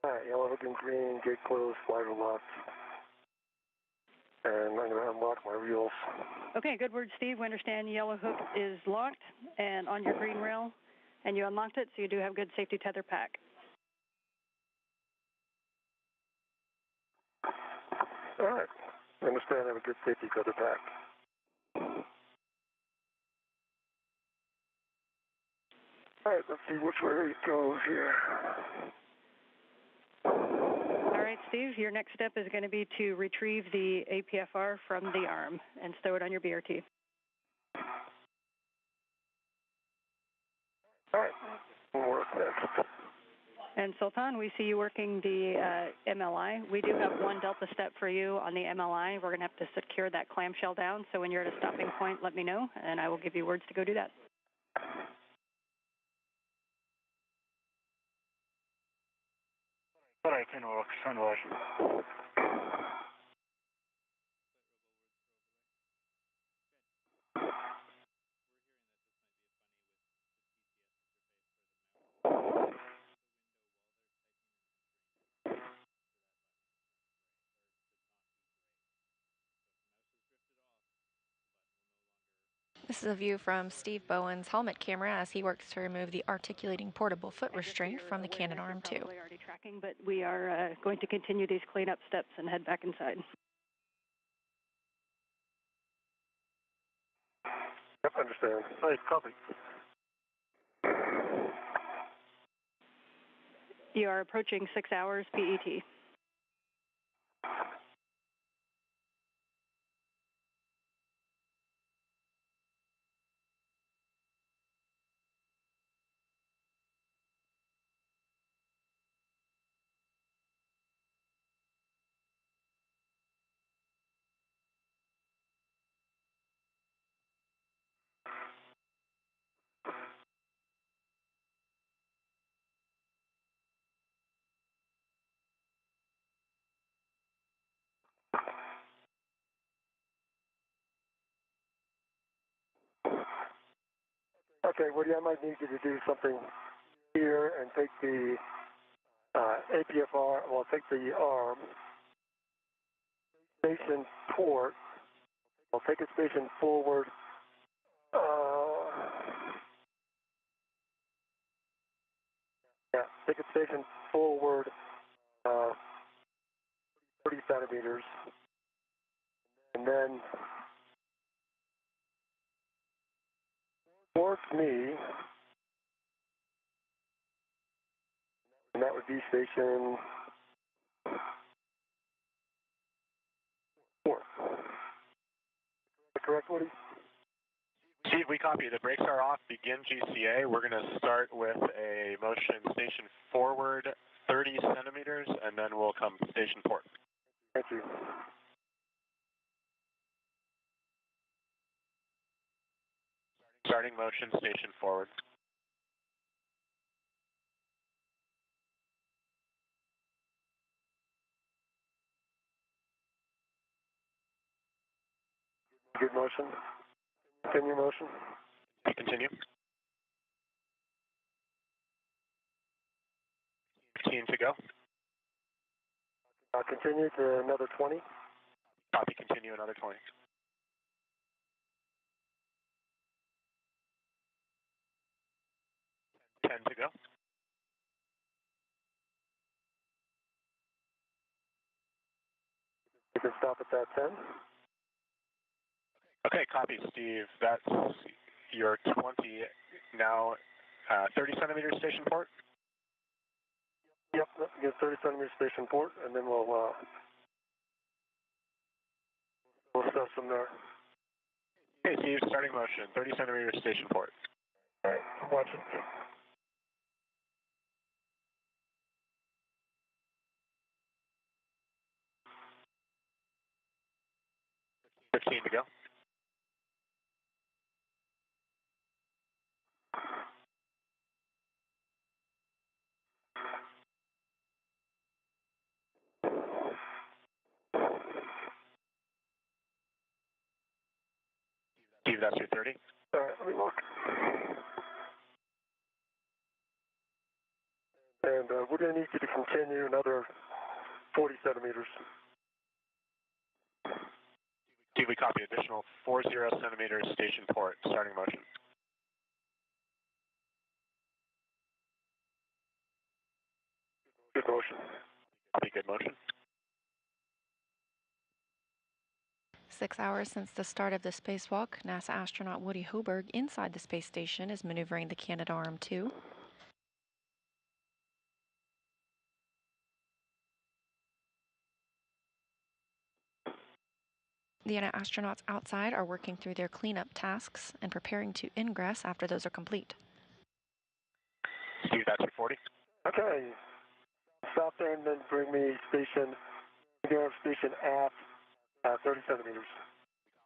All right, yellow hook and green, gate closed, slider locked. And I'm going to unlock my reels. Okay, good word, Steve. We understand yellow hook is locked and on your green rail, and you unlocked it, so you do have good safety tether pack. All right, I understand I have a good safety tether pack. All right, let's see which way it goes here. All right, Steve, your next step is going to be to retrieve the APFR from the arm and stow it on your BRT. All right, we'll work next. And Sultan, we see you working the MLI. We do have one delta step for you on the MLI. We're going to have to secure that clamshell down, so when you're at a stopping point, let me know, and I will give you words to go do that. All right, can work, can work. This is a view from Steve Bowen's helmet camera as he works to remove the articulating portable foot restraint from the cannon arm too. Probably already tracking, but we are going to continue these cleanup steps and head back inside. Yep, understand. All right, copy. You are approaching 6 hours PET. Okay, Woody, I might need you to do something here and take the APFR, well, take the arm, station port, I'll take a station forward, yeah, take a station forward 30 centimeters, and then towards me, and that would be station 4. Correct, Woody? Steve, we copy. The brakes are off. Begin GCA. We're going to start with a motion station forward 30 centimeters, and then we'll come station port. Thank you. Starting motion, station forward. Good motion. Continue motion. Continue. 15 to go. Continue to another 20. Copy, continue another 20. 10 to go. You can stop at that 10. Okay, copy, Steve. That's your 20 now, 30 centimeter station port? Yep, get 30 centimeter station port, and then we'll start from there. Okay, Steve, starting motion, 30 centimeter station port. All right, watch it. Fifteen to go. Steve, that's your 30. All right, let me look. And we're going to need you to continue another 40 centimeters. Steve, we copy additional 40 centimeters station port, starting motion. Good motion. Copy, good motion. 6 hours since the start of the spacewalk, NASA astronaut Woody Hoberg inside the space station is maneuvering the Canadarm2. The astronauts outside are working through their cleanup tasks and preparing to ingress after those are complete. Steve, that's your 40. Okay. Stop there and then bring me station aft, 30 centimeters.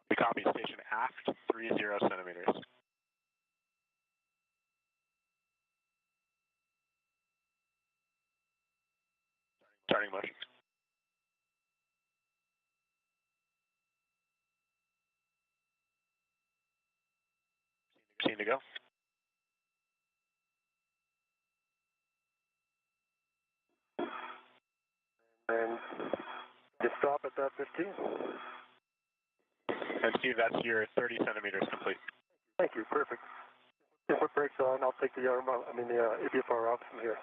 We copy station aft, 30 centimeters. Starting motion. To go. And you stop at that 15. And Steve, that's your 30 centimeters complete. Thank you, perfect. If it breaks on, I'll take the APFR out from here.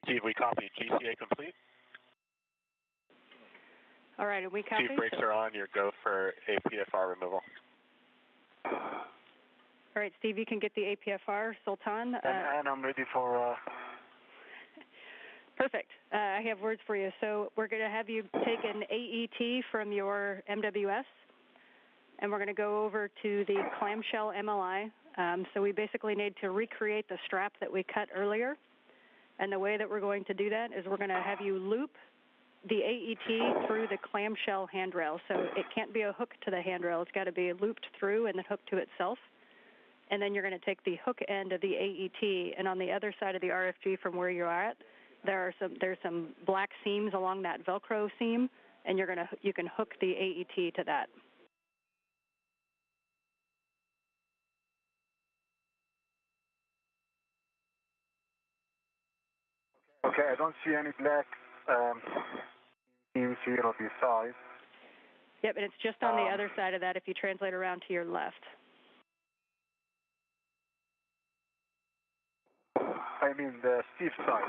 Steve, we copy GCA complete. All right, and we copy. Steve, brakes are on. Your go for APFR removal. All right, Steve, you can get the APFR. Sultan? And I'm ready for... Perfect. I have words for you. So we're going to have you take an AET from your MWS, and we're going to go over to the clamshell MLI. So we basically need to recreate the strap that we cut earlier. And the way that we're going to do that is we're going to have you loop the AET through the clamshell handrail. So it can't be a hook to the handrail. It's got to be looped through and then hooked to itself. And then you're going to take the hook end of the AET, and on the other side of the RFG from where you're at, there's some black seams along that Velcro seam, and you can hook the AET to that. Okay, I don't see any black seams here on the side. Yep, and it's just on the other side of that if you translate around to your left. I mean the Steve side.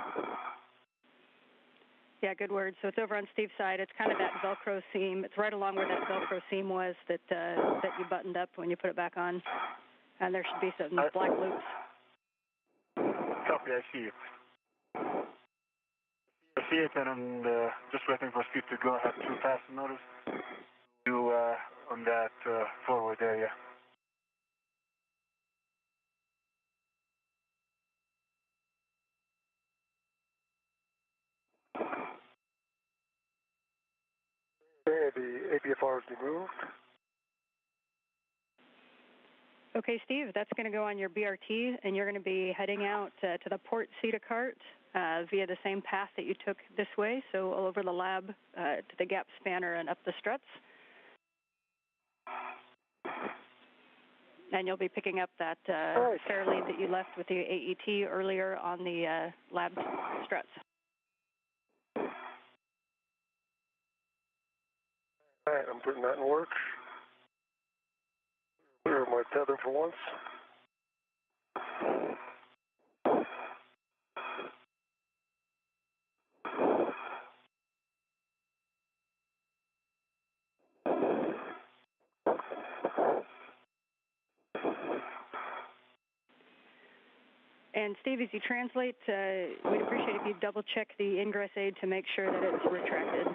Yeah, good word. So it's over on Steve's side. It's kind of that Velcro seam. It's right along where that Velcro seam was that you buttoned up when you put it back on. And there should be some black loops. Copy, I see it. I see it, and I'm just waiting for Steve to go. I have 2 fasten motors on that forward area. Okay, the APFR is removed. Okay, Steve, that's going to go on your BRT, and you're going to be heading out to the port CETA cart via the same path that you took this way, so all over the lab to the gap spanner and up the struts. And you'll be picking up that fair lead that you left with the AET earlier on the lab struts. All right, I'm putting that in work. Clear my tether for once. And Steve, as you translate, we'd appreciate if you double check the ingress aid to make sure that it's retracted.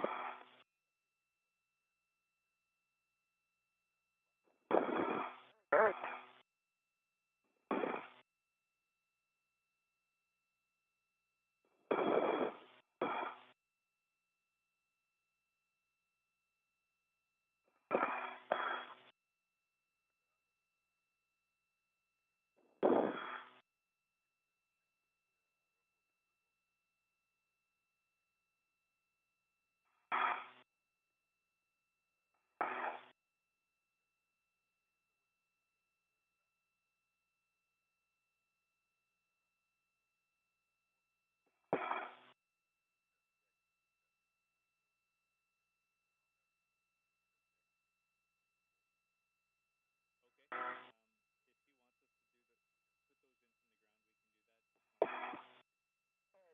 All right.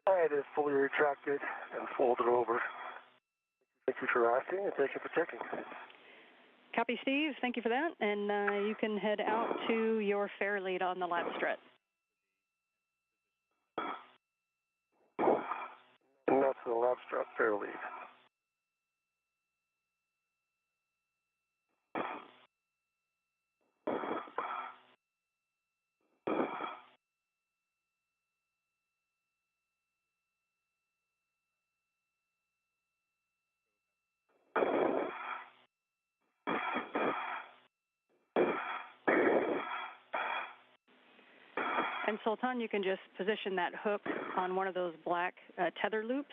All right, it's fully retracted and folded over. Thank you for asking, and thank you for checking. Copy, Steve. Thank you for that. And you can head out to your fair lead on the lab strut. And that's the lab strut fair lead. And Sultan, you can just position that hook on one of those black tether loops,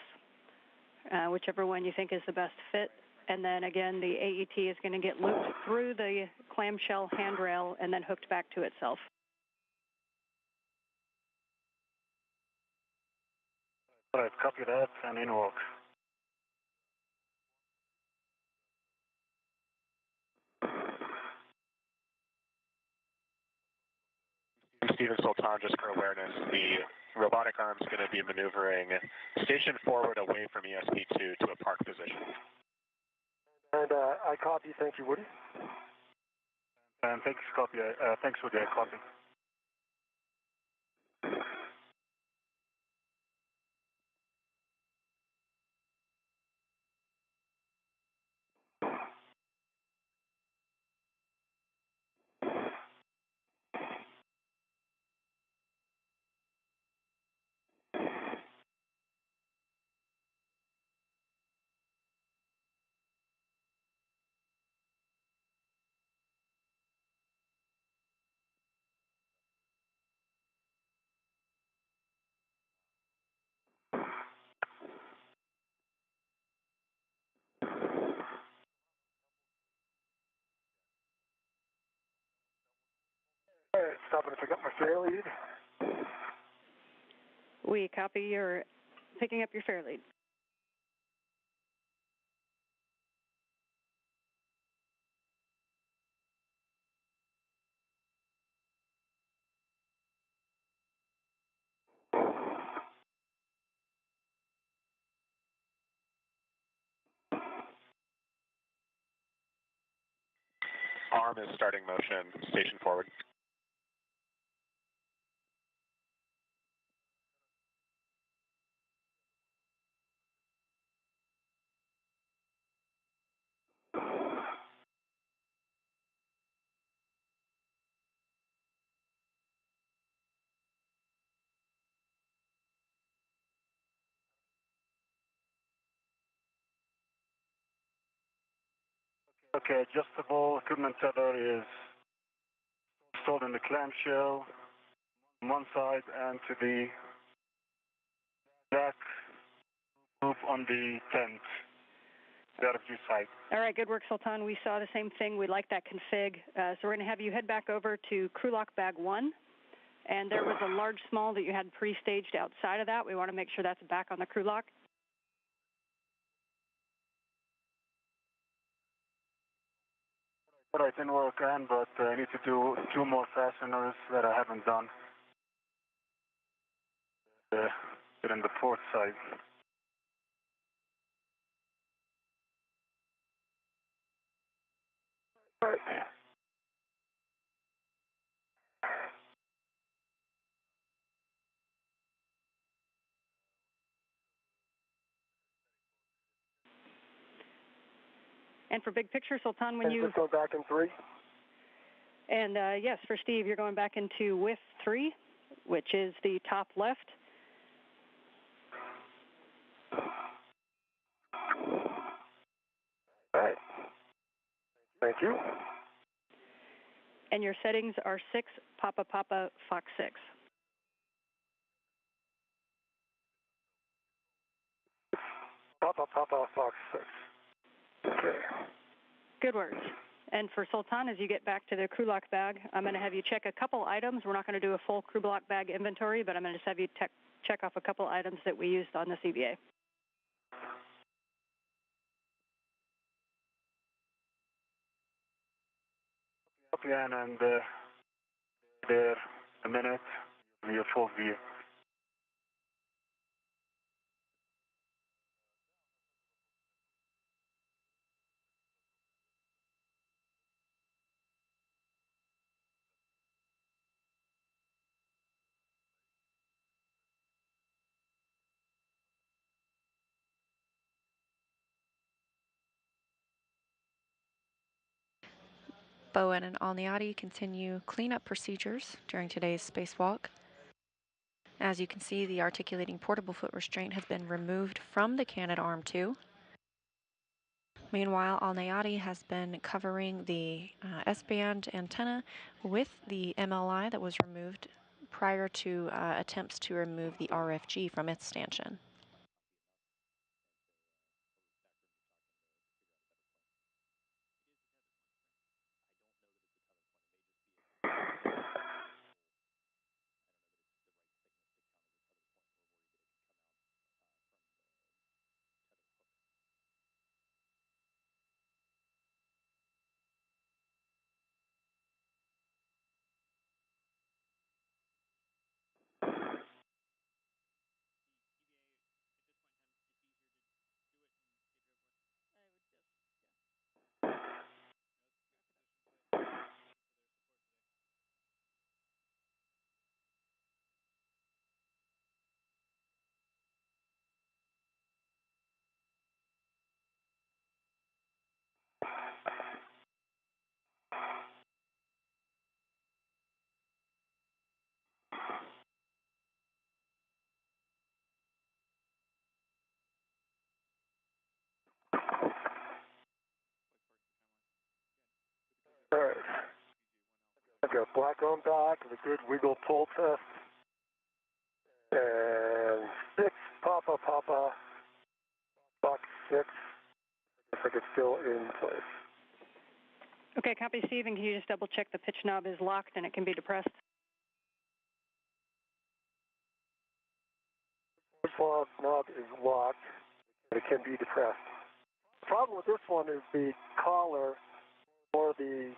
whichever one you think is the best fit. And then again, the AET is going to get looped through the clamshell handrail and then hooked back to itself. All right, copy that, and in work. Stephen Sultan, just for awareness, the robotic arm is going to be maneuvering station forward away from ESP2 to a park position. And I copy. Thank you, Woody. And thanks, copy. Thanks for the copy. All right, stopping to pick up my fair lead. We copy your picking up your fair lead. Arm is starting motion, station forward. Okay, adjustable equipment tether is installed in the clamshell on one side and to the back roof on the tent, the other view side. All right, good work, Sultan. We saw the same thing. We like that config. So we're going to have you head back over to crew lock bag 1. And there was a large small that you had pre-staged outside of that. We want to make sure that's back on the crew lock. All right, in work on, but I need to do 2 more fasteners that I haven't done. In the port side. All right. And for big picture, Sultan, when you... Just go back in 3. And yes, for Steve, you're going back into width 3, which is the top left. All right. Thank you. And your settings are 6, Papa Papa, Fox 6. Papa Papa Fox 6. Okay. Good work. And for Sultan, as you get back to the crew lock bag, I'm going to have you check a couple items. We're not going to do a full crew lock bag inventory, but I'm going to just have you check off a couple items that we used on this EVA. Yan, and there a minute, your full view. Bowen and Alneyadi continue cleanup procedures during today's spacewalk. As you can see, the articulating portable foot restraint has been removed from the cannon arm 2. Meanwhile, Alneyadi has been covering the S-band antenna with the MLI that was removed prior to attempts to remove the RFG from its stanchion. All right. I've got black on back, a good wiggle pull test. And 6, Papa Papa, Fox 6. Looks like it's still in place. Okay, copy, Steve, and can you just double check the pitch knob is locked and it can be depressed? Pitch knob is locked, and it can be depressed. The problem with this one is the collar or the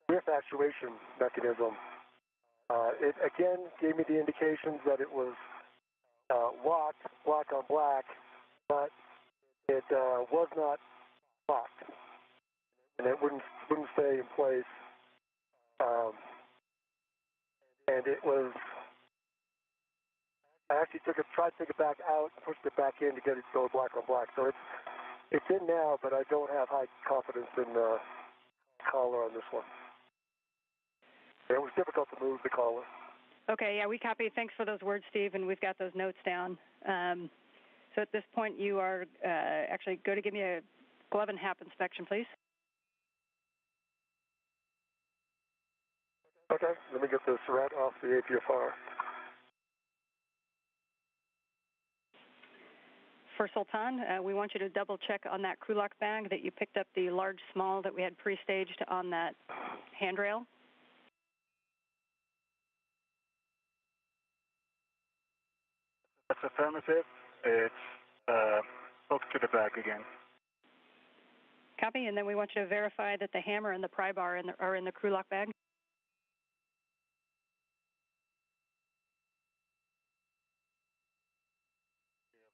lift actuation mechanism. It again gave me the indications that it was locked, black on black, but it was not locked, and it wouldn't stay in place. And it was. I actually tried to take it back out, pushed it back in to get it to go black on black. So it's in now, but I don't have high confidence in the collar on this one. It was difficult to move the collar. Okay, yeah, we copy. Thanks for those words, Steve, and we've got those notes down. So at this point, you are actually go to give me a glove and hap inspection, please. Okay, let me get this rat off the APFR. For Sultan, we want you to double check on that crew lock bag that you picked up the large small that we had pre-staged on that handrail. That's affirmative. It's hooked to the bag again. Copy, and then we want you to verify that the hammer and the pry bar are in the crew lock bag.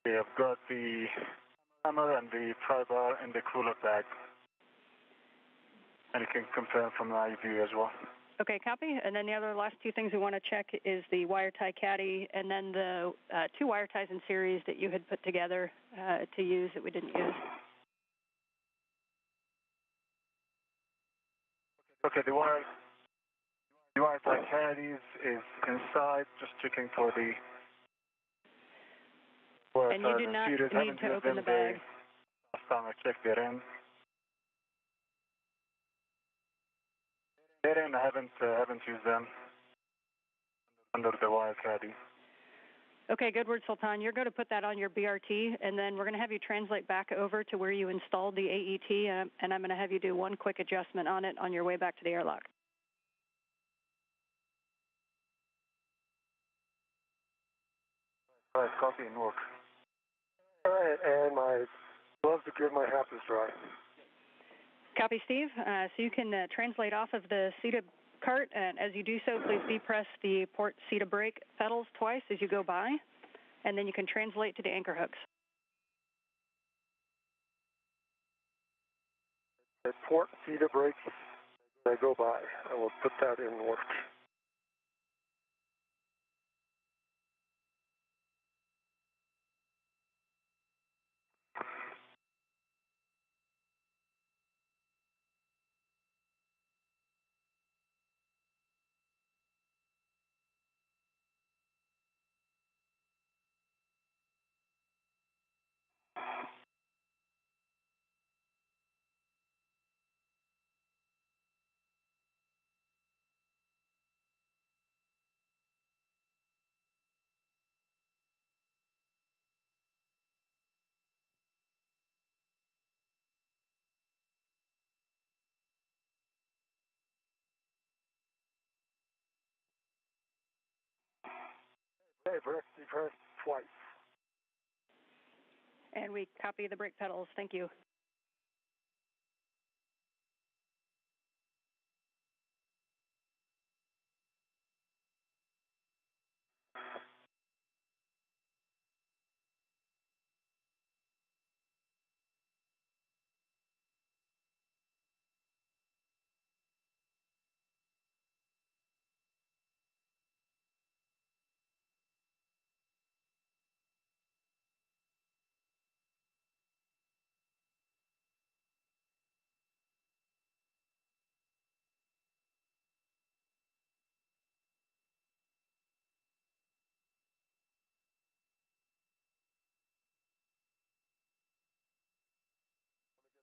We have got the hammer and the pry bar in the crew lock bag. And you can confirm from live view as well. Okay, copy. And then the other last two things we want to check is the wire tie caddy and then the two wire ties in series that you had put together to use that we didn't use. Okay, the wire tie caddies is inside, just checking for the wire And you do not need to open the bag. Last time I checked, they're in. They're in, I haven't used them under the wire caddy. Okay, good word, Sultan. You're going to put that on your BRT, and then we're going to have you translate back over to where you installed the AET, and I'm going to have you do one quick adjustment on it on your way back to the airlock. All right, copy and work. All right, and my gloves are good, my hat is dry. Copy, Steve. So you can translate off of the CETA cart, and as you do so, please depress the port CETA brake pedals twice as you go by, and then you can translate to the anchor hooks. The port CETA brake, I go by. I will put that in work. Okay, depress twice. And we copy the brake pedals. Thank you.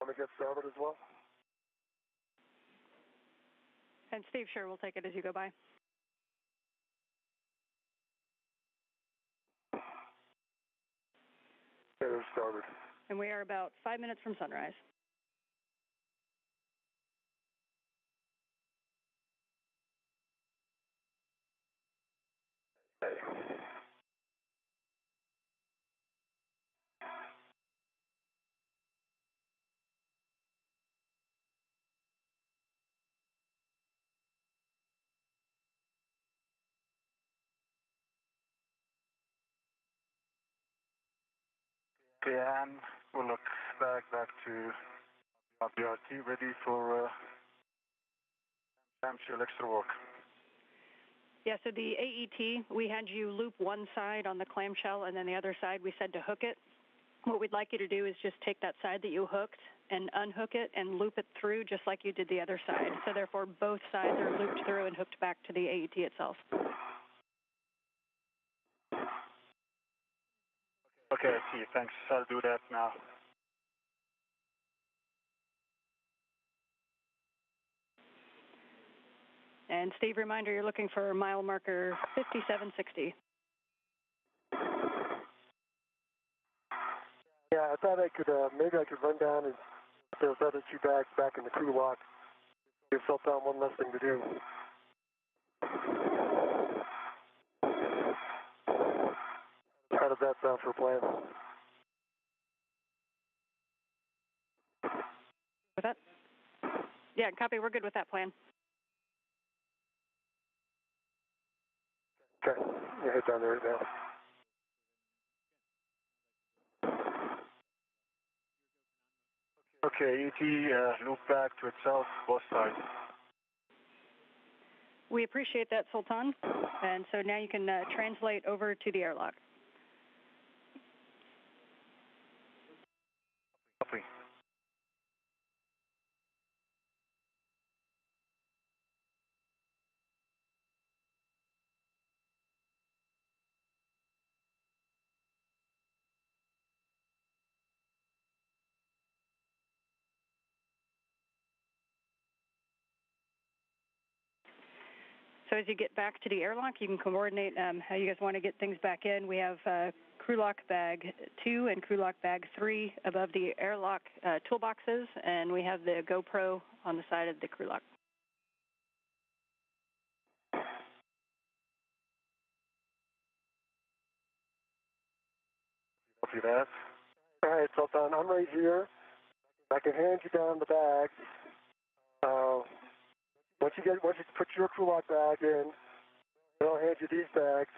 Want me to get started as well? And Steve, sure, we'll take it as you go by. Okay, they're started. And we are about 5 minutes from sunrise. Okay. Okay, and we'll look back to our BRT, ready for clamshell extra work. Yeah, so the AET, we had you loop one side on the clamshell, and then the other side we said to hook it. What we'd like you to do is just take that side that you hooked and unhook it and loop it through just like you did the other side. So therefore, both sides are looped through and hooked back to the AET itself. Okay, I see. Thanks. I'll do that now. And Steve, reminder, you're looking for mile marker 5760. Yeah, I thought I could, maybe I could run down and put those other two bags back in the crew lock. Give Sultan one less thing to do. How does that sound for a plan? With that? Yeah, copy. We're good with that plan. Okay, yeah, head down there right now. Okay, ET, loop back to itself, both sides. We appreciate that, Sultan. And so now you can translate over to the airlock. Copy. So as you get back to the airlock, you can coordinate how you guys want to get things back in. We have crew lock bag 2 and crew lock bag 3 above the airlock toolboxes, and we have the GoPro on the side of the crew lock. Copy that. All right, Sultan, I'm right here. I can hand you down the bags. Once you put your crew lock bag in, then I'll hand you these bags.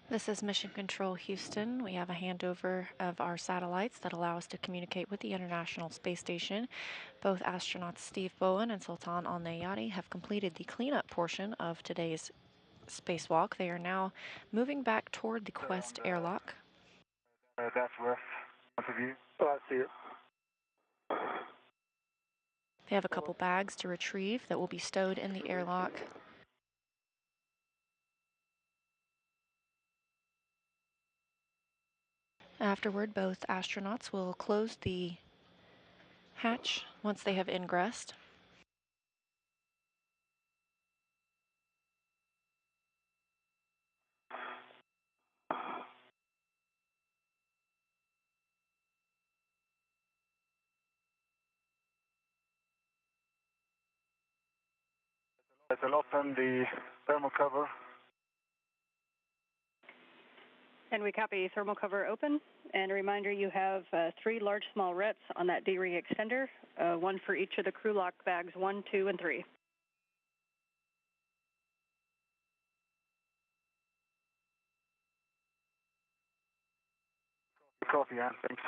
This is Mission Control Houston. We have a handover of our satellites that allow us to communicate with the International Space Station. Both astronauts Steve Bowen and Sultan Alneyadi have completed the cleanup portion of today's spacewalk. They are now moving back toward the Quest airlock. That's west. Point of view. Oh, I see it. They have a couple bags to retrieve that will be stowed in the airlock. Afterward, both astronauts will close the hatch once they have ingressed. It'll open the thermal cover. And we copy thermal cover open. And a reminder, you have 3 large small rets on that D-ring extender, 1 for each of the crew lock bags 1, 2, and 3. Copy, Ann. Thanks.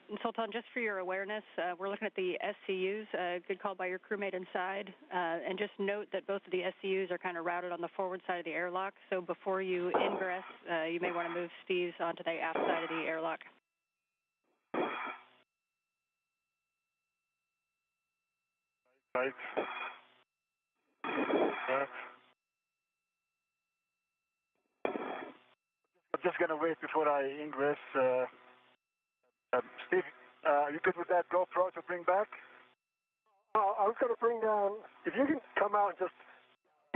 And Sultan, just for your awareness, we're looking at the SCUs. Good call by your crewmate inside. And just note that both of the SCUs are kind of routed on the forward side of the airlock. So before you ingress, you may want to move Steve's onto the aft side of the airlock. Right. I'm just going to wait before I ingress. Steve, you good with that GoPro to bring back? I was going to bring down, if you can come out and just...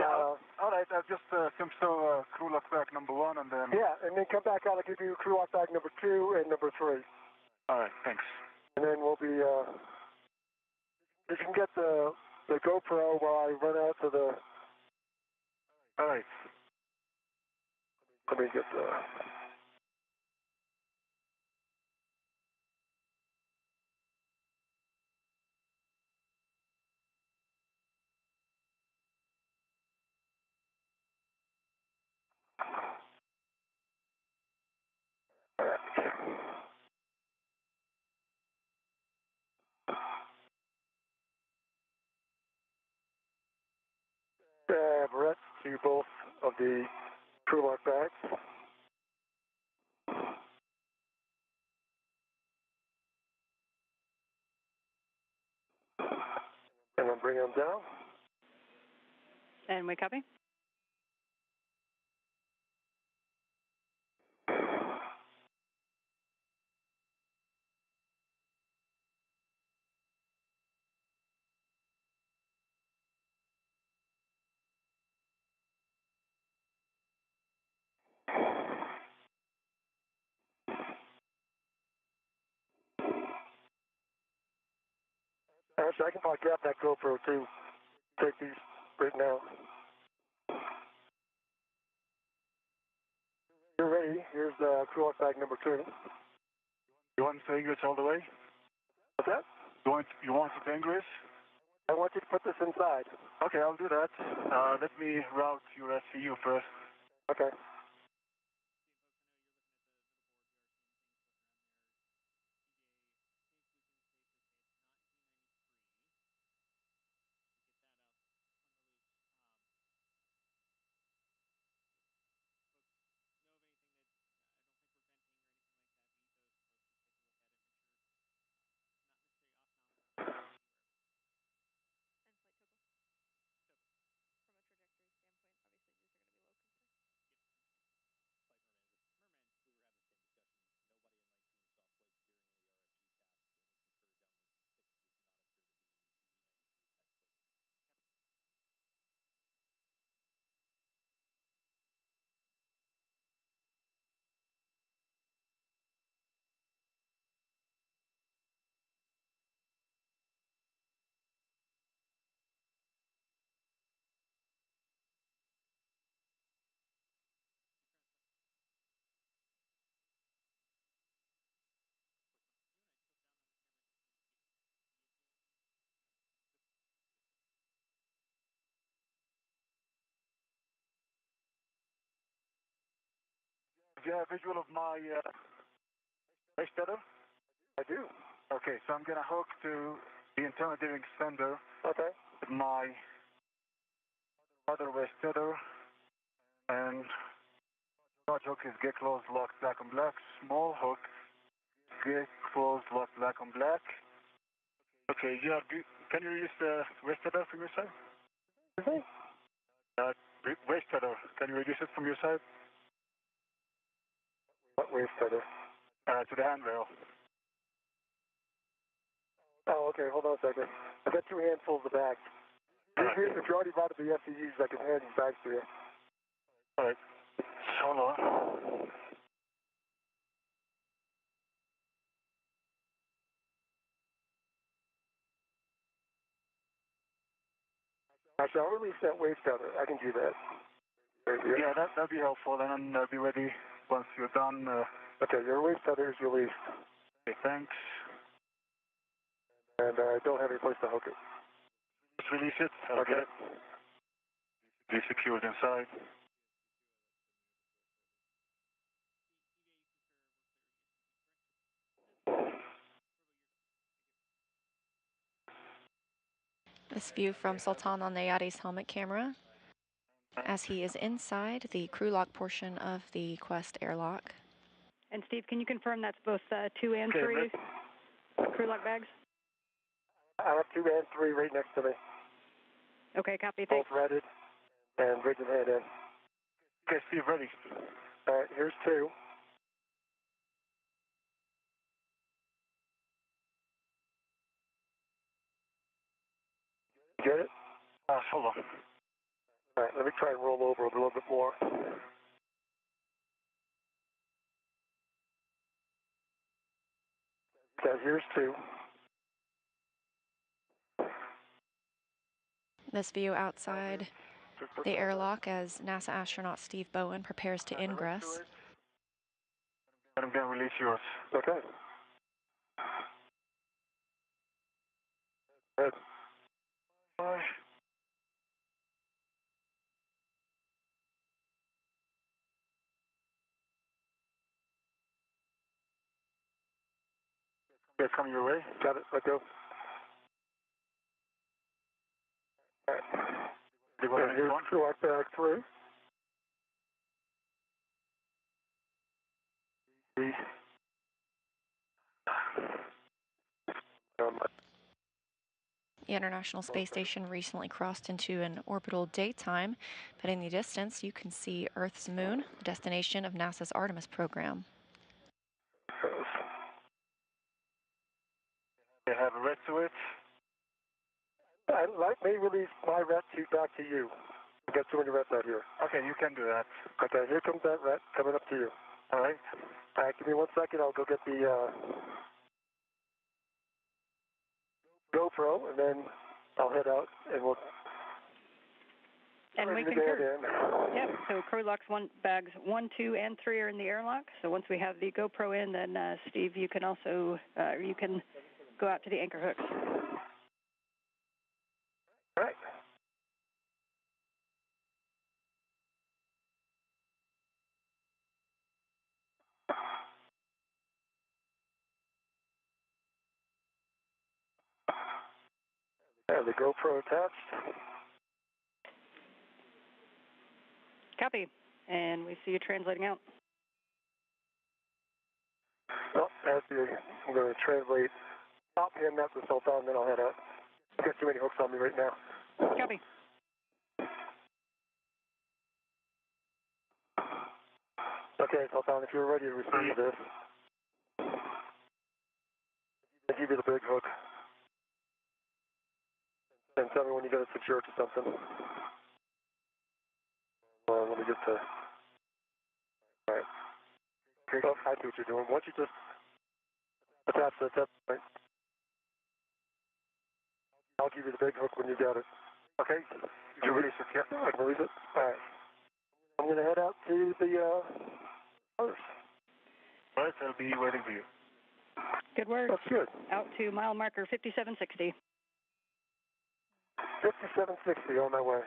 all right, I'll just crew lock bag number 1 and then... Yeah, and then come back out. I'll give you crew lock bag number 2 and number 3. All right, thanks. And then we'll be, you can get the GoPro while I run out to the... All right. Let me get the... to both of the crew lock bags. And then bring them down. And we copy? Actually, I can probably grab that GoPro too. Take these right now. You're ready. Here's crew lock bag number 2. You want to Ingress all the way? What's that? You want to Ingress? I want you to put this inside. Okay, I'll do that. Let me route your SCU first. Okay. Do you have a visual of my waist tether? I do. Okay, so I'm going to hook to the intimidating extender Okay. with my other waist tether, and large hook is get closed, lock, black on black. Small hook, get closed, lock, black on black. Okay, yeah, can you use the waist tether from your side? Okay. Waist tether, can you reduce it from your side? What waist tether? To the handrail. Oh, okay. Hold on a second. I've got 2 handfuls of bags. If you already bought the SCUs, I can hand these bags to you. All right. Hold on. Actually, I'll release that waist tether. I can do that. Yeah, that'd be helpful, and I'll be ready once you're done. Okay, your waist tether is released. Okay, thanks. And I don't have any place to hook it. Just release it. Okay. Be secured inside. This view from Sultan Alneyadi's helmet camera as he is inside the crew lock portion of the Quest airlock. And Steve, can you confirm that's both 2 and 3 crew lock bags? I have 2 and 3 right next to me. Okay, copy. Both Thanks. redded and bridge and head in. Okay, Steve, ready. All right, here's 2. Get it? Hold on. All right, let me try and roll over a little bit more. Okay, here's 2. This view outside the airlock as NASA astronaut Steve Bowen prepares to ingress. And I'm going to release yours. Okay. Good. Bye. Okay, coming your way. Got it. Let go. All right. Do you want and here's Truck back 3. The International Space Station recently crossed into an orbital daytime, but in the distance you can see Earth's moon, the destination of NASA's Artemis program. They have a red switch. Let me release my ret back to you. We've got too many rets out here. Okay, you can do that. Okay, here comes that ret coming up to you. All right. All right, give me 1 second. I'll go get the GoPro, and then I'll head out, and we'll. And we concur. Yep. So crew locks bags 1, 2, and 3 are in the airlock. So once we have the GoPro in, then Steve, you can also you can go out to the anchor hooks. All right. Have the GoPro attached. Copy. And we see you translating out. Well, I'm going to translate. I'll hand that to Sultan, then I'll head out. I've got too many hooks on me right now. Copy. Okay, Sultan, if you're ready to receive this, I'll give you the big hook. And tell me when you got it secured to something. Let me get to. All right. Okay, I see what you're doing. Once you just attach the tip point, I'll give you the big hook when you got it. Okay? You release it? Yeah, I can release it. All right. I'm going to head out to the first. All right, I'll be waiting for you. Good work. That's good. Out to mile marker 5760. 5760 on my way.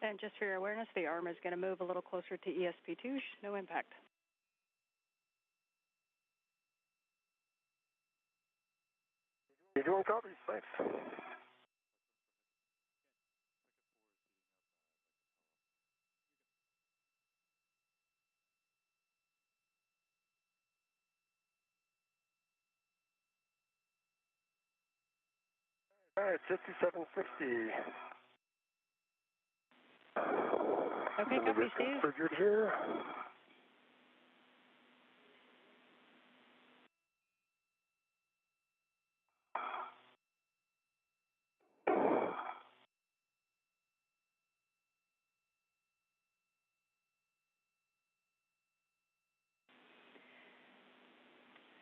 And just for your awareness, the arm is going to move a little closer to ESP2. No impact. You're doing copies. Thanks. All right, 5760. Okay, copy, Steve. Figured here.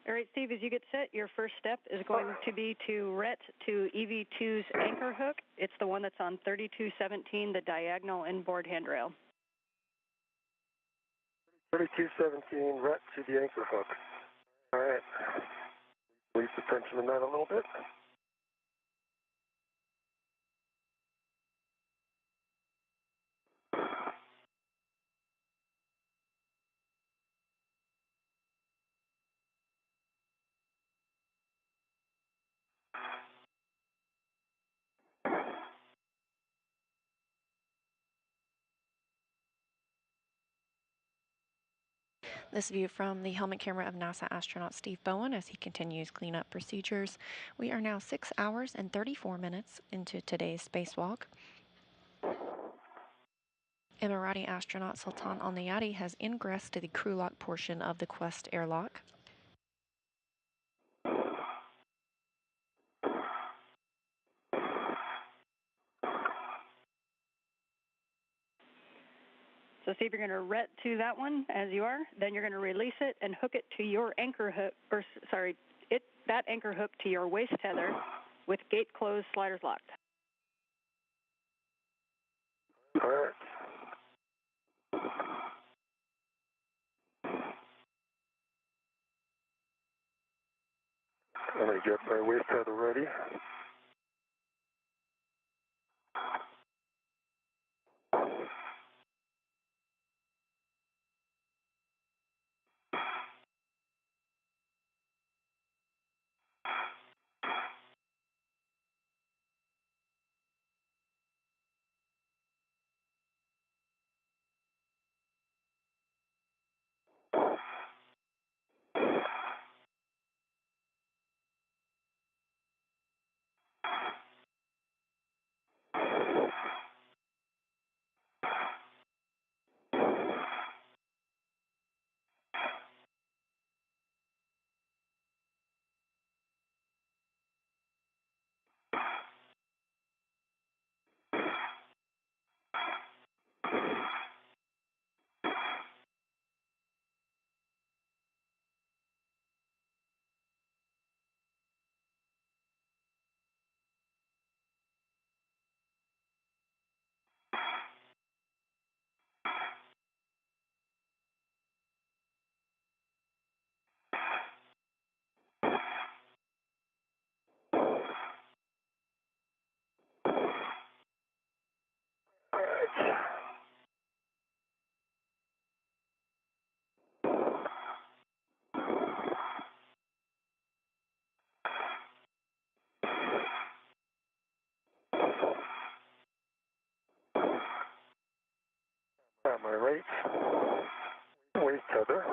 All right, Steve, as you get set, your first step is going to be to ret to EV2's anchor hook. It's the one that's on 3217, the diagonal inboard handrail. 3217, ret to the anchor hook. All right. Release the tension in that a little bit. This view from the helmet camera of NASA astronaut Steve Bowen as he continues cleanup procedures. We are now 6 hours and 34 minutes into today's spacewalk. Emirati astronaut Sultan Alneyadi has ingressed to the crew lock portion of the Quest airlock. So see if you're going to ret to that one as you are. Then you're going to release it and hook it to your anchor hook, or sorry, that anchor hook to your waist tether with gate closed, sliders locked. All right. Let me get my waist tether ready. Got my right waist tether.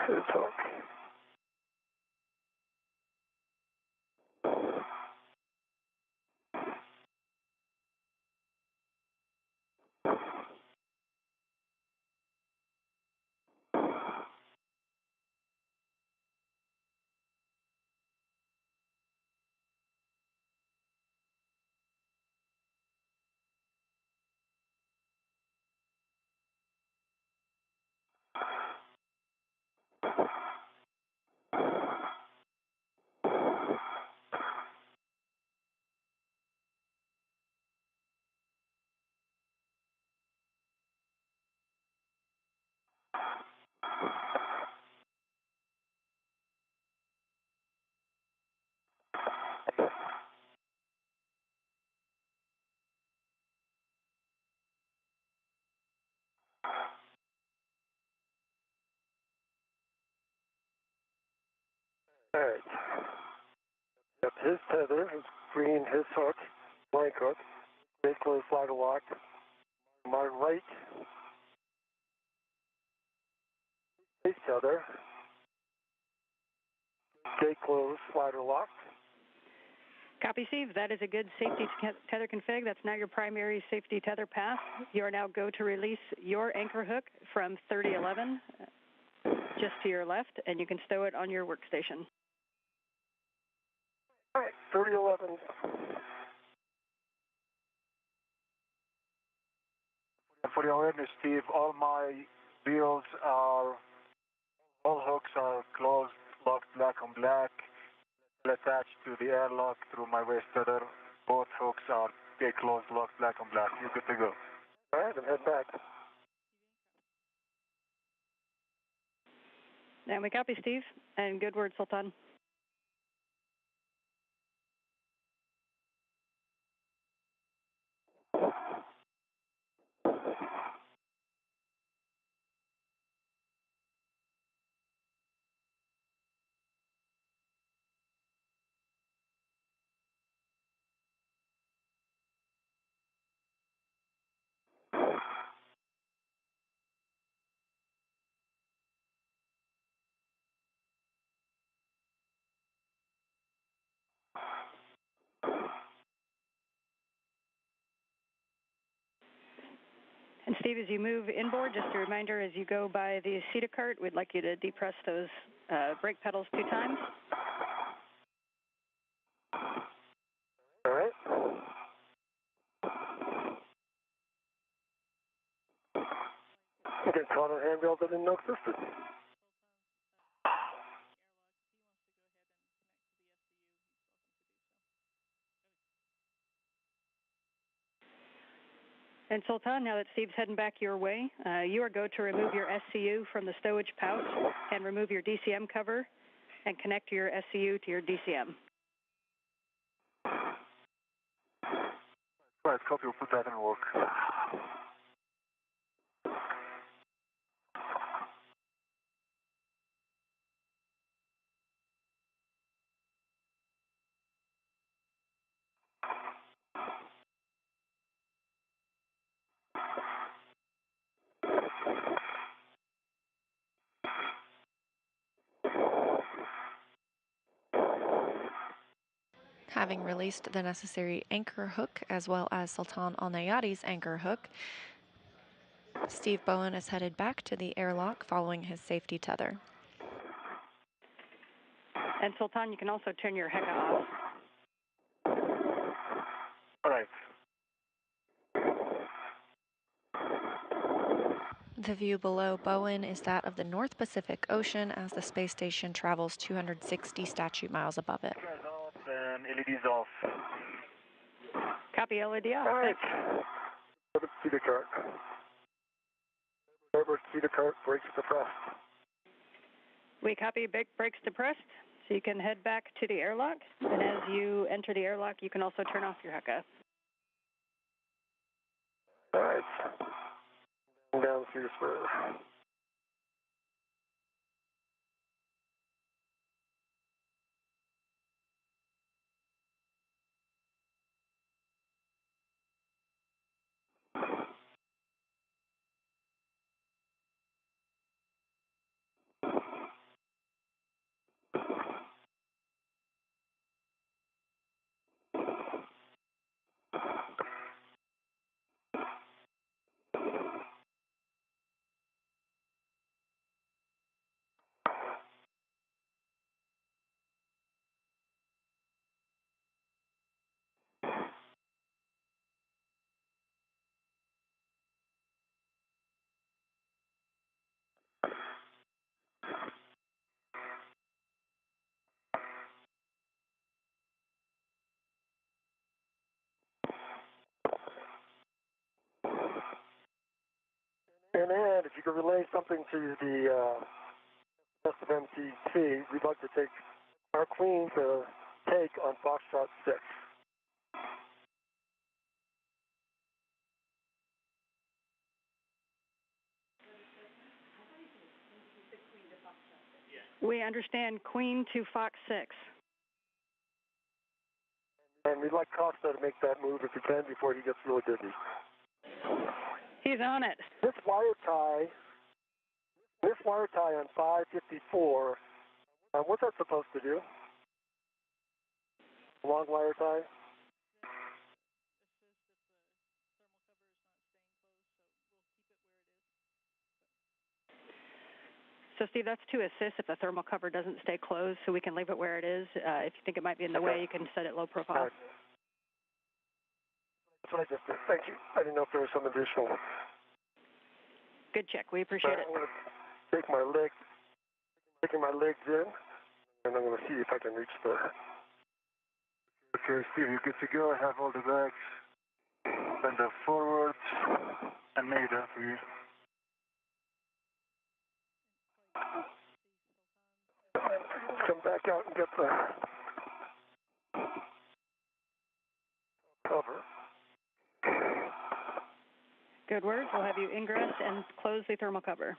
His hook. All right. Got his tether, his green, his hook, blank hook, gate closed, slider locked. My right waist tether, gate closed, slider locked. Copy, Steve. That is a good safety tether config. That's now your primary safety tether path. You are now go to release your anchor hook from 3011 just to your left, and you can stow it on your workstation. All right, 3011. for your awareness, Steve, all hooks are closed, locked black on black, attached to the airlock through my waist tether. Both hooks are closed, locked black on black. You're good to go. All right, then head back. And we copy, Steve, and good word, Sultan. And Steve, as you move inboard, just a reminder, as you go by the CETA cart, we'd like you to depress those brake pedals 2 times. All right. You can call our handrails that didn't know existed. And Sultan, now that Steve's heading back your way, you are go to remove your SCU from the stowage pouch and remove your DCM cover and connect your SCU to your DCM. Right, copy, we'll put that in work. Having released the necessary anchor hook as well as Sultan Alneyadi's anchor hook, Steve Bowen is headed back to the airlock following his safety tether. And Sultan, you can also turn your HECA off. All right. The view below Bowen is that of the North Pacific Ocean as the space station travels 260 statute miles above it. And LEDs off. Copy, LED off. All right. CETA cart. Starboard CETA cart, brakes depressed. We copy, brakes depressed, so you can head back to the airlock. And as you enter the airlock, you can also turn off your HECA. All right. Down through your spur. And if you could relay something to the rest of MTT, we'd like to take our queen to take on Foxtrot 6. We understand Queen to Fox 6. And we'd like Costa to make that move if he can before he gets really busy. He's on it. This wire tie on 554, what's that supposed to do? Long wire tie? So, Steve, that's to assist if the thermal cover doesn't stay closed, so we can leave it where it is. If you think it might be in the way, you can set it low profile. Right. That's what I just did. Thank you. I didn't know if there was some additional Good check. We appreciate it. I'm going to take taking my legs in, and I'm going to see if I can reach the... Okay, Steve, you're good to go. I have all the bags. Bend up forward and made that for you. Come back out and get the cover. Good work. We'll have you ingress and close the thermal cover.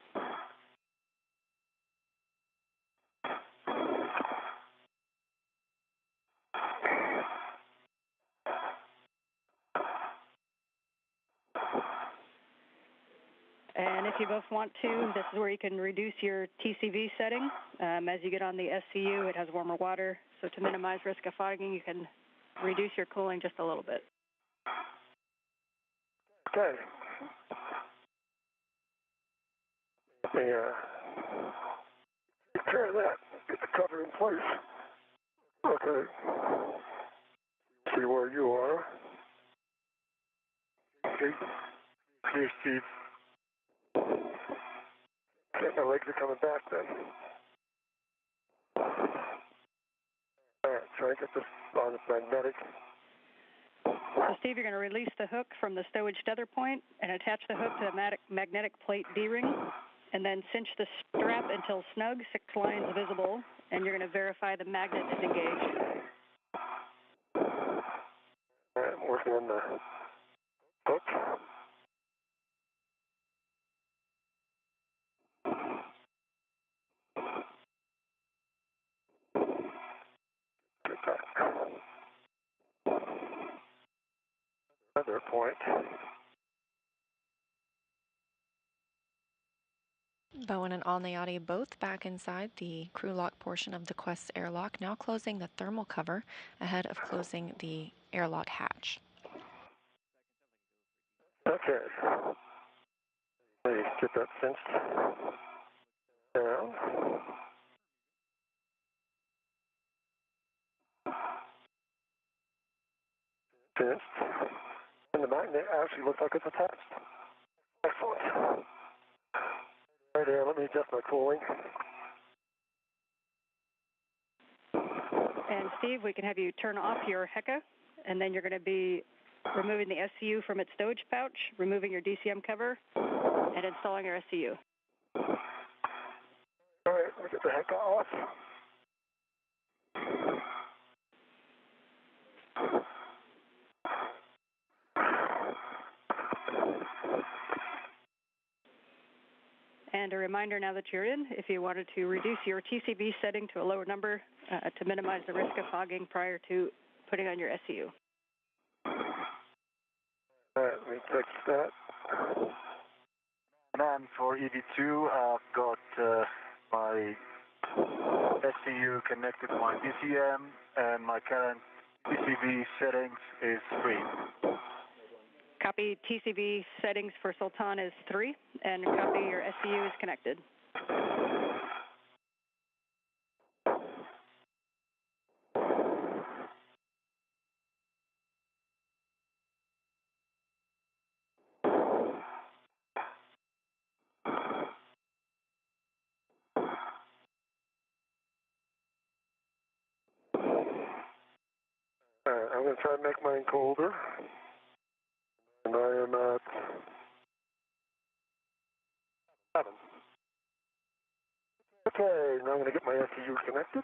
And if you both want to, this is where you can reduce your TCV setting. As you get on the SCU, it has warmer water. So to minimize risk of fogging, you can reduce your cooling just a little bit. Okay. Let me take care of that. Get the cover in place. Okay. See where you are. Okay. Clear, Steve. Okay, my legs are coming back then. All right, try and get this on the magnetic. So Steve, you're going to release the hook from the stowage tether point and attach the hook to the magnetic plate D-ring, and then cinch the strap until snug, 6 lines visible, and you're going to verify the magnet is engaged. All right, I'm working on the hook. Other point. Bowen and Alneyadi both back inside the crew lock portion of the Quest's airlock, now closing the thermal cover ahead of closing the airlock hatch. Okay. Let me get that cinched down. Cinched. And the magnet actually looks like it's attached. Excellent. Right here, let me adjust my cooling. And Steve, we can have you turn off your HECA, and then you're going to be removing the SCU from its stowage pouch, removing your DCM cover, and installing your SCU. All right, let me get the HECA off. And a reminder now that you're in, if you wanted to reduce your TCV setting to a lower number to minimize the risk of fogging prior to putting on your SCU. All right, let me fix that. And for EV2, I've got my SCU connected to my DCM, and my current TCV settings is 3. Copy. TCV settings for Sultan is 3, and copy your SCU is connected. All right, I'm going to try to make mine colder. And I am at 7. Okay, now I'm going to get my SCU connected.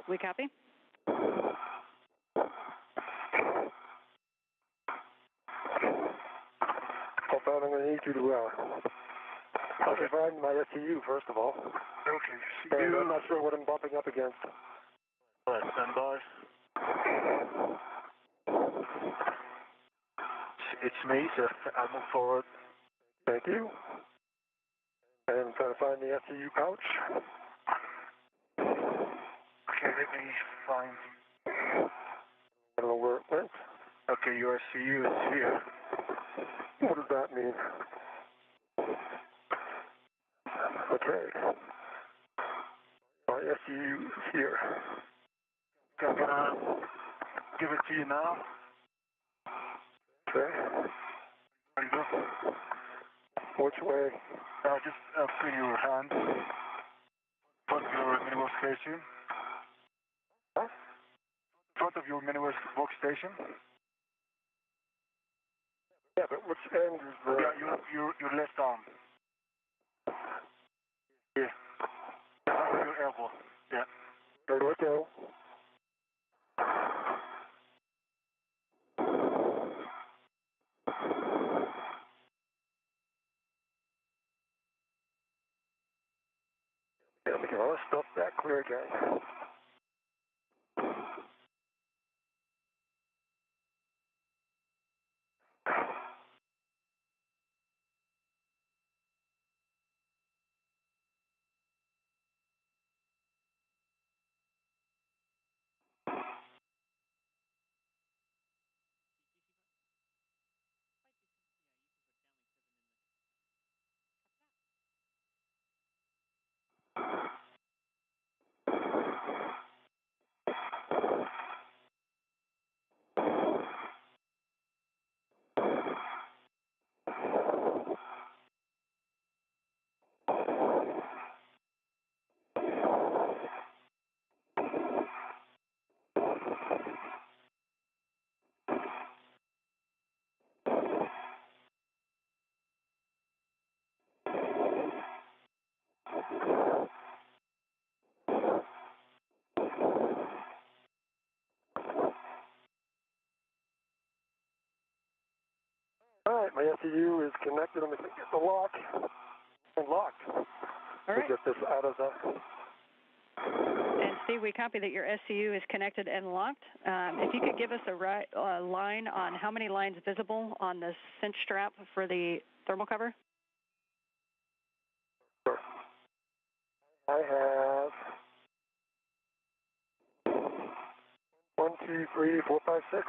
We copy. Sultan, I'm going to need you to find my SCU first of all. Okay. And I'm not sure what I'm bumping up against. All right, stand by. It's me, so I'll move forward. Thank you. And I'm trying to find the SCU pouch. Okay, let me find. I don't know where it went. Okay, your SCU is here. What does that mean? Okay. My SCU is here. Okay, I'm gonna give it to you now. Okay. There you go. Which way? Just put your hand in front of your mini workstation. Huh? In front of your mini workstation. Yeah, but which end is the... Yeah, your left arm. Yeah. Under your elbow. Yeah. There we go. Yeah, we can all stuff that clear again. All right, my SEU is connected. I'm going to get the lock and locked. All right. Get this out of the... And Steve, we copy that your SCU is connected and locked. If you could give us a line on how many lines visible on the cinch strap for the thermal cover. Sure. I have 1, 2, 3, 4, 5, 6.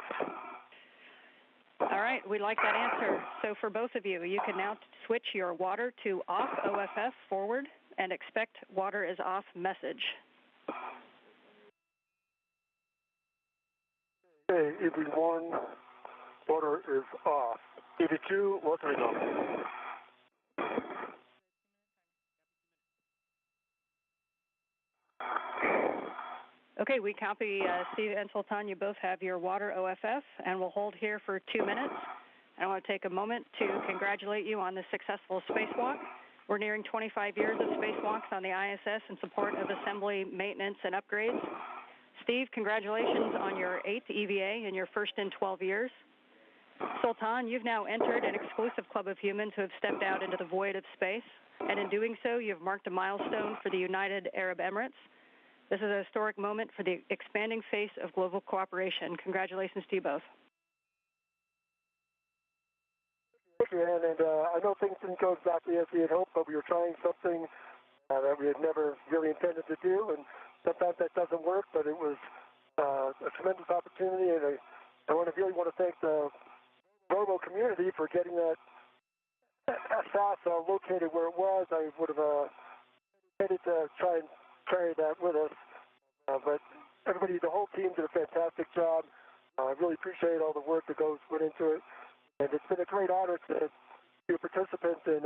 All right, we like that answer. So for both of you, you can now switch your water to off OFF forward and expect water is off message. Okay, EV1, water is off. EV2, water is on. Okay, we copy Steve and Sultan. You both have your water OFF, and we'll hold here for 2 minutes. I want to take a moment to congratulate you on the successful spacewalk. We're nearing 25 years of spacewalks on the ISS in support of assembly, maintenance, and upgrades. Steve, congratulations on your 8th EVA and your first in 12 years. Sultan, you've now entered an exclusive club of humans who have stepped out into the void of space, and in doing so, you've marked a milestone for the United Arab Emirates. This is a historic moment for the expanding face of global cooperation. Congratulations to you both. Thank you, Ann, and I know things didn't go exactly as we had hoped, but we were trying something that we had never really intended to do, and sometimes that doesn't work, but it was a tremendous opportunity, and I really want to thank the Robo community for getting that SAS located where it was. I would have intended to try and carry that with us, but everybody, the whole team did a fantastic job. I really appreciate all the work that went into it, and it's been a great honor to be a participant in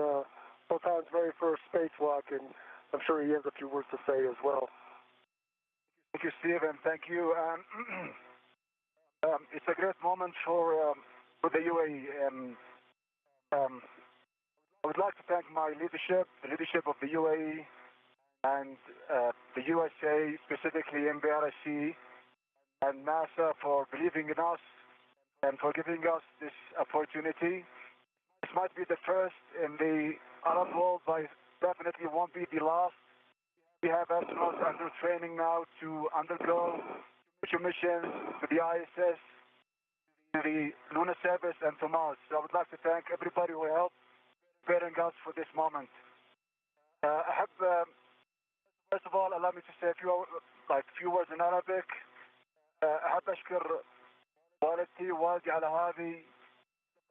Sultan's very first spacewalk, and I'm sure he has a few words to say as well. Thank you, Steve, and thank you. It's a great moment for the UAE. I would like to thank my leadership, the leadership of the UAE, and the USA, specifically MBRC and NASA, for believing in us and for giving us this opportunity. This might be the first in the Arab world, but definitely won't be the last. We have astronauts under training now to undergo future missions to the ISS, to the lunar service, and to Mars. So I would like to thank everybody who helped preparing us for this moment. First of all, allow me to say a few words in Arabic. أحب أشكر والدتي ووالدي على هذه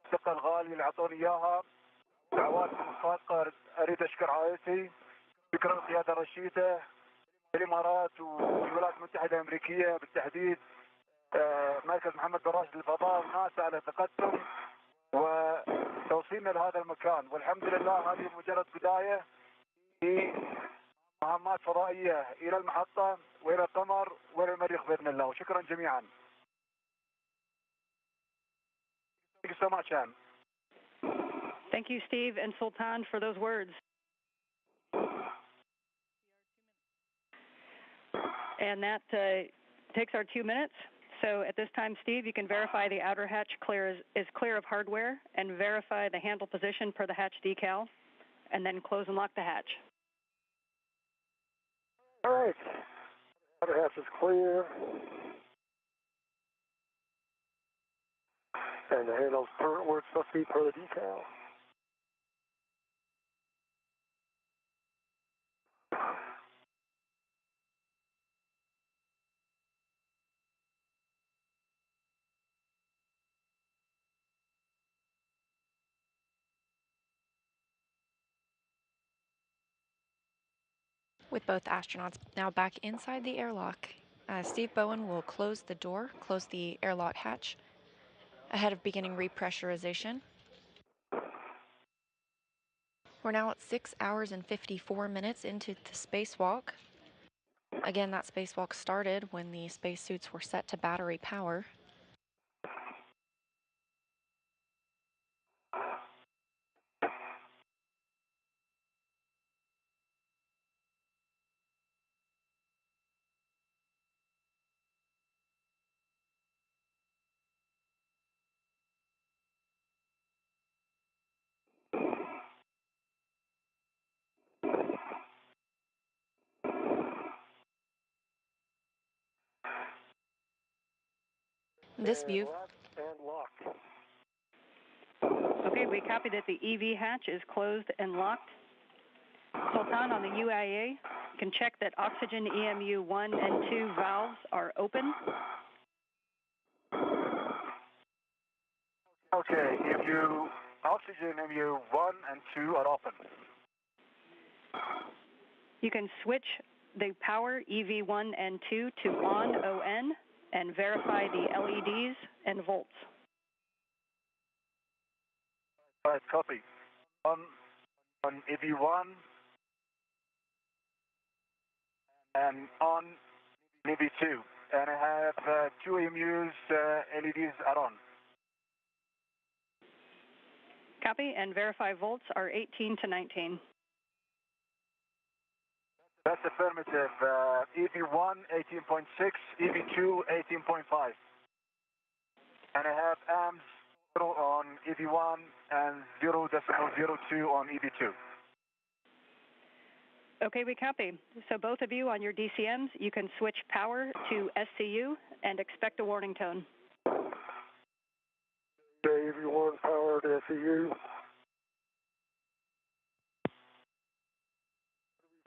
الثقة الغالية اللي أعطوني إياها. دعوات مفاقة. أريد أشكر عائلتي، شكرا القيادة الرشيدة في الإمارات وفي الولايات المتحدة الأمريكية بالتحديد، مركز محمد بن راشد للفضاء وناسا على ثقتهم، توصيلنا لهذا المكان، والحمد لله هذه مجرد بداية في مهمات فضائية إلى المحطة وإلى القمر وإلى المريخ بإذن الله. وشكرا جميعا. Thank you so much, Anne. Thank you, Steve and Sultan, for those words. And that takes our 2 minutes. So at this time, Steve, you can verify the outer hatch is clear of hardware and verify the handle position per the hatch decal, and then close and lock the hatch. All right. Outer hatch is clear. And the handle's where it's supposed to be per the decal. With both astronauts now back inside the airlock, Steve Bowen will close the door, close the airlock hatch, ahead of beginning repressurization. We're now at 6 hours and 54 minutes into the spacewalk. Again, that spacewalk started when the spacesuits were set to battery power. This view. And locked. Okay, we copy that the EV hatch is closed and locked. Sultan, on the UIA, you can check that oxygen EMU 1 and 2 valves are open. Okay, oxygen EMU 1 and 2 are open. You can switch the power EV1 and 2 to on and verify the LEDs and volts. All right, copy. On EV1 and on EV2. And I have 2 EMUs, LEDs are on. Copy, and verify volts are 18 to 19. That's affirmative. EV1, 18.6, EV2, 18.5. And I have amps 0 on EV1 and 0.02 on EV2. Okay, we copy. So both of you on your DCMs, you can switch power to SCU and expect a warning tone. Okay, everyone, power to SEU.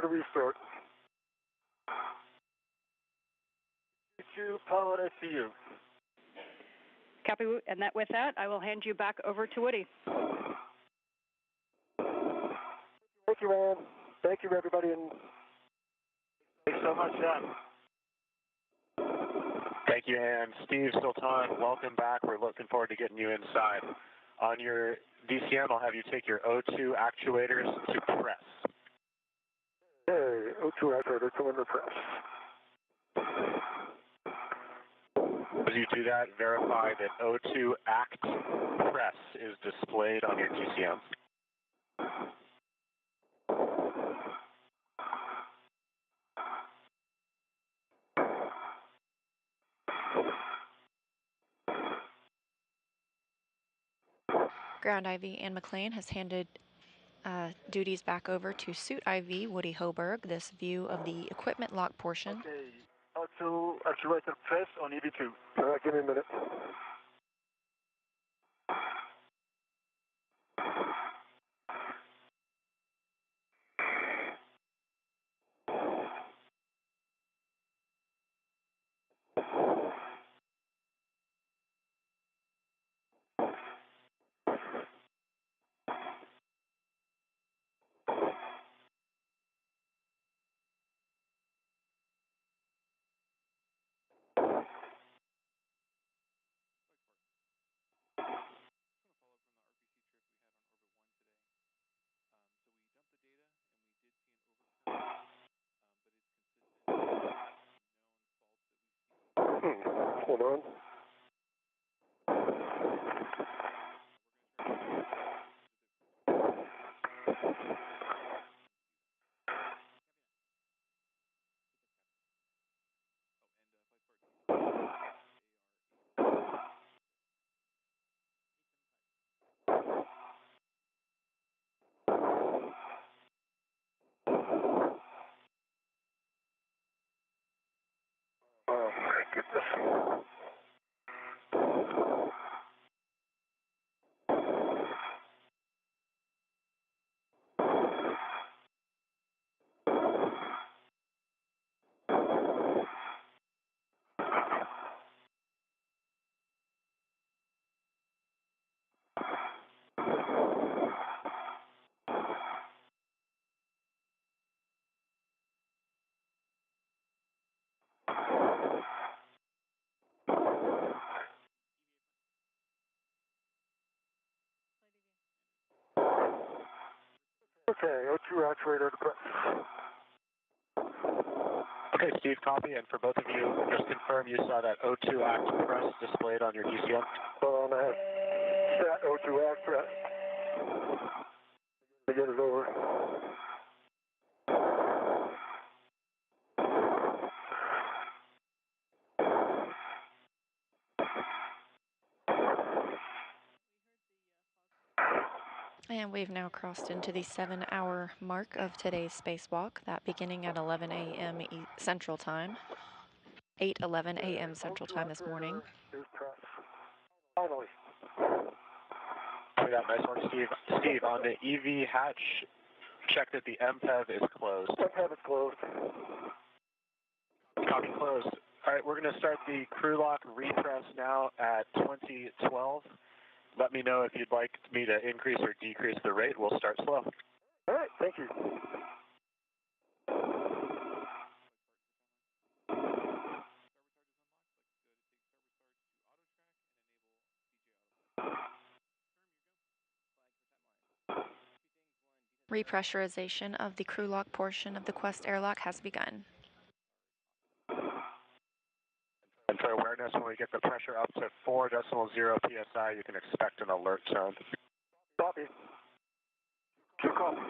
Restart. Power to SEU. Copy, and with that, I will hand you back over to Woody. Thank you, Ann. Thank you, everybody. And Thanks so much, Ann. Thank you, Ann. Steve, Sultan, welcome back. We're looking forward to getting you inside. On your DCM, I'll have you take your O2 actuators to press. hey, O2 actuator, come under press. As you do that, verify that O2 act press is displayed on your DCM. Ground IV Ann McLean has handed duties back over to Suit IV Woody Hoberg. This view of the equipment lock portion. Okay, O2 actuator press on EV2. All right, give me a minute. Hold on. Oh my goodness. Okay, O2 actuator to press. Okay, Steve, copy. And for both of you, just confirm you saw that O2 act press displayed on your DCM. Hold on, I have set O2 act press. To get it over. And we've now crossed into the 7-hour mark of today's spacewalk, that beginning at 11 a.m. Central Time, 8:11 a.m. Central Time this morning. Here's press. Finally. Oh, yeah, nice one, Steve. Steve, on the EV hatch, check that the MPEV is closed. MPEV is closed. Copy, closed. All right, we're going to start the crew lock repress now at 2012. Let me know if you'd like me to increase or decrease the rate. We'll start slow. All right, thank you. Repressurization of the crew lock portion of the Quest airlock has begun. And for awareness, when we get the pressure up to 4.0 psi, you can expect an alert sound. Copy. Two copy.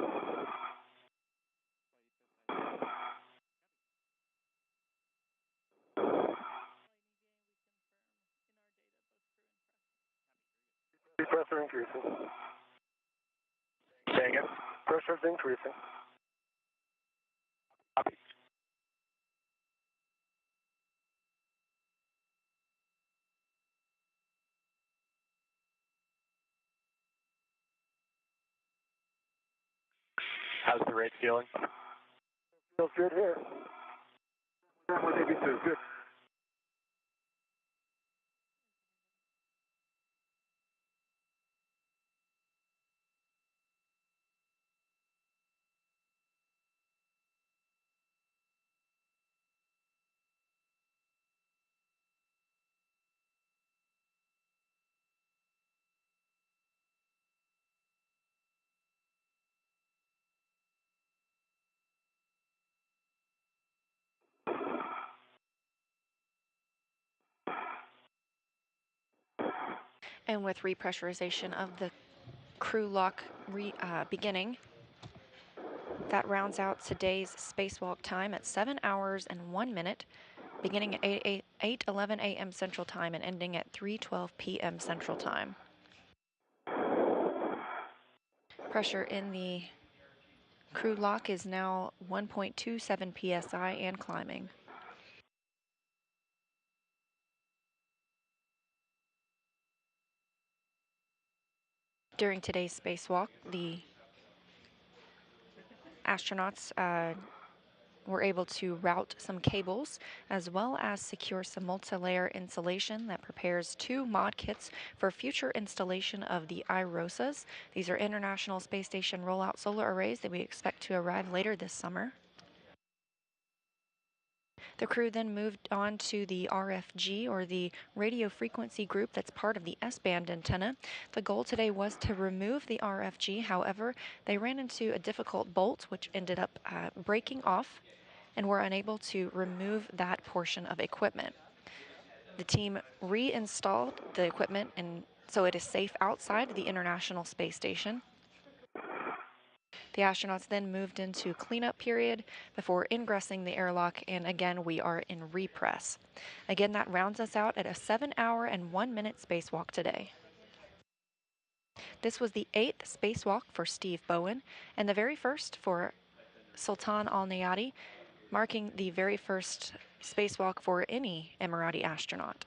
Pressure increasing. Say again? Pressure's increasing. Copy. How's the rate feeling? Feels good here. Maybe too good. And with repressurization of the crew lock beginning, that rounds out today's spacewalk time at 7 hours and 1 minute, beginning at 8:11 a.m. Central Time and ending at 3:12 p.m. Central Time. Pressure in the crew lock is now 1.27 psi and climbing. During today's spacewalk, the astronauts were able to route some cables as well as secure some multi-layer insulation that prepares 2 mod kits for future installation of the IROSAs. These are International Space Station rollout solar arrays that we expect to arrive later this summer. The crew then moved on to the RFG, or the radio frequency group that's part of the S-band antenna. The goal today was to remove the RFG. However, they ran into a difficult bolt which ended up breaking off and were unable to remove that portion of equipment. The team reinstalled the equipment and so it is safe outside the International Space Station. The astronauts then moved into cleanup period before ingressing the airlock, and again we are in repress. Again, that rounds us out at a 7-hour and 1-minute spacewalk today. This was the 8th spacewalk for Steve Bowen and the very first for Sultan Alneyadi, marking the very first spacewalk for any Emirati astronaut.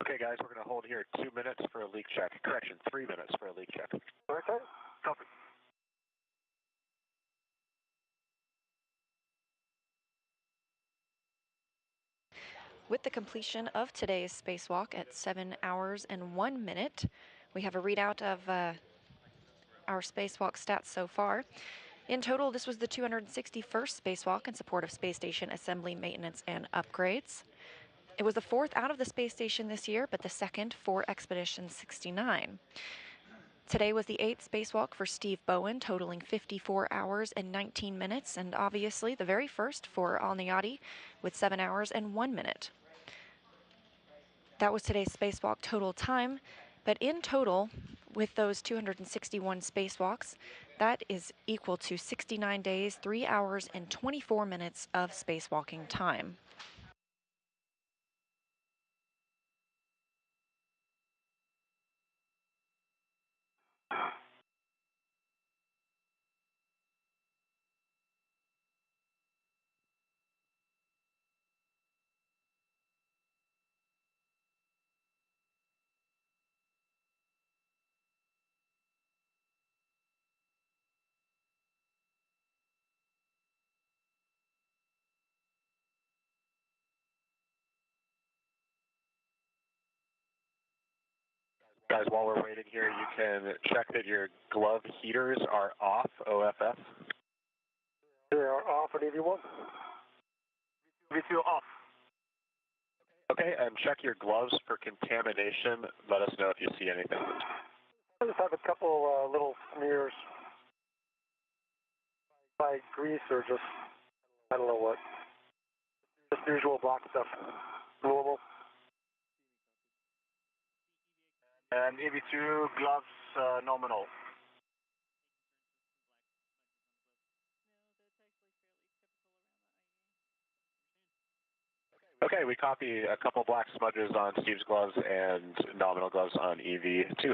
Okay, guys, we're going to hold here 2 minutes for a leak check. Correction, 3 minutes for a leak check. Okay, copy. With the completion of today's spacewalk at 7 hours and 1 minute, we have a readout of our spacewalk stats so far. In total, this was the 261st spacewalk in support of space station assembly, maintenance, and upgrades. It was the 4th out of the space station this year, but the 2nd for Expedition 69. Today was the 8th spacewalk for Steve Bowen, totaling 54 hours and 19 minutes, and obviously the very first for Alneyadi with 7 hours and 1 minute. That was today's spacewalk total time, but in total, with those 261 spacewalks, that is equal to 69 days, 3 hours, and 24 minutes of spacewalking time. Guys, while we're waiting here, you can check that your glove heaters are off, OFF. They are off at 81. V2 off. Okay, and check your gloves for contamination. Let us know if you see anything. I just have a couple little smears. Like grease or just, I don't know what. Just usual block stuff. Normal. And EV2 gloves nominal. Okay, we copy a couple black smudges on Steve's gloves and nominal gloves on EV2.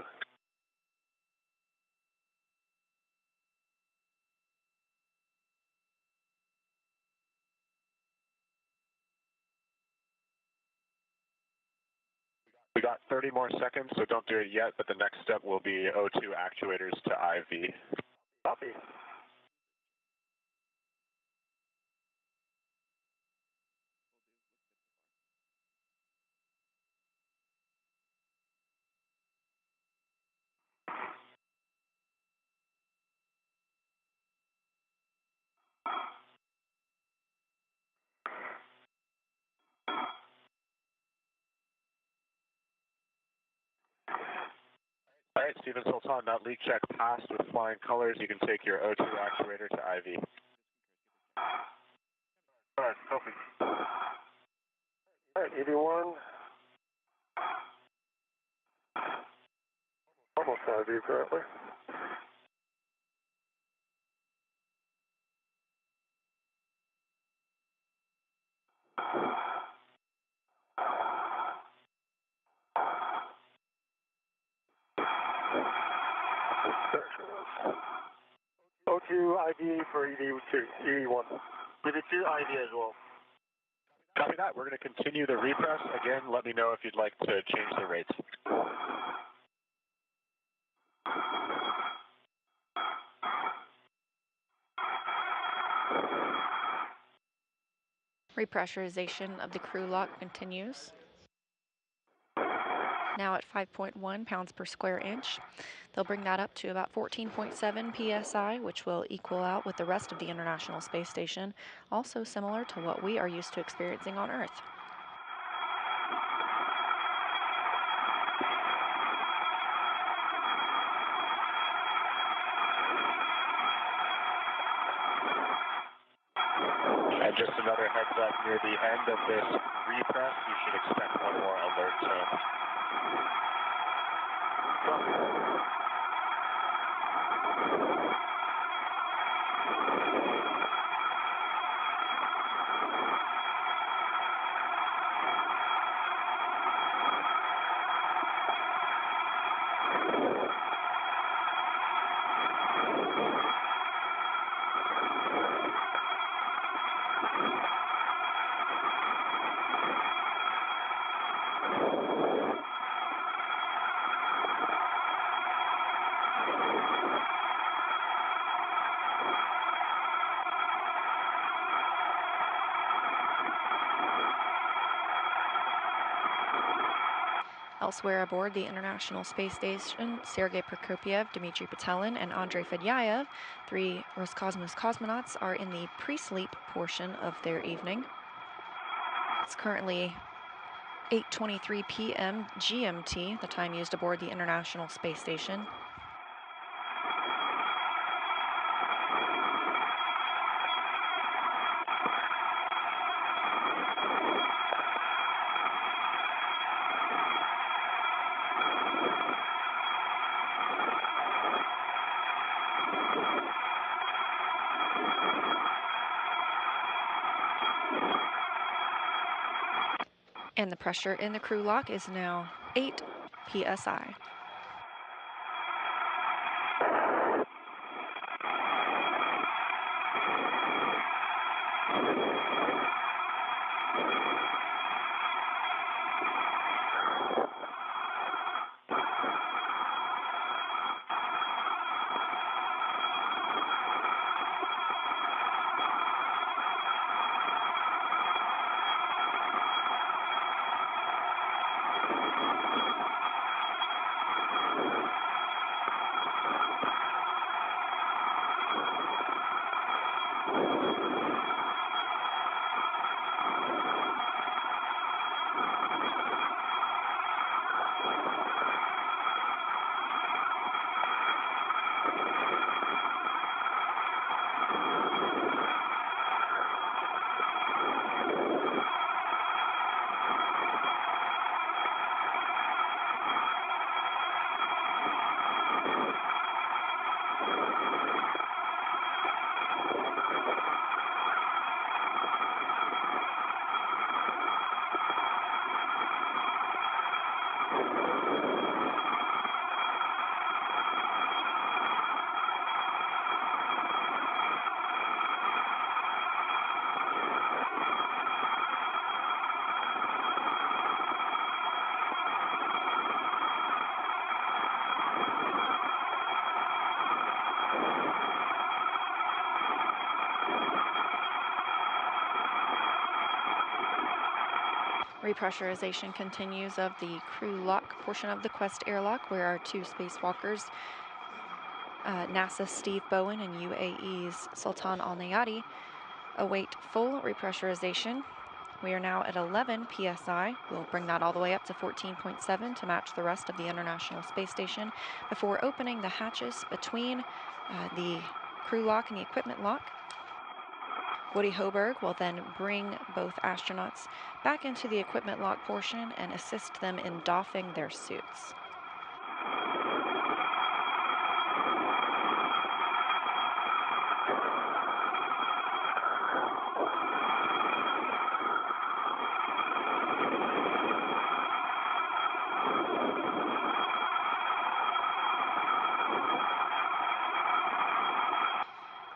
We got 30 more seconds, so don't do it yet, but the next step will be O2 actuators to IV. Copy. All right, Stephen Sultan, that leak check passed with flying colors. You can take your O2 actuator to IV. All right, copy. All right, EV1. Almost out of view currently. O2 IV for EV2, EV1. EV2 IV as well. Copy that. We're going to continue the repress. Again, let me know if you'd like to change the rates. Repressurization of the crew lock continues. Now at 5.1 pounds per square inch. They'll bring that up to about 14.7 psi, which will equal out with the rest of the International Space Station, also similar to what we are used to experiencing on Earth. And just another heads up, near the end of this repress, you should expect one more alert tone. Elsewhere aboard the International Space Station, Sergei Prokopyev, Dmitry Petelin, and Andrei Fedyaev, 3 Roscosmos cosmonauts, are in the pre-sleep portion of their evening. It's currently 8:23 p.m. GMT, the time used aboard the International Space Station. And the pressure in the crew lock is now 8 psi. Repressurization continues of the crew lock portion of the Quest airlock, where our two spacewalkers, NASA's Steve Bowen and UAE's Sultan Alneyadi, await full repressurization. We are now at 11 psi. We'll bring that all the way up to 14.7 to match the rest of the International Space Station before opening the hatches between the crew lock and the equipment lock. Woody Hoberg will then bring both astronauts back into the equipment lock portion and assist them in doffing their suits.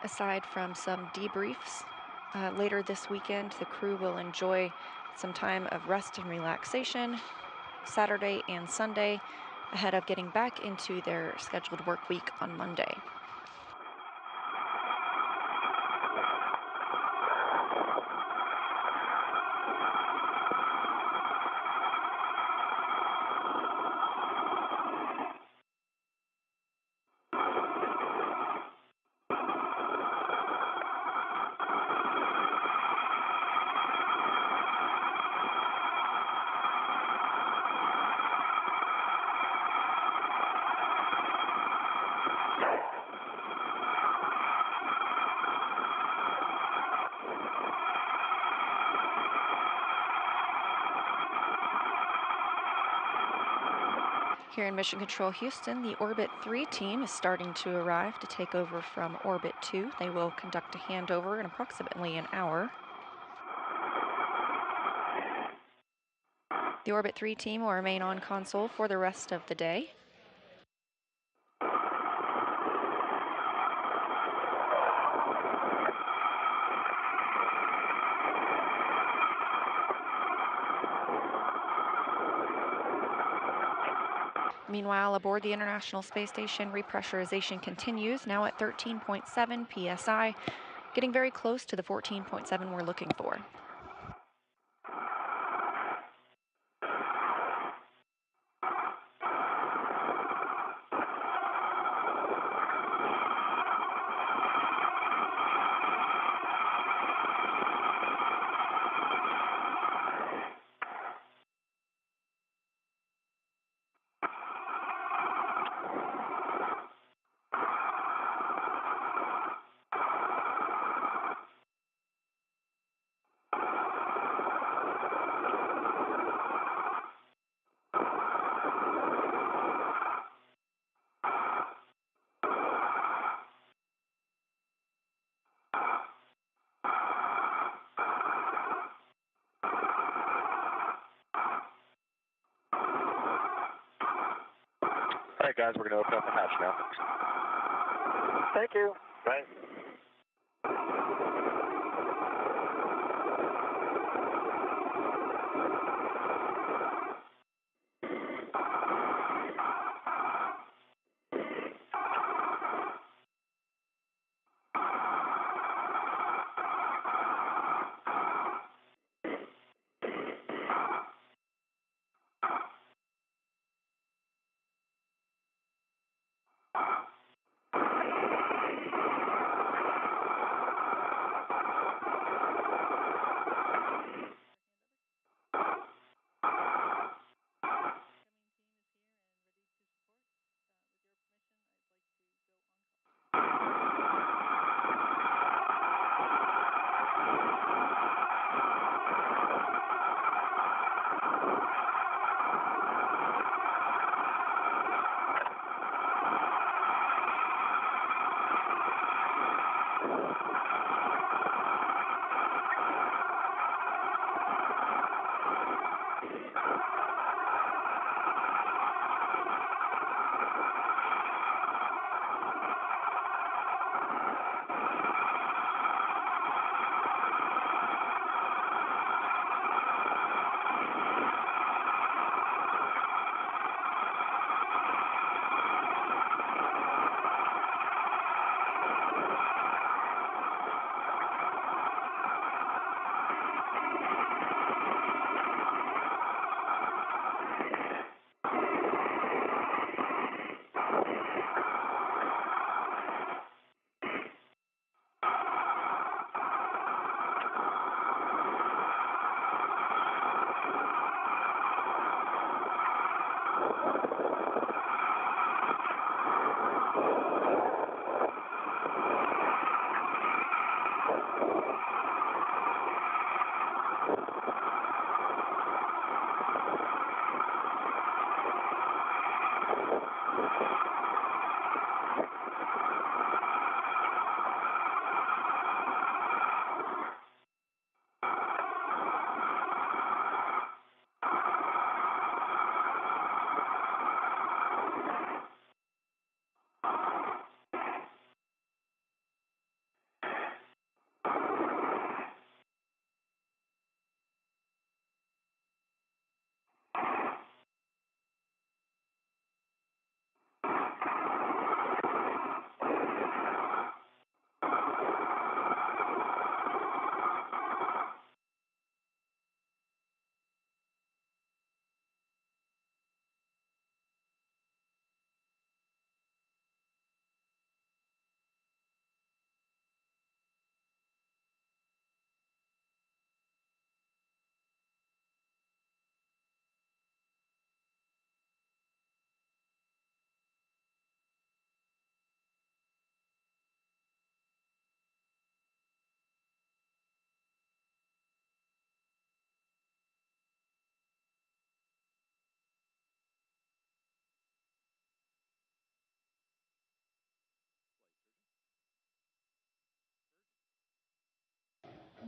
Aside from some debriefs, later this weekend, the crew will enjoy some time of rest and relaxation, Saturday and Sunday, ahead of getting back into their scheduled work week on Monday. Here in Mission Control Houston, the Orbit 3 team is starting to arrive to take over from Orbit 2. They will conduct a handover in approximately an hour. The Orbit 3 team will remain on console for the rest of the day. Meanwhile, aboard the International Space Station, repressurization continues, now at 13.7 psi, getting very close to the 14.7 we're looking for. All right, guys, we're going to open up the hatch now. Thank you. Right.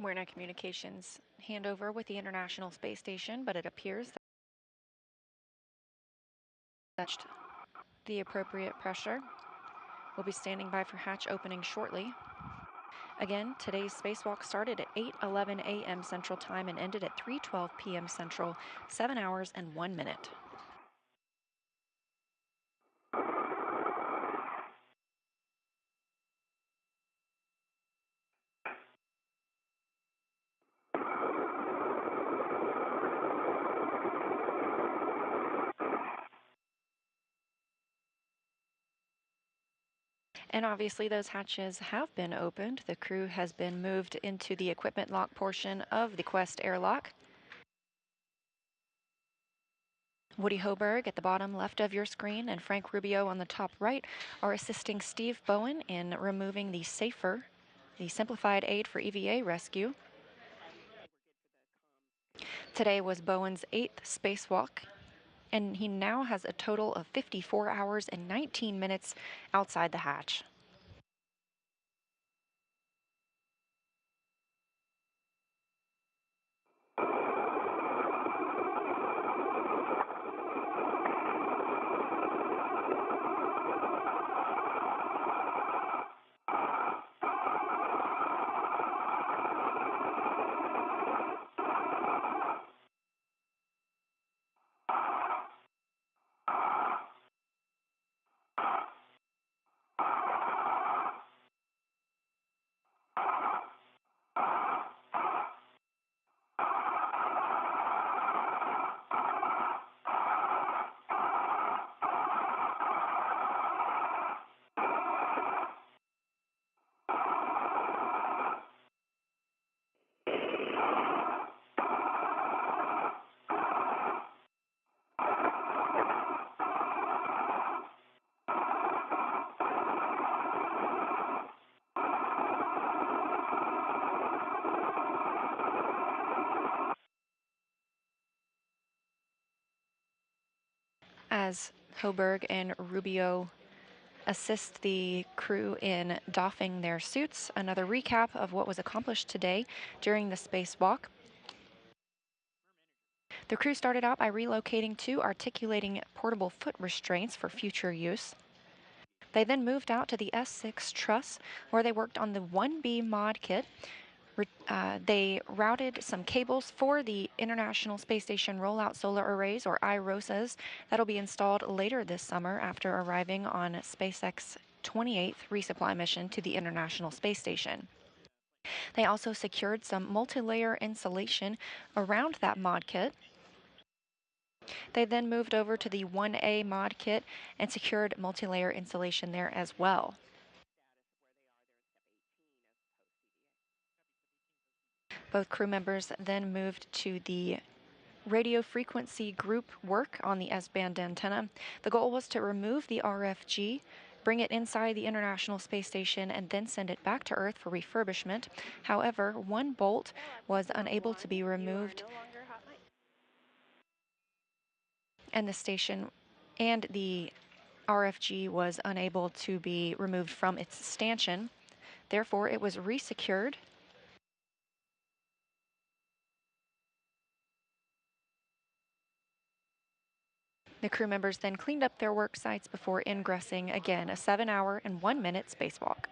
We're in a communications handover with the International Space Station, but it appears that the appropriate pressure. We'll be standing by for hatch opening shortly. Again, today's spacewalk started at 8:11 a.m. Central Time and ended at 3:12 p.m. Central, 7 hours and 1 minute. And obviously those hatches have been opened. The crew has been moved into the equipment lock portion of the Quest airlock. Woody Hoberg at the bottom left of your screen and Frank Rubio on the top right are assisting Steve Bowen in removing the SAFER, the simplified aid for EVA rescue. Today was Bowen's 8th spacewalk, and he now has a total of 54 hours and 19 minutes outside the hatch. As Hoberg and Rubio assist the crew in doffing their suits, another recap of what was accomplished today during the spacewalk. The crew started out by relocating 2 articulating portable foot restraints for future use. They then moved out to the S6 truss, where they worked on the 1B mod kit. They routed some cables for the International Space Station Rollout Solar Arrays, or IROSAs, that'll be installed later this summer after arriving on SpaceX's 28th resupply mission to the International Space Station. They also secured some multi-layer insulation around that mod kit. They then moved over to the 1A mod kit and secured multi-layer insulation there as well. Both crew members then moved to the radio frequency group work on the S-band antenna. The goal was to remove the RFG, bring it inside the International Space Station, and then send it back to Earth for refurbishment. However, one bolt was unable to be removed, and the RFG was unable to be removed from its stanchion. Therefore, it was resecured. The crew members then cleaned up their work sites before ingressing again, a 7-hour and 1 minute spacewalk.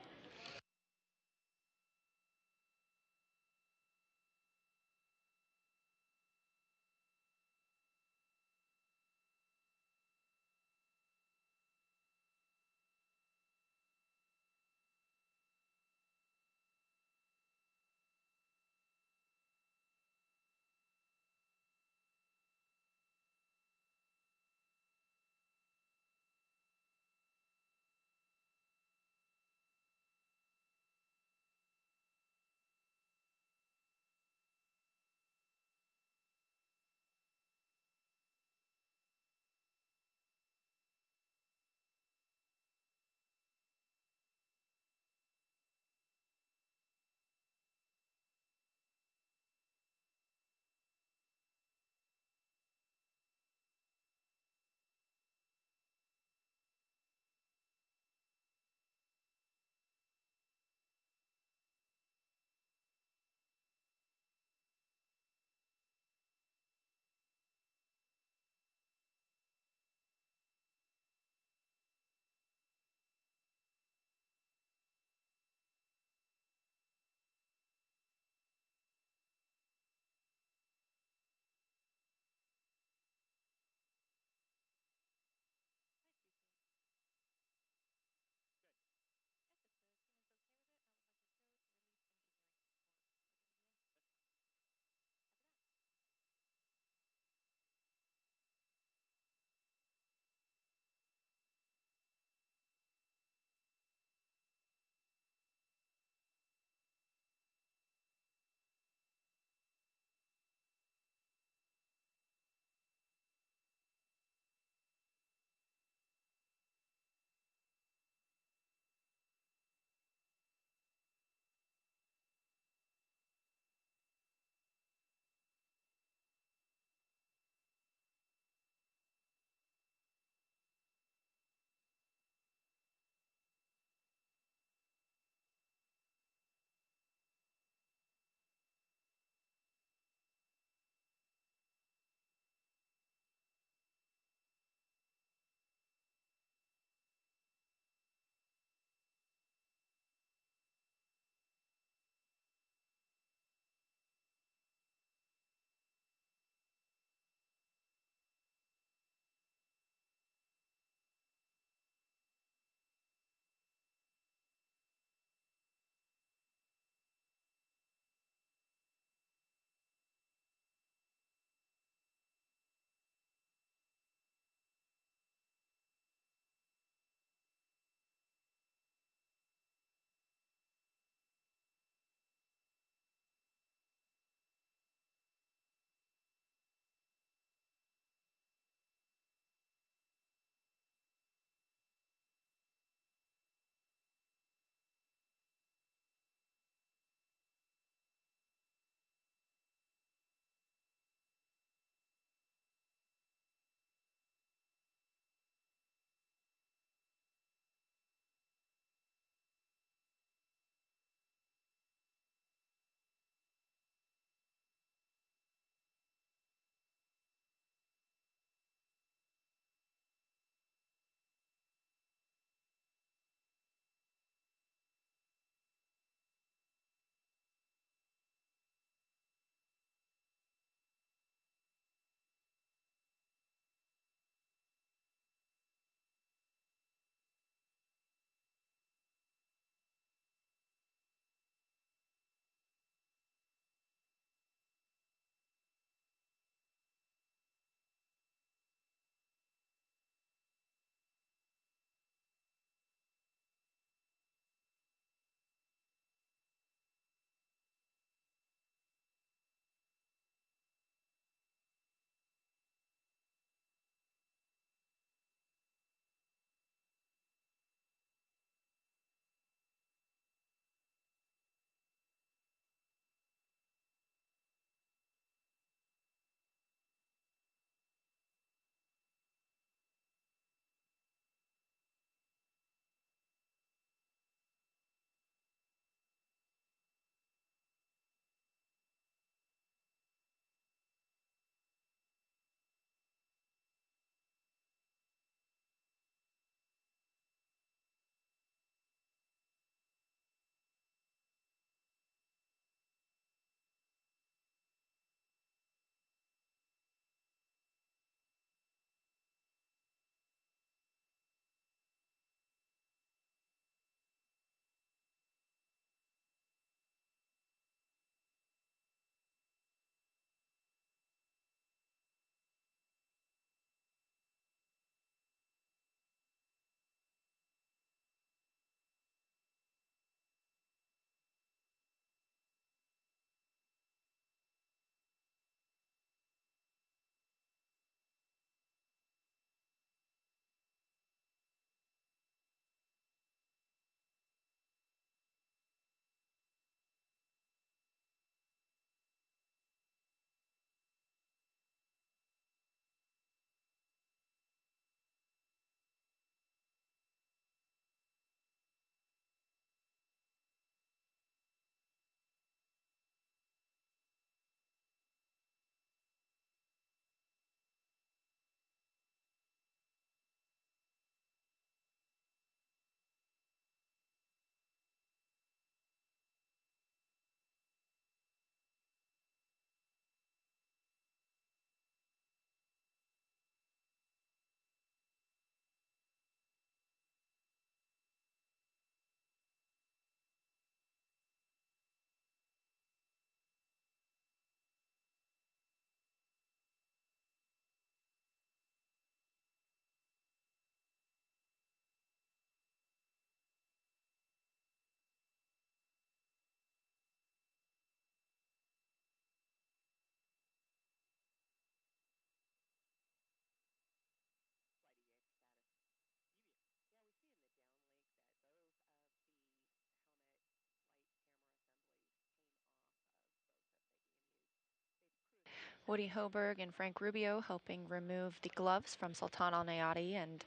Woody Hoberg and Frank Rubio helping remove the gloves from Sultan Alneyadi and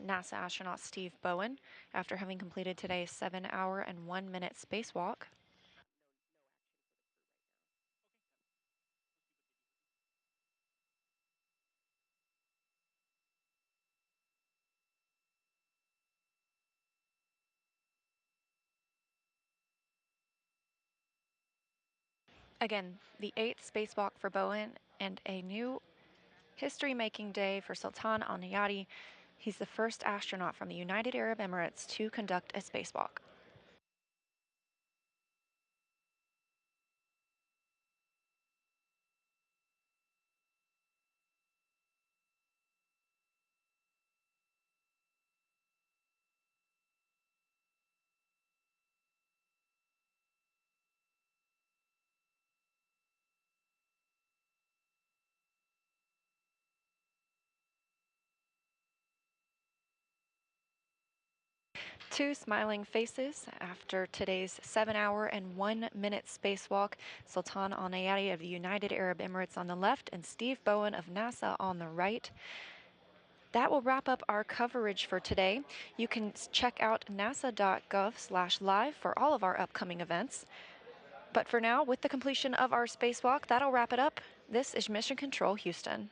NASA astronaut Steve Bowen after having completed today's 7-hour and 1-minute spacewalk. Again, the 8th spacewalk for Bowen and a new history-making day for Sultan Alneyadi. He's the first astronaut from the United Arab Emirates to conduct a spacewalk. Two smiling faces after today's 7-hour and 1-minute spacewalk. Sultan Alneyadi of the United Arab Emirates on the left and Steve Bowen of NASA on the right. That will wrap up our coverage for today. You can check out nasa.gov/live for all of our upcoming events. But for now, with the completion of our spacewalk, that'll wrap it up. This is Mission Control Houston.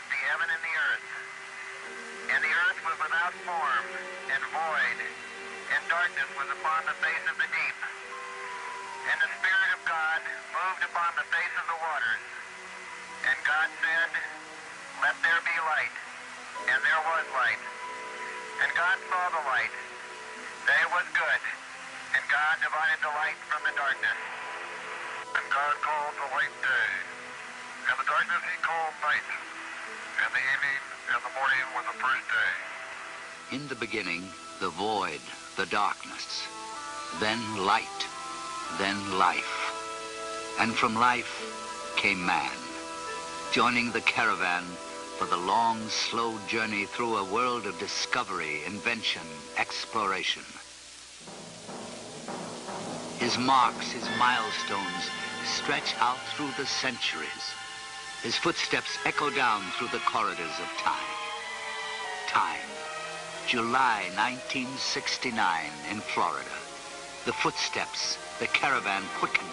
majesty, heaven and the earth. And the earth was without form and void, and darkness was upon the face of the deep. And the Spirit of God moved upon the face of the waters. And God said, let there be light. And there was light. And God saw the light, that it was good. And God divided the light from the darkness. And God called the light day, and the darkness he called night. And the evening and the morning was the first day. In the beginning, the void, the darkness, then light, then life. And from life came man, joining the caravan for the long, slow journey through a world of discovery, invention, exploration. His marks, his milestones, stretch out through the centuries. His footsteps echo down through the corridors of time. Time. July 1969 in Florida. The footsteps, the caravan quickened.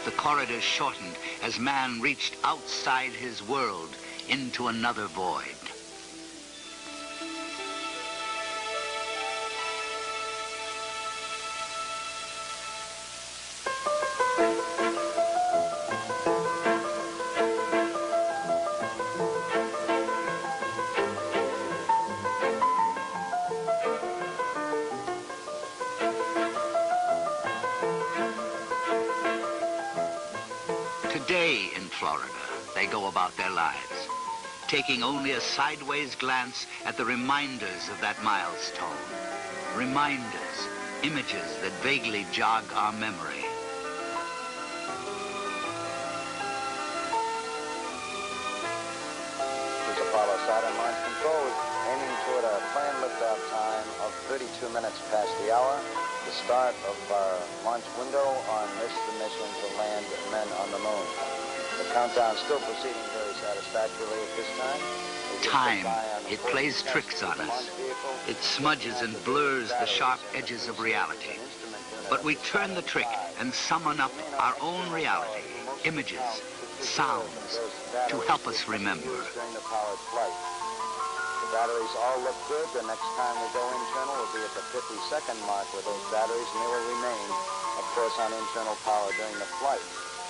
The corridors shortened as man reached outside his world into another void. Today in Florida, they go about their lives, taking only a sideways glance at the reminders of that milestone. Reminders, images that vaguely jog our memory. This is Apollo Saturn Launch Control, aiming toward a planned liftoff time of 32 minutes past the hour. The start of our launch window on this mission to land men on the moon. The countdown still proceeding very satisfactorily at this time. Time, it plays tricks on us. It smudges and blurs the sharp edges of reality. But we turn the trick and summon up our own reality, images, sounds, to help us remember. The batteries all look good. The next time we go internal will be at the 50-second mark with those batteries, and they will remain, of course, on internal power during the flight.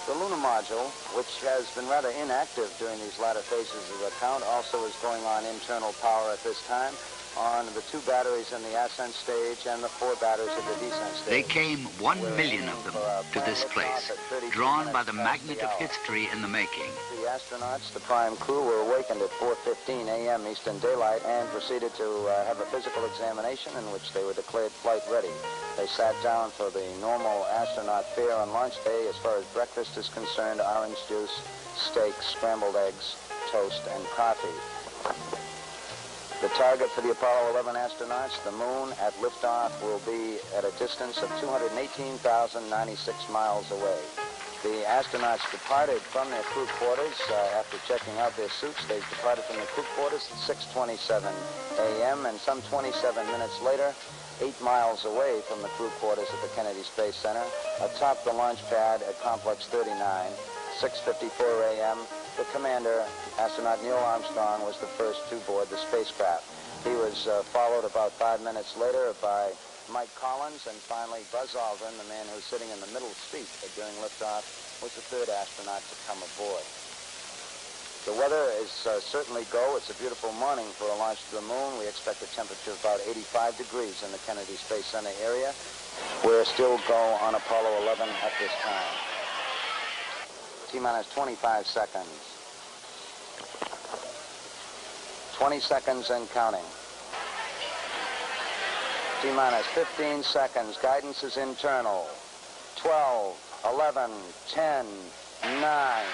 The lunar module, which has been rather inactive during these latter phases of the count, also is going on internal power at this time on the 2 batteries in the ascent stage and the 4 batteries at the descent stage. They came 1 million of them to this place, drawn by the magnet of history in the making. The astronauts, the prime crew, were awakened at 4:15 a.m. Eastern Daylight and proceeded to have a physical examination in which they were declared flight ready. They sat down for the normal astronaut fare on launch day. As far as breakfast is concerned, orange juice, steak, scrambled eggs, toast, and coffee. The target for the Apollo 11 astronauts, the moon, at liftoff will be at a distance of 218,096 miles away. The astronauts departed from their crew quarters after checking out their suits. They departed from the crew quarters at 6:27 a.m. and some 27 minutes later, 8 miles away from the crew quarters at the Kennedy Space Center, atop the launch pad at Complex 39, 6:54 a.m., the commander, astronaut Neil Armstrong, was the first to board the spacecraft. He was followed about 5 minutes later by Mike Collins, and finally Buzz Aldrin, the man who's sitting in the middle seat during liftoff, was the 3rd astronaut to come aboard. The weather is certainly go. It's a beautiful morning for a launch to the moon. We expect a temperature of about 85 degrees in the Kennedy Space Center area. We're still go on Apollo 11 at this time. T-minus 25 seconds. 20 seconds and counting. T-minus 15 seconds. Guidance is internal. 12, 11, 10, 9.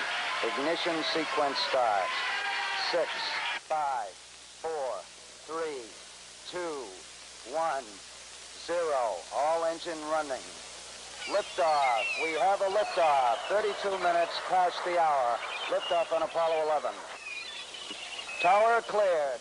Ignition sequence starts. 6, 5, 4, 3, 2, 1, 0. All engine running. Liftoff. We have a liftoff. 32 minutes past the hour. Liftoff on Apollo 11. Tower cleared.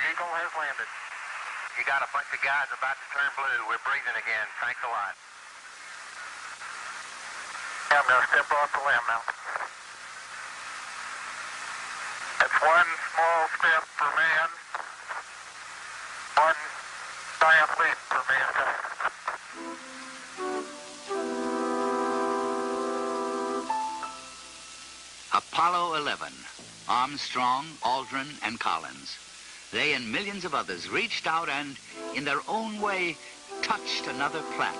Eagle has landed. You got a bunch of guys about to turn blue. We're breathing again. Thanks a lot. Yeah, I'm going to step off the limb now. That's one small step for man, one giant leap for mankind. Apollo 11, Armstrong, Aldrin, and Collins. They and millions of others reached out and, in their own way, touched another planet.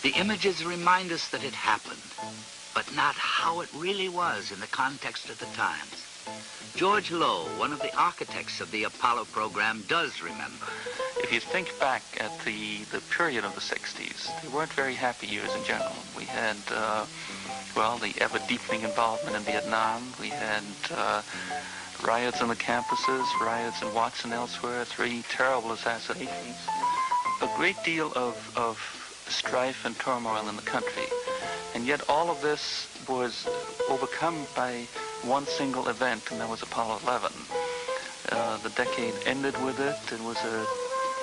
The images remind us that it happened, but not how it really was in the context of the times. George Lowe, one of the architects of the Apollo program, does remember. If you think back at the period of the 60s, they weren't very happy years in general. We had, well, the ever-deepening involvement in Vietnam. We had riots on the campuses, riots in Watts and elsewhere, 3 terrible assassinations. A great deal of strife and turmoil in the country. And yet all of this was overcome by one single event, and that was Apollo 11. The decade ended with it. It was a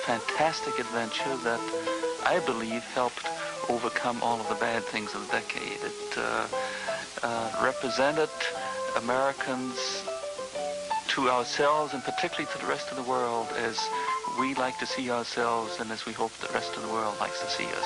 fantastic adventure that I believe helped overcome all of the bad things of the decade. It represented Americans to ourselves and particularly to the rest of the world as we like to see ourselves and as we hope the rest of the world likes to see us.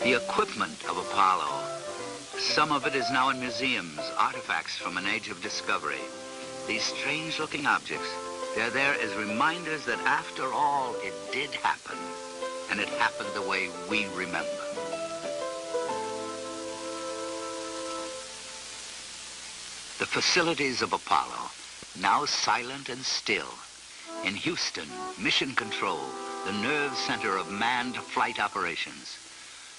The equipment of Apollo, some of it is now in museums, artifacts from an age of discovery. These strange-looking objects, they're there as reminders that after all, it did happen, and it happened the way we remember. The facilities of Apollo, now silent and still. In Houston, Mission Control, the nerve center of manned flight operations.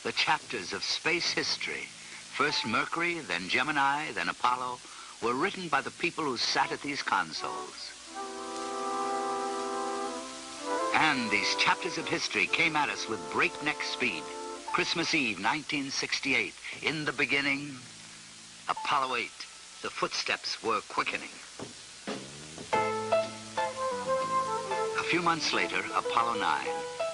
The chapters of space history, first Mercury, then Gemini, then Apollo, were written by the people who sat at these consoles. And these chapters of history came at us with breakneck speed. Christmas Eve, 1968, in the beginning, Apollo 8, the footsteps were quickening. A few months later, Apollo 9.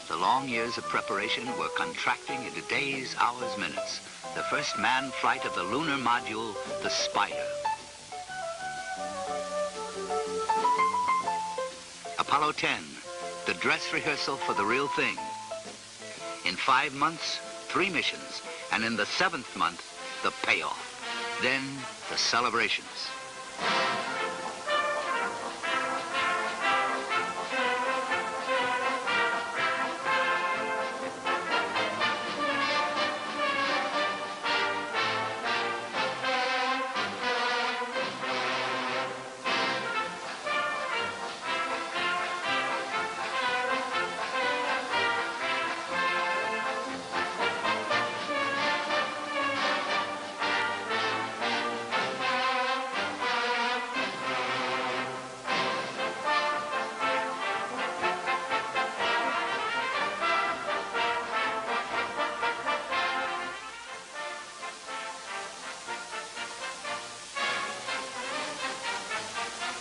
The long years of preparation were contracting into days, hours, minutes. The first manned flight of the lunar module, the Spider. Apollo 10, the dress rehearsal for the real thing. In 5 months, 3 missions, and in the 7th month, the payoff. Then, the celebrations.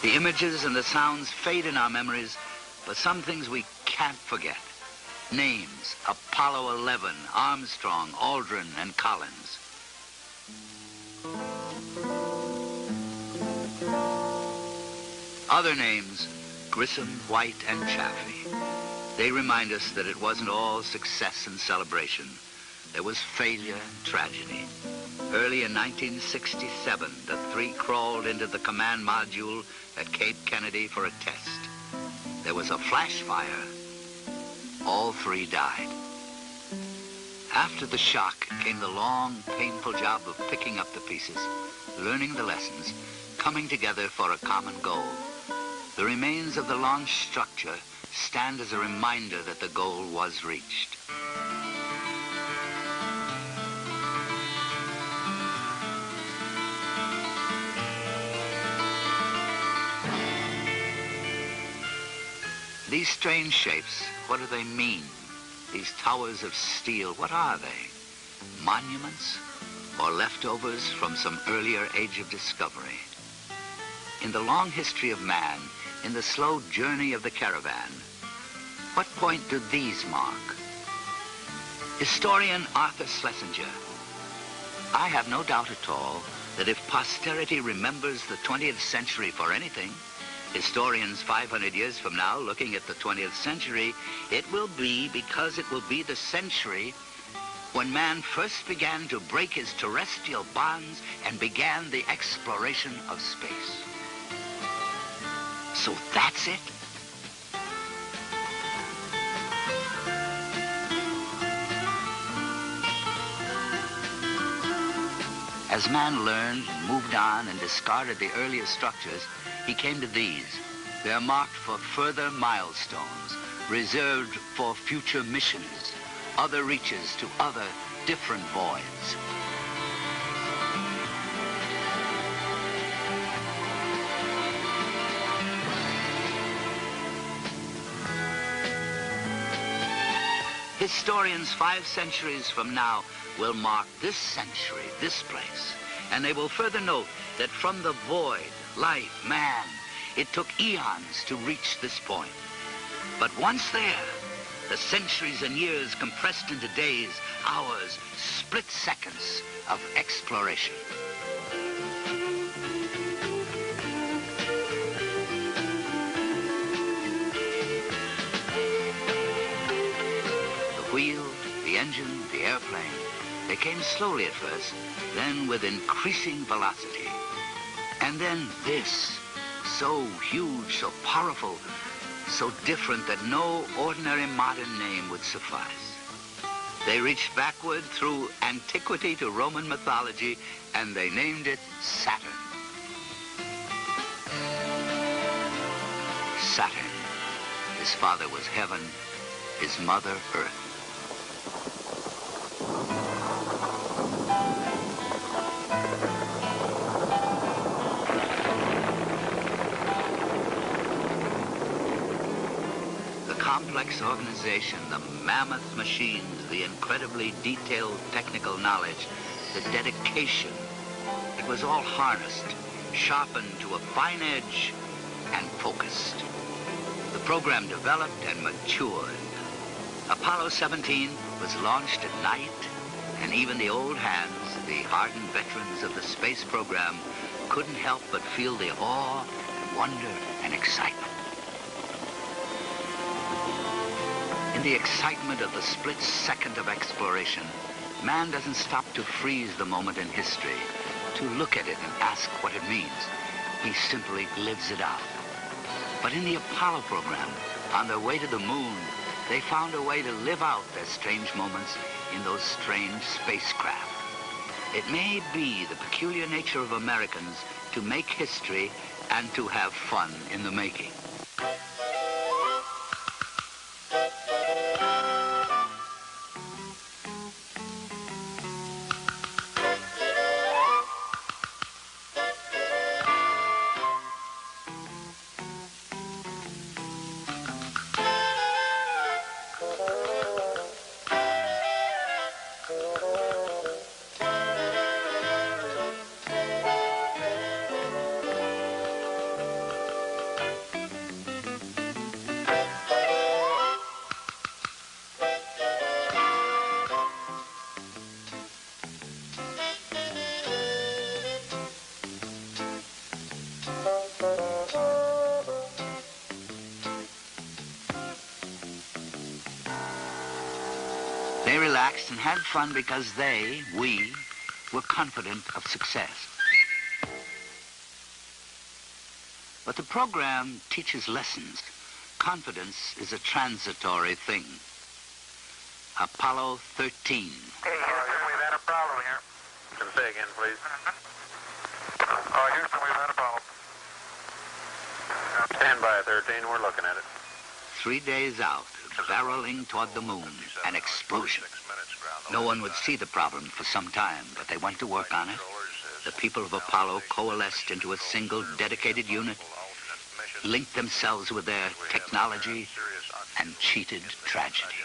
The images and the sounds fade in our memories, but some things we can't forget. Names: Apollo 11, Armstrong, Aldrin, and Collins. Other names: Grissom, White, and Chaffee. They remind us that it wasn't all success and celebration. There was failure and tragedy. Early in 1967, the 3 crawled into the command module at Cape Kennedy for a test. There was a flash fire. All 3 died. After the shock came the long, painful job of picking up the pieces, learning the lessons, coming together for a common goal. The remains of the launch structure stand as a reminder that the goal was reached. These strange shapes, what do they mean? These towers of steel, what are they? Monuments or leftovers from some earlier age of discovery? In the long history of man, in the slow journey of the caravan, what point do these mark? Historian Arthur Schlesinger, I have no doubt at all that if posterity remembers the 20th century for anything, historians 500 years from now looking at the 20th century, it will be because it will be the century when man first began to break his terrestrial bonds and began the exploration of space. So that's it? As man learned and moved on and discarded the earlier structures, he came to these. They're marked for further milestones, reserved for future missions, other reaches to other different voids. Historians 5 centuries from now will mark this century, this place, and they will further note that from the void, life, man, it took eons to reach this point. But once there, the centuries and years compressed into days, hours, split seconds of exploration. The wheel, the engine, the airplane, they came slowly at first, then with increasing velocity. And then this, so huge, so powerful, so different that no ordinary modern name would suffice. They reached backward through antiquity to Roman mythology, and they named it Saturn. Saturn. His father was heaven, his mother earth. Complex organization, the mammoth machines, the incredibly detailed technical knowledge, the dedication. It was all harnessed, sharpened to a fine edge, and focused. The program developed and matured. Apollo 17 was launched at night, and even the old hands, the hardened veterans of the space program, couldn't help but feel the awe, wonder, and excitement. In the excitement of the split second of exploration, man doesn't stop to freeze the moment in history, to look at it and ask what it means. He simply lives it out. But in the Apollo program, on their way to the moon, they found a way to live out their strange moments in those strange spacecraft. It may be the peculiar nature of Americans to make history and to have fun in the making. They relaxed and had fun because we, were confident of success. But the program teaches lessons. Confidence is a transitory thing. Apollo 13. Hey, Houston, we've had a problem here. Can say again, please. Houston, we've had a problem. 13, we're looking at it. 3 days out, barreling toward the moon, an explosion. No one would see the problem for some time, but they went to work on it. The people of Apollo coalesced into a single dedicated unit, linked themselves with their technology, and cheated tragedy.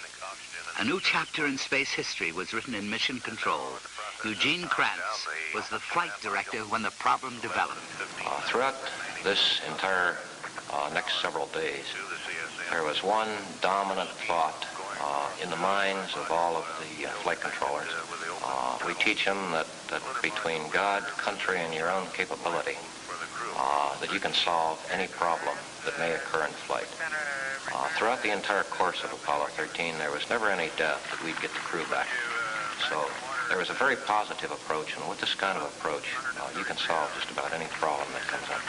A new chapter in space history was written in Mission Control. Eugene Kranz was the flight director when the problem developed. Throughout this entire next several days, there was one dominant thought in the minds of all of the flight controllers. We teach them that between God, country, and your own capability, that you can solve any problem that may occur in flight. Throughout the entire course of Apollo 13, there was never any doubt that we'd get the crew back. So there was a very positive approach, and with this kind of approach, you can solve just about any problem that comes up.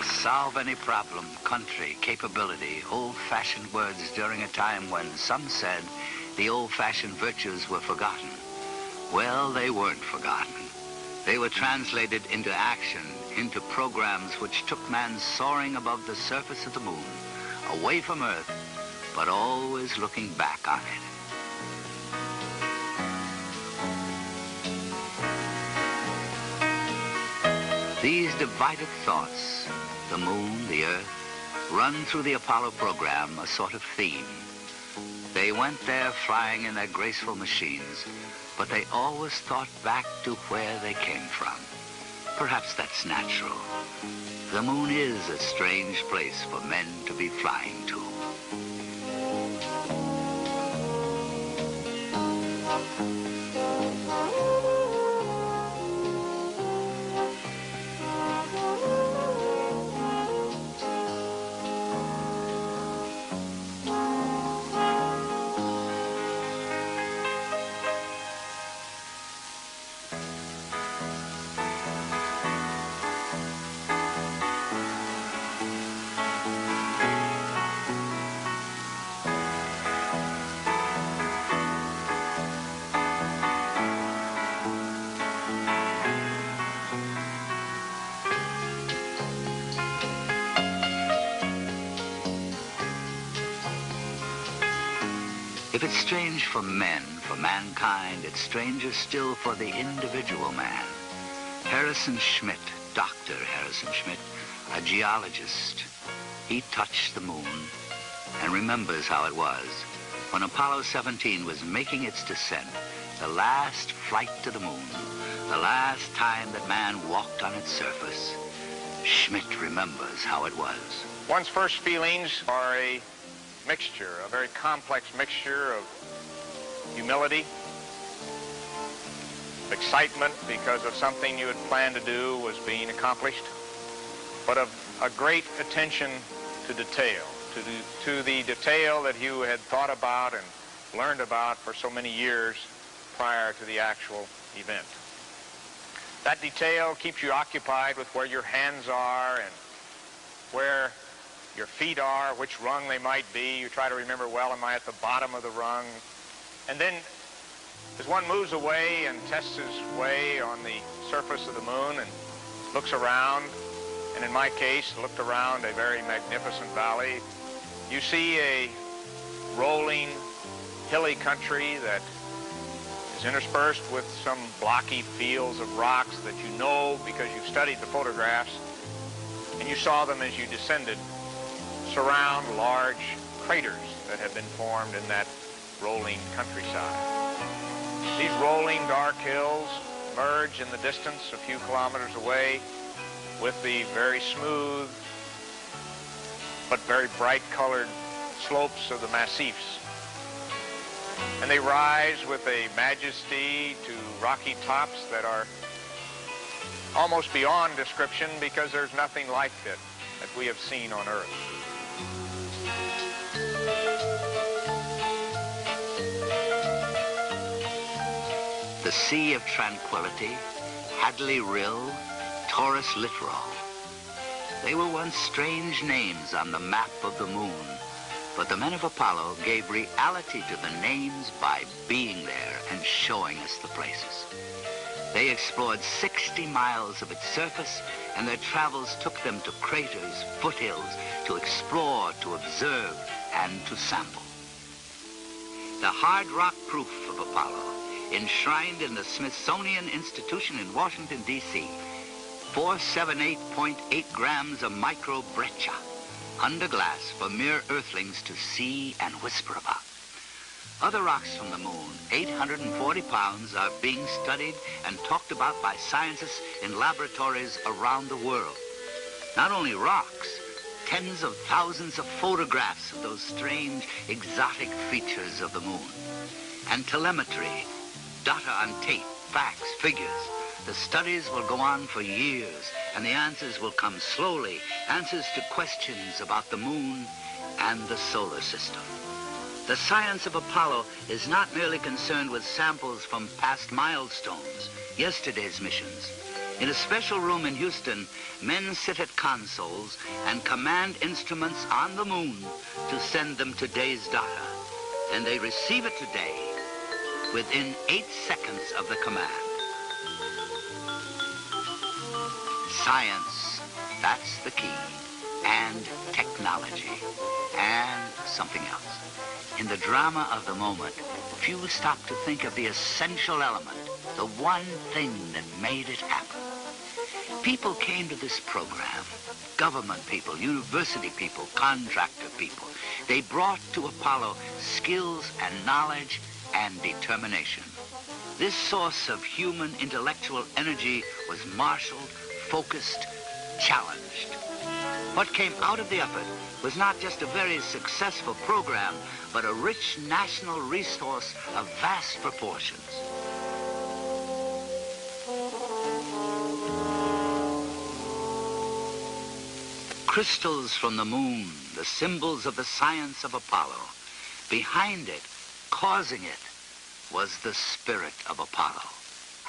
Solve any problem, country, capability, old-fashioned words during a time when some said the old-fashioned virtues were forgotten. Well, they weren't forgotten. They were translated into action, into programs which took man soaring above the surface of the moon, away from Earth, but always looking back on it. These divided thoughts, the moon, the Earth, run through the Apollo program a sort of theme. They went there flying in their graceful machines, but they always thought back to where they came from. Perhaps that's natural. The moon is a strange place for men to be flying to. If it's strange for men, for mankind, it's stranger still for the individual man. Harrison Schmitt, Dr. Harrison Schmitt, a geologist, he touched the moon and remembers how it was when Apollo 17 was making its descent, the last flight to the moon, the last time that man walked on its surface. Schmitt remembers how it was. One's first feelings are a mixture, a very complex mixture of humility, excitement because of something you had planned to do was being accomplished, but of a great attention to detail, to the detail that you had thought about and learned about for so many years prior to the actual event. That detail keeps you occupied with where your hands are and where your feet are, which rung they might be. You try to remember, well, am I at the bottom of the rung? And then as one moves away and tests his way on the surface of the moon and looks around, and in my case, looked around a very magnificent valley, you see a rolling, hilly country that is interspersed with some blocky fields of rocks that you know because you've studied the photographs, and you saw them as you descended surround large craters that have been formed in that rolling countryside. These rolling dark hills merge in the distance a few kilometers away with the very smooth but very bright colored slopes of the massifs. And they rise with a majesty to rocky tops that are almost beyond description because there's nothing like it that we have seen on Earth. The Sea of Tranquility, Hadley Rill, Taurus Littoral. They were once strange names on the map of the moon, but the men of Apollo gave reality to the names by being there and showing us the places. They explored 60 miles of its surface, and their travels took them to craters, foothills, to explore, to observe, and to sample. The hard rock proof of Apollo, enshrined in the Smithsonian Institution in Washington, D.C., 478.8 grams of microbreccia, under glass for mere earthlings to see and whisper about. Other rocks from the moon, 840 pounds, are being studied and talked about by scientists in laboratories around the world. Not only rocks, tens of thousands of photographs of those strange, exotic features of the moon. And telemetry, data on tape, facts, figures. The studies will go on for years, and the answers will come slowly, answers to questions about the moon and the solar system. The science of Apollo is not merely concerned with samples from past milestones, yesterday's missions. In a special room in Houston, men sit at consoles and command instruments on the moon to send them today's data. And they receive it today within 8 seconds of the command. Science, that's the key, and technology, and something else. In the drama of the moment, few stop to think of the essential element, the one thing that made it happen. People came to this program, government people, university people, contractor people. They brought to Apollo skills and knowledge and determination. This source of human intellectual energy was marshaled, focused, challenged. What came out of the effort was not just a very successful program, but a rich national resource of vast proportions. Crystals from the moon, the symbols of the science of Apollo. Behind it, causing it, was the spirit of Apollo.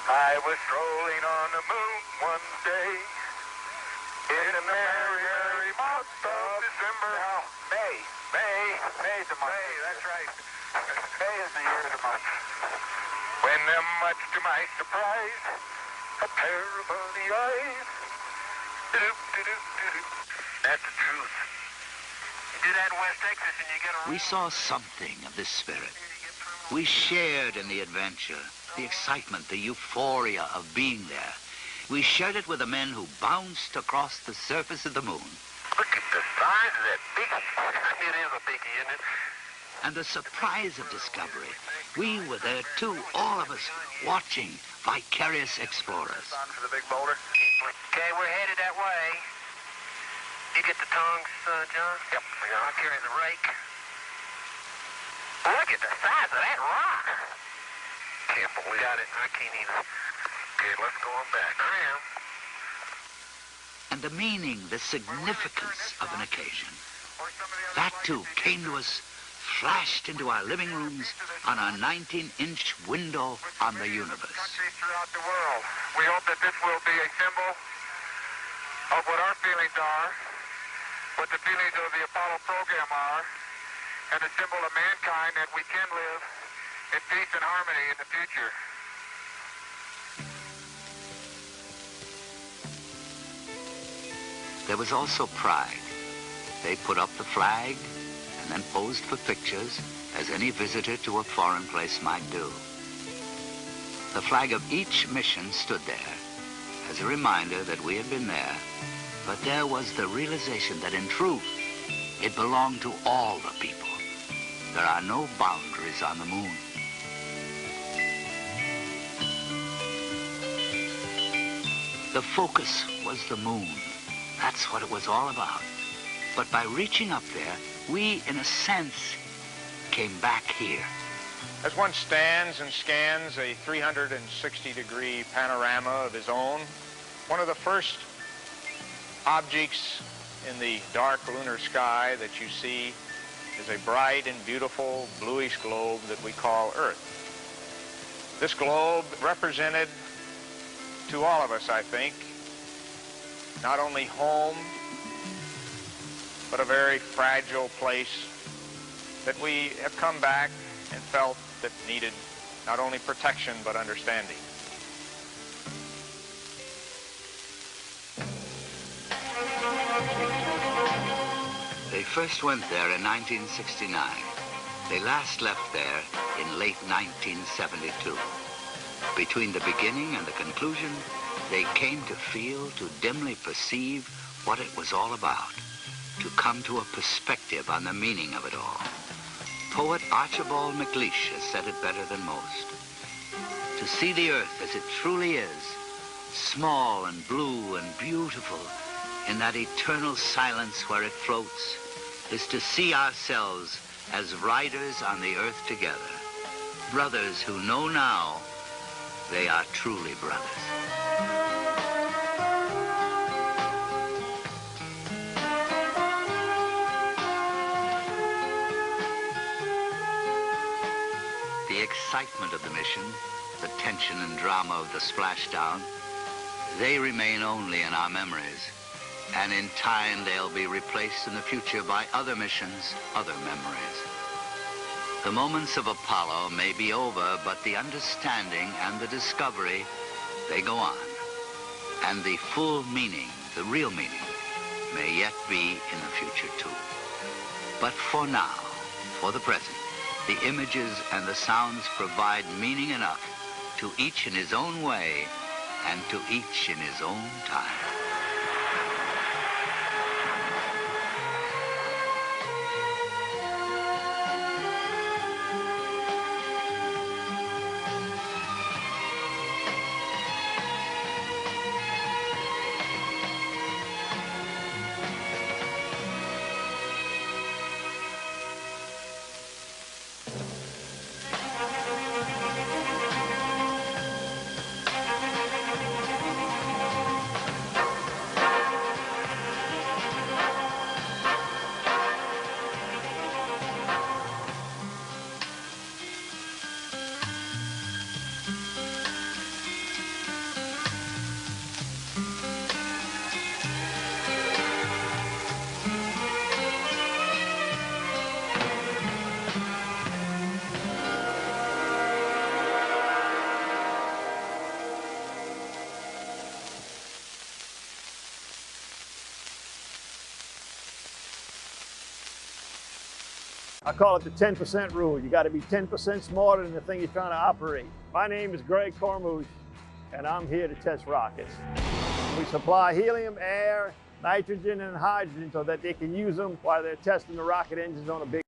I was strolling on the moon one day in a merry, merry month of December. Now, May's the month. May, that's right. May is the year of the month. When, much to my surprise, a pair of bunny eyes. That's the truth. You do that in West Texas and you get a... We saw something of this spirit. We shared in the adventure, the excitement, the euphoria of being there. We shared it with the men who bounced across the surface of the moon. Look at the size of that biggie. It is a biggie, isn't it? And the surprise of discovery. We were there too, all of us, watching, vicarious explorers. For the big boulder. Okay, we're headed that way. You get the tongs, John? Yep. I'll carry the rake. Look at the size of that rock. Can't believe it. Got it. I can't either. Okay, let's go on back. I am. And the meaning, the significance of an occasion. That too came to us, flashed into our living rooms on our 19-inch window on the universe. Countries throughout the world. We hope that this will be a symbol of what our feelings are, what the feelings of the Apollo program are, and a symbol of mankind that we can live in peace and harmony in the future. There was also pride. They put up the flag and then posed for pictures as any visitor to a foreign place might do. The flag of each mission stood there as a reminder that we had been there, but there was the realization that in truth, it belonged to all the people. There are no boundaries on the moon. The focus was the moon. That's what it was all about. But by reaching up there, we, in a sense, came back here. As one stands and scans a 360-degree panorama of his own, one of the first objects in the dark lunar sky that you see is a bright and beautiful bluish globe that we call Earth. This globe represented to all of us, I think, not only home, but a very fragile place that we have come back and felt that needed not only protection, but understanding. They first went there in 1969. They last left there in late 1972. Between the beginning and the conclusion, they came to feel, to dimly perceive what it was all about, to come to a perspective on the meaning of it all. Poet Archibald MacLeish has said it better than most. To see the earth as it truly is, small and blue and beautiful, in that eternal silence where it floats, is to see ourselves as riders on the earth together, brothers who know now they are truly brothers. The excitement of the mission, the tension and drama of the splashdown, they remain only in our memories. And in time, they'll be replaced in the future by other missions, other memories. The moments of Apollo may be over, but the understanding and the discovery, they go on. And the full meaning, the real meaning, may yet be in the future too. But for now, for the present, the images and the sounds provide meaning enough to each in his own way and to each in his own time. I call it the 10% rule. You got to be 10% smarter than the thing you're trying to operate. My name is Greg Cormouche, and I'm here to test rockets. We supply helium, air, nitrogen, and hydrogen so that they can use them while they're testing the rocket engines on a big